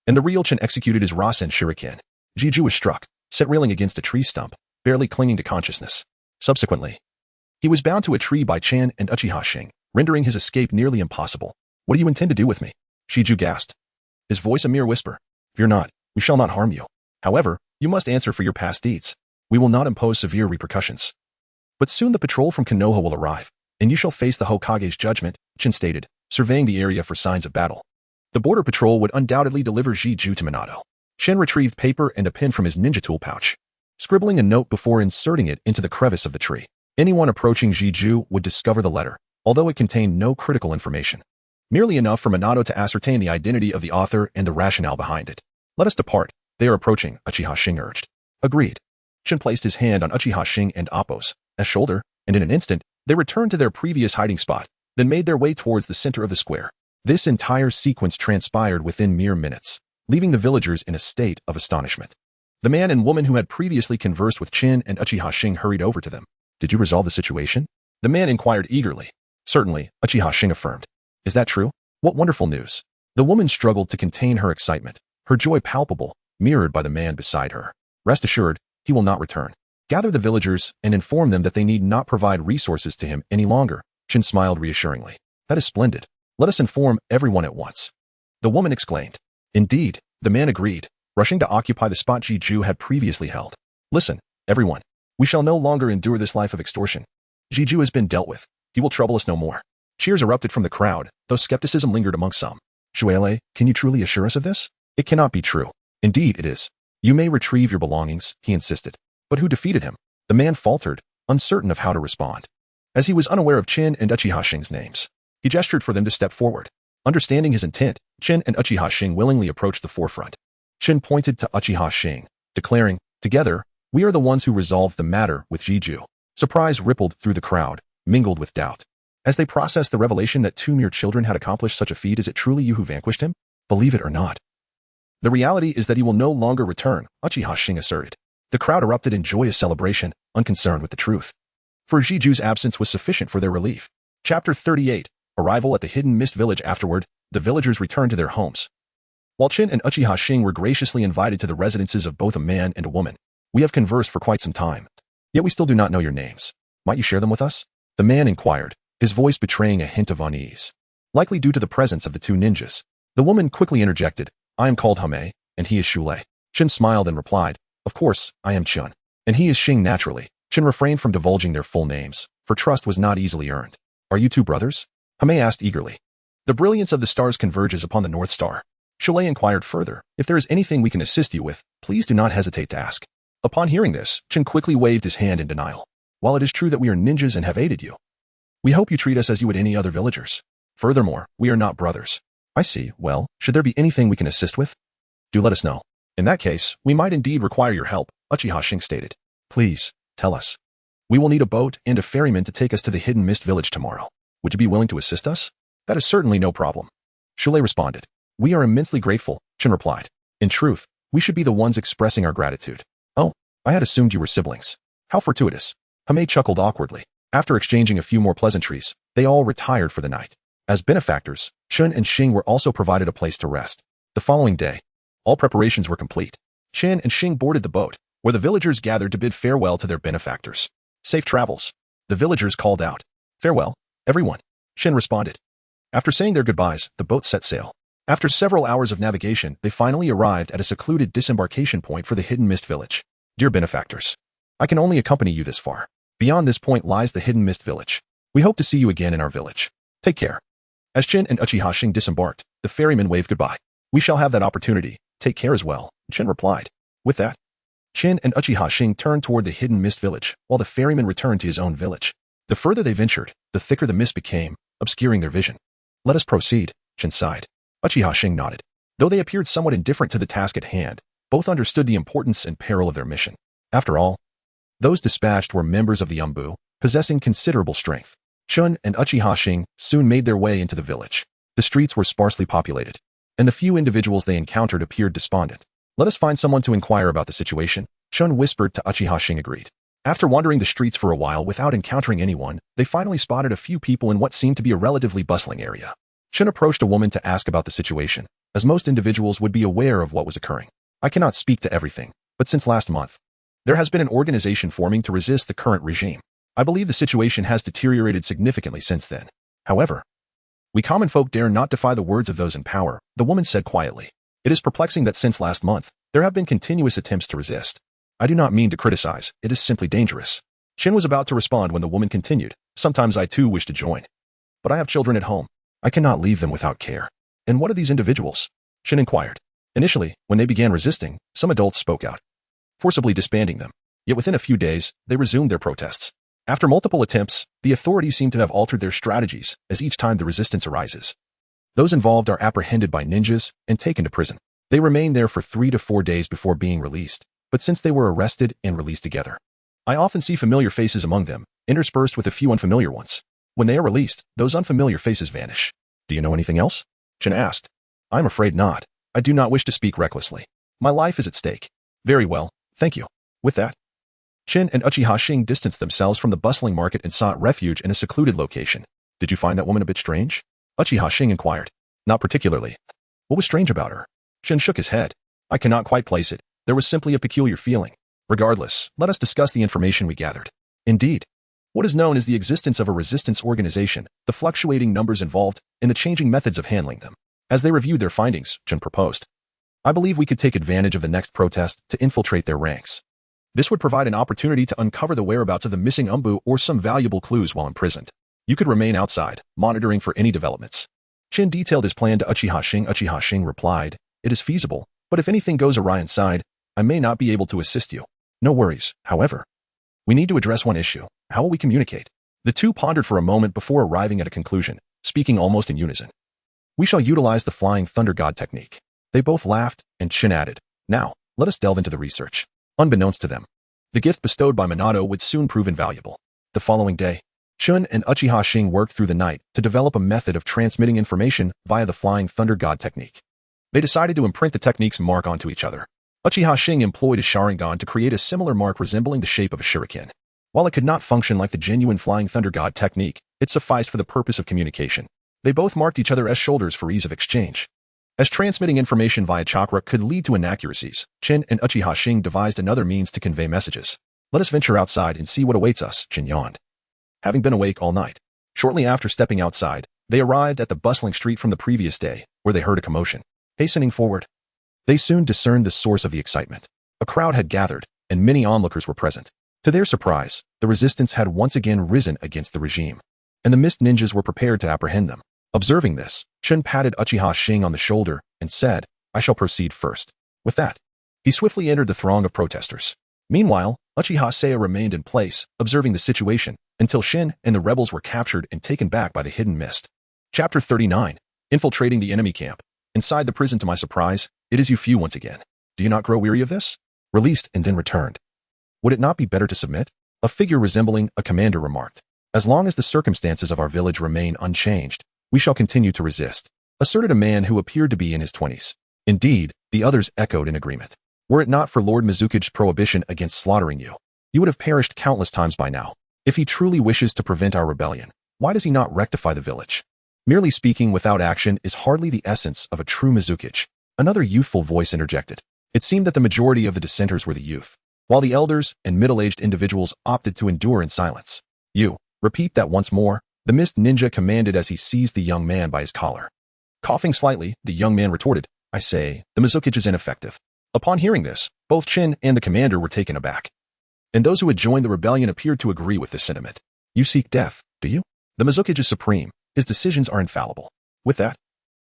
and the real Chin executed his Rasen shuriken. Jiju was struck, set reeling against a tree stump, barely clinging to consciousness. Subsequently, he was bound to a tree by Chin and Uchiha Hoshi, rendering his escape nearly impossible. What do you intend to do with me? Jiju gasped, his voice a mere whisper. Fear not, we shall not harm you. However, you must answer for your past deeds. We will not impose severe repercussions. But soon the patrol from Konoha will arrive, and you shall face the Hokage's judgment, Chin stated, surveying the area for signs of battle. The border patrol would undoubtedly deliver Jiju to Minato. Chin retrieved paper and a pen from his ninja tool pouch, scribbling a note before inserting it into the crevice of the tree. Anyone approaching Jiju would discover the letter, although it contained no critical information. Merely enough for Minato to ascertain the identity of the author and the rationale behind it. Let us depart. They are approaching, Uchiha Hoshi urged. Agreed. Chin placed his hand on Uchiha Hoshi and Appo's shoulder, and in an instant, they returned to their previous hiding spot, then made their way towards the center of the square. This entire sequence transpired within mere minutes, leaving the villagers in a state of astonishment. The man and woman who had previously conversed with Chin and Uchiha Hoshi hurried over to them. Did you resolve the situation? The man inquired eagerly. Certainly, Uchiha Hoshi affirmed. Is that true? What wonderful news. The woman struggled to contain her excitement, her joy palpable, mirrored by the man beside her. Rest assured, he will not return. Gather the villagers and inform them that they need not provide resources to him any longer. Chin smiled reassuringly. That is splendid. Let us inform everyone at once. The woman exclaimed. Indeed, the man agreed, rushing to occupy the spot Jiju had previously held. Listen, everyone. We shall no longer endure this life of extortion. Jiju has been dealt with. He will trouble us no more. Cheers erupted from the crowd, though skepticism lingered among some. Shuele, can you truly assure us of this? It cannot be true. Indeed, it is. You may retrieve your belongings, he insisted. But who defeated him? The man faltered, uncertain of how to respond. As he was unaware of Chin and Uchiha Hoshi's names, he gestured for them to step forward. Understanding his intent, Chin and Uchiha Hoshi willingly approached the forefront. Chin pointed to Uchiha Hoshi, declaring, together, We are the ones who resolved the matter with Jiju. Surprise rippled through the crowd, mingled with doubt. As they processed the revelation that two mere children had accomplished such a feat, is it truly you who vanquished him? Believe it or not. The reality is that he will no longer return, Uchiha Hoshi asserted. The crowd erupted in joyous celebration, unconcerned with the truth. For Jiju's absence was sufficient for their relief. Chapter 38. Arrival at the Hidden Mist Village. Afterward, the villagers returned to their homes. While Chin and Uchiha Hoshi were graciously invited to the residences of both a man and a woman, we have conversed for quite some time. Yet we still do not know your names. Might you share them with us? The man inquired, his voice betraying a hint of unease. Likely due to the presence of the two ninjas. The woman quickly interjected, I am called Hame, and he is Shule. Chin smiled and replied, of course, I am Chun. And he is Xing naturally. Chin refrained from divulging their full names, for trust was not easily earned. Are you two brothers? Hame asked eagerly. The brilliance of the stars converges upon the North Star. Shule inquired further, if there is anything we can assist you with, please do not hesitate to ask. Upon hearing this, Chin quickly waved his hand in denial. While it is true that we are ninjas and have aided you, we hope you treat us as you would any other villagers. Furthermore, we are not brothers. I see. Well, should there be anything we can assist with? Do let us know. In that case, we might indeed require your help, Uchiha Hoshi stated. Please, tell us. We will need a boat and a ferryman to take us to the Hidden Mist Village tomorrow. Would you be willing to assist us? That is certainly no problem. Shule responded. We are immensely grateful, Chin replied. In truth, we should be the ones expressing our gratitude. Oh, I had assumed you were siblings. How fortuitous. Hame chuckled awkwardly. After exchanging a few more pleasantries, they all retired for the night. As benefactors, Chun and Xing were also provided a place to rest. The following day, all preparations were complete. Chin and Xing boarded the boat, where the villagers gathered to bid farewell to their benefactors. Safe travels. The villagers called out. Farewell, everyone. Chin responded. After saying their goodbyes, the boat set sail. After several hours of navigation, they finally arrived at a secluded disembarkation point for the Hidden Mist Village. Dear benefactors, I can only accompany you this far. Beyond this point lies the Hidden Mist Village. We hope to see you again in our village. Take care. As Chin and Uchiha Hoshi disembarked, the ferryman waved goodbye. We shall have that opportunity. Take care as well, Chin replied. With that, Chin and Uchiha Hoshi turned toward the Hidden Mist Village, while the ferryman returned to his own village. The further they ventured, the thicker the mist became, obscuring their vision. Let us proceed, Chin sighed. Uchiha Hoshi nodded. Though they appeared somewhat indifferent to the task at hand, both understood the importance and peril of their mission. After all, those dispatched were members of the Umbu, possessing considerable strength. Chun and Uchiha Hoshi soon made their way into the village. The streets were sparsely populated, and the few individuals they encountered appeared despondent. Let us find someone to inquire about the situation, Chun whispered to Uchiha Hoshi agreed. After wandering the streets for a while without encountering anyone, they finally spotted a few people in what seemed to be a relatively bustling area. Chun approached a woman to ask about the situation, as most individuals would be aware of what was occurring. I cannot speak to everything, but since last month, there has been an organization forming to resist the current regime. I believe the situation has deteriorated significantly since then. However, we common folk dare not defy the words of those in power, the woman said quietly. It is perplexing that since last month, there have been continuous attempts to resist. I do not mean to criticize, it is simply dangerous. Chin was about to respond when the woman continued. Sometimes I too wish to join. But I have children at home. I cannot leave them without care. And what are these individuals? Chin inquired. Initially, when they began resisting, some adults spoke out, forcibly disbanding them. Yet within a few days, they resumed their protests. After multiple attempts, the authorities seem to have altered their strategies as each time the resistance arises. Those involved are apprehended by ninjas and taken to prison. They remain there for 3 to 4 days before being released, but since they were arrested and released together, I often see familiar faces among them, interspersed with a few unfamiliar ones. When they are released, those unfamiliar faces vanish. Do you know anything else? Chin asked. I'm afraid not. I do not wish to speak recklessly. My life is at stake. Very well, thank you. With that, Chin and Uchiha Hoshi distanced themselves from the bustling market and sought refuge in a secluded location. Did you find that woman a bit strange? Uchiha Hoshi inquired. Not particularly. What was strange about her? Chin shook his head. I cannot quite place it. There was simply a peculiar feeling. Regardless, let us discuss the information we gathered. Indeed, what is known as the existence of a resistance organization, the fluctuating numbers involved, and the changing methods of handling them. As they reviewed their findings, Chin proposed. I believe we could take advantage of the next protest to infiltrate their ranks. This would provide an opportunity to uncover the whereabouts of the missing Umbu or some valuable clues while imprisoned. You could remain outside, monitoring for any developments. Chin detailed his plan to Uchiha Hoshi. Uchiha Hoshi replied, it is feasible, but if anything goes awry inside, I may not be able to assist you. No worries, however. We need to address one issue. How will we communicate? The two pondered for a moment before arriving at a conclusion, speaking almost in unison. We shall utilize the Flying Thunder God technique. They both laughed, and Chin added, now, let us delve into the research. Unbeknownst to them, The gift bestowed by Minato would soon prove invaluable. The following day, Chun and Uchiha Hoshi worked through the night to develop a method of transmitting information via the Flying Thunder God technique. They decided to imprint the technique's mark onto each other. Uchiha Hoshi employed a Sharingan to create a similar mark resembling the shape of a shuriken. While it could not function like the genuine Flying Thunder God technique, it sufficed for the purpose of communication. They both marked each other as shoulders for ease of exchange. As transmitting information via chakra could lead to inaccuracies, Chin and Uchiha Hoshi devised another means to convey messages. Let us venture outside and see what awaits us, Chin yawned. Having been awake all night, shortly after stepping outside, they arrived at the bustling street from the previous day, where they heard a commotion. Hastening forward, they soon discerned the source of the excitement. A crowd had gathered, and many onlookers were present. To their surprise, the resistance had once again risen against the regime, and the mist ninjas were prepared to apprehend them. Observing this, Chun patted Uchiha Hoshi on the shoulder and said, I shall proceed first. With that, he swiftly entered the throng of protesters. Meanwhile, Uchiha Hoshi remained in place, observing the situation, until Shin and the rebels were captured and taken back by the hidden mist. Chapter 39. Infiltrating the enemy camp. Inside the prison, to my surprise, it is you few once again. Do you not grow weary of this? Released and then returned. Would it not be better to submit? A figure resembling a commander remarked. As long as the circumstances of our village remain unchanged, we shall continue to resist, asserted a man who appeared to be in his 20s. Indeed, the others echoed in agreement. Were it not for Lord Mizuki's prohibition against slaughtering you, you would have perished countless times by now. If he truly wishes to prevent our rebellion, why does he not rectify the village? Merely speaking without action is hardly the essence of a true Mizuki. Another youthful voice interjected. It seemed that the majority of the dissenters were the youth, while the elders and middle-aged individuals opted to endure in silence. You, repeat that once more, the mist ninja commanded as he seized the young man by his collar. Coughing slightly, the young man retorted, I say, the Mizuki is ineffective. Upon hearing this, both Chin and the commander were taken aback. And those who had joined the rebellion appeared to agree with this sentiment. You seek death, do you? The Mizuki is supreme. His decisions are infallible. With that,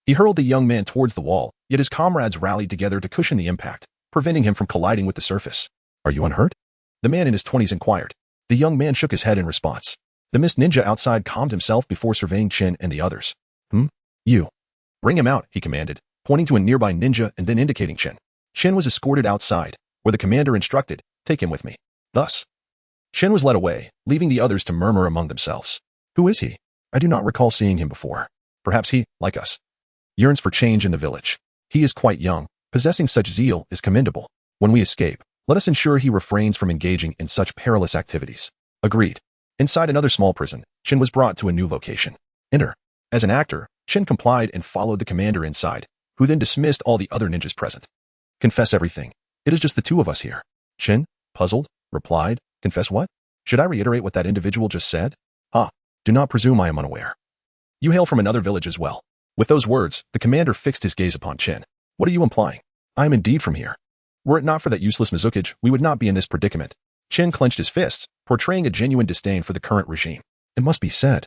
he hurled the young man towards the wall, yet his comrades rallied together to cushion the impact, preventing him from colliding with the surface. Are you unhurt? The man in his 20s inquired. The young man shook his head in response. The mist ninja outside calmed himself before surveying Chin and the others. You. Bring him out, he commanded, pointing to a nearby ninja and then indicating Chin. Chin was escorted outside, where the commander instructed, take him with me. Thus, Chin was led away, leaving the others to murmur among themselves. Who is he? I do not recall seeing him before. Perhaps he, like us, yearns for change in the village. He is quite young. Possessing such zeal is commendable. When we escape, let us ensure he refrains from engaging in such perilous activities. Agreed. Inside another small prison, Chin was brought to a new location. Enter. As an actor, Chin complied and followed the commander inside, who then dismissed all the other ninjas present. Confess everything. It is just the two of us here. Chin, puzzled, replied, confess what? Should I reiterate what that individual just said? Do not presume I am unaware. You hail from another village as well. With those words, the commander fixed his gaze upon Chin. What are you implying? I am indeed from here. Were it not for that useless Mizuki, we would not be in this predicament. Chin clenched his fists, portraying a genuine disdain for the current regime. It must be said.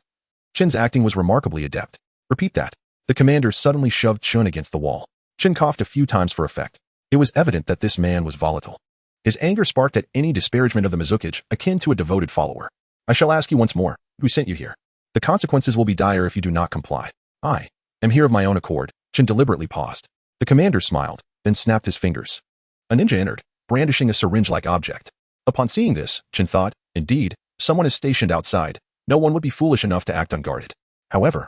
Chin's acting was remarkably adept. Repeat that. The commander suddenly shoved Chun against the wall. Chin coughed a few times for effect. It was evident that this man was volatile. His anger sparked at any disparagement of the Mizuki, akin to a devoted follower. I shall ask you once more. Who sent you here? The consequences will be dire if you do not comply. I am here of my own accord. Chin deliberately paused. The commander smiled, then snapped his fingers. A ninja entered, brandishing a syringe-like object. Upon seeing this, Chin thought, indeed, someone is stationed outside. No one would be foolish enough to act unguarded. However,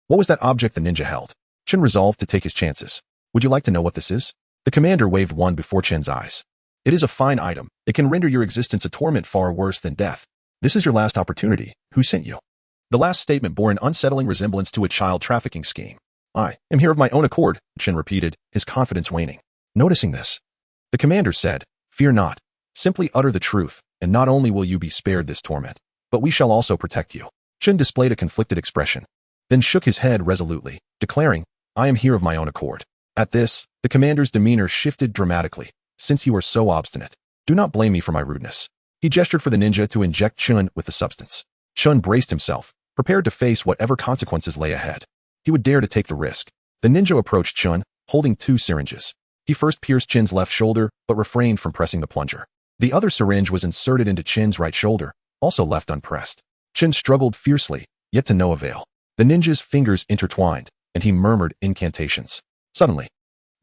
what was that object the ninja held? Chin resolved to take his chances. Would you like to know what this is? The commander waved one before Chin's eyes. It is a fine item. It can render your existence a torment far worse than death. This is your last opportunity. Who sent you? The last statement bore an unsettling resemblance to a child trafficking scheme. I am here of my own accord, Chin repeated, his confidence waning. Noticing this, the commander said, fear not. Simply utter the truth, and not only will you be spared this torment, but we shall also protect you. Chin displayed a conflicted expression, then shook his head resolutely, declaring, I am here of my own accord. At this, the commander's demeanor shifted dramatically. Since you are so obstinate, do not blame me for my rudeness. He gestured for the ninja to inject Chun with the substance. Chun braced himself, prepared to face whatever consequences lay ahead. He would dare to take the risk. The ninja approached Chun, holding two syringes. He first pierced Chin's left shoulder, but refrained from pressing the plunger. The other syringe was inserted into Chin's right shoulder, also left unpressed. Chin struggled fiercely, yet to no avail. The ninja's fingers intertwined, and he murmured incantations. Suddenly,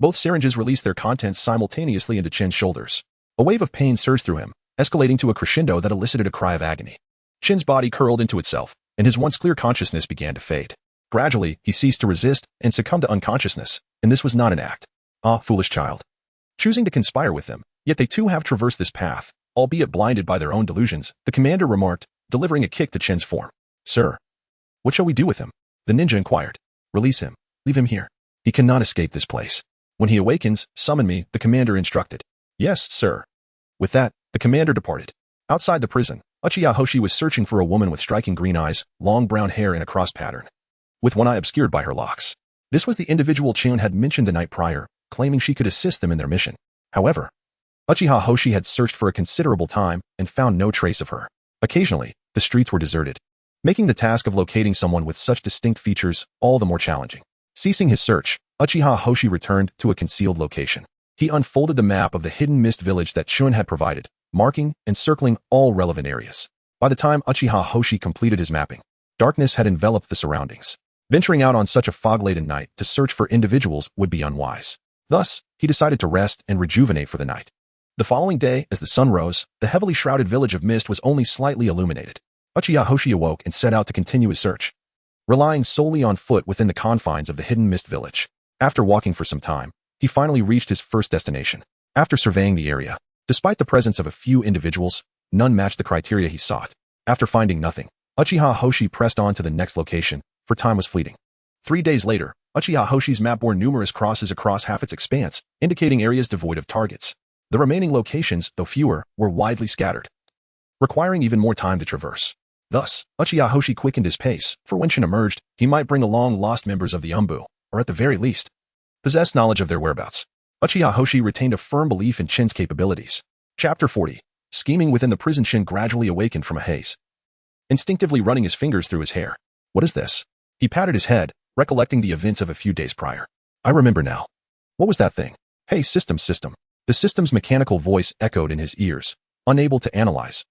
both syringes released their contents simultaneously into Chin's shoulders. A wave of pain surged through him, escalating to a crescendo that elicited a cry of agony. Chin's body curled into itself, and his once clear consciousness began to fade. Gradually, he ceased to resist and succumbed to unconsciousness, and this was not an act. Ah, foolish child. Choosing to conspire with them, yet they too have traversed this path, albeit blinded by their own delusions, the commander remarked, delivering a kick to Chin's form. Sir, what shall we do with him? The ninja inquired. Release him. Leave him here. He cannot escape this place. When he awakens, summon me, the commander instructed. Yes, sir. With that, the commander departed. Outside the prison, Uchiha Hoshi was searching for a woman with striking green eyes, long brown hair in a cross pattern, with one eye obscured by her locks. This was the individual Chunin had mentioned the night prior, claiming she could assist them in their mission. However, Uchiha Hoshi had searched for a considerable time and found no trace of her. Occasionally, the streets were deserted, making the task of locating someone with such distinct features all the more challenging. Ceasing his search, Uchiha Hoshi returned to a concealed location. He unfolded the map of the hidden mist village that Chunin had provided, marking and circling all relevant areas. By the time Uchiha Hoshi completed his mapping, darkness had enveloped the surroundings. Venturing out on such a fog-laden night to search for individuals would be unwise. Thus, he decided to rest and rejuvenate for the night. The following day, as the sun rose, the heavily shrouded village of mist was only slightly illuminated. Uchiha Hoshi awoke and set out to continue his search, relying solely on foot within the confines of the hidden mist village. After walking for some time, he finally reached his first destination. After surveying the area, despite the presence of a few individuals, none matched the criteria he sought. After finding nothing, Uchiha Hoshi pressed on to the next location, for time was fleeting. 3 days later, Uchiha Hoshi's map bore numerous crosses across half its expanse, indicating areas devoid of targets. The remaining locations, though fewer, were widely scattered, requiring even more time to traverse. Thus, Uchiha Hoshi quickened his pace, for when Chin emerged, he might bring along lost members of the Umbu, or at the very least, possess knowledge of their whereabouts. Uchiha Hoshi retained a firm belief in Chin's capabilities. Chapter 40. Scheming within the prison. Chin gradually awakened from a haze, instinctively running his fingers through his hair. What is this? He patted his head, recollecting the events of a few days prior. I remember now. What was that thing? Hey, system. The system's mechanical voice echoed in his ears. Unable to analyze.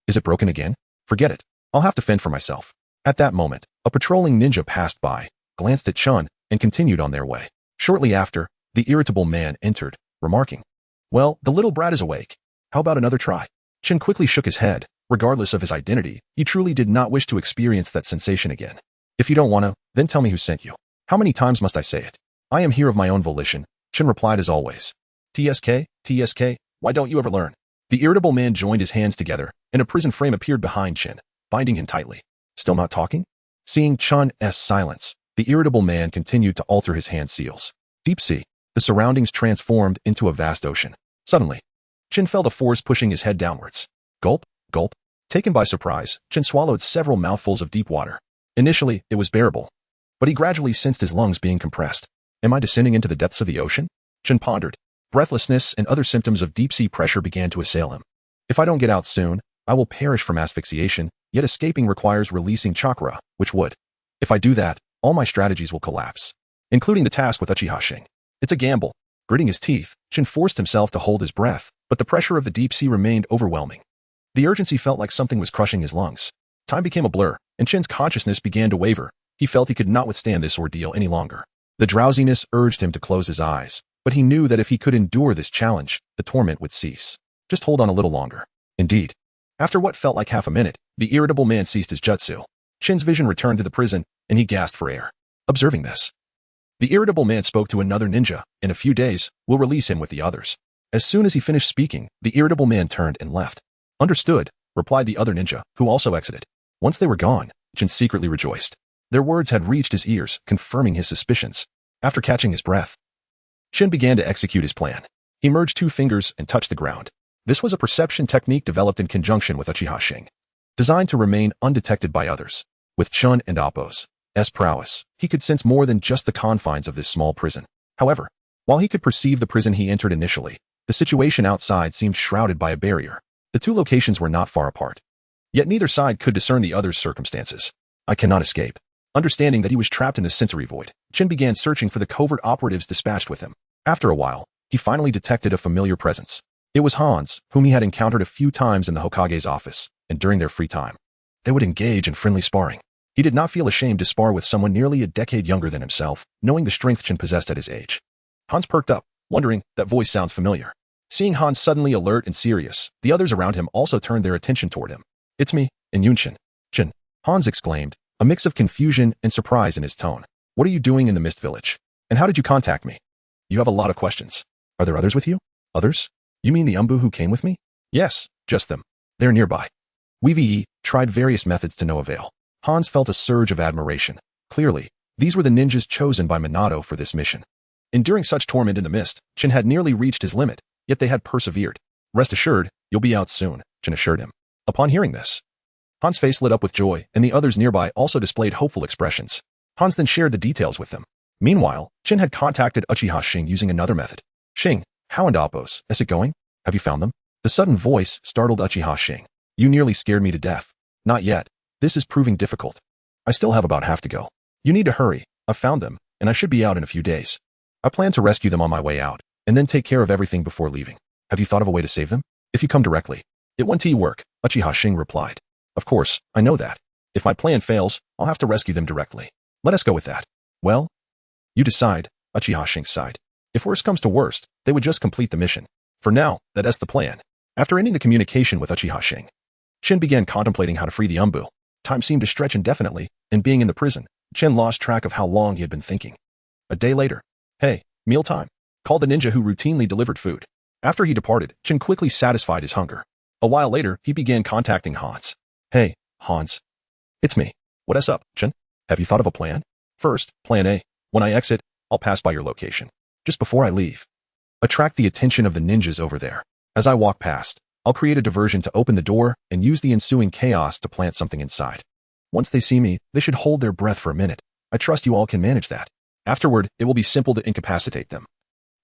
Is it broken again? Forget it. I'll have to fend for myself. At that moment, a patrolling ninja passed by, glanced at Chun, and continued on their way. Shortly after, the irritable man entered, remarking, Well, the little brat is awake. How about another try? Chin quickly shook his head. Regardless of his identity, he truly did not wish to experience that sensation again. If you don't want to, then tell me who sent you. How many times must I say it? I am here of my own volition, Chin replied as always. TSK, why don't you ever learn? The irritable man joined his hands together, and a prison frame appeared behind Chin, binding him tightly. Still not talking? Seeing Chun's silence, the irritable man continued to alter his hand seals. Deep sea. The surroundings transformed into a vast ocean. Suddenly, Chin felt a force pushing his head downwards. Gulp. Taken by surprise, Chin swallowed several mouthfuls of deep water. Initially, it was bearable, but he gradually sensed his lungs being compressed. Am I descending into the depths of the ocean? Chin pondered. Breathlessness and other symptoms of deep-sea pressure began to assail him. If I don't get out soon, I will perish from asphyxiation, yet escaping requires releasing chakra, which would. If I do that, all my strategies will collapse, including the task with Uchiha Hoshi. It's a gamble. Gritting his teeth, Chin forced himself to hold his breath, but the pressure of the deep sea remained overwhelming. The urgency felt like something was crushing his lungs. Time became a blur, and Chin's consciousness began to waver. He felt he could not withstand this ordeal any longer. The drowsiness urged him to close his eyes, but he knew that if he could endure this challenge, the torment would cease. Just hold on a little longer. Indeed. After what felt like half a minute, the irritable man ceased his jutsu. Chin's vision returned to the prison, and he gasped for air. Observing this, the irritable man spoke to another ninja. In a few days, we'll release him with the others. As soon as he finished speaking, the irritable man turned and left. Understood, replied the other ninja, who also exited. Once they were gone, Chin secretly rejoiced. Their words had reached his ears, confirming his suspicions. After catching his breath, Chin began to execute his plan. He merged 2 fingers and touched the ground. This was a perception technique developed in conjunction with Uchiha Hoshi, designed to remain undetected by others. With Chun and Appo's prowess, he could sense more than just the confines of this small prison. However, while he could perceive the prison he entered initially, the situation outside seemed shrouded by a barrier. The 2 locations were not far apart, yet neither side could discern the other's circumstances. I cannot escape. Understanding that he was trapped in the sensory void, Chin began searching for the covert operatives dispatched with him. After a while, he finally detected a familiar presence. It was Hans, whom he had encountered a few times in the Hokage's office, and during their free time, they would engage in friendly sparring. He did not feel ashamed to spar with someone nearly a decade younger than himself, knowing the strength Chin possessed at his age. Hans perked up, wondering, that voice sounds familiar. Seeing Hans suddenly alert and serious, the others around him also turned their attention toward him. "It's me, and Yunshin." "Chin," Hans exclaimed, a mix of confusion and surprise in his tone. "What are you doing in the Mist Village? And how did you contact me? You have a lot of questions. Are there others with you?" "Others? You mean the Umbu who came with me?" "Yes, just them. They're nearby." Weevee tried various methods to no avail. Hans felt a surge of admiration. Clearly, these were the ninjas chosen by Minato for this mission. Enduring such torment in the mist, Chin had nearly reached his limit, yet they had persevered. "Rest assured, you'll be out soon," Chin assured him. Upon hearing this, Hans' face lit up with joy, and the others nearby also displayed hopeful expressions. Hans then shared the details with them. Meanwhile, Chin had contacted Uchiha Hoshi using another method. "Shing, how and Appos, is it going? Have you found them?" The sudden voice startled Uchiha Hoshi. "You nearly scared me to death." "Not yet. This is proving difficult. I still have about half to go. You need to hurry. I've found them, and I should be out in a few days. I plan to rescue them on my way out, and then take care of everything before leaving. Have you thought of a way to save them? If you come directly, it won't work," Uchiha Hoshi replied. "Of course, I know that. If my plan fails, I'll have to rescue them directly. Let us go with that." "Well, you decide," Uchiha Hoshi sighed. "If worst comes to worst, they would just complete the mission. For now, that's the plan." After ending the communication with Uchiha Hoshi, Chin began contemplating how to free the Umbu. Time seemed to stretch indefinitely, and being in the prison, Chin lost track of how long he had been thinking. A day later, "Hey, mealtime," called the ninja who routinely delivered food. After he departed, Chin quickly satisfied his hunger. A while later, he began contacting Hans. "Hey, Hans. It's me. What's up, Chin? Have you thought of a plan?" "First, plan A. When I exit, I'll pass by your location. Just before I leave, attract the attention of the ninjas over there. As I walk past, I'll create a diversion to open the door and use the ensuing chaos to plant something inside. Once they see me, they should hold their breath for a minute. I trust you all can manage that. Afterward, it will be simple to incapacitate them.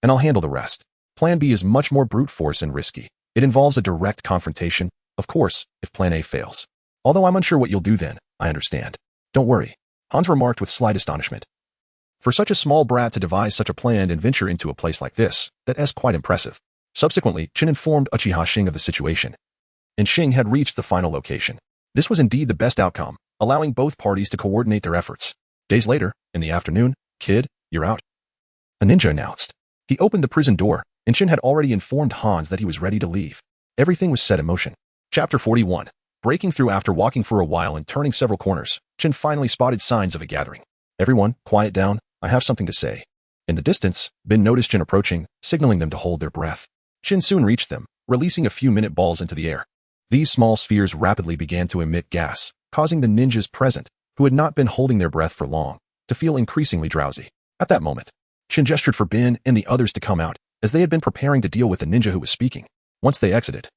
And I'll handle the rest. Plan B is much more brute force and risky. It involves a direct confrontation, of course, if Plan A fails. Although I'm unsure what you'll do then, I understand. Don't worry," Hans remarked with slight astonishment. For such a small brat to devise such a plan and venture into a place like this, that is quite impressive. Subsequently, Chin informed Uchiha Hoshi of the situation, and Shing had reached the final location. This was indeed the best outcome, allowing both parties to coordinate their efforts. Days later, in the afternoon, "Kid, you're out," a ninja announced. He opened the prison door, and Chin had already informed Hans that he was ready to leave. Everything was set in motion. Chapter 41. Breaking through. After walking for a while and turning several corners, Chin finally spotted signs of a gathering. "Everyone, quiet down. I have something to say." In the distance, Ben noticed Chin approaching, signaling them to hold their breath. Chin soon reached them, releasing a few minute balls into the air. These small spheres rapidly began to emit gas, causing the ninjas present, who had not been holding their breath for long, to feel increasingly drowsy. At that moment, Chin gestured for Ben and the others to come out, as they had been preparing to deal with the ninja who was speaking. Once they exited,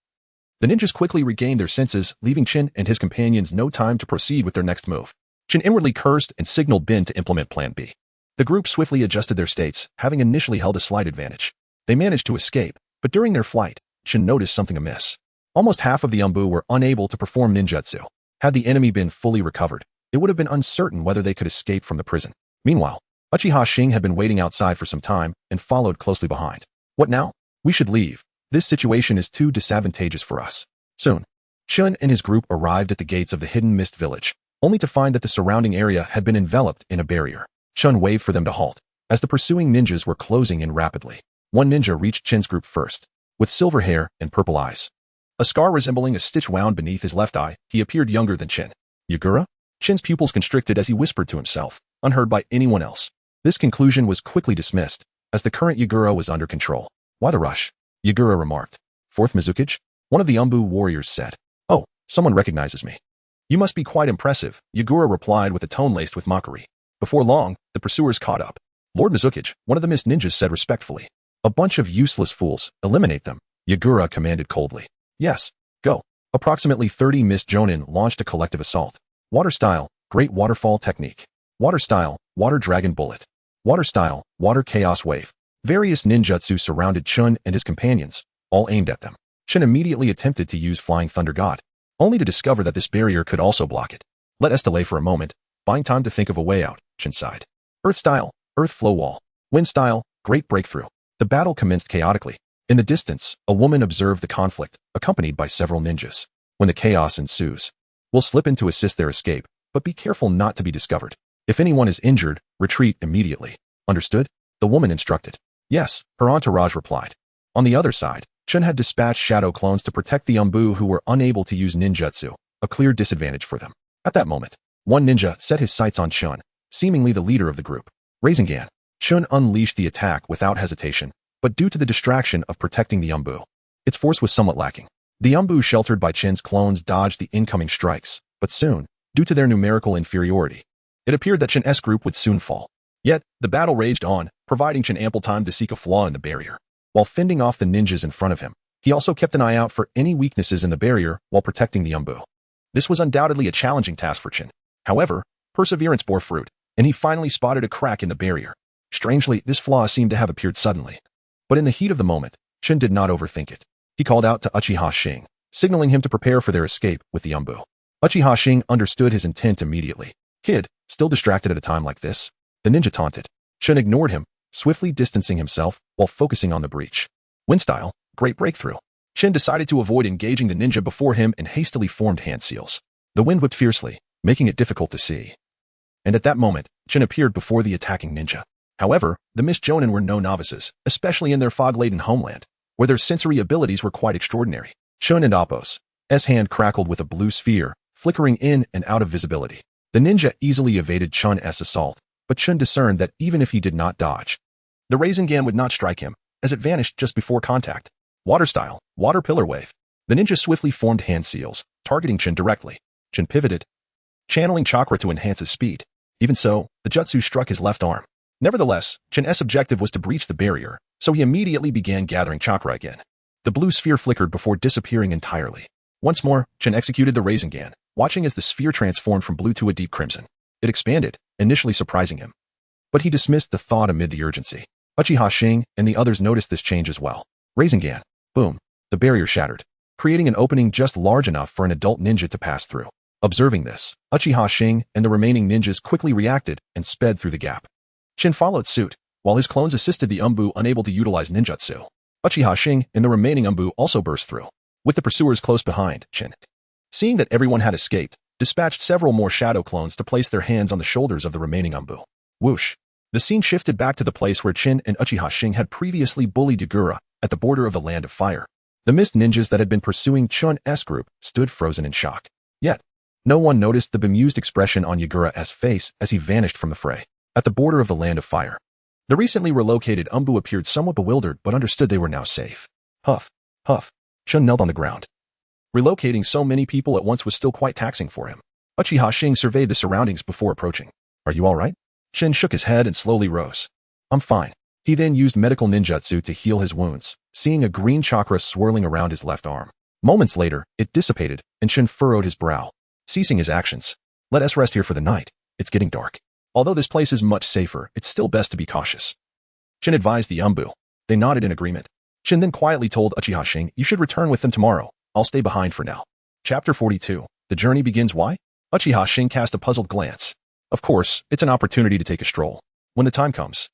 the ninjas quickly regained their senses, leaving Chin and his companions no time to proceed with their next move. Chin inwardly cursed and signaled Ben to implement Plan B. The group swiftly adjusted their states, having initially held a slight advantage. They managed to escape, but during their flight, Chin noticed something amiss. Almost half of the Umbu were unable to perform ninjutsu. Had the enemy been fully recovered, it would have been uncertain whether they could escape from the prison. Meanwhile, Uchiha Hoshi had been waiting outside for some time and followed closely behind. "What now? We should leave. This situation is too disadvantageous for us." Soon, Chun and his group arrived at the gates of the hidden mist village, only to find that the surrounding area had been enveloped in a barrier. Chun waved for them to halt, as the pursuing ninjas were closing in rapidly. One ninja reached Chin's group first, with silver hair and purple eyes. A scar resembling a stitch wound beneath his left eye, he appeared younger than Chin. "Yagura?" Chin's pupils constricted as he whispered to himself, unheard by anyone else. This conclusion was quickly dismissed, as the current Yagura was under control. "Why the rush?" Yagura remarked. "Fourth Mizukage?" One of the Umbu warriors said. "Oh, someone recognizes me." "You must be quite impressive," Yagura replied with a tone laced with mockery. Before long, the pursuers caught up. "Lord Mizukage," one of the mist ninjas said respectfully. "A bunch of useless fools. Eliminate them," Yagura commanded coldly. "Yes, go." Approximately 30 mist jonin launched a collective assault. Water style, Great Waterfall Technique. Water style, Water Dragon Bullet. Water style, Water Chaos Wave. Various ninjutsu surrounded Chun and his companions, all aimed at them. Chun immediately attempted to use Flying Thunder God, only to discover that this barrier could also block it. "Let us delay for a moment, buying time to think of a way out," Chun sighed. Earth style, Earth Flow Wall. Wind style, Great Breakthrough. The battle commenced chaotically. In the distance, a woman observed the conflict, accompanied by several ninjas. When the chaos ensues, we'll slip in to assist their escape, but be careful not to be discovered. If anyone is injured, retreat immediately. Understood? The woman instructed. "Yes," her entourage replied. On the other side, Chun had dispatched shadow clones to protect the Umbu who were unable to use ninjutsu, a clear disadvantage for them. At that moment, one ninja set his sights on Chun, seemingly the leader of the group. Rasengan. Chun unleashed the attack without hesitation, but due to the distraction of protecting the Umbu, its force was somewhat lacking. The Umbu sheltered by Chin's clones dodged the incoming strikes, but soon, due to their numerical inferiority, it appeared that Chin's group would soon fall. Yet, the battle raged on, providing Chin ample time to seek a flaw in the barrier. While fending off the ninjas in front of him, he also kept an eye out for any weaknesses in the barrier while protecting the Umbu. This was undoubtedly a challenging task for Chin. However, perseverance bore fruit, and he finally spotted a crack in the barrier. Strangely, this flaw seemed to have appeared suddenly. But in the heat of the moment, Chin did not overthink it. He called out to Uchiha Hoshi, signaling him to prepare for their escape with the Umbu. Uchiha Hoshi understood his intent immediately. Kid, still distracted at a time like this? The ninja taunted. Chin ignored him, swiftly distancing himself while focusing on the breach. Wind style, great breakthrough. Chin decided to avoid engaging the ninja before him and hastily formed hand seals. The wind whipped fiercely, making it difficult to see. And at that moment, Chin appeared before the attacking ninja. However, the Mist Jonin were no novices, especially in their fog-laden homeland, where their sensory abilities were quite extraordinary. Chun and Appo's hand crackled with a blue sphere, flickering in and out of visibility. The ninja easily evaded Chun's assault, but Chun discerned that even if he did not dodge, the Rasengan would not strike him, as it vanished just before contact. Water style, water pillar wave. The ninja swiftly formed hand seals, targeting Chun directly. Chun pivoted, channeling chakra to enhance his speed. Even so, the jutsu struck his left arm. Nevertheless, Chun's objective was to breach the barrier, so he immediately began gathering chakra again. The blue sphere flickered before disappearing entirely. Once more, Chun executed the Rasengan, watching as the sphere transformed from blue to a deep crimson. It expanded, initially surprising him. But he dismissed the thought amid the urgency. Uchiha Hoshi and the others noticed this change as well. Rasengan. Boom. The barrier shattered, creating an opening just large enough for an adult ninja to pass through. Observing this, Uchiha Hoshi and the remaining ninjas quickly reacted and sped through the gap. Chin followed suit, while his clones assisted the Umbu unable to utilize ninjutsu. Uchiha Hoshi and the remaining Umbu also burst through, with the pursuers close behind. Chin, seeing that everyone had escaped, dispatched several more shadow clones to place their hands on the shoulders of the remaining Umbu. Whoosh! The scene shifted back to the place where Chin and Uchiha Hoshi had previously bullied Yagura, at the border of the Land of Fire. The mist ninjas that had been pursuing Chun's group stood frozen in shock. Yet, no one noticed the bemused expression on Yagura's face as he vanished from the fray. At the border of the Land of Fire, the recently relocated Umbu appeared somewhat bewildered but understood they were now safe. Huff, huff. Chun knelt on the ground. Relocating so many people at once was still quite taxing for him. Uchiha Hoshi surveyed the surroundings before approaching. Are you all right? Chin shook his head and slowly rose. I'm fine. He then used medical ninjutsu to heal his wounds, seeing a green chakra swirling around his left arm. Moments later, it dissipated, and Chin furrowed his brow, ceasing his actions. Let us rest here for the night. It's getting dark. Although this place is much safer, it's still best to be cautious. Chin advised the Umbu. They nodded in agreement. Chin then quietly told Uchiha Hoshi, you should return with them tomorrow. I'll stay behind for now. Chapter 42. The journey begins. Why? Uchiha Hoshi cast a puzzled glance. Of course, it's an opportunity to take a stroll. When the time comes.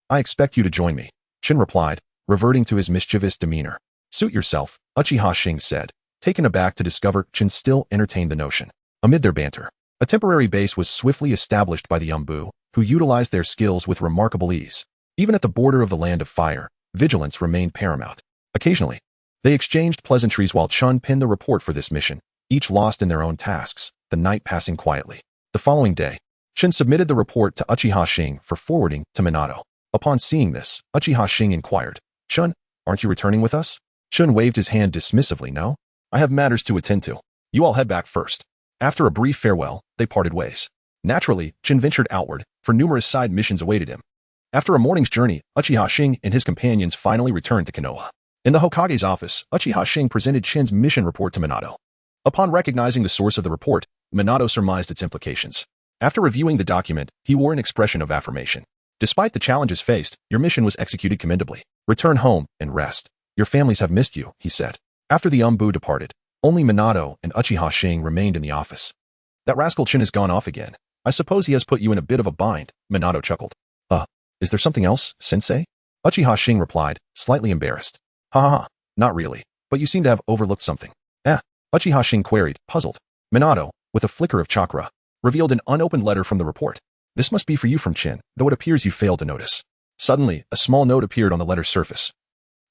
I expect you to join me, Chin replied, reverting to his mischievous demeanor. Suit yourself, Uchiha Hoshi said, taken aback to discover Chin still entertained the notion. Amid their banter, a temporary base was swiftly established by the Umbu, who utilized their skills with remarkable ease. Even at the border of the Land of Fire, vigilance remained paramount. Occasionally, they exchanged pleasantries while Chun pinned the report for this mission, each lost in their own tasks, the night passing quietly. The following day, Chun submitted the report to Uchiha Hoshi for forwarding to Minato. Upon seeing this, Uchiha Hoshi inquired, Chun, aren't you returning with us? Chun waved his hand dismissively. No, I have matters to attend to. You all head back first. After a brief farewell, they parted ways. Naturally, Chun ventured outward, for numerous side missions awaited him. After a morning's journey, Uchiha Hoshi and his companions finally returned to Konoha. In the Hokage's office, Uchiha Hoshi presented Chin's mission report to Minato. Upon recognizing the source of the report, Minato surmised its implications. After reviewing the document, he wore an expression of affirmation. Despite the challenges faced, your mission was executed commendably. Return home and rest. Your families have missed you, he said. After the Umbu departed, only Minato and Uchiha Hoshi remained in the office. That rascal Chin has gone off again. I suppose he has put you in a bit of a bind, Minato chuckled. Is there something else, sensei? Uchiha Hoshi replied, slightly embarrassed. Ha ha ha, not really, but you seem to have overlooked something. Uchiha Hoshi queried, puzzled. Minato, with a flicker of chakra, revealed an unopened letter from the report. This must be for you from Chin, though it appears you failed to notice. Suddenly, a small note appeared on the letter's surface.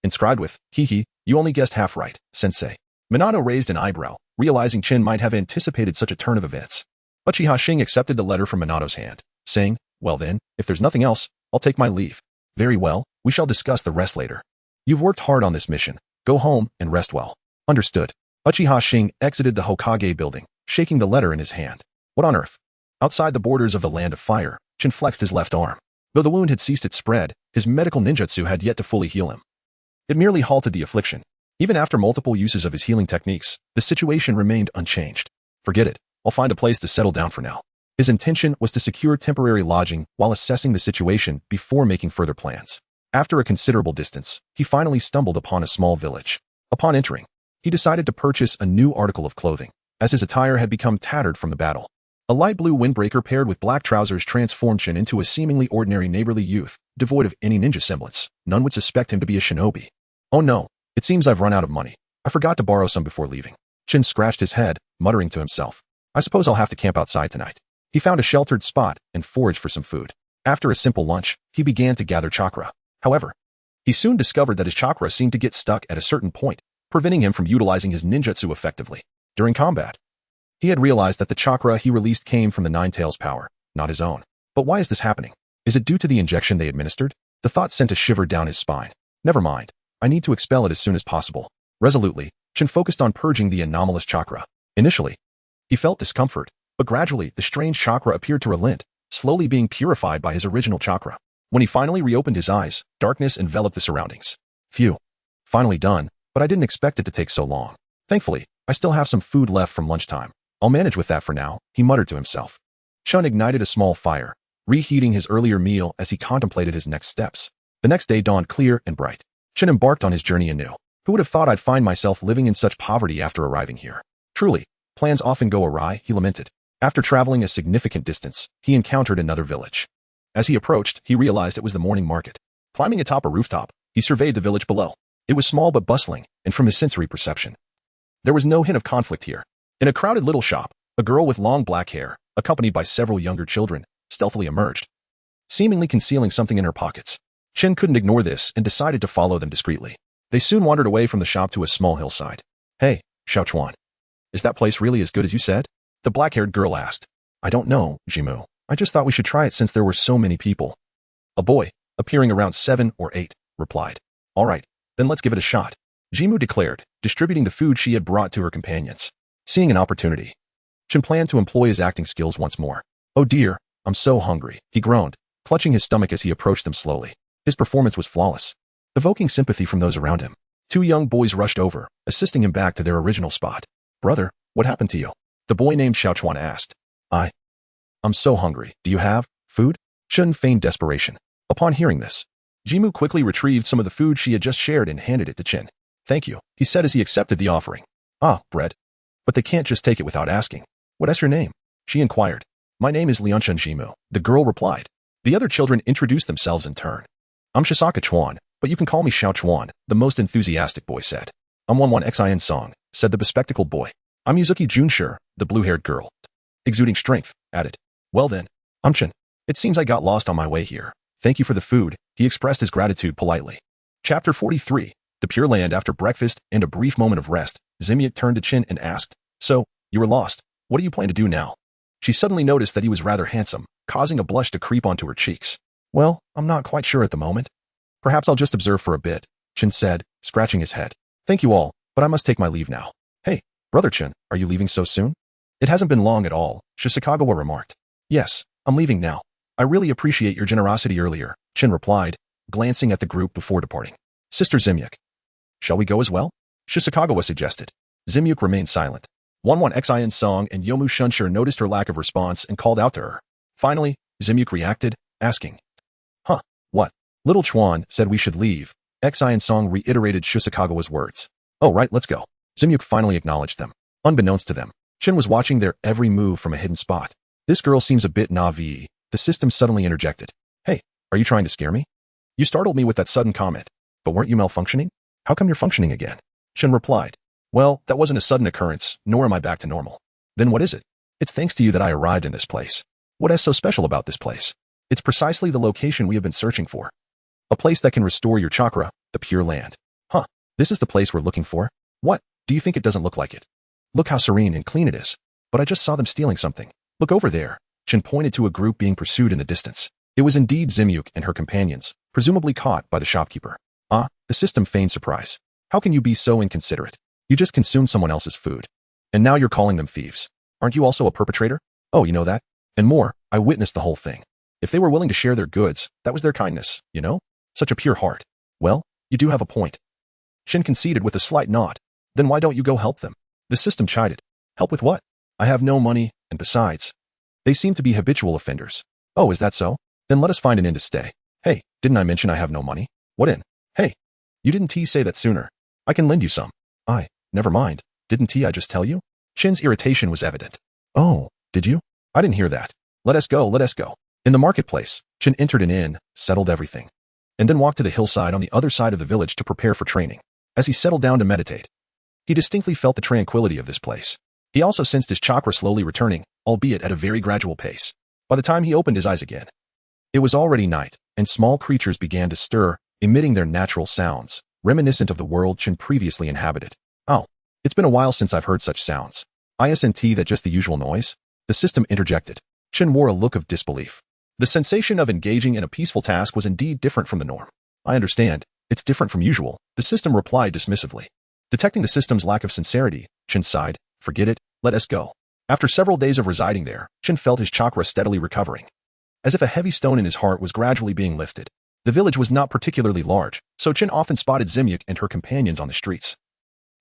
Inscribed with, hee hee, You only guessed half right, sensei. Minato raised an eyebrow, realizing Chin might have anticipated such a turn of events. Uchiha Hoshi accepted the letter from Minato's hand, saying, well then, if there's nothing else, I'll take my leave. Very well, we shall discuss the rest later. You've worked hard on this mission. Go home and rest well. Understood. Uchiha Hoshi exited the Hokage building, shaking the letter in his hand. What on earth? Outside the borders of the Land of Fire, Chin flexed his left arm. Though the wound had ceased its spread, his medical ninjutsu had yet to fully heal him. It merely halted the affliction. Even after multiple uses of his healing techniques, the situation remained unchanged. Forget it. I'll find a place to settle down for now. His intention was to secure temporary lodging while assessing the situation before making further plans. After a considerable distance, he finally stumbled upon a small village. Upon entering, he decided to purchase a new article of clothing, as his attire had become tattered from the battle. A light blue windbreaker paired with black trousers transformed Chin into a seemingly ordinary neighborly youth, devoid of any ninja semblance. None would suspect him to be a shinobi. Oh no, it seems I've run out of money. I forgot to borrow some before leaving. Chin scratched his head, muttering to himself. I suppose I'll have to camp outside tonight. He found a sheltered spot and foraged for some food. After a simple lunch, he began to gather chakra. However, he soon discovered that his chakra seemed to get stuck at a certain point, preventing him from utilizing his ninjutsu effectively. During combat, he had realized that the chakra he released came from the Nine Tails power, not his own. But why is this happening? Is it due to the injection they administered? The thought sent a shiver down his spine. Never mind. I need to expel it as soon as possible. Resolutely, Chin focused on purging the anomalous chakra. Initially, he felt discomfort, but gradually the strange chakra appeared to relent, slowly being purified by his original chakra. When he finally reopened his eyes, darkness enveloped the surroundings. Phew. Finally done, but I didn't expect it to take so long. Thankfully, I still have some food left from lunchtime. I'll manage with that for now, he muttered to himself. Chun ignited a small fire, reheating his earlier meal as he contemplated his next steps. The next day dawned clear and bright. Chun embarked on his journey anew. Who would have thought I'd find myself living in such poverty after arriving here? Truly, plans often go awry, he lamented. After traveling a significant distance, he encountered another village. As he approached, he realized it was the morning market. Climbing atop a rooftop, he surveyed the village below. It was small but bustling, and from his sensory perception, there was no hint of conflict here. In a crowded little shop, a girl with long black hair, accompanied by several younger children, stealthily emerged, seemingly concealing something in her pockets. Chin couldn't ignore this and decided to follow them discreetly. They soon wandered away from the shop to a small hillside. Hey, Xiaochuan. Is that place really as good as you said? The black-haired girl asked. I don't know, Jimu. I just thought we should try it since there were so many people. A boy, appearing around 7 or 8, replied. All right, then let's give it a shot. Jimu declared, distributing the food she had brought to her companions. Seeing an opportunity, Chin planned to employ his acting skills once more. Oh dear, I'm so hungry, he groaned, clutching his stomach as he approached them slowly. His performance was flawless, evoking sympathy from those around him. 2 young boys rushed over, assisting him back to their original spot. Brother, what happened to you? The boy named Xiaochuan asked. I'm so hungry. Do you have food? Chun feigned desperation. Upon hearing this, Jimu quickly retrieved some of the food she had just shared and handed it to Chin. Thank you, he said as he accepted the offering. Ah, bread. But they can't just take it without asking. What's your name? She inquired. My name is Lianchun Jimu, the girl replied. The other children introduced themselves in turn. I'm Shisaka Chuan, but you can call me Xiao Chuan, the most enthusiastic boy said. I'm 11xin Song, said the bespectacled boy. I'm Yuzuki Junshire, the blue-haired girl, exuding strength, added. Well then, I'm Chin. It seems I got lost on my way here. Thank you for the food, he expressed his gratitude politely. Chapter 43, The Pure Land. After breakfast and a brief moment of rest, Zimiak turned to Chin and asked, So, you were lost. What do you plan to do now? She suddenly noticed that he was rather handsome, causing a blush to creep onto her cheeks. Well, I'm not quite sure at the moment. Perhaps I'll just observe for a bit, Chin said, scratching his head. Thank you all, but I must take my leave now. Hey, brother Chin, are you leaving so soon? It hasn't been long at all, Shisakagawa remarked. Yes, I'm leaving now. I really appreciate your generosity earlier, Chin replied, glancing at the group before departing. Sister Zimiak. Shall we go as well? Shisakagawa suggested. Zimiak remained silent. 11xin Song and Yomu Shunshire noticed her lack of response and called out to her. Finally, Zimiak reacted, asking. Huh, what? Little Chuan said we should leave. Xin Song reiterated Shisakagawa's words. Oh right, let's go. Zimiak finally acknowledged them. Unbeknownst to them, Chin was watching their every move from a hidden spot. This girl seems a bit naive. The system suddenly interjected. Hey, are you trying to scare me? You startled me with that sudden comment. But weren't you malfunctioning? How come you're functioning again? Chin replied. Well, that wasn't a sudden occurrence, nor am I back to normal. Then what is it? It's thanks to you that I arrived in this place. What is so special about this place? It's precisely the location we have been searching for. A place that can restore your chakra, the Pure Land. Huh, This is the place we're looking for? What? Do you think it doesn't look like it? Look how serene and clean it is. But I just saw them stealing something. Look over there. Chin pointed to a group being pursued in the distance. It was indeed Zimyuk and her companions, presumably caught by the shopkeeper. Ah, the system feigned surprise. How can you be so inconsiderate? You just consumed someone else's food. And now you're calling them thieves. Aren't you also a perpetrator? Oh, you know that? And more, I witnessed the whole thing. If they were willing to share their goods, that was their kindness, you know? Such a pure heart. Well, you do have a point. Shin conceded with a slight nod. Then why don't you go help them? The system chided. Help with what? I have no money, and besides, they seem to be habitual offenders. Oh, is that so? Then let us find an inn to stay. Hey, didn't I mention I have no money? What inn? Hey, you didn't say that sooner. I can lend you some. Never mind. Didn't I just tell you? Shin's irritation was evident. Oh, did you? I didn't hear that. Let us go, let us go. In the marketplace, Shin entered an inn, settled everything, and then walked to the hillside on the other side of the village to prepare for training. As he settled down to meditate, he distinctly felt the tranquility of this place. He also sensed his chakra slowly returning, albeit at a very gradual pace. By the time he opened his eyes again, it was already night, and small creatures began to stir, emitting their natural sounds, reminiscent of the world Shin previously inhabited. Oh, it's been a while since I've heard such sounds. Isn't that just the usual noise? The system interjected. Shin wore a look of disbelief. The sensation of engaging in a peaceful task was indeed different from the norm. I understand. It's different from usual, the system replied dismissively. Detecting the system's lack of sincerity, Shin sighed. Forget it, let us go. After several days of residing there, Shin felt his chakra steadily recovering. As if a heavy stone in his heart was gradually being lifted. The village was not particularly large, so Shin often spotted Zimyuk and her companions on the streets.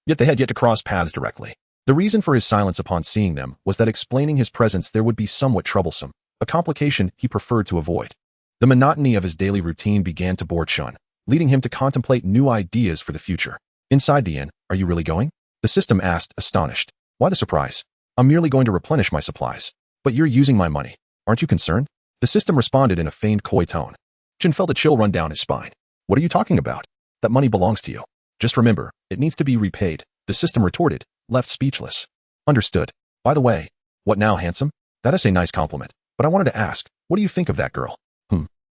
Yet they had yet to cross paths directly. The reason for his silence upon seeing them was that explaining his presence there would be somewhat troublesome, a complication he preferred to avoid. The monotony of his daily routine began to bore Chun, leading him to contemplate new ideas for the future. Inside the inn, are you really going? The system asked, astonished. Why the surprise? I'm merely going to replenish my supplies. But you're using my money. Aren't you concerned? The system responded in a feigned coy tone. Chin felt a chill run down his spine. What are you talking about? That money belongs to you. Just remember, it needs to be repaid, the system retorted, left speechless. Understood. By the way, what now, handsome? That is a nice compliment. But I wanted to ask, what do you think of that girl?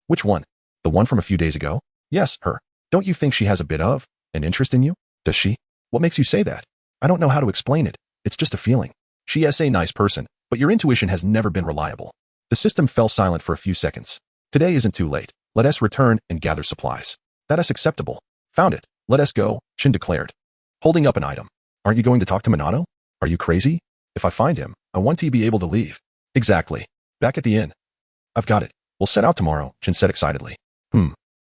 Which one? The one from a few days ago? Yes, her. Don't you think she has a bit of an interest in you? Does she? What makes you say that? I don't know how to explain it. It's just a feeling. She is a nice person, but your intuition has never been reliable. The system fell silent for a few seconds. Today isn't too late. Let us return and gather supplies. That is acceptable. Found it. Let us go, Shin declared, holding up an item. Aren't you going to talk to Minato? Are you crazy? If I find him, I want to be able to leave. Exactly. Back at the inn. I've got it. We'll set out tomorrow, Shin said excitedly.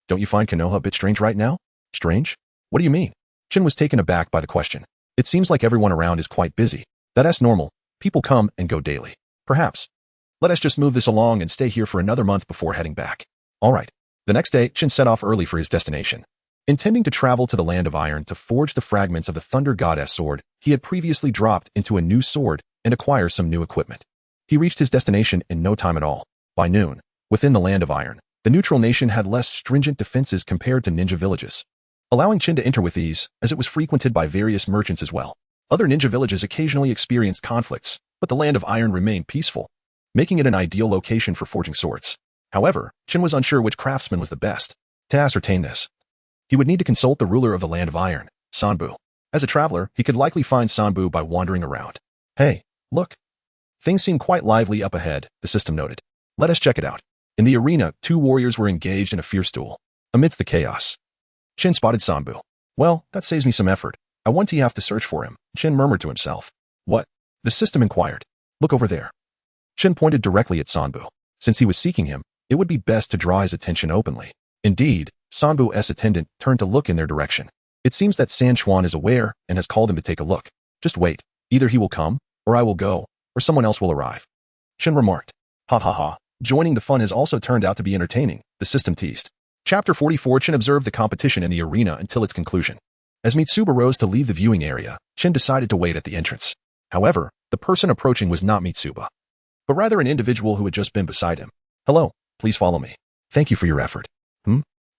Don't you find Konoha a bit strange right now? Strange? What do you mean? Shin was taken aback by the question. It seems like everyone around is quite busy. That's normal. People come and go daily. Perhaps. Let us just move this along and stay here for another month before heading back. All right. The next day, Shin set off early for his destination. Intending to travel to the Land of Iron to forge the fragments of the Thunder Goddess sword, he had previously dropped into a new sword and acquire some new equipment. He reached his destination in no time at all. By noon, within the Land of Iron, the neutral nation had less stringent defenses compared to ninja villages, allowing Shin to enter with ease, as it was frequented by various merchants as well. Other ninja villages occasionally experienced conflicts, but the Land of Iron remained peaceful, making it an ideal location for forging swords. However, Shin was unsure which craftsman was the best. To ascertain this, he would need to consult the ruler of the Land of Iron, Sanbu. As a traveler, he could likely find Sanbu by wandering around. Hey, look. Things seem quite lively up ahead, the system noted. Let us check it out. In the arena, two warriors were engaged in a fierce duel. Amidst the chaos, Shin spotted Sanbu. Well, that saves me some effort. I want to have to search for him, Shin murmured to himself. What? The system inquired. Look over there. Shin pointed directly at Sanbu. Since he was seeking him, it would be best to draw his attention openly. Indeed, Sanbu's attendant turned to look in their direction. It seems that San Chuan is aware and has called him to take a look. Just wait. Either he will come, or I will go, or someone else will arrive. Shin remarked. Ha ha ha. Joining the fun has also turned out to be entertaining, the system teased. Chapter 44. Shin observed the competition in the arena until its conclusion. As Mitsuba rose to leave the viewing area, Shin decided to wait at the entrance. However, the person approaching was not Mitsuba, but rather an individual who had just been beside him. Hello, please follow me. Thank you for your effort.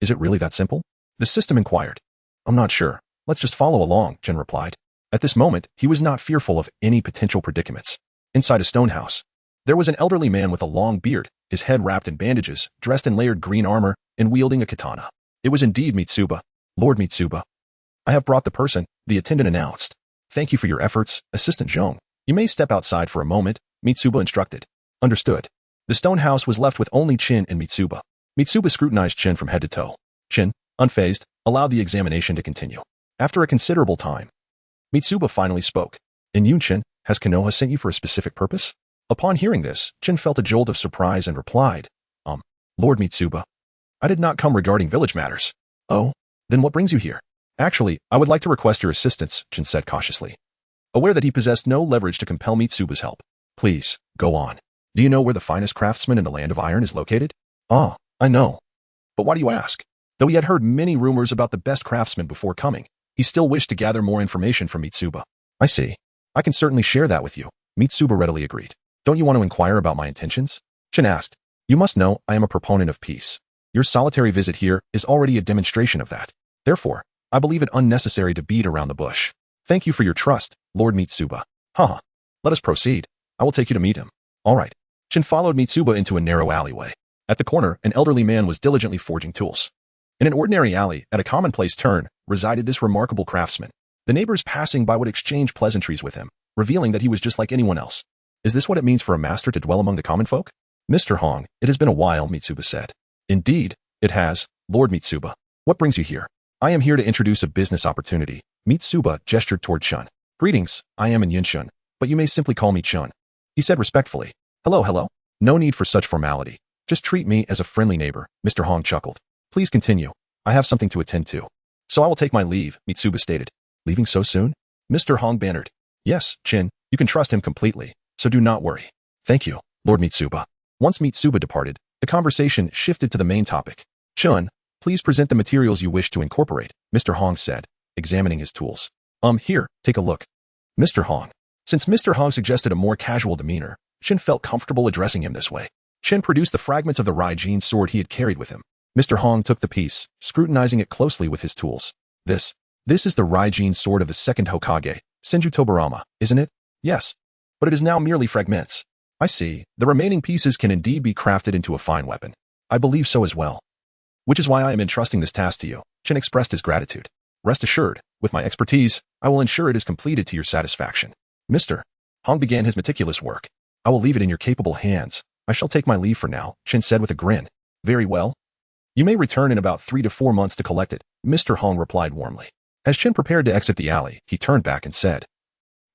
Is it really that simple? The system inquired. I'm not sure. Let's just follow along, Shin replied. At this moment, he was not fearful of any potential predicaments. Inside a stone house, there was an elderly man with a long beard, his head wrapped in bandages, dressed in layered green armor, and wielding a katana. It was indeed Mitsuba, Lord Mitsuba. I have brought the person, the attendant announced. Thank you for your efforts, Assistant Zhong. You may step outside for a moment, Mitsuba instructed. Understood. The stone house was left with only Chin and Mitsuba. Mitsuba scrutinized Chin from head to toe. Chin, unfazed, allowed the examination to continue. After a considerable time, Mitsuba finally spoke. And you, Chin, has Konoha sent you for a specific purpose? Upon hearing this, Chin felt a jolt of surprise and replied, Lord Mitsuba, I did not come regarding village matters. Oh, then what brings you here? Actually, I would like to request your assistance, Chin said cautiously. Aware that he possessed no leverage to compel Mitsuba's help. Please, go on. Do you know where the finest craftsman in the land of iron is located? Ah, I know. But why do you ask? Though he had heard many rumors about the best craftsmen before coming, he still wished to gather more information from Mitsuba. I see. I can certainly share that with you, Mitsuba readily agreed. Don't you want to inquire about my intentions? Chin asked. You must know I am a proponent of peace. Your solitary visit here is already a demonstration of that. Therefore, I believe it unnecessary to beat around the bush. Thank you for your trust, Lord Mitsuba. Haha. Let us proceed. I will take you to meet him. All right. Chin followed Mitsuba into a narrow alleyway. At the corner, an elderly man was diligently forging tools. In an ordinary alley, at a commonplace turn, resided this remarkable craftsman. The neighbors passing by would exchange pleasantries with him, revealing that he was just like anyone else. Is this what it means for a master to dwell among the common folk? Mr. Hong, it has been a while, Mitsuba said. Indeed, it has, Lord Mitsuba. What brings you here? I am here to introduce a business opportunity. Mitsuba gestured toward Chun. Greetings, I am Yin Shun, but you may simply call me Chun. He said respectfully. Hello. No need for such formality. Just treat me as a friendly neighbor, Mr. Hong chuckled. Please continue. I have something to attend to. So I will take my leave, Mitsuba stated. Leaving so soon? Mr. Hong bantered. Yes, Chin, you can trust him completely, so do not worry. Thank you, Lord Mitsuba. Once Mitsuba departed, the conversation shifted to the main topic. Chun, please present the materials you wish to incorporate, Mr. Hong said, examining his tools. Here, take a look. Mr. Hong. Since Mr. Hong suggested a more casual demeanor, Chin felt comfortable addressing him this way. Chin produced the fragments of the Raijin sword he had carried with him. Mr. Hong took the piece, scrutinizing it closely with his tools. This is the Raijin sword of the second Hokage, Senju Tobarama, isn't it? Yes. But it is now merely fragments. I see. The remaining pieces can indeed be crafted into a fine weapon. I believe so as well. Which is why I am entrusting this task to you. Chin expressed his gratitude. Rest assured, with my expertise, I will ensure it is completed to your satisfaction. Mr. Hong began his meticulous work. I will leave it in your capable hands. I shall take my leave for now, Chin said with a grin. Very well. You may return in about 3 to 4 months to collect it, Mr. Hong replied warmly. As Chin prepared to exit the alley, he turned back and said,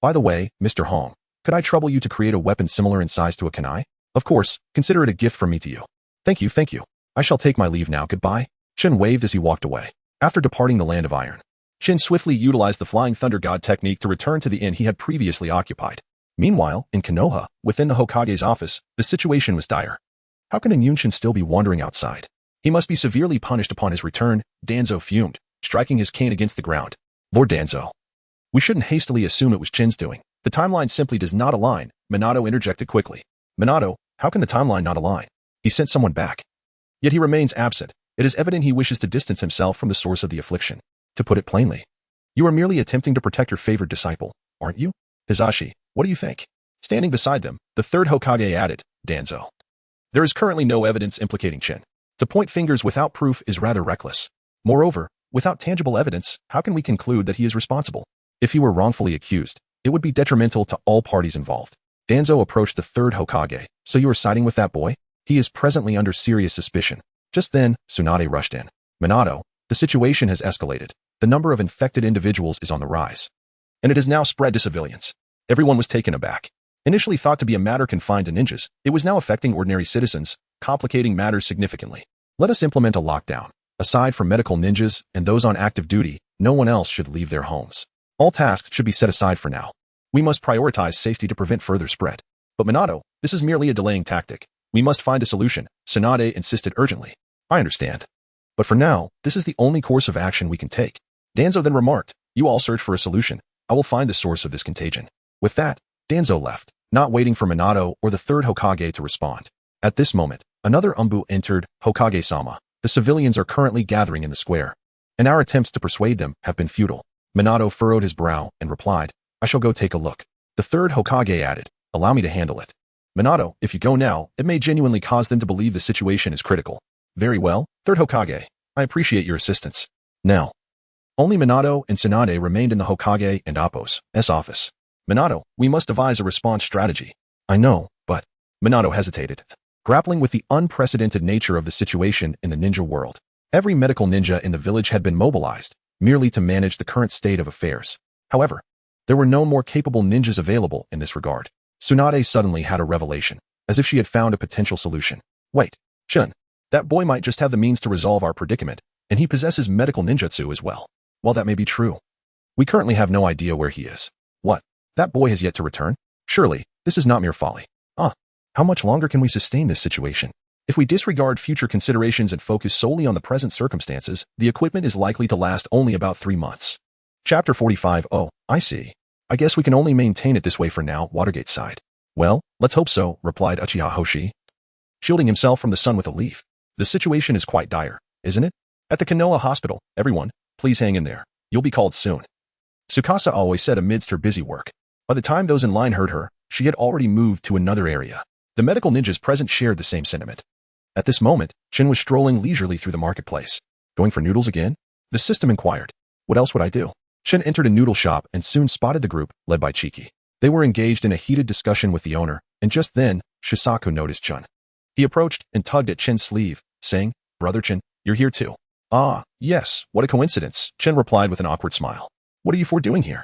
By the way, Mr. Hong, could I trouble you to create a weapon similar in size to a kunai? Of course, consider it a gift from me to you. Thank you. I shall take my leave now, goodbye. Chin waved as he walked away. After departing the land of iron, Chin swiftly utilized the Flying Thunder God technique to return to the inn he had previously occupied. Meanwhile, in Konoha, within the Hokage's office, the situation was dire. How can Yuan still be wandering outside? He must be severely punished upon his return, Danzo fumed, striking his cane against the ground. Lord Danzo. We shouldn't hastily assume it was Chin's doing. The timeline simply does not align, Minato interjected quickly. Minato, how can the timeline not align? He sent someone back. Yet he remains absent. It is evident he wishes to distance himself from the source of the affliction. To put it plainly, you are merely attempting to protect your favored disciple, aren't you? Hizashi, what do you think? Standing beside them, the third Hokage added, Danzo. There is currently no evidence implicating Chin. To point fingers without proof is rather reckless. Moreover, without tangible evidence, how can we conclude that he is responsible? If he were wrongfully accused, it would be detrimental to all parties involved. Danzo approached the third Hokage. So you are siding with that boy? He is presently under serious suspicion. Just then, Tsunade rushed in. Minato, the situation has escalated. The number of infected individuals is on the rise. And it has now spread to civilians. Everyone was taken aback. Initially thought to be a matter confined to ninjas, it was now affecting ordinary citizens, complicating matters significantly. Let us implement a lockdown. Aside from medical ninjas and those on active duty, no one else should leave their homes. All tasks should be set aside for now. We must prioritize safety to prevent further spread. But Minato, this is merely a delaying tactic. We must find a solution, Tsunade insisted urgently. I understand. But for now, this is the only course of action we can take. Danzo then remarked, you all search for a solution. I will find the source of this contagion. With that, Danzo left, not waiting for Minato or the third Hokage to respond. At this moment, another Umbu entered, Hokage-sama. The civilians are currently gathering in the square, and our attempts to persuade them have been futile. Minato furrowed his brow and replied, I shall go take a look. The third Hokage added, allow me to handle it. Minato, if you go now, it may genuinely cause them to believe the situation is critical. Very well, third Hokage. I appreciate your assistance. Now, Only Minato and Tsunade remained in the Hokage and Appo's office. Minato, we must devise a response strategy. I know, but Minato hesitated, grappling with the unprecedented nature of the situation in the ninja world. Every medical ninja in the village had been mobilized, merely to manage the current state of affairs. However, there were no more capable ninjas available in this regard. Tsunade suddenly had a revelation, as if she had found a potential solution. Wait, Chun, that boy might just have the means to resolve our predicament, and he possesses medical ninjutsu as well. While that may be true, we currently have no idea where he is. What? That boy has yet to return? Surely, this is not mere folly. How much longer can we sustain this situation? If we disregard future considerations and focus solely on the present circumstances, the equipment is likely to last only about 3 months. Chapter 45. Oh, I see. I guess we can only maintain it this way for now, Watergate sighed. Well, let's hope so, replied Uchiha Hoshi, shielding himself from the sun with a leaf. The situation is quite dire, isn't it? At the Konoha hospital, everyone, please hang in there. You'll be called soon. Tsukasa always said amidst her busy work. By the time those in line heard her, she had already moved to another area. The medical ninjas present shared the same sentiment. At this moment, Chin was strolling leisurely through the marketplace. Going for noodles again? The system inquired. What else would I do? Chin entered a noodle shop and soon spotted the group, led by Chiki. They were engaged in a heated discussion with the owner, and just then, Shisaku noticed Chun. He approached and tugged at Chin's sleeve, saying, Brother Chin, you're here too. Ah, yes, what a coincidence, Chin replied with an awkward smile. What are you four doing here?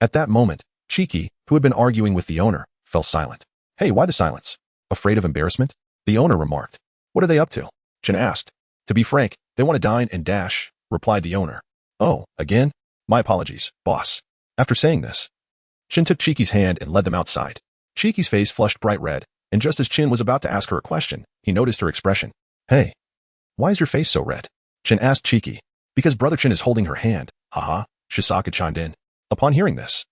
At that moment, Chiki, who had been arguing with the owner, fell silent. Hey, why the silence? Afraid of embarrassment? The owner remarked. What are they up to? Chin asked. To be frank, they want to dine and dash, replied the owner. Oh, again? My apologies, boss. After saying this, Chin took Chiki's hand and led them outside. Chiki's face flushed bright red, and just as Chin was about to ask her a question, he noticed her expression. Hey, why is your face so red? Chin asked Chiki. Because Brother Chin is holding her hand. Haha, Shisaka chimed in. Upon hearing this,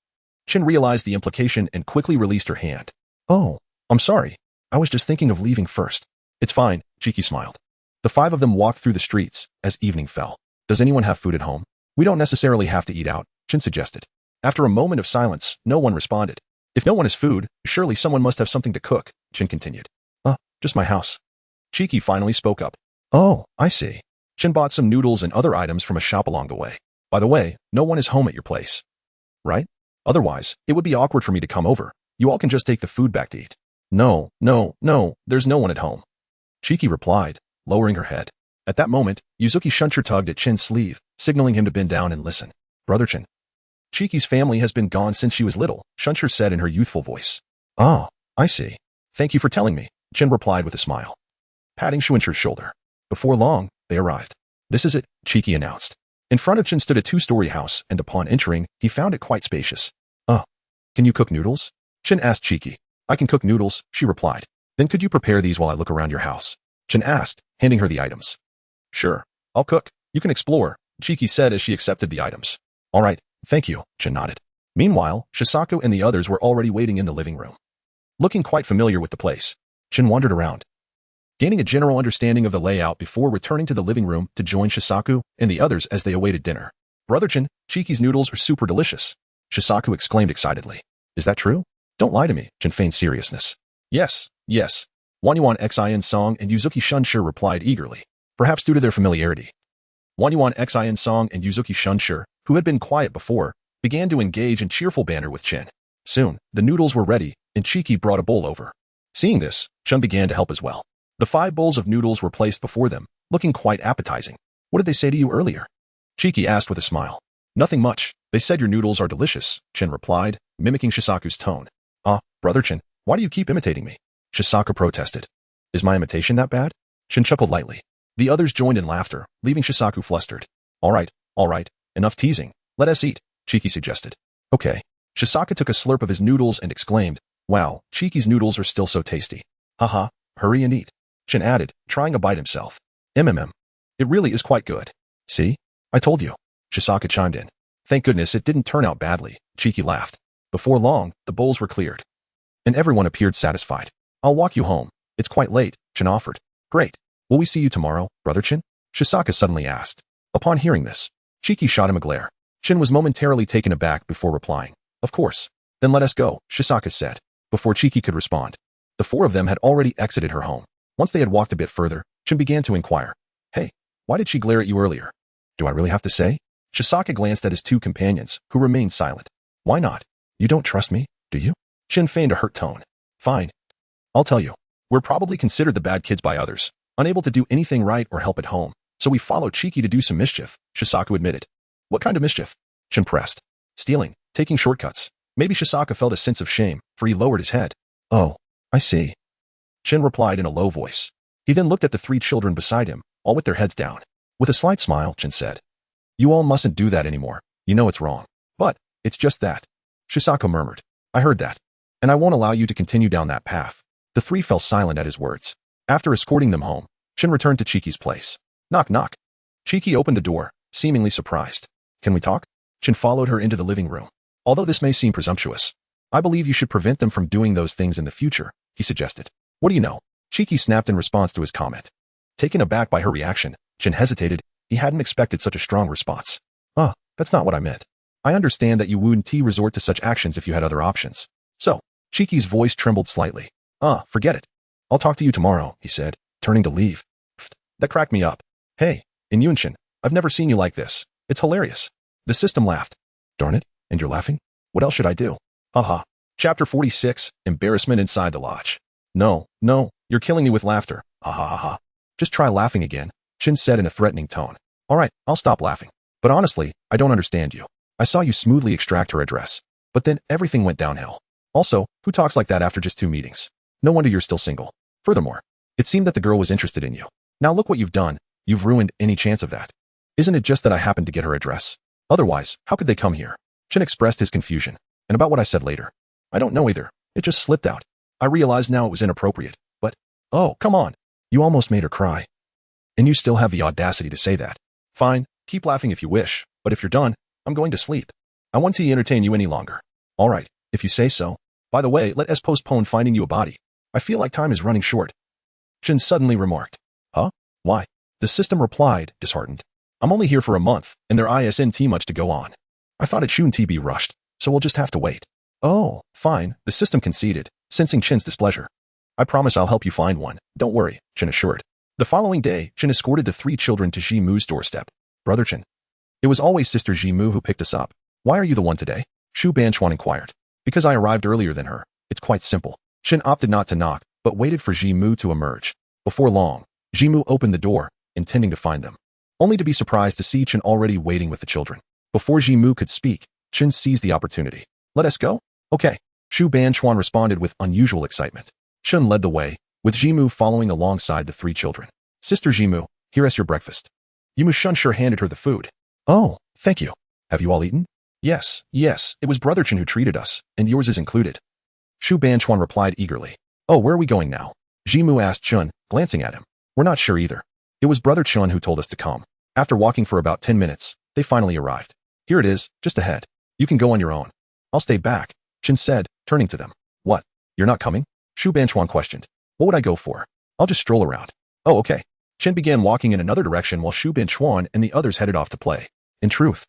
Chin realized the implication and quickly released her hand. Oh, I'm sorry. I was just thinking of leaving first. It's fine, Chiki smiled. The 5 of them walked through the streets as evening fell. Does anyone have food at home? We don't necessarily have to eat out, Chin suggested. After a moment of silence, no one responded. If no one has food, surely someone must have something to cook, Chin continued. Just my house. Chiki finally spoke up. Oh, I see. Chin bought some noodles and other items from a shop along the way. By the way, no one is home at your place. Right? Otherwise, it would be awkward for me to come over. You all can just take the food back to eat. No, there's no one at home. Chiki replied, lowering her head. At that moment, Yuzuki Shuncher tugged at Chin's sleeve, signaling him to bend down and listen. Brother Chin. Chiki's family has been gone since she was little, Shuncher said in her youthful voice. Oh, I see. Thank you for telling me, Chin replied with a smile, patting Shuncher's shoulder. Before long, they arrived. This is it, Chiki announced. In front of Chin stood a 2-story house, and upon entering, he found it quite spacious. Can you cook noodles? Chin asked Chiki. I can cook noodles, she replied. Then could you prepare these while I look around your house? Chin asked, handing her the items. Sure, I'll cook. You can explore, Chiki said as she accepted the items. All right, thank you, Chin nodded. Meanwhile, Shisaku and the others were already waiting in the living room. Looking quite familiar with the place, Chin wandered around, gaining a general understanding of the layout before returning to the living room to join Shisaku and the others as they awaited dinner. Brother Chin, Chiki's noodles are super delicious, Shisaku exclaimed excitedly. Is that true? Don't lie to me, Chin feigned seriousness. Yes. Wanyuan Xin Song and Yuzuki Shuncher replied eagerly, perhaps due to their familiarity. Wanyuan Xin Song and Yuzuki Shuncher, who had been quiet before, began to engage in cheerful banter with Chin. Soon, the noodles were ready, and Chiki brought a bowl over. Seeing this, Chun began to help as well. The 5 bowls of noodles were placed before them, looking quite appetizing. What did they say to you earlier? Chiki asked with a smile. Nothing much. They said your noodles are delicious, Chin replied, mimicking Shisaku's tone. Brother Chin, why do you keep imitating me? Shisaku protested. Is my imitation that bad? Chin chuckled lightly. The others joined in laughter, leaving Shisaku flustered. All right, enough teasing. Let us eat, Chiki suggested. Okay. Shisaku took a slurp of his noodles and exclaimed, wow, Chiki's noodles are still so tasty. Haha, hurry and eat, Chin added, trying a bite himself. It really is quite good. See? I told you, Shisaku chimed in. Thank goodness it didn't turn out badly, Chiki laughed. Before long, the bowls were cleared, and everyone appeared satisfied. I'll walk you home. It's quite late, Chin offered. Great. Will we see you tomorrow, Brother Chin? Shisaku suddenly asked. Upon hearing this, Chiki shot him a glare. Chin was momentarily taken aback before replying. Of course. Then let us go, Shisaku said, before Chiki could respond. The 4 of them had already exited her home. Once they had walked a bit further, Chin began to inquire. Hey, why did she glare at you earlier? Do I really have to say? Shisaka glanced at his two companions, who remained silent. Why not? You don't trust me, do you? Chin feigned a hurt tone. Fine. I'll tell you. We're probably considered the bad kids by others, unable to do anything right or help at home, so we followed Chiki to do some mischief, Shisaka admitted. What kind of mischief? Chin pressed. Stealing, taking shortcuts. Maybe Shisaka felt a sense of shame, for he lowered his head. Oh, I see. Chin replied in a low voice. He then looked at the three children beside him, all with their heads down. With a slight smile, Chin said, You all mustn't do that anymore. You know it's wrong. But, it's just that. Shisaka murmured. I heard that. And I won't allow you to continue down that path. The three fell silent at his words. After escorting them home, Chin returned to Chiki's place. Knock knock. Chiki opened the door, seemingly surprised. Can we talk? Chin followed her into the living room. Although this may seem presumptuous, I believe you should prevent them from doing those things in the future, he suggested. What do you know? Chiki snapped in response to his comment. Taken aback by her reaction, Chin hesitated. He hadn't expected such a strong response. That's not what I meant. I understand that you wouldn't resort to such actions if you had other options. So, Chiki's voice trembled slightly. Forget it. I'll talk to you tomorrow, he said, turning to leave. Pfft, that cracked me up. Hey, Inyunshin, I've never seen you like this. It's hilarious. The system laughed. Darn it, and you're laughing? What else should I do? Haha. Chapter 46, Embarrassment Inside the Lodge. No, you're killing me with laughter. Ha ha ha ha. Just try laughing again, Chin said in a threatening tone. Alright, I'll stop laughing. But honestly, I don't understand you. I saw you smoothly extract her address. But then everything went downhill. Also, who talks like that after just 2 meetings? No wonder you're still single. Furthermore, it seemed that the girl was interested in you. Now look what you've done. You've ruined any chance of that. Isn't it just that I happened to get her address? Otherwise, how could they come here? Chin expressed his confusion. And about what I said later. I don't know either. It just slipped out. I realize now it was inappropriate. But, oh, come on. You almost made her cry. And you still have the audacity to say that. Fine, keep laughing if you wish, but if you're done, I'm going to sleep. I won't entertain you any longer. Alright, if you say so. By the way, let us postpone finding you a body. I feel like time is running short. Chin suddenly remarked. Huh? Why? The system replied, disheartened. I'm only here for a month, and there isn't much to go on. I thought it shouldn't be rushed, so we'll just have to wait. Oh, fine, the system conceded, sensing Chin's displeasure. I promise I'll help you find one, don't worry, Chin assured. The following day, Chin escorted the 3 children to Jimu's doorstep. Brother Chin. It was always Sister Jimu who picked us up. Why are you the one today? Shu Banchuan inquired. Because I arrived earlier than her. It's quite simple. Chin opted not to knock, but waited for Jimu to emerge. Before long, Jimu opened the door, intending to find them. Only to be surprised to see Chin already waiting with the children. Before Jimu could speak, Chin seized the opportunity. Let us go? Okay. Shu Banchuan responded with unusual excitement. Chin led the way, with Jimu following alongside the 3 children. Sister Jimu, here is your breakfast. Yumu Shunsure handed her the food. Oh, thank you. Have you all eaten? Yes, it was Brother Chin who treated us, and yours is included. Shu Banchuan replied eagerly. Oh, where are we going now? Jimu asked Chun, glancing at him. We're not sure either. It was Brother Chun who told us to come. After walking for about 10 minutes, they finally arrived. Here it is, just ahead. You can go on your own. I'll stay back, Chin said, turning to them. What? You're not coming? Shu Banchuan questioned. What would I go for? I'll just stroll around. Oh, okay. Chin began walking in another direction while Shu Banchuan and the others headed off to play. In truth,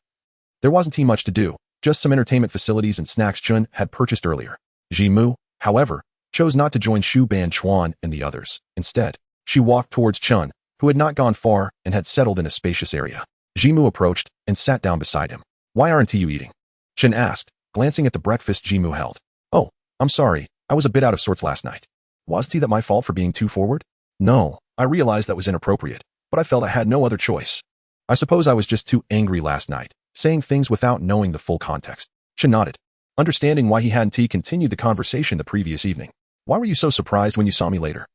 there wasn't much to do, just some entertainment facilities and snacks Chun had purchased earlier. Jimu, however, chose not to join Shu Banchuan and the others. Instead, she walked towards Chun, who had not gone far and had settled in a spacious area. Jimu approached and sat down beside him. Why aren't you eating? Chin asked, glancing at the breakfast Jimu held. Oh, I'm sorry, I was a bit out of sorts last night. Was that my fault for being too forward? No, I realized that was inappropriate, but I felt I had no other choice. I suppose I was just too angry last night, saying things without knowing the full context. Chin nodded, understanding why he hadn't continued the conversation the previous evening. Why were you so surprised when you saw me later?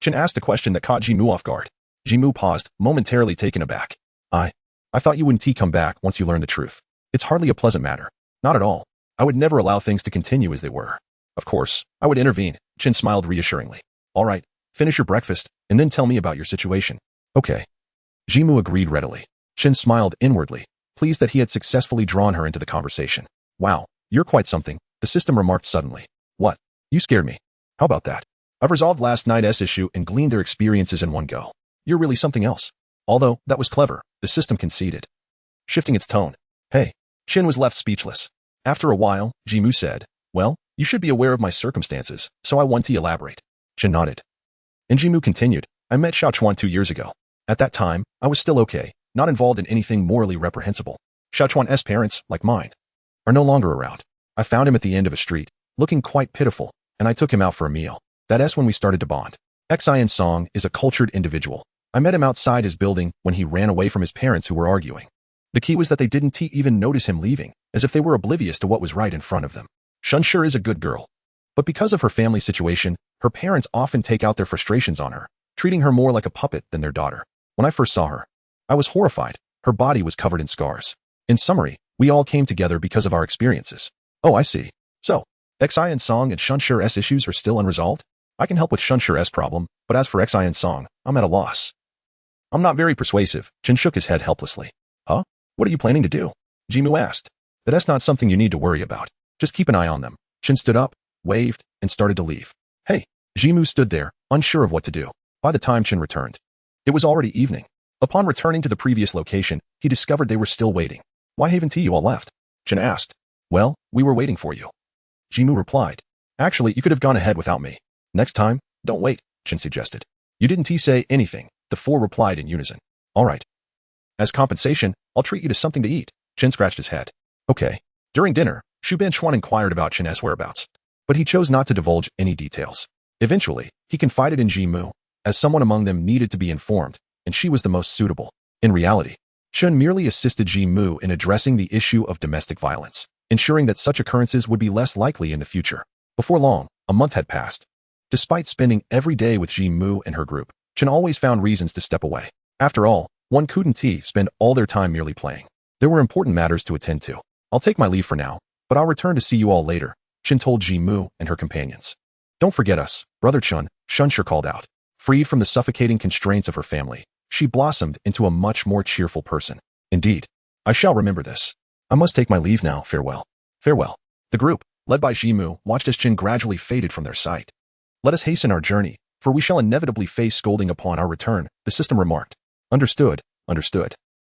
Chin asked a question that caught Jimu off guard. Jimu paused, momentarily taken aback. I thought you wouldn't come back once you learned the truth. It's hardly a pleasant matter. Not at all. I would never allow things to continue as they were. Of course, I would intervene. Chin smiled reassuringly. All right, finish your breakfast, and then tell me about your situation. Okay. Jimu agreed readily. Chin smiled inwardly, pleased that he had successfully drawn her into the conversation. Wow, you're quite something, the system remarked suddenly. What? You scared me. How about that? I've resolved last night's issue and gleaned their experiences in one go. You're really something else. Although, that was clever, the system conceded. Shifting its tone. Hey. Chin was left speechless. After a while, Jimu said, well, you should be aware of my circumstances, so I want to elaborate. Chin nodded. And Jimu continued, I met Xiao Chuan 2 years ago. At that time, I was still okay, not involved in anything morally reprehensible. Xiaochuan's parents, like mine, are no longer around. I found him at the end of a street, looking quite pitiful, and I took him out for a meal. That's when we started to bond. Xian Song is a cultured individual. I met him outside his building when he ran away from his parents who were arguing. The key was that they didn't even notice him leaving, as if they were oblivious to what was right in front of them. Shun sure is a good girl. But because of her family situation, her parents often take out their frustrations on her, treating her more like a puppet than their daughter. When I first saw her, I was horrified. Her body was covered in scars. In summary, we all came together because of our experiences. Oh, I see. So, Xian Song and Shun Shure's issues are still unresolved? I can help with Shun Shure's problem, but as for Xian Song, I'm at a loss. I'm not very persuasive. Chen shook his head helplessly. Huh? What are you planning to do? Jimu asked. That's not something you need to worry about. Just keep an eye on them. Chen stood up, waved, and started to leave. Hey, Jimu stood there, unsure of what to do. By the time Chen returned, it was already evening. Upon returning to the previous location, he discovered they were still waiting. Why haven't you all left? Chen asked. Well, we were waiting for you. Jimu replied. Actually, you could have gone ahead without me. Next time, don't wait, Chen suggested. You didn't say anything, the four replied in unison. All right. As compensation, I'll treat you to something to eat. Chen scratched his head. Okay. During dinner, Shu Benchuan inquired about Chen's whereabouts, but he chose not to divulge any details. Eventually, he confided in Jimu, as someone among them needed to be informed, and she was the most suitable. In reality, Chen merely assisted Jimu in addressing the issue of domestic violence, ensuring that such occurrences would be less likely in the future. Before long, a month had passed. Despite spending every day with Jimu and her group, Chen always found reasons to step away. After all, one couldn't spend all their time merely playing. There were important matters to attend to. I'll take my leave for now, but I'll return to see you all later, Chen told Jimu and her companions. Don't forget us, Brother Chun, Shunsher called out. Freed from the suffocating constraints of her family, she blossomed into a much more cheerful person. Indeed, I shall remember this. I must take my leave now. Farewell. Farewell. The group, led by Jimu, watched as Chen gradually faded from their sight. Let us hasten our journey, for we shall inevitably face scolding upon our return, the system remarked. Understood, understood.